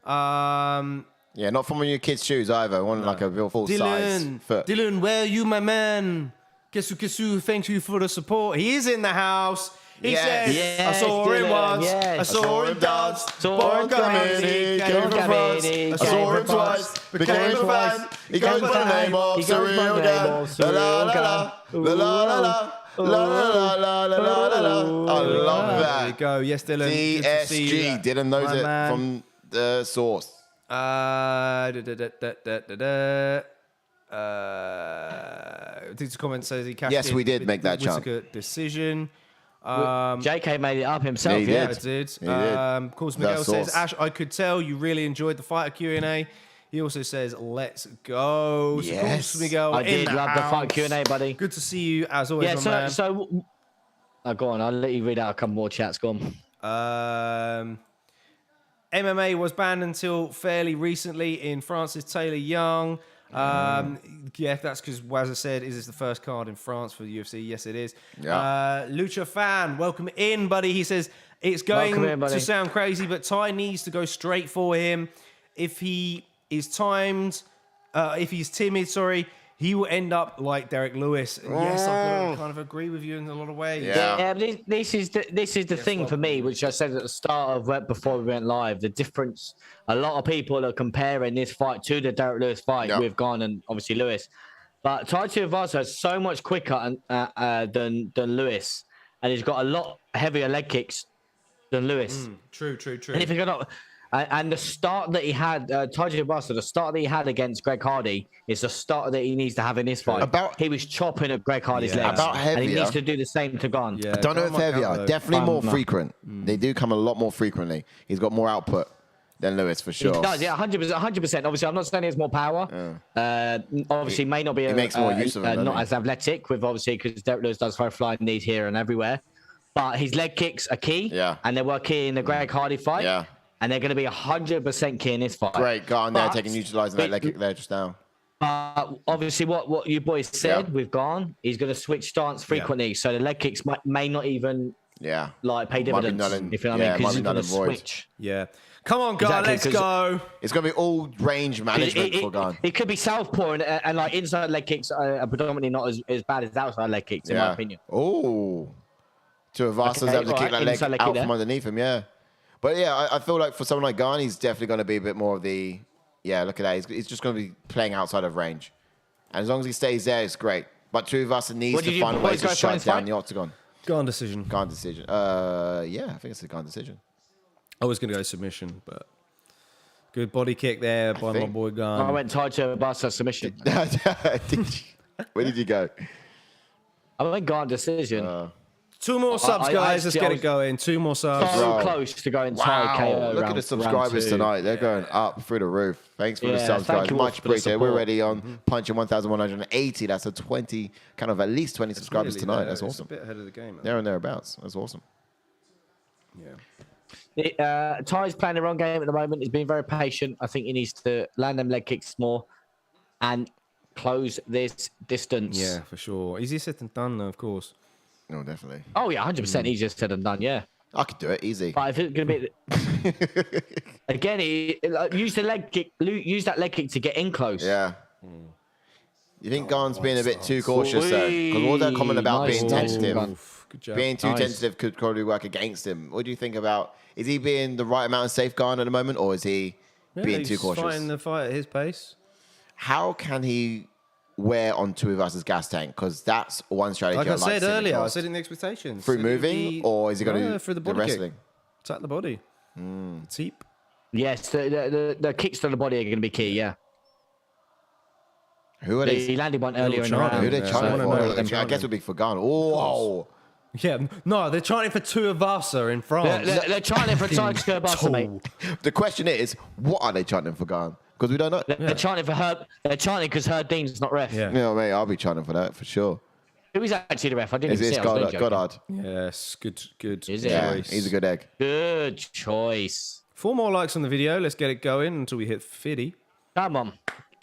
S2: Yeah, not from one of your kids' shoes either. One like a real full size foot.
S1: Dylan, where are you, my man? Kesu, thank you for the support. He is in the house. He says, I saw him once. I saw him dance. Saw him come in. He came from France. I saw him twice. Became a fan. He goes by the name of Ciryl Gane. La la la. La la la. La la la la la la la. I love that. There you go. Yes, Dylan.
S2: DSG. Dylan knows it from the source.
S1: This comment says he cashed
S2: Yes,
S1: in
S2: we did make that jump.
S1: Decision.
S3: JK made it up himself.
S2: Yeah,
S1: I did. Of course, Miguel says, Ash, I could tell you really enjoyed the fight Q&A. He also says, let's go.
S2: Yes.
S1: Of course, Miguel,
S3: I did love the fight Q&A, buddy.
S1: Good to see you, as always, my man.
S3: Go on. I'll let you read out a couple more chats. Go on.
S1: MMA was banned until fairly recently in France's Taylor Young. Yeah, that's because Wazza said, is this the first card in France for the UFC? Yes, it is.
S2: Yeah.
S1: Lucha Fan, welcome in, buddy. He says, it's going to sound crazy, but Tai needs to go straight for him. If he is if he's timid, he will end up like Derrick Lewis. And yes, I kind of agree with you in a lot of ways.
S3: Yeah, this is the thing for me, which I said at the start of before we went live. The difference, a lot of people are comparing this fight to the Derrick Lewis fight with Gane and obviously Lewis. But Tai Tuivasa is so much quicker than Lewis, and he's got a lot heavier leg kicks than Lewis.
S1: True.
S3: And if you're not... And the start that he had, Tai Tuivasa, the start that he had against Greg Hardy is the start that he needs to have in this fight. He was chopping at Greg Hardy's legs. And he needs to do the same to Gane.
S2: I don't know if heavier. Definitely more frequent. They do come a lot more frequently. He's got more output than Lewis, for sure.
S3: He does, 100%. Obviously, I'm not saying he has more power. Obviously, may not be
S2: he makes more use of it,
S3: not as athletic, because Derrick Lewis does throw flying knees here and everywhere. But his leg kicks are key. And they were key in the Greg Hardy fight. And they're going to be 100% key in this fight.
S2: Great, Gane there, utilising that leg kick there just now.
S3: But obviously, what you boys said with Gane, he's going to switch stance frequently. So the leg kicks may not even pay dividends, if you know what I mean, because he's going to switch.
S1: Yeah. Come on, Gane, let's go.
S2: It's going to be all range management for Gane.
S3: It could be southpaw and like inside leg kicks are predominantly not as bad as outside leg kicks, in my opinion.
S2: Oh. Tuivasa's able to kick that leg out from underneath him, But yeah, I feel like for someone like Gane, he's definitely going to be a bit more of the, look at that. He's just going to be playing outside of range. And as long as he stays there, it's great. But Tuivasa needs to find a way to shut down the octagon.
S1: Gane decision.
S2: I think it's a Gane decision.
S1: I was going to go submission, but good body kick there by my boy Gane.
S3: I went Tai Tuivasa submission.
S2: Where did you go?
S3: I went Gane decision.
S1: Two more subs, guys. Let's get it going. Two more subs.
S3: So close to going Thai KO.
S2: Look at the subscribers tonight. They're going up through the roof. Thanks for the subs, guys. Much appreciated. We're already on punching 1,180. That's a 20, kind of at least 20 subscribers tonight. That's awesome.
S1: It's a bit ahead of the game.
S2: There and thereabouts. That's awesome.
S1: Yeah.
S3: Ty's playing the wrong game at the moment. He's being very patient. I think he needs to land them leg kicks more and close this distance.
S1: Yeah, for sure. Easier said than done, though, of course.
S2: No, definitely.
S3: Oh, yeah, 100% easier said than done, yeah.
S2: I could do it easy.
S3: But if it's going to be... Again, use that leg kick to get in close.
S2: Yeah. You think Gane's being a bit too cautious, though? Because all that comment about being tentative, being too tentative could probably work against him. What do you think about... Is he being the right amount of safe Gane at the moment, or is he being too cautious?
S1: He's fighting the fight at his pace.
S2: How can he wear on Tuivasa's gas tank? Because that's one strategy.
S1: Like I said earlier, I said in the expectations.
S2: Through moving, or is he going to
S1: through the
S2: body wrestling?
S1: Attack the body. Teep.
S3: Yes, the kicks to the body are going to be key, yeah.
S2: Who are they?
S3: He landed one earlier in the round.
S2: Who are they chanting for? I guess it would be for Gane. Oh!
S1: Yeah, no, they're chanting for Tuivasa in France.
S3: They're chanting for Tai Tuivasa, mate.
S2: The question is, what are they chanting for Gane? Because we don't know.
S3: They're chanting for her. They're chanting because Dean's not ref.
S2: Yeah, mate, I'll be chanting for that for sure.
S3: Who is actually the ref? I didn't
S2: Is
S3: even see
S2: this
S3: it.
S2: Goddard?
S1: Yes, good.
S3: Is it?
S2: Yeah,
S1: choice.
S2: he's a good egg.
S3: Good choice.
S1: 4 more likes on the video. Let's get it going until we hit 50.
S3: Come on.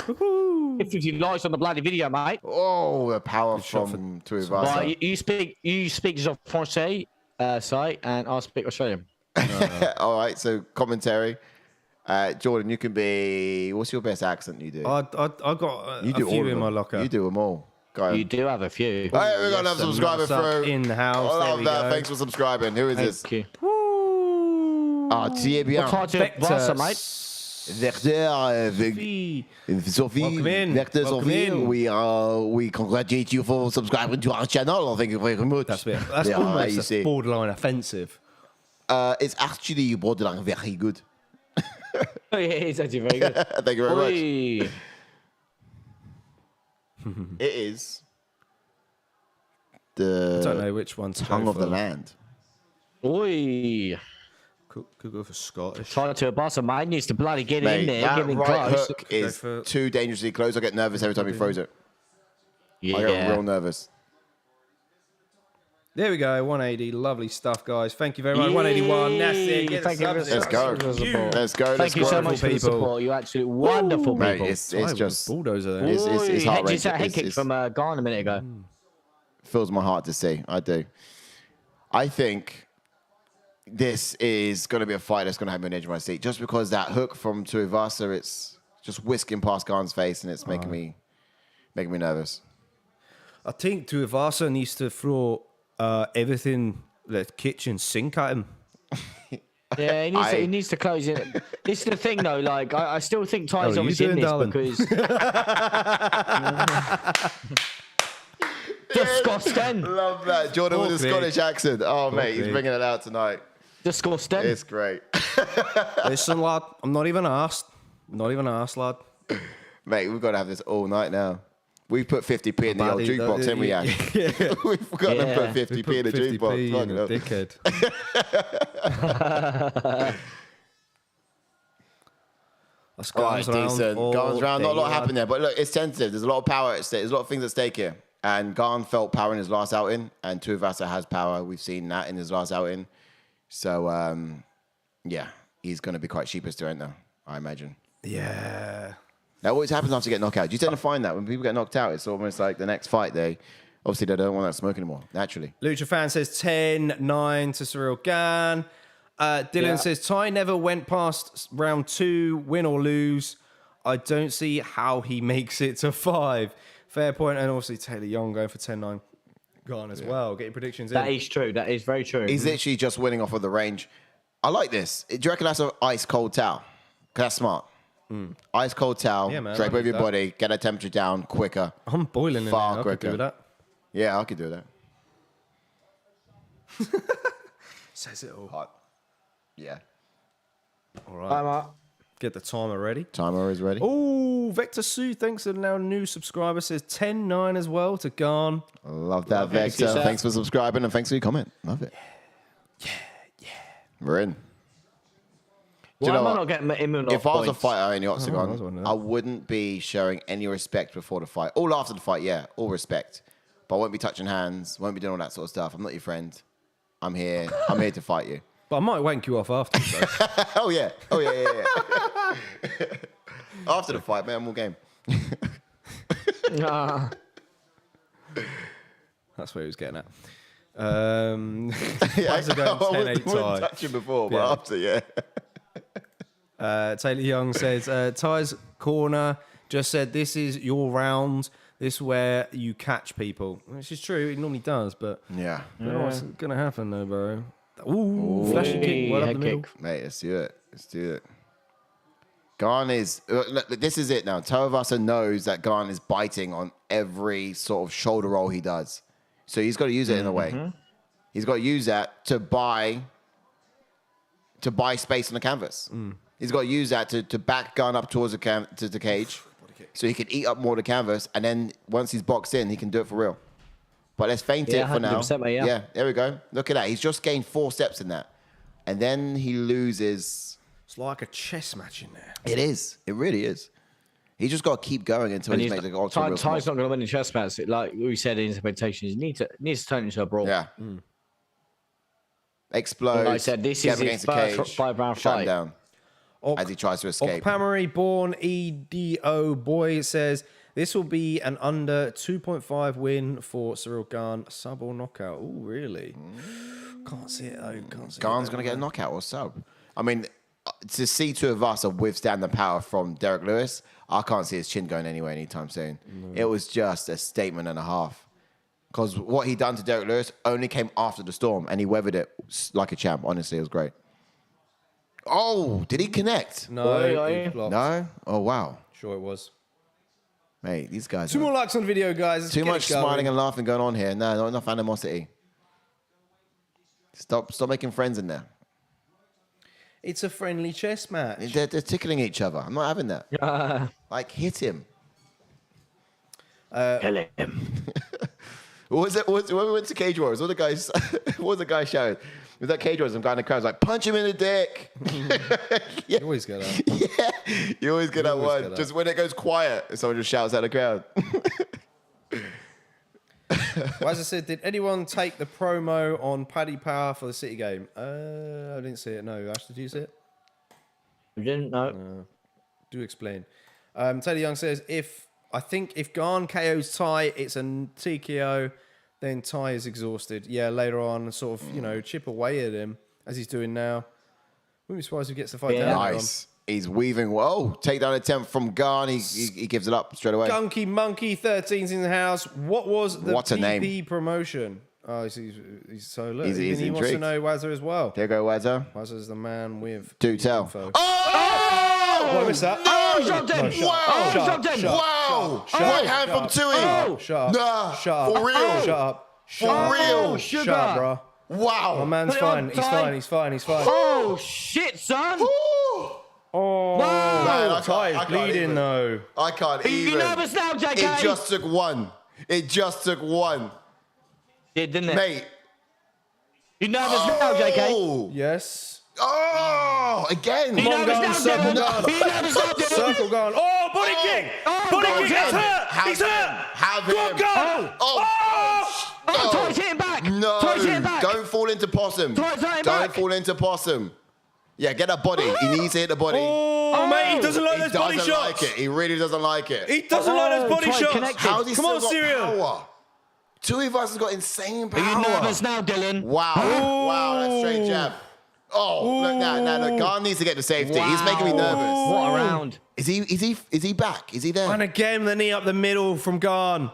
S1: Woohoo!
S3: 50 likes on the bloody video, mate.
S2: Oh, the power from Tuivasa.
S3: Right, you speak Français, site, and I'll speak Australian.
S2: All right, so commentary. Jordan, you can be... What's your best accent you do?
S1: I got
S2: You do
S1: a few
S2: all of
S1: in my
S2: them.
S1: locker.
S2: You do them all. Go
S3: You
S2: ahead.
S3: do have a few.
S2: All right, we're going to have a subscriber through.
S1: in the house.
S2: I
S1: There
S2: love
S1: we
S2: that.
S1: go.
S2: Thanks for subscribing. Who is this?
S3: Thank you.
S1: Woo!
S2: Ah, tu es bien.
S3: Tai Tuivasa, mate.
S2: Sophie,
S1: Welcome in.
S2: Vector,
S1: Welcome
S2: Sophie,
S1: in.
S2: we congratulate you for subscribing to our channel. Thank you very much.
S1: That's
S2: you
S1: almost
S2: see.
S1: borderline offensive.
S2: It's actually borderline very good.
S3: Oh, yeah, he's actually very good.
S2: Thank you very much.
S3: Oi.
S2: It is
S1: I don't
S2: the
S1: know which one to
S2: tongue
S1: go
S2: of
S1: for.
S2: the land.
S3: Oi.
S1: Could go for Scottish.
S3: Tai Tuivasa, mate, needs to bloody get
S2: Mate,
S3: in there,
S2: that
S3: get in
S2: right
S3: close.
S2: hook is too dangerously close. I get nervous every time he throws it.
S3: Yeah.
S2: I get real nervous.
S1: There we go, 180. Lovely stuff, guys. Thank you very much. 181. That's it. Get
S3: Thank
S1: the
S3: you.
S1: subs in.
S2: Let's go. Let's go.
S3: Thank you so much for the support. You absolute wonderful
S2: Mate,
S3: people.
S2: it's
S1: I was
S2: just
S1: bulldozer there.
S2: it's heart
S3: Just that head
S2: wrenching.
S3: kick from Gane a minute ago.
S2: Fills my heart to see. I do. I think this is going to be a fight that's going to have me on the edge of my seat. Just because that hook from Tuivasa, it's just whisking past Gane's face and it's making me nervous.
S1: I think Tuivasa needs to throw everything, the kitchen sink at him.
S3: Yeah, he needs to close it. This is the thing, though. Like, I still think Ty's obviously in this because disgusting.
S2: Love that. Jordan with a Scottish accent. Oh, mate, he's bringing it out tonight.
S3: Disgusting.
S2: It's great.
S1: Listen, lad, I'm not even asked. Lad.
S2: Mate, we've got to have this all night now. We've put 50p in the old jukebox, haven't we, Yak?
S1: Yeah.
S2: We've got to put 50p in the jukebox. Fucking hell.
S1: Dickhead. That's
S2: All right, decent. Gane's round. Not a lot happened there. But look, it's tentative. There's a lot of power at stake. There's a lot of things at stake here. And Gane felt power in his last outing. And Tuivasa has power. We've seen that in his last outing. So, yeah, he's going to be quite sheepish to enter, I imagine.
S1: Yeah.
S2: That always happens after you get knocked out. Do you tend to find that when people get knocked out, it's almost like the next fight, they don't want that smoke anymore, naturally.
S1: Lucha fan says 10-9 to Ciryl Gane. Dylan says, Tai never went past round 2, win or lose. I don't see how he makes it to 5. Fair point. And obviously Taylor Young going for 10-9 Gane as well. Get your predictions in.
S3: That is true. That is very true.
S2: He's literally just winning off of the range. I like this. Do you reckon that's an ice cold towel? 'Cause that's smart. Ice cold towel,
S1: man,
S2: drape
S1: I
S2: over your
S1: like that.
S2: body, get that temperature down quicker.
S1: I'm boiling in
S2: Far
S1: there. I could
S2: quicker.
S1: do that.
S2: Yeah, I could do that.
S1: Says it all.
S2: Hot. Yeah.
S1: All right. Get the timer ready.
S2: Timer is ready.
S1: Oh, Vector Sue, thanks for now new subscriber, says 10-9 as well to Gane.
S2: I love that, Vector. Thanks for subscribing and thanks for your comment. Love it. Yeah. We're in.
S3: Why am I not getting Imavov
S2: If I was a
S3: points?
S2: fighter in the octagon, I wouldn't be showing any respect before the fight. All after the fight, yeah, all respect. But I won't be touching hands, won't be doing all that sort of stuff. I'm not your friend. I'm here. I'm here to fight you.
S1: But I might wank you off after.
S2: Oh, yeah. After the fight, man, more game.
S1: That's what he was getting at.
S2: I wouldn't touch him before, but after, yeah.
S1: Taylor Young says, Ty's corner just said, this is your round. This is where you catch people. Which is true. It normally does, but
S2: Yeah.
S1: I don't know what's going to happen, though, bro. Ooh, flashy kick. Right up the middle.
S2: Mate, let's do it. Gane is... look, this is it now. Tuivasa knows that Gane is biting on every sort of shoulder roll he does. So he's got to use it in a way. He's got to use that to buy space on the canvas. He's got to use that to back Gane up towards the cage so he can eat up more of the canvas. And then once he's boxed in, he can do it for real. But let's feint it for now.
S3: Mate,
S2: yeah, there we go. Look at that. He's just gained 4 steps in that. And then he loses.
S1: It's like a chess match in there.
S2: It is. It really is. He's just got to keep going until he's made the ultra real
S3: Ty's not going to win in chess match. Like we said in his expectations, he needs to turn into a brawl.
S2: Yeah. Explode.
S3: Like I said, this is his first 5-round
S2: shut him
S3: fight.
S2: down as he tries to escape.
S1: Okpamari born EDO boy says, this will be an under 2.5 win for Ciryl Gane. Sub or knockout. Oh, really? Can't see it, though.
S2: Gane's going to get a knockout or sub. I mean, to see Tuivasa withstand the power from Derrick Lewis, I can't see his chin going anywhere anytime soon. It was just a statement and a half. Because what he done to Derrick Lewis only came after the storm, and he weathered it like a champ. Honestly, it was great. Oh, did he connect?
S1: No. He blocked.
S2: No? Oh, wow.
S1: Sure it was.
S2: Mate, these guys...
S1: Two more likes on the video, guys. Let's
S2: Too
S1: get
S2: much
S1: it going.
S2: smiling and laughing going on here. No, not enough animosity. Stop making friends in there.
S1: It's a friendly chess match.
S2: They're tickling each other. I'm not having that. Like, hit him.
S3: Kill him.
S2: What was it? When we went to Cage Wars, what was the guy shouting? With that Cage Wars, some guy in the crowd was like, punch him in the dick.
S1: You always get that.
S2: Yeah, you always get that one. Just when it goes quiet, someone just shouts at the crowd.
S1: Well, as I said, did anyone take the promo on Paddy Power for the City game? I didn't see it. No, Ash, did you see it?
S3: You didn't know.
S1: Do explain. Taylor Young says, if Gane KOs Tai, it's a TKO, then Tai is exhausted. Yeah, later on, sort of, chip away at him as he's doing now. Wouldn't be surprised if he gets the fight down.
S2: Nice. He's weaving well. Takedown attempt from Gane. He gives it up straight away.
S1: Gunky Monkey 13's in the house. What was the
S2: What's a
S1: PP
S2: name?
S1: promotion? Oh, he's so look.
S2: He's
S1: he wants to
S2: intrigued.
S1: know Wazza as well.
S2: There you go, Wazza.
S1: Wazza's the man with
S2: Do tell.
S1: info.
S2: Oh!
S1: What was that?
S3: Oh, he dropped him.
S2: Wow!
S3: He dropped him.
S2: Wow! Right hand from Tui.
S1: Shut up.
S2: Nah,
S1: Shut up.
S2: for real.
S1: Shut up.
S2: For real.
S3: Sugar.
S1: Shut up, bro.
S2: Wow.
S1: My man's
S3: Put it
S1: fine.
S3: on,
S1: He's
S3: Tai.
S1: fine. He's fine. He's fine.
S3: Oh, shit, son.
S2: Ooh.
S1: Oh,
S2: Man, I
S1: Tai is
S2: can't
S1: bleeding
S2: even.
S1: though.
S2: I can't
S3: Are you
S2: even.
S3: nervous now, JK?
S2: It just took one. It just took one.
S3: It didn't it?
S2: Mate.
S3: You nervous now, JK?
S2: Oh.
S1: Yes.
S2: Oh, again.
S3: You nervous now,
S1: circle
S3: Dylan?
S1: Gane.
S3: You nervous now, Dylan?
S1: Circle Gane. Oh, body kick.
S3: Oh,
S1: Body
S3: go
S1: kick.
S3: again.
S1: He's hurt. He's hurt.
S2: Have
S1: Go on,
S2: him.
S1: Gane.
S2: Oh.
S3: Oh, Ty's hitting back.
S2: No.
S3: Ty's hitting back.
S2: Don't fall into possum.
S3: Ty's hitting
S2: Don't
S3: back.
S2: fall into possum. Yeah, get that body. He needs to hit the body.
S1: Oh, mate, he doesn't like
S2: He
S1: those body
S2: doesn't
S1: shots.
S2: like it. He really doesn't like it.
S1: He doesn't like those body
S3: Ty
S1: shots.
S3: connected.
S2: How's he
S1: Come
S2: still
S1: on,
S2: got
S1: Ciryl.
S2: power? Tuivasa's got insane power.
S3: Are you nervous now, Dylan?
S2: Wow. Wow, that's straight jab. Oh, look now. Gane needs to get the safety. He's making me nervous.
S3: What a round.
S2: Is he back? Is he there?
S1: And again, the knee up the middle from Gane.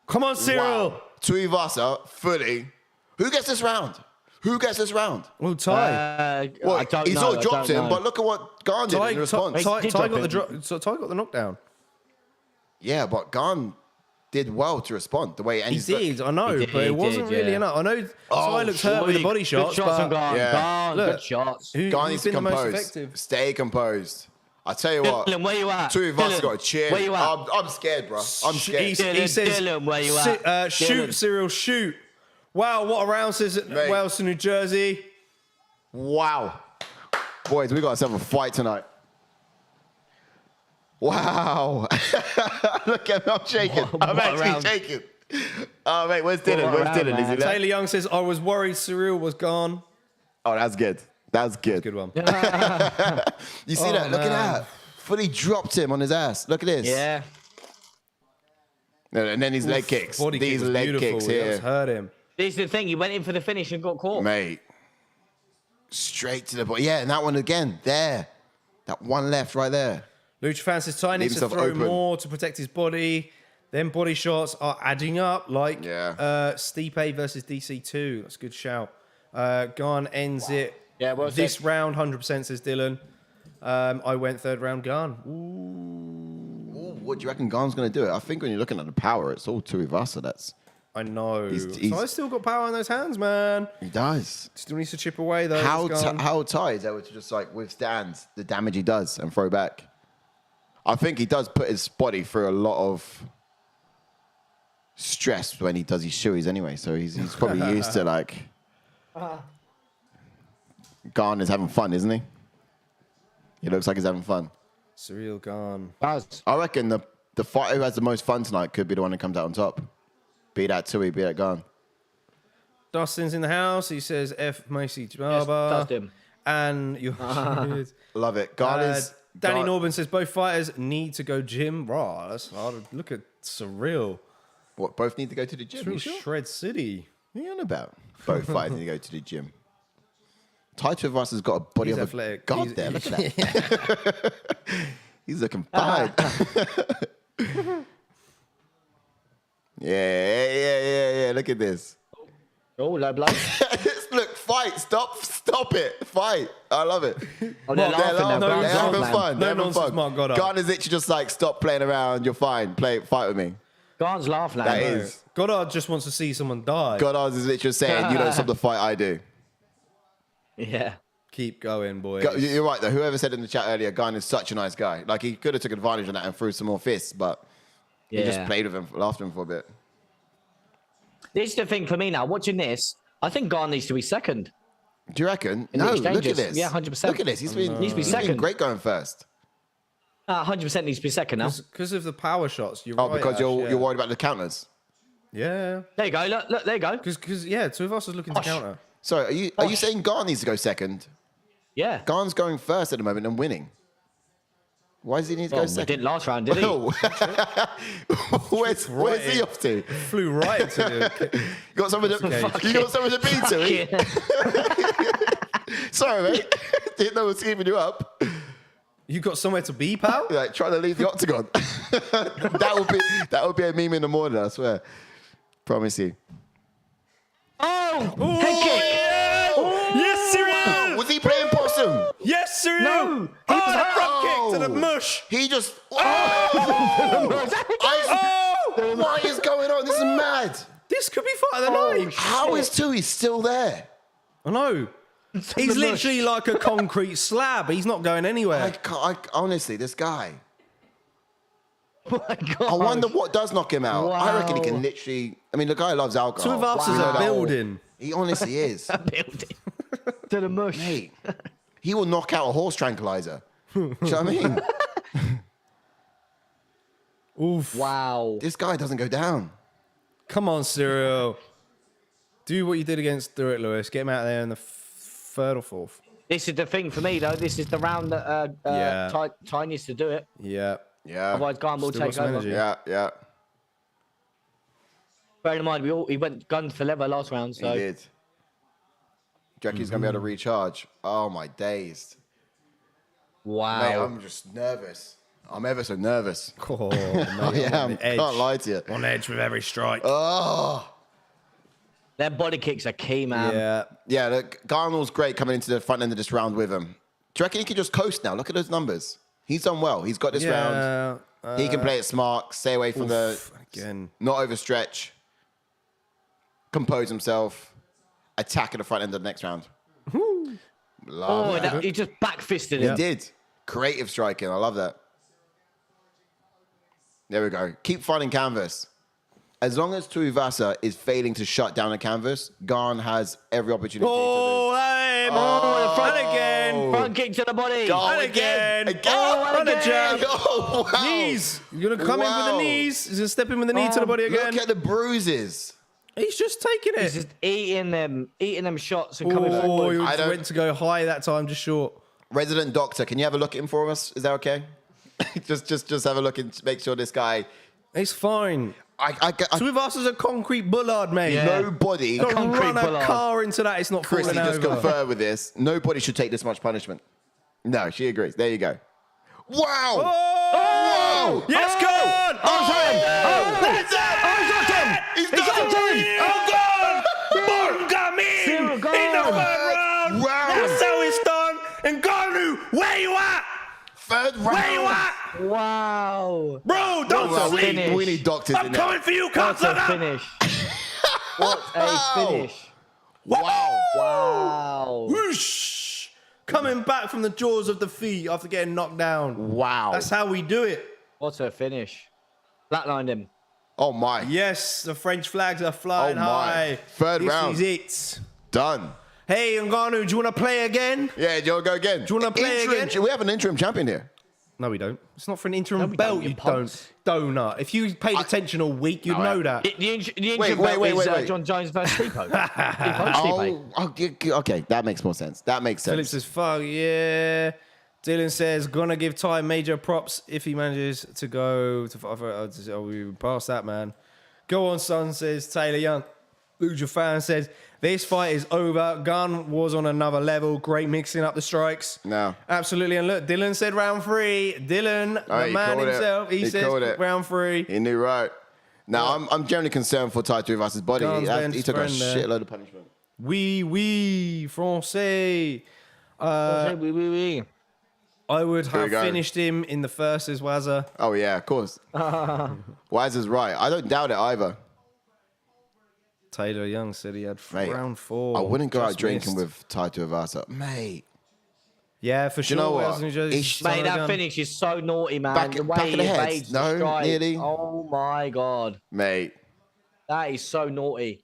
S1: Come on, Ciryl.
S2: Wow. Tuivasa, fully. Who gets this round?
S1: Oh, Tai.
S2: Well,
S3: I don't
S2: he
S3: know.
S2: sort of
S3: I
S2: dropped
S3: don't
S2: him,
S3: know.
S2: but look at what Gane did in response.
S1: Tai
S3: did
S1: got
S3: drop
S1: the
S3: it.
S1: drop. So Tai got the knockdown.
S2: Yeah, but Gane did well to respond the way
S1: He did, I know,
S3: He
S1: but it
S3: did,
S1: wasn't really
S3: yeah.
S1: enough. I know Tai looks hurt with the body shots,
S3: Good shots
S1: but
S3: on Gane.
S2: Yeah.
S3: Gane,
S1: Look.
S3: good shots.
S1: who's
S2: Gane needs to
S1: been the most
S2: compose.
S1: effective?
S2: Stay composed. I tell you what,
S3: Dylan, where you at?
S2: Tuivasa
S3: Dylan,
S2: got a cheer.
S3: where you at?
S2: I'm scared, bro. I'm scared.
S1: He says,
S3: Dylan, where you at?
S1: shoot,
S3: Dylan.
S1: Ciryl, shoot. Wow, what a round, says
S2: Mate.
S1: Wales to New Jersey.
S2: Wow. Boys, we got ourselves a fight tonight. Wow. Look at me, I'm shaking. I'm
S3: what
S2: actually
S3: round?
S2: shaking. Oh, mate, where's Dylan?
S3: What
S2: Where's
S3: round,
S2: Dylan? Is he
S3: man?
S2: there?
S1: Taylor Young says, I was worried Ciryl was gone.
S2: Oh, that's good. That's good.
S1: Good one.
S2: You see that? Look at
S1: man.
S2: that. Fully dropped him on his ass. Look at this.
S3: Yeah.
S2: And then his leg kicks.
S1: Body kick
S2: These
S1: was
S2: leg
S1: beautiful.
S2: kicks
S1: He
S2: here.
S1: just hurt him.
S3: This is the thing. He went in for the finish and got caught.
S2: Mate. Straight to the body. Yeah, and that one again. There. That one left right there.
S1: Lucha fan says Ty needs to
S2: himself
S1: throw
S2: open.
S1: more to protect his body. Then body shots are adding up, like Stipe versus DC2. That's a good shout. Gane ends it.
S3: Yeah, well
S1: this
S3: said.
S1: round, 100% says Dylan. I went third round Gane.
S2: Ooh, what do you reckon Gane's going to do it? I think when you're looking at the power, it's all Tuivasa. That's
S1: I know.
S2: He's-
S1: So I still got power in those hands, man.
S2: he does.
S1: Still needs to chip away though.
S2: How
S1: It's Gane.
S2: how Ty is able to just like withstand the damage he does and throw back? I think he does put his body through a lot of stress when he does his shoeies anyway. So he's probably used to like. Gane is having fun, isn't he? He looks like he's having fun.
S1: Ciryl Gane.
S3: Buzz.
S2: I reckon the fighter who has the most fun tonight could be the one that comes out on top. Be that Tui, be that Gane.
S1: Dustin's in the house. He says F Macy
S3: Yes,
S1: Jabba.
S3: Dustin.
S1: And you
S2: Love it. Gane is.
S1: Danny
S2: Gane-
S1: Norbin says both fighters need to go gym. Raw. That's hard. Look at Ciryl.
S2: What, both need to go to the gym? You
S1: Ciryl
S2: sure?
S1: Shred City.
S2: What are you on about? Both fighters need to go to the gym. Tai Tuivasa's got a body
S1: He's
S2: of
S1: athletic.
S2: a god
S1: He's-
S2: there. Look at that. He's looking fine. Yeah. Look at this.
S3: Oh, low blow.
S2: Look, fight. Stop it. Fight. I love it.
S3: Oh, they're laughing now.
S1: no,
S3: Gane's
S2: They're having
S3: laughing.
S2: fun.
S1: No
S2: They're having
S1: nonsense,
S2: fun.
S1: Mark Goddard.
S2: Gane is literally just like, stop playing around. You're fine. Fight with me.
S3: Gane's laughing at
S2: That
S3: him.
S2: is.
S1: Goddard just wants to see someone die.
S2: Goddard is literally saying, you don't stop the fight, I do.
S3: Yeah.
S1: Keep going, boys.
S2: You're right, though. Whoever said in the chat earlier, Gane is such a nice guy. Like, he could have took advantage of that and threw some more fists, but he just
S3: Yeah.
S2: played with him, laughed at him for a bit.
S3: This is the thing for me now. Watching this, I think Gane needs to be second.
S2: Do you reckon?
S3: In the
S2: No, look at
S3: exchanges.
S2: this.
S3: Yeah, 100%.
S2: Look at this. He's been,
S3: Needs to be
S2: he's been
S3: second.
S2: great going first.
S3: 100% needs to be second now.
S1: Because of the power shots. You're
S2: Oh,
S1: right,
S2: because
S1: Ash,
S2: you're
S1: yeah.
S2: worried about the counters.
S1: Yeah.
S3: There you go. Look, there you go.
S1: Because yeah, two of us is looking to
S3: Osh.
S1: counter.
S2: Sorry, are you saying Gane needs to go second?
S3: Yeah.
S2: Gane's going first at the moment and winning. Why does he need to
S3: Well,
S2: go
S3: he
S2: second?
S3: didn't last round, did he?
S2: Oh. where's he off to?
S1: Flew right into the.
S2: You got something to be to? Sorry, mate. Didn't know it was keeping you up.
S1: You got somewhere to be, pal?
S2: Like trying to leave the octagon. that would be a meme in the morning, I swear. Promise you.
S3: Oh!
S1: Oh,
S3: Head kick!
S1: yeah! Yes, Ciryl!
S2: Was he playing possum?
S1: Yes, Ciryl!
S3: No!
S1: Oh, the front kick to the mush!
S2: He just.
S1: Oh!
S2: What is going on? This is mad.
S1: This could be fight of the night.
S2: How is Tui still there?
S1: I know. He's literally like a concrete slab. He's not going anywhere.
S2: Honestly, this guy.
S3: Oh my God.
S2: I wonder what does knock him out. I reckon he
S3: Wow.
S2: can literally. I mean, the guy loves alcohol.
S1: Two of us is
S3: Wow.
S1: a building.
S2: He honestly is.
S3: Building. To the mush.
S2: Mate, he will knock out a horse tranquilizer. Do you know what I mean?
S1: Oof.
S3: Wow.
S2: This guy doesn't go down.
S1: Come on, Ciryl. Do what you did against Derrick Lewis. Get him out there in the third or fourth.
S3: This is the thing for me, though. This is the round that
S1: Yeah.
S3: Ty needs to do it.
S1: Yeah.
S2: Yeah.
S3: Otherwise, Gane will
S1: Still got
S3: take
S1: some
S3: over.
S1: energy.
S2: Yeah.
S3: Bearing in mind, he went guns for leather last round, so
S2: He did. Do you reckon he's going to be able to recharge? Oh, my days.
S3: wow.
S2: Mate, I'm just nervous. I'm ever so nervous.
S1: Oh, mate,
S2: Yeah,
S1: on
S2: I
S1: the edge.
S2: can't lie to you.
S1: On edge with every strike.
S2: Oh.
S3: Their body kicks are key, man.
S1: Yeah.
S2: Yeah, look, Garnell's great coming into the front end of this round with him. Do you reckon he can just coast now? Look at those numbers. He's done well. He's got this round. He can play it smart, stay away from
S1: again.
S2: not overstretch, compose himself, attack at the front end of the next round.
S3: Oh, he just back fisted
S2: He
S3: him.
S2: did. Creative striking. I love that. There we go. Keep finding canvas. As long as Tuivasa is failing to shut down a canvas, Gane has every opportunity
S1: Oh, hey,
S3: Oh,
S1: and again.
S3: Front kick to the body.
S1: And again.
S3: Oh,
S1: and a
S3: again.
S1: jab.
S2: Oh, wow.
S1: Knees. You're going to come in with the
S2: Wow.
S1: knees. He's going to step in with the knee to the body again.
S2: Look at the bruises.
S1: He's just taking
S3: He's
S1: it.
S3: just eating them shots and coming
S1: Oh,
S3: forward.
S1: he
S2: I don't-
S1: went to go high that time, just short.
S2: Resident doctor, can you have a look at him for us? Is that okay? just have a look and make sure this guy.
S1: It's fine.
S2: I
S1: Tuivasa's a concrete bullard, mate.
S3: Yeah.
S2: nobody.
S1: Don't
S3: concrete
S1: run a
S3: bullard.
S1: car into that. It's not
S2: Christy
S1: falling
S2: just
S1: over.
S2: confirmed with this. Nobody should take this much punishment. No, she agrees. There you go. Wow!
S1: Oh! Yes, go on!
S3: Oh,
S1: That's it!
S2: He's
S3: He's
S2: done
S3: got
S2: it!
S3: it!
S1: Oh, God! Gamin!
S3: Ciryl
S1: In the
S3: Gane!
S1: third round!
S2: Wow.
S1: That's how it's done! And Ganu, where you at?
S2: Third round.
S1: Where you at?
S3: Wow.
S1: Bro, don't
S3: What a
S1: sleep!
S3: finish.
S2: We need doctors
S1: I'm
S2: in there.
S1: coming for you,
S3: What a
S1: Counselor!
S3: finish. What a finish.
S2: Wow.
S3: Wow.
S1: Whoosh! Coming back from the jaws of defeat after getting knocked down.
S2: Wow.
S1: That's how we do it.
S3: What a finish. Flatlined him.
S2: Oh my.
S1: Yes, the French flags are flying
S2: Oh my.
S1: high.
S2: Third
S1: this
S2: round.
S1: is it.
S2: Done.
S1: Hey, Ngannou, do you want to play again?
S2: Yeah, do you want to go again?
S1: Do you wanna play
S2: Interim-
S1: again?
S2: We have an interim champion here.
S1: No, we don't. It's not for an interim
S3: we
S1: belt,
S3: don't, you
S1: you
S3: punks.
S1: don't. Donut. If you paid attention all week, you'd know that.
S3: The interim
S2: Wait,
S3: belt
S2: wait,
S3: is
S2: wait.
S3: John Jones versus Stipe. Stipe.
S2: Okay. That makes more sense. That makes
S1: Philip
S2: sense.
S1: says, fuck yeah. Dylan says, gonna give Ty major props if he manages to go to... Oh, we passed that, man. Go on, son, says Taylor Young. Luja fan says, this fight is over. Gunn was on another level. Great mixing up the strikes.
S2: No.
S1: Absolutely. And look, Dylan said round 3. Dylan,
S2: Oh,
S1: the
S2: he
S1: man
S2: called it.
S1: himself, he
S2: He
S1: says
S2: called it.
S1: round 3.
S2: He knew right. Now, I'm generally concerned for Tai Tuivasa's body.
S1: Guns
S2: He
S1: against
S2: took a
S1: friend there.
S2: shitload of punishment.
S1: Oui, français. I would
S2: Here we
S1: have
S2: go.
S1: finished him in the first as Wazza.
S2: Oh, yeah, of course. Wise is right. I don't doubt it either.
S1: Taylor Young said he had
S2: Mate,
S1: round 4.
S2: I wouldn't go out
S1: Just
S2: drinking
S1: missed.
S2: with Tai Tuivasa. Mate.
S1: Yeah, for sure.
S2: you know what?
S1: Wales and New Jersey,
S2: He's-
S1: son
S3: Mate,
S1: of a
S3: that
S1: gun.
S3: finish is so naughty, man.
S2: Back-
S3: the way
S2: back of the
S3: he
S2: head.
S3: evades
S2: No,
S3: the strike.
S2: nearly.
S3: Oh my god,
S2: Mate.
S3: that is so naughty.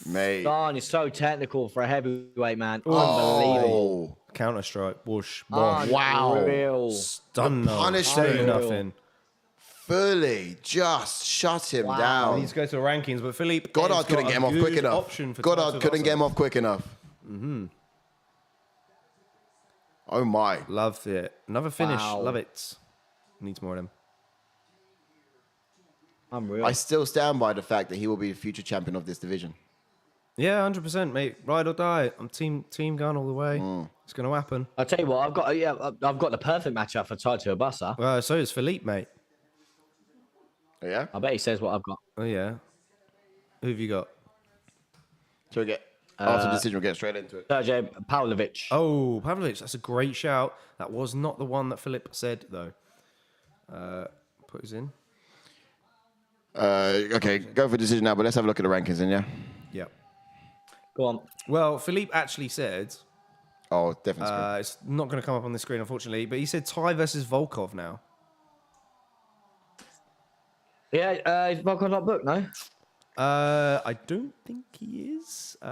S2: Mate.
S3: Gane is so technical for a heavyweight, man. Unbelievable.
S2: Oh.
S1: Counter strike. Whoosh. Bosh.
S2: Wow.
S3: Unreal.
S1: Stun.
S2: The
S1: no.
S2: punishment.
S1: Say nothing.
S2: Fully just shut him
S3: Wow.
S1: He
S2: down.
S1: needs to go to the rankings, but Philippe
S2: Goddard
S1: has got
S2: couldn't
S1: a
S2: get him off quick
S1: good
S2: enough.
S1: option for
S2: Goddard
S1: Tai
S2: couldn't
S1: Tuivasa.
S2: get him off quick enough. Oh my.
S1: Loved it. Another finish.
S3: Wow.
S1: Love it. Needs more of them.
S3: Unreal.
S2: I still stand by the fact that he will be the future champion of this division.
S1: Yeah, 100%, mate. Ride or die. I'm team gun all the way. It's going to happen.
S3: I'll tell you what, I've got the perfect matchup for Tai Tuivasa.
S1: So is Philippe, mate.
S2: Yeah?
S3: I bet he says what I've got.
S1: Oh, yeah. Who have you got?
S2: So we get after the decision, we'll get straight into it.
S3: Sergey Pavlovich.
S1: Oh, Pavlovich. That's a great shout. That was not the one that Philip said, though. Put his in.
S2: Okay, go for decision now, but let's have a look at the rankings then, yeah?
S1: Yep.
S3: Go on.
S1: Well, Philippe actually said,
S2: Oh, definitely.
S1: it's not going to come up on the screen, unfortunately, but he said Ty versus Volkov now.
S3: Yeah, is Volkov not booked, no?
S1: I don't think he is.
S2: Mate,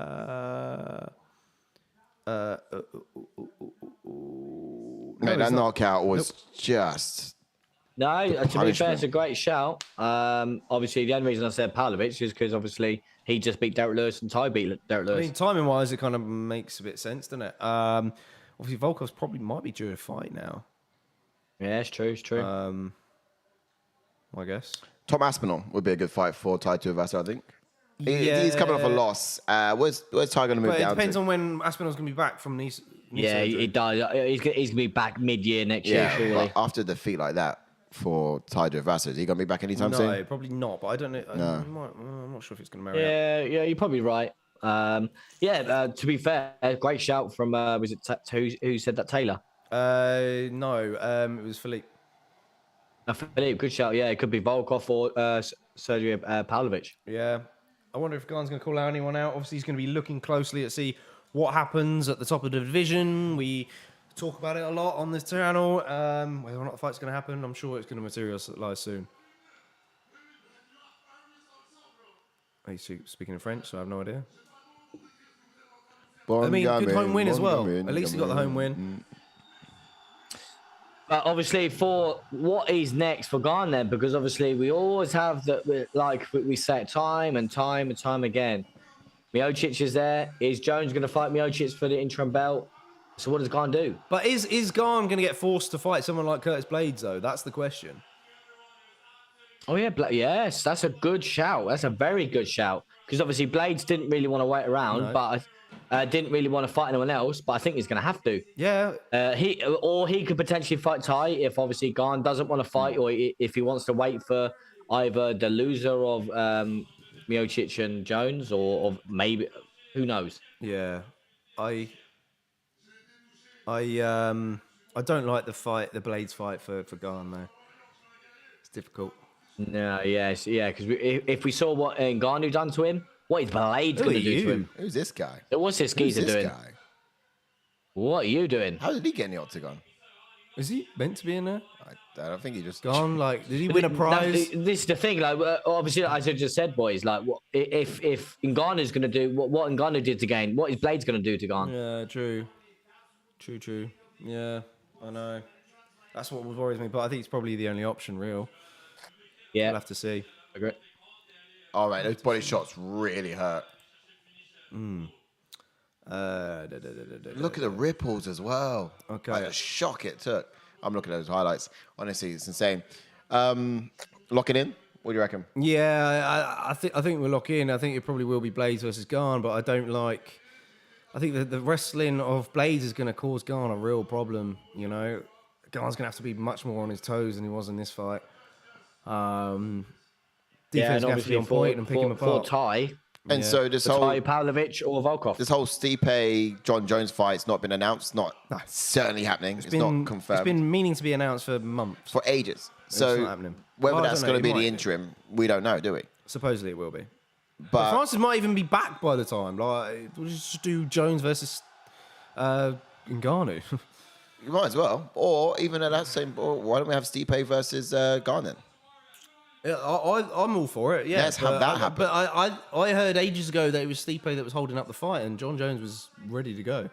S2: that
S1: he's not.
S2: knockout was just...
S3: No, to be fair,
S2: punishment.
S3: it's a great shout. Obviously, the only reason I said Pavlovich is because obviously he just beat Derrick Lewis and Ty beat Derrick
S1: I
S3: Lewis.
S1: mean, timing-wise, it kind of makes a bit of sense, doesn't it? Obviously, Volkov's probably might be due a fight now,
S3: Yeah, it's true. It's true.
S1: I guess.
S2: Tom Aspinall would be a good fight for Tai Tuivasa, I think. He's coming off a loss. Where's Ty going to move
S1: But it
S2: down
S1: depends
S2: to?
S1: on when Aspinall's going to be back from these.
S3: yeah, he does. He's gonna be back mid-year next year,
S2: Yeah,
S3: surely.
S2: but after a defeat like that for Tai Tuivasa, is he going to be back anytime
S1: No,
S2: soon?
S1: probably not. But I don't know. I'm not sure if it's going to marry up.
S3: Yeah, you're probably right. To be fair, great shout from was it who said that, Taylor?
S1: No, it was Philippe.
S3: Philippe, good shout. Yeah, it could be Volkov or Sergey Pavlovich.
S1: Yeah. I wonder if Gane's going to call anyone out. Obviously, he's going to be looking closely to see what happens at the top of the division. We talk about it a lot on this channel. Whether or not the fight's going to happen, I'm sure it's going to materialize soon. He's speaking in French, so I have no idea. I mean, good home win as well. At least he got the home win.
S3: But obviously, for what is next for Gane then, because obviously we always have that, like we say time and time again. Miocic is there. Is Jones going to fight Miocic for the interim belt? So what does Gane do?
S1: But is Gane going to get forced to fight someone like Curtis Blades, though? That's the question.
S3: Oh, yeah. Yes, that's a good shout. That's a very good shout. Because obviously Blades didn't really want to wait around, but didn't really want to fight anyone else. But I think he's going to have to.
S1: Yeah.
S3: He could potentially fight Tai if obviously Gane doesn't want to fight, or if he wants to wait for either the loser of Miocic and Jones, or maybe, who knows?
S1: Yeah. I don't like the Blades fight for Gane, though. It's difficult.
S3: No, yes, yeah, because if we saw what Ngannou done to him, what is Blades going to do to him?
S2: Who's this guy?
S3: What's this geezer doing?
S2: Guy?
S3: What are you doing?
S2: How did he get in the octagon?
S1: Is he meant to be in there?
S2: I don't think he just
S1: Gone. Like, did he win a prize?
S3: No, this is the thing. Like, obviously, as I just said, boys. Like, if Ngannou's going to do what Ngannou did to Gane, what is Blades going to do to Gane?
S1: Yeah, true. Yeah, I know. That's what worries me. But I think it's probably the only option, real.
S3: Yeah,
S1: we'll have to see.
S3: Agree.
S2: All right, those body shots really hurt. Look at the ripples as well.
S1: Okay.
S2: Like the shock it took. I'm looking at those highlights. Honestly, it's insane. Lock it in. What do you reckon?
S1: Yeah, I think we'll lock in. I think it probably will be Blades versus Gane, but I don't like. I think the wrestling of Blades is going to cause Gane a real problem. You know, Gane's going to have to be much more on his toes than he was in this fight. Defense going to have to be on point and pick him apart.
S3: For Tai.
S2: And so this whole
S3: Tai Pavlovich or Volkov.
S2: This whole Stipe John Jones fight's not been announced. Not certainly happening. It's not confirmed.
S1: It's been meaning to be announced for months.
S2: For ages. So
S1: it's not happening.
S2: Whether that's going to be the interim, we don't know, do we?
S1: Supposedly it will be.
S2: But
S1: Francis might even be back by the time. Like, we'll just do Jones versus Ngannou.
S2: You might as well. Or even at that same. Or why don't we have Stipe versus Gane then?
S1: Yeah, I'm all for it. Yeah,
S2: let's have that happen.
S1: But I heard ages ago that it was Stipe that was holding up the fight, and John Jones was ready to go.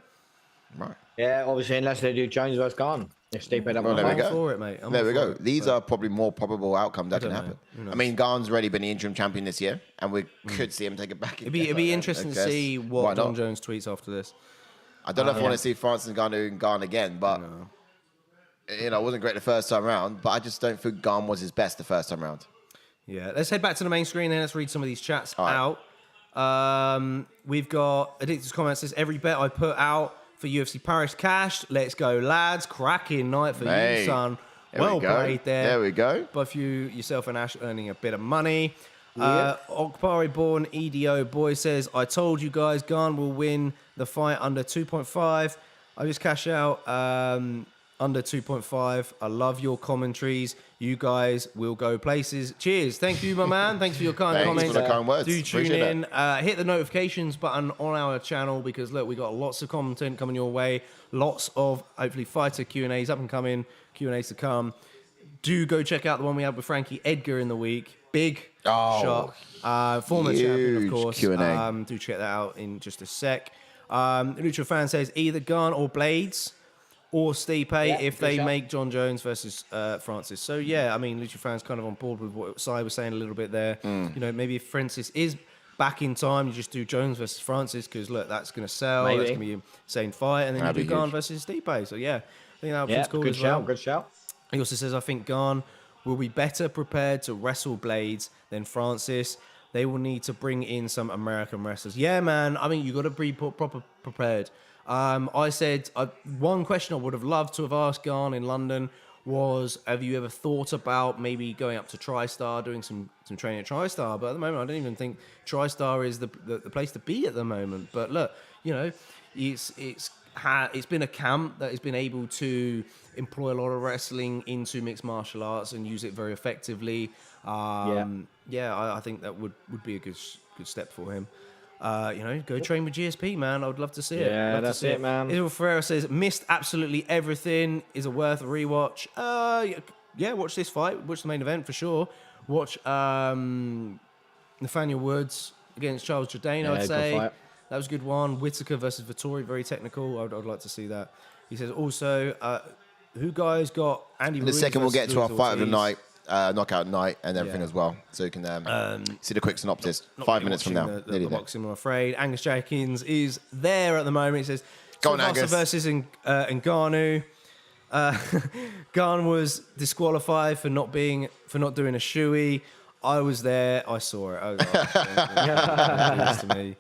S2: Right.
S3: Yeah, obviously, unless they do Jones versus Gane. If Stipe doesn't
S2: there we
S1: I'm
S2: go.
S1: for it, mate.
S2: There we go. These are probably more probable outcomes that can happen. I mean, Gane's already been the interim champion this year, and we could see him take it back.
S1: It'd be interesting to see what John Jones tweets after this.
S2: I don't know if I want to see Francis Ngannou and Gane again, but it wasn't great the first time round. But I just don't think Gane was his best the first time round.
S1: Yeah, let's head back to the main screen then. Let's read some of these chats
S2: right.
S1: out. We've got Addicted's comment says, every bet I put out for UFC Paris cashed. Let's go, lads. Cracking night for you, son. Well played there.
S2: There we go.
S1: Both yourself and Ash earning a bit of money. Okpari born EDO boy says, I told you guys Gane will win the fight under 2.5. I just cash out under 2.5. I love your commentaries. You guys will go places. Cheers. Thank you, my man. Thanks for your kind comments.
S2: For the kind words.
S1: Do tune in. Hit the notifications button on our channel because, look, we got lots of content coming your way. Lots of, hopefully, fighter Q&As up and coming. Q&As to come. Do go check out the one we had with Frankie Edgar in the week. Big shot. Former champion, of course.
S2: Q&A.
S1: Do check that out in just a sec. Lucha fan says either Gane or Blades. Or Stipe if they make John Jones versus Francis. So, yeah, I mean, Lucha fans kind of on board with what Sai was saying a little bit there. You know, maybe if Francis is back in time, you just do Jones versus Francis because, look, that's going to sell. Maybe. That's going to be a same fight. And then you do Gane versus Stipe. So, yeah, I think that was cool as well.
S3: Good shout.
S1: He also says, I think Gane will be better prepared to wrestle Blades than Francis. They will need to bring in some American wrestlers. Yeah, man. I mean, you got to be proper prepared. I said one question I would have loved to have asked Gane in London was, have you ever thought about maybe going up to TriStar, doing some training at TriStar? But at the moment, I don't even think TriStar is the place to be at the moment. But look, you know, it's been a camp that has been able to employ a lot of wrestling into mixed martial arts and use it very effectively. I think that would be a good step for him. Go train with GSP, man. I would love to see it.
S3: Yeah, that's it, man.
S1: Israel Ferreira says, missed absolutely everything. Is it worth a rewatch? Yeah, watch this fight. Watch the main event for sure. Watch Nathaniel Woods against Charles Jourdain, I would say.
S3: Fight.
S1: That was a good one. Whittaker versus Vettori, very technical. I'd like to see that. He says also, who guys got Andy
S2: In a
S1: Ruiz
S2: second, we'll get to our
S1: Luis
S2: fight of the
S1: Ortiz?
S2: night, knockout night, and everything as well. So you can see the quick synopsis.
S1: Not
S2: 5
S1: really
S2: minutes from
S1: watching
S2: now.
S1: The boxing, I'm afraid. Angus Jenkins is there at the moment. He says,
S2: Go on,
S1: Tuivasa
S2: Angus.
S1: versus Ngannou. Gane was disqualified for not doing a shoey. I was there. I saw it. Oh, God. To me.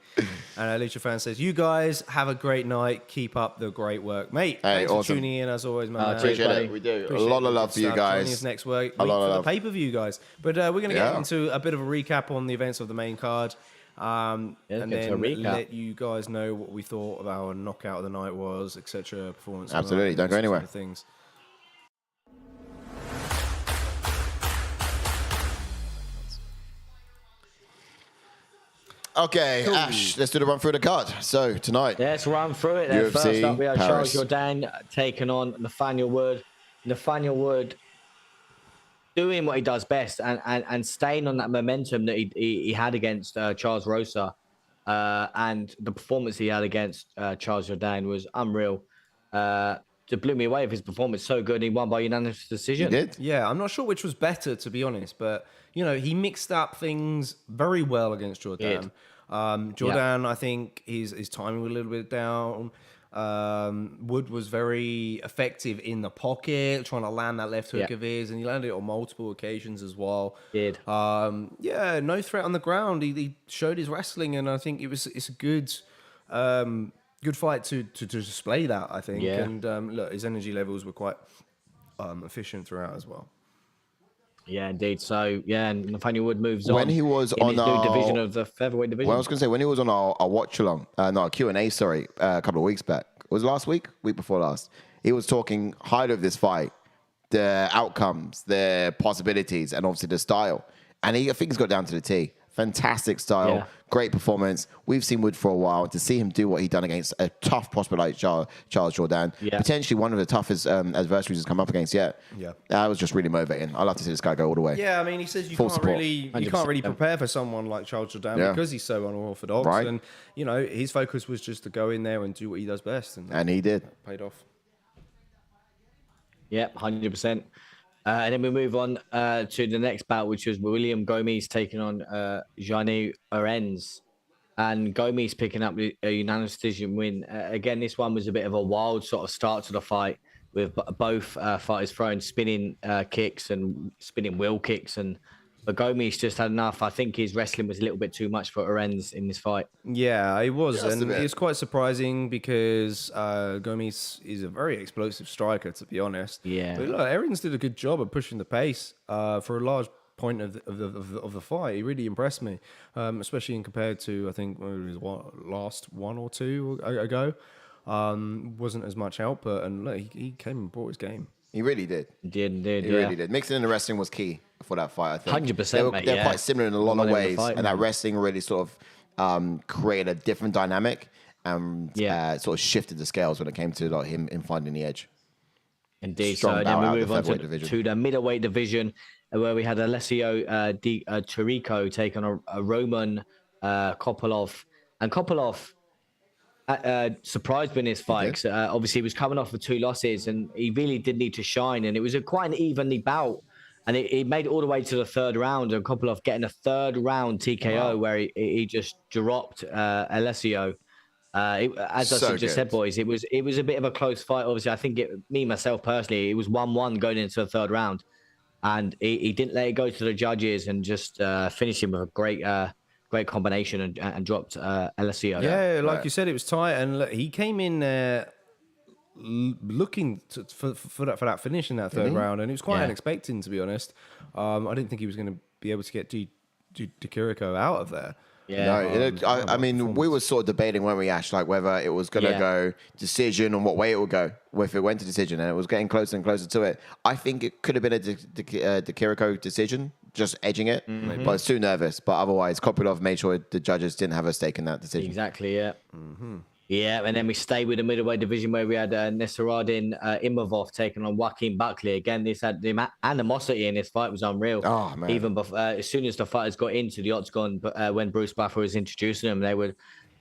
S1: And Alicia fan says, "You guys have a great night. Keep up the great work, mate.
S2: Hey,
S1: Thanks
S2: awesome.
S1: for tuning in as always, man.
S2: Appreciate it. We do.
S1: Appreciate
S2: a lot of
S1: it.
S2: love for you
S1: Joining us
S2: guys.
S1: next week
S2: A lot
S1: for
S2: of
S1: the
S2: love.
S1: pay-per-view, guys. But we're going to get into a bit of a recap on the events of the main card. And
S3: get
S1: then
S3: to a recap.
S1: let you guys know what we thought of our knockout of the night was, etc. Performance.
S2: Absolutely. Don't go anywhere.
S1: Things.
S2: Okay, Ash, let's do the run through the card. So tonight,
S3: Let's run through it.
S2: UFC,
S3: First up, we have
S2: Paris.
S3: Charles Jourdain taking on Nathaniel Wood. Nathaniel Wood doing what he does best and staying on that momentum that he had against Charles Rosa. And the performance he had against Charles Jourdain was unreal. It blew me away with his performance. So good. He won by unanimous decision.
S2: you did.
S1: Yeah, I'm not sure which was better, to be honest, but he mixed up things very well against Jourdain. Jourdain, I think his timing was a little bit down. Wood was very effective in the pocket, trying to land that left hook of his, and he landed it on multiple occasions as well.
S3: Did.
S1: No threat on the ground. He showed his wrestling, and I think it's a good fight to display that, I think.
S3: Yeah.
S1: And look, his energy levels were quite efficient throughout as well.
S3: Yeah, indeed. So, and Nathaniel Wood moves on.
S2: When he was
S3: in
S2: on
S3: his new division of the featherweight division.
S2: Well, I was going to say, when he was on our watch along, no, Q&A, sorry, a couple of weeks back. Was it last week? Week before last. He was talking highly of this fight, the outcomes, the possibilities, and obviously the style. And I think he's got down to the T. Fantastic style, great performance. We've seen Wood for a while. To see him do what he done against a tough prospect like Charles Jourdain, potentially one of the toughest adversaries he's come up against yet. Yeah, that was just really motivating. I love to see this guy go all the way.
S1: Yeah, I mean, he says you can't really prepare for someone like Charles Jourdain because he's so unorthodox.
S2: Right.
S1: And his focus was just to go in there and do what he does best,
S2: and he did.
S1: Paid off.
S3: Yeah, 100%. And then we move on to the next bout, which was William Gomis taking on Jarno Errens. And Gomis picking up a unanimous decision win. Again, this one was a bit of a wild sort of start to the fight with both fighters throwing spinning kicks and spinning wheel kicks. But Gomis just had enough. I think his wrestling was a little bit too much for Errens in this fight.
S1: Yeah, it was.
S2: Just
S1: And it's quite surprising because Gomis is a very explosive striker, to be honest.
S3: Yeah.
S1: But look, Errens did a good job of pushing the pace for a large point of the fight. He really impressed me, especially in compared to, I think, last one or two ago. Wasn't as much output. And look, he came and brought his game.
S2: He really did.
S3: He
S2: really did. Mixing in the wrestling was key for that fight, I think.
S3: 100%,
S2: They're quite similar in a lot of ways.
S3: Fight,
S2: and that wrestling really sort of created a different dynamic and sort of shifted the scales when it came to him finding the edge.
S3: Indeed.
S2: Strong
S3: So then
S2: power out
S3: we
S2: of the
S3: move on
S2: featherweight
S3: to the middleweight division where we had Alessio Chirico take on a Roman Kopylov. And Kopylov surprised me in his fight. 'Cause, obviously, he was coming off of 2 losses and he really did need to shine. And it was quite an evenly bout. And it made it all the way to the 3rd round. And Kopylov getting a 3rd round TKO where he just dropped Alessio. As I just said, boys, it was a bit of a close fight. Obviously, I think myself personally, it was 1-1 going into the 3rd round. And he didn't let it go to the judges and just finished him with a great combination and dropped Alessio.
S1: Yeah, like you said, it was tight, and look, he came in looking for that finish in that 3rd round, and it was quite unexpected, to be honest. I didn't think he was going to be able to get Chirico out of there.
S3: Yeah.
S2: No, I mean, we were sort of debating, weren't we, Ash, like whether it was going to go decision and what way it would go. If it went to decision, and it was getting closer and closer to it. I think it could have been a Chirico decision just edging it, but I was too nervous. But otherwise, Kopylov made sure the judges didn't have a stake in that decision.
S3: Exactly, yeah. Yeah, and then we stayed with the middleweight division where we had Nassourdine Imavov taking on Joaquin Buckley. Again, this had the animosity in this fight was unreal.
S2: Oh, man.
S3: Even before, as soon as the fighters got into the octagon, when Bruce Buffer was introducing them, they were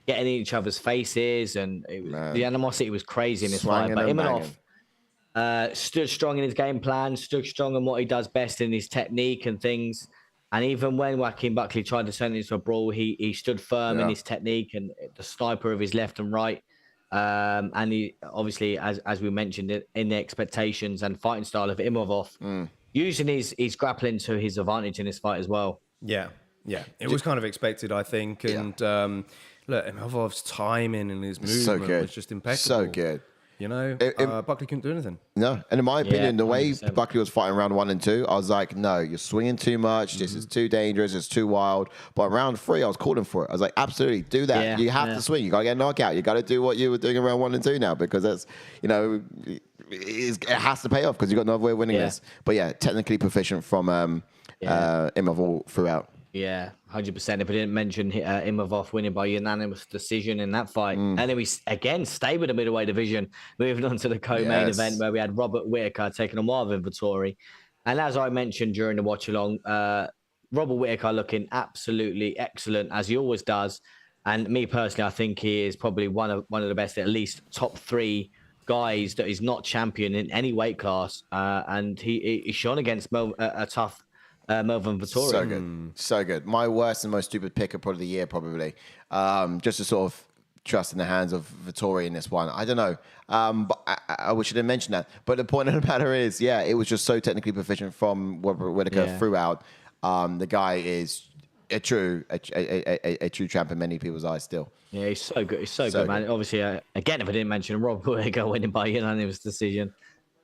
S3: getting in each other's faces, and the animosity was crazy in this fight. But Imavov stood strong in his game plan, stood strong in what he does best in his technique and things. And even when Joaquin Buckley tried to turn it into a brawl, he stood firm in his technique and the sniper of his left and right. And he obviously, as we mentioned, in the expectations and fighting style of Imavov, using his grappling to his advantage in this fight as well.
S1: Yeah. It was kind of expected, I think. And look, Imavov's timing and his movement was just impeccable.
S2: So good.
S1: You know, Buckley couldn't do anything.
S2: No, and in my opinion, the way
S3: 100%.
S2: Buckley was fighting round 1 and 2, I was like, no, you're swinging too much. This is too dangerous. It's too wild. But round 3, I was calling for it. I was like, absolutely, do that.
S3: Yeah,
S2: you have to swing. You got to get a knockout. You got to do what you were doing in round 1 and 2 now, because that's, it has to pay off because you got no other way of winning this. But yeah, technically proficient from Imavov throughout.
S3: Yeah, 100%. If I didn't mention Imavov winning by unanimous decision in that fight. And then we, again, stay with the middleweight division, moving on to the co-main event where we had Robert Whittaker taking on Marvin Vettori. And as I mentioned during the watch-along, Robert Whittaker looking absolutely excellent, as he always does. And me personally, I think he is probably one of the best, at least top 3 guys that is not champion in any weight class. And he shone against a tough Marvin Vettori.
S2: So good. My worst and most stupid pick of probably the year, just to sort of trust in the hands of Vettori in this one. I don't know. But I wish I didn't mention that. But the point of the matter is, it was just so technically proficient from Robert Whittaker throughout. The guy is a true champ in many people's eyes still.
S3: Yeah, he's so good. He's so good, man. Obviously, again, if I didn't mention Robert Whittaker winning by unanimous decision.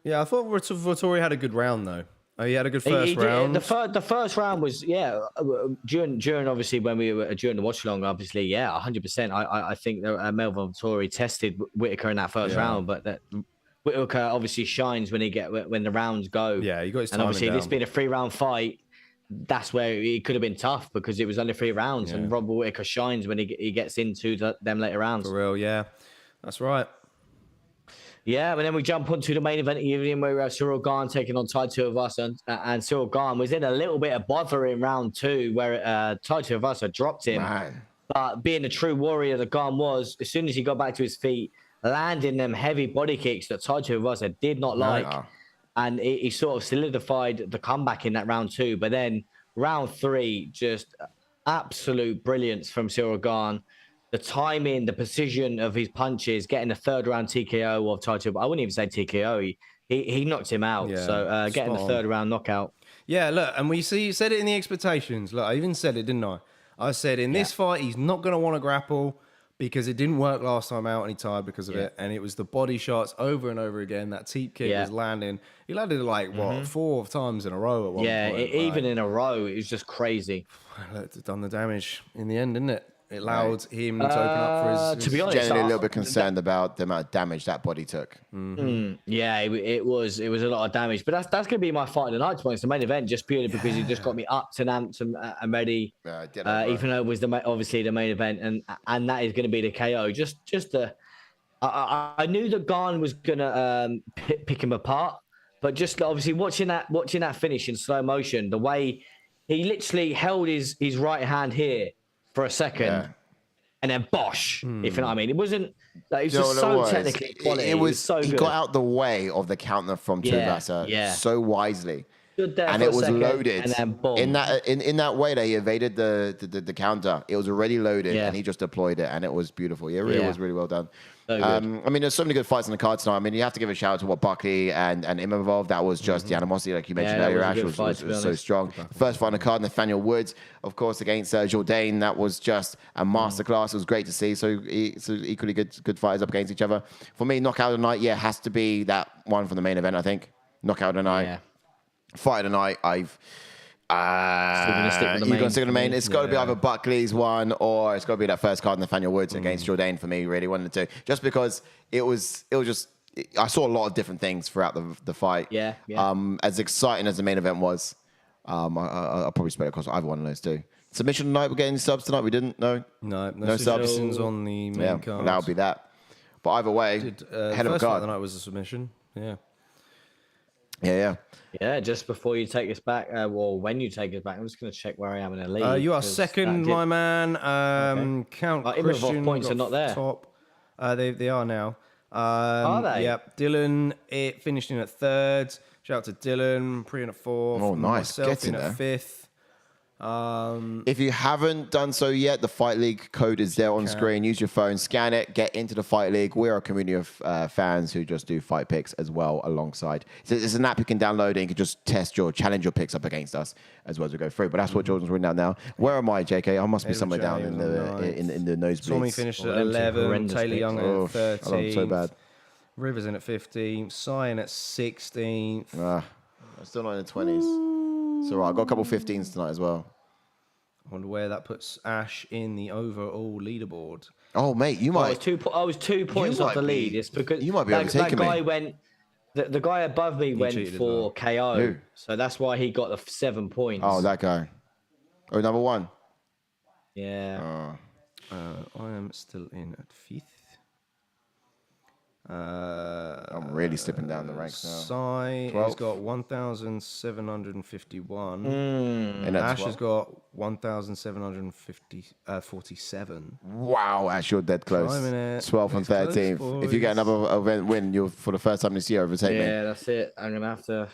S1: Yeah, I thought Vettori had a good round, though. Oh, he had a good first round.
S3: The first round was, during obviously when we were during the watch along, obviously, 100%. I think that Marvin Vettori tested Whittaker in that first round, but that Whittaker obviously shines when the rounds go.
S1: Yeah, he got his timing
S3: And obviously,
S1: down.
S3: this being a 3-round fight, that's where it could have been tough because it was only 3 rounds, and Robert Whittaker shines when he gets into them later rounds.
S1: For real, yeah, that's right.
S3: Yeah, but then we jump onto the main event evening where we have Ciryl Gane taking on Tai Tuivasa, and Ciryl Gane was in a little bit of bother in round 2 where Tai Tuivasa dropped him.
S2: Man.
S3: But being the true warrior that Gane was, as soon as he got back to his feet, landing them heavy body kicks that Tai Tuivasa did not like, and he sort of solidified the comeback in that round 2. But then round 3, just absolute brilliance from Ciryl Gane. The timing, the precision of his punches, getting a 3rd round TKO of Tai Tuivasa. I wouldn't even say TKO. He knocked him out.
S1: Yeah,
S3: So getting the 3rd round knockout.
S1: Yeah, look, and you said it in the expectations. Look, I even said it, didn't I? I said in this fight, he's not going to want to grapple because it didn't work last time out and he tired because of it. And it was the body shots over and over again. That teep kick was landing. He landed like, 4 times in a row at one point.
S3: Even in a row, it was just crazy.
S1: It's done the damage in the end, didn't it? It allowed him to open up for his...
S3: To be honest,
S2: Generally a little bit concerned about the amount of damage that body took.
S3: Yeah, it was a lot of damage. But that's going to be my fight of the night, to be honest, the main event, just purely because he just got me up to amped and ready. Even though it was obviously the main event, and that is going to be the KO. I knew that Gane was going to pick him apart, but just obviously watching that finish in slow motion, the way he literally held his right hand here for a second, and then bosh, if you know what I mean. It wasn't. It was just so technically quality.
S2: It was
S3: so
S2: he
S3: good.
S2: got out the way of the counter from Tuivasa so wisely,
S3: and
S2: it was loaded.
S3: And then boom.
S2: In that way that he evaded the counter, it was already loaded, and he just deployed it, and it was beautiful. It was really well done.
S3: So
S2: I mean, there's so many good fights on the card tonight. I mean, you have to give a shout out to what Buckley and Imavov. That was just the animosity, like you mentioned earlier. Was so strong. First fight on the card, Nathaniel Woods, of course, against Jourdain. That was just a masterclass. It was great to see. So equally good fighters up against each other. For me, knockout of the night, has to be that one from the main event. I think knockout of the night, fight of the night. You're going to stick with the main. It's got to be either Buckley's one or it's got to be that first card, Nathaniel Woods against Jourdain for me. Really wanted to, just because it was just. I saw a lot of different things throughout the fight. As exciting as the main event was, I'll probably spread it across either one of those two. Submission tonight. We're getting subs tonight. We didn't. No
S1: submissions on the main card.
S2: That'll be that. But either way, head of
S1: first
S2: guard.
S1: fight of the night was a submission.
S3: Yeah, just before you take us back, when you take us back, I'm just going to check where I am in the league.
S1: You are second, my man. Count Christian
S3: Imavov points are not there.
S1: Top. They are now.
S3: Are they?
S1: Yep. Dylan finished in at third. Shout out to Dylan. Pre in at fourth.
S2: Oh, nice.
S1: Myself
S2: Get in
S1: at
S2: there.
S1: fifth.
S2: If you haven't done so yet, the Fight League code is there on screen. Use your phone, scan it, get into the Fight League. We're a community of fans who just do fight picks as well alongside. It's an app you can download and you can just challenge your picks up against us as well as we go through. But that's what Jordan's reading out now. Where am I, JK? I must be somewhere down in the nosebleeds.
S1: Tommy finished at 11. Taylor Young at 13.
S2: So bad.
S1: Rivers in at 15. Cyan at 16th.
S2: I'm still not in the 20s. It's all right. I've got a couple 15s tonight as well.
S1: I wonder where that puts Ash in the overall leaderboard.
S2: Oh, mate, you might.
S3: I was 2 points off the lead. It's because
S2: you might be overtaking
S3: that guy
S2: me.
S3: went. The guy above me went for KO,
S2: Who?
S3: so that's why he got the 7 points.
S2: Oh, that guy. Oh, number one.
S3: Yeah.
S1: I am still in at 5th.
S2: I'm really slipping down the ranks now.
S1: Sai has got 1,751.
S2: And
S1: Ash has got 1,747.
S2: Wow, Ash, you're dead close. 12th and 13th.
S1: Close,
S2: if you get another event win, you'll for the first time this year overtake me.
S3: Yeah, that's it. I'm gonna have to.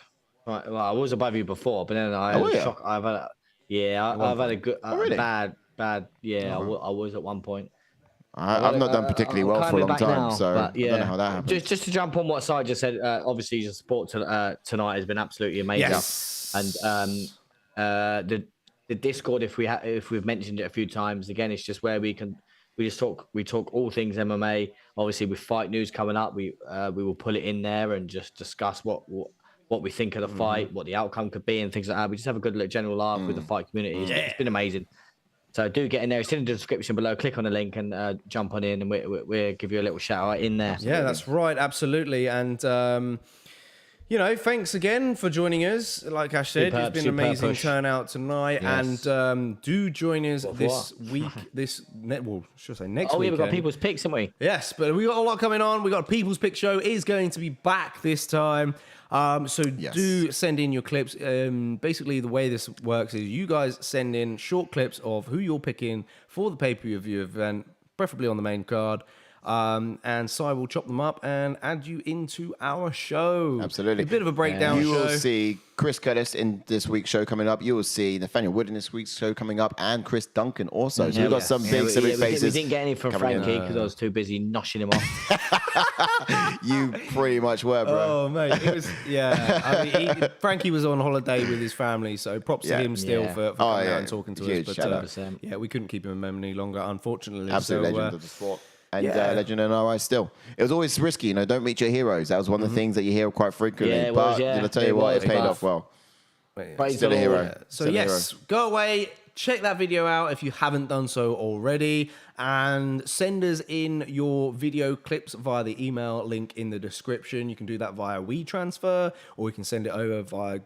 S3: Right, well, I was above you before, but then I had a shock. I've had a good,
S2: really?
S3: bad. Yeah, I was at one point.
S2: I've not done particularly well for a long time,
S3: now,
S2: so
S3: but, yeah.
S2: I don't know how that happened.
S3: Just to jump on what Si just said, obviously your support tonight has been absolutely amazing.
S1: Yes.
S3: And the Discord, if we've mentioned it a few times, again, it's just where we talk all things MMA. Obviously, with fight news coming up, we will pull it in there and just discuss what we think of the fight, what the outcome could be, and things like that. We just have a good general laugh with the fight community. It's been amazing. So do get in there. It's in the description below. Click on the link and jump on in, and we'll give you a little shout out in there.
S1: Absolutely. Yeah, that's right. Absolutely. And, thanks again for joining us. Like Ash said, it's been an amazing turnout tonight. Yes. And do join us this week. Next week.
S3: Oh, yeah, we've got People's Picks, haven't we?
S1: Yes, but we got a lot coming on. We got People's Pick Show is going to be back this time. Do send in your clips. Basically, the way this works is you guys send in short clips of who you're picking for the pay-per-view event, preferably on the main card. And Si will chop them up and add you into our show.
S2: Absolutely.
S1: A bit of a breakdown
S2: You
S1: show.
S2: will see Chris Curtis in this week's show coming up. You will see Nathaniel Wood in this week's show coming up, and Chris Duncan also. So we've got some big faces.
S3: We didn't get any from Frankie because I was too busy noshing him off.
S2: You pretty much were, bro.
S1: Oh, mate. It was, Frankie was on holiday with his family, so props to him still for coming out and talking to us. But we couldn't keep him any longer, unfortunately.
S2: Absolute legend of the sport. And legend in our eyes still. It was always risky, don't meet your heroes. That was one of the things that you hear quite frequently.
S3: Yeah,
S2: but I'll tell you what, it paid off well. Still a hero.
S1: So go away, check that video out if you haven't done so already, and send us in your video clips via the email link in the description. You can do that via WeTransfer, or you can send it over via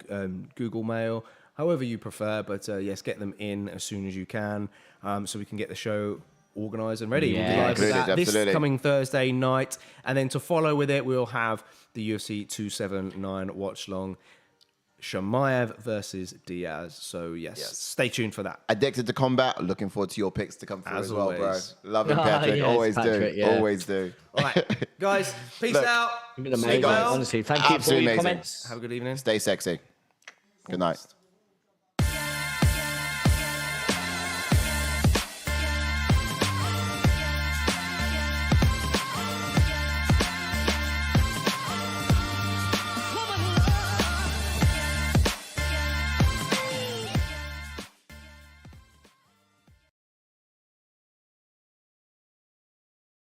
S1: Google Mail, however you prefer. But get them in as soon as you can, so we can get the show organised and ready. We'll be live with that this coming Thursday night, and then to follow with it, we'll have the UFC 279 watch long, Chimaev versus Diaz. So stay tuned for that.
S2: Addicted to combat. Looking forward to your picks to come through as well, bro. Love him, Patrick.
S3: Yes,
S2: always
S3: Patrick,
S2: do. Always do.
S1: All right, guys. Peace out.
S3: You've been amazing. Honestly, thank you for all your comments.
S1: Have a good evening.
S2: Stay sexy. Good night.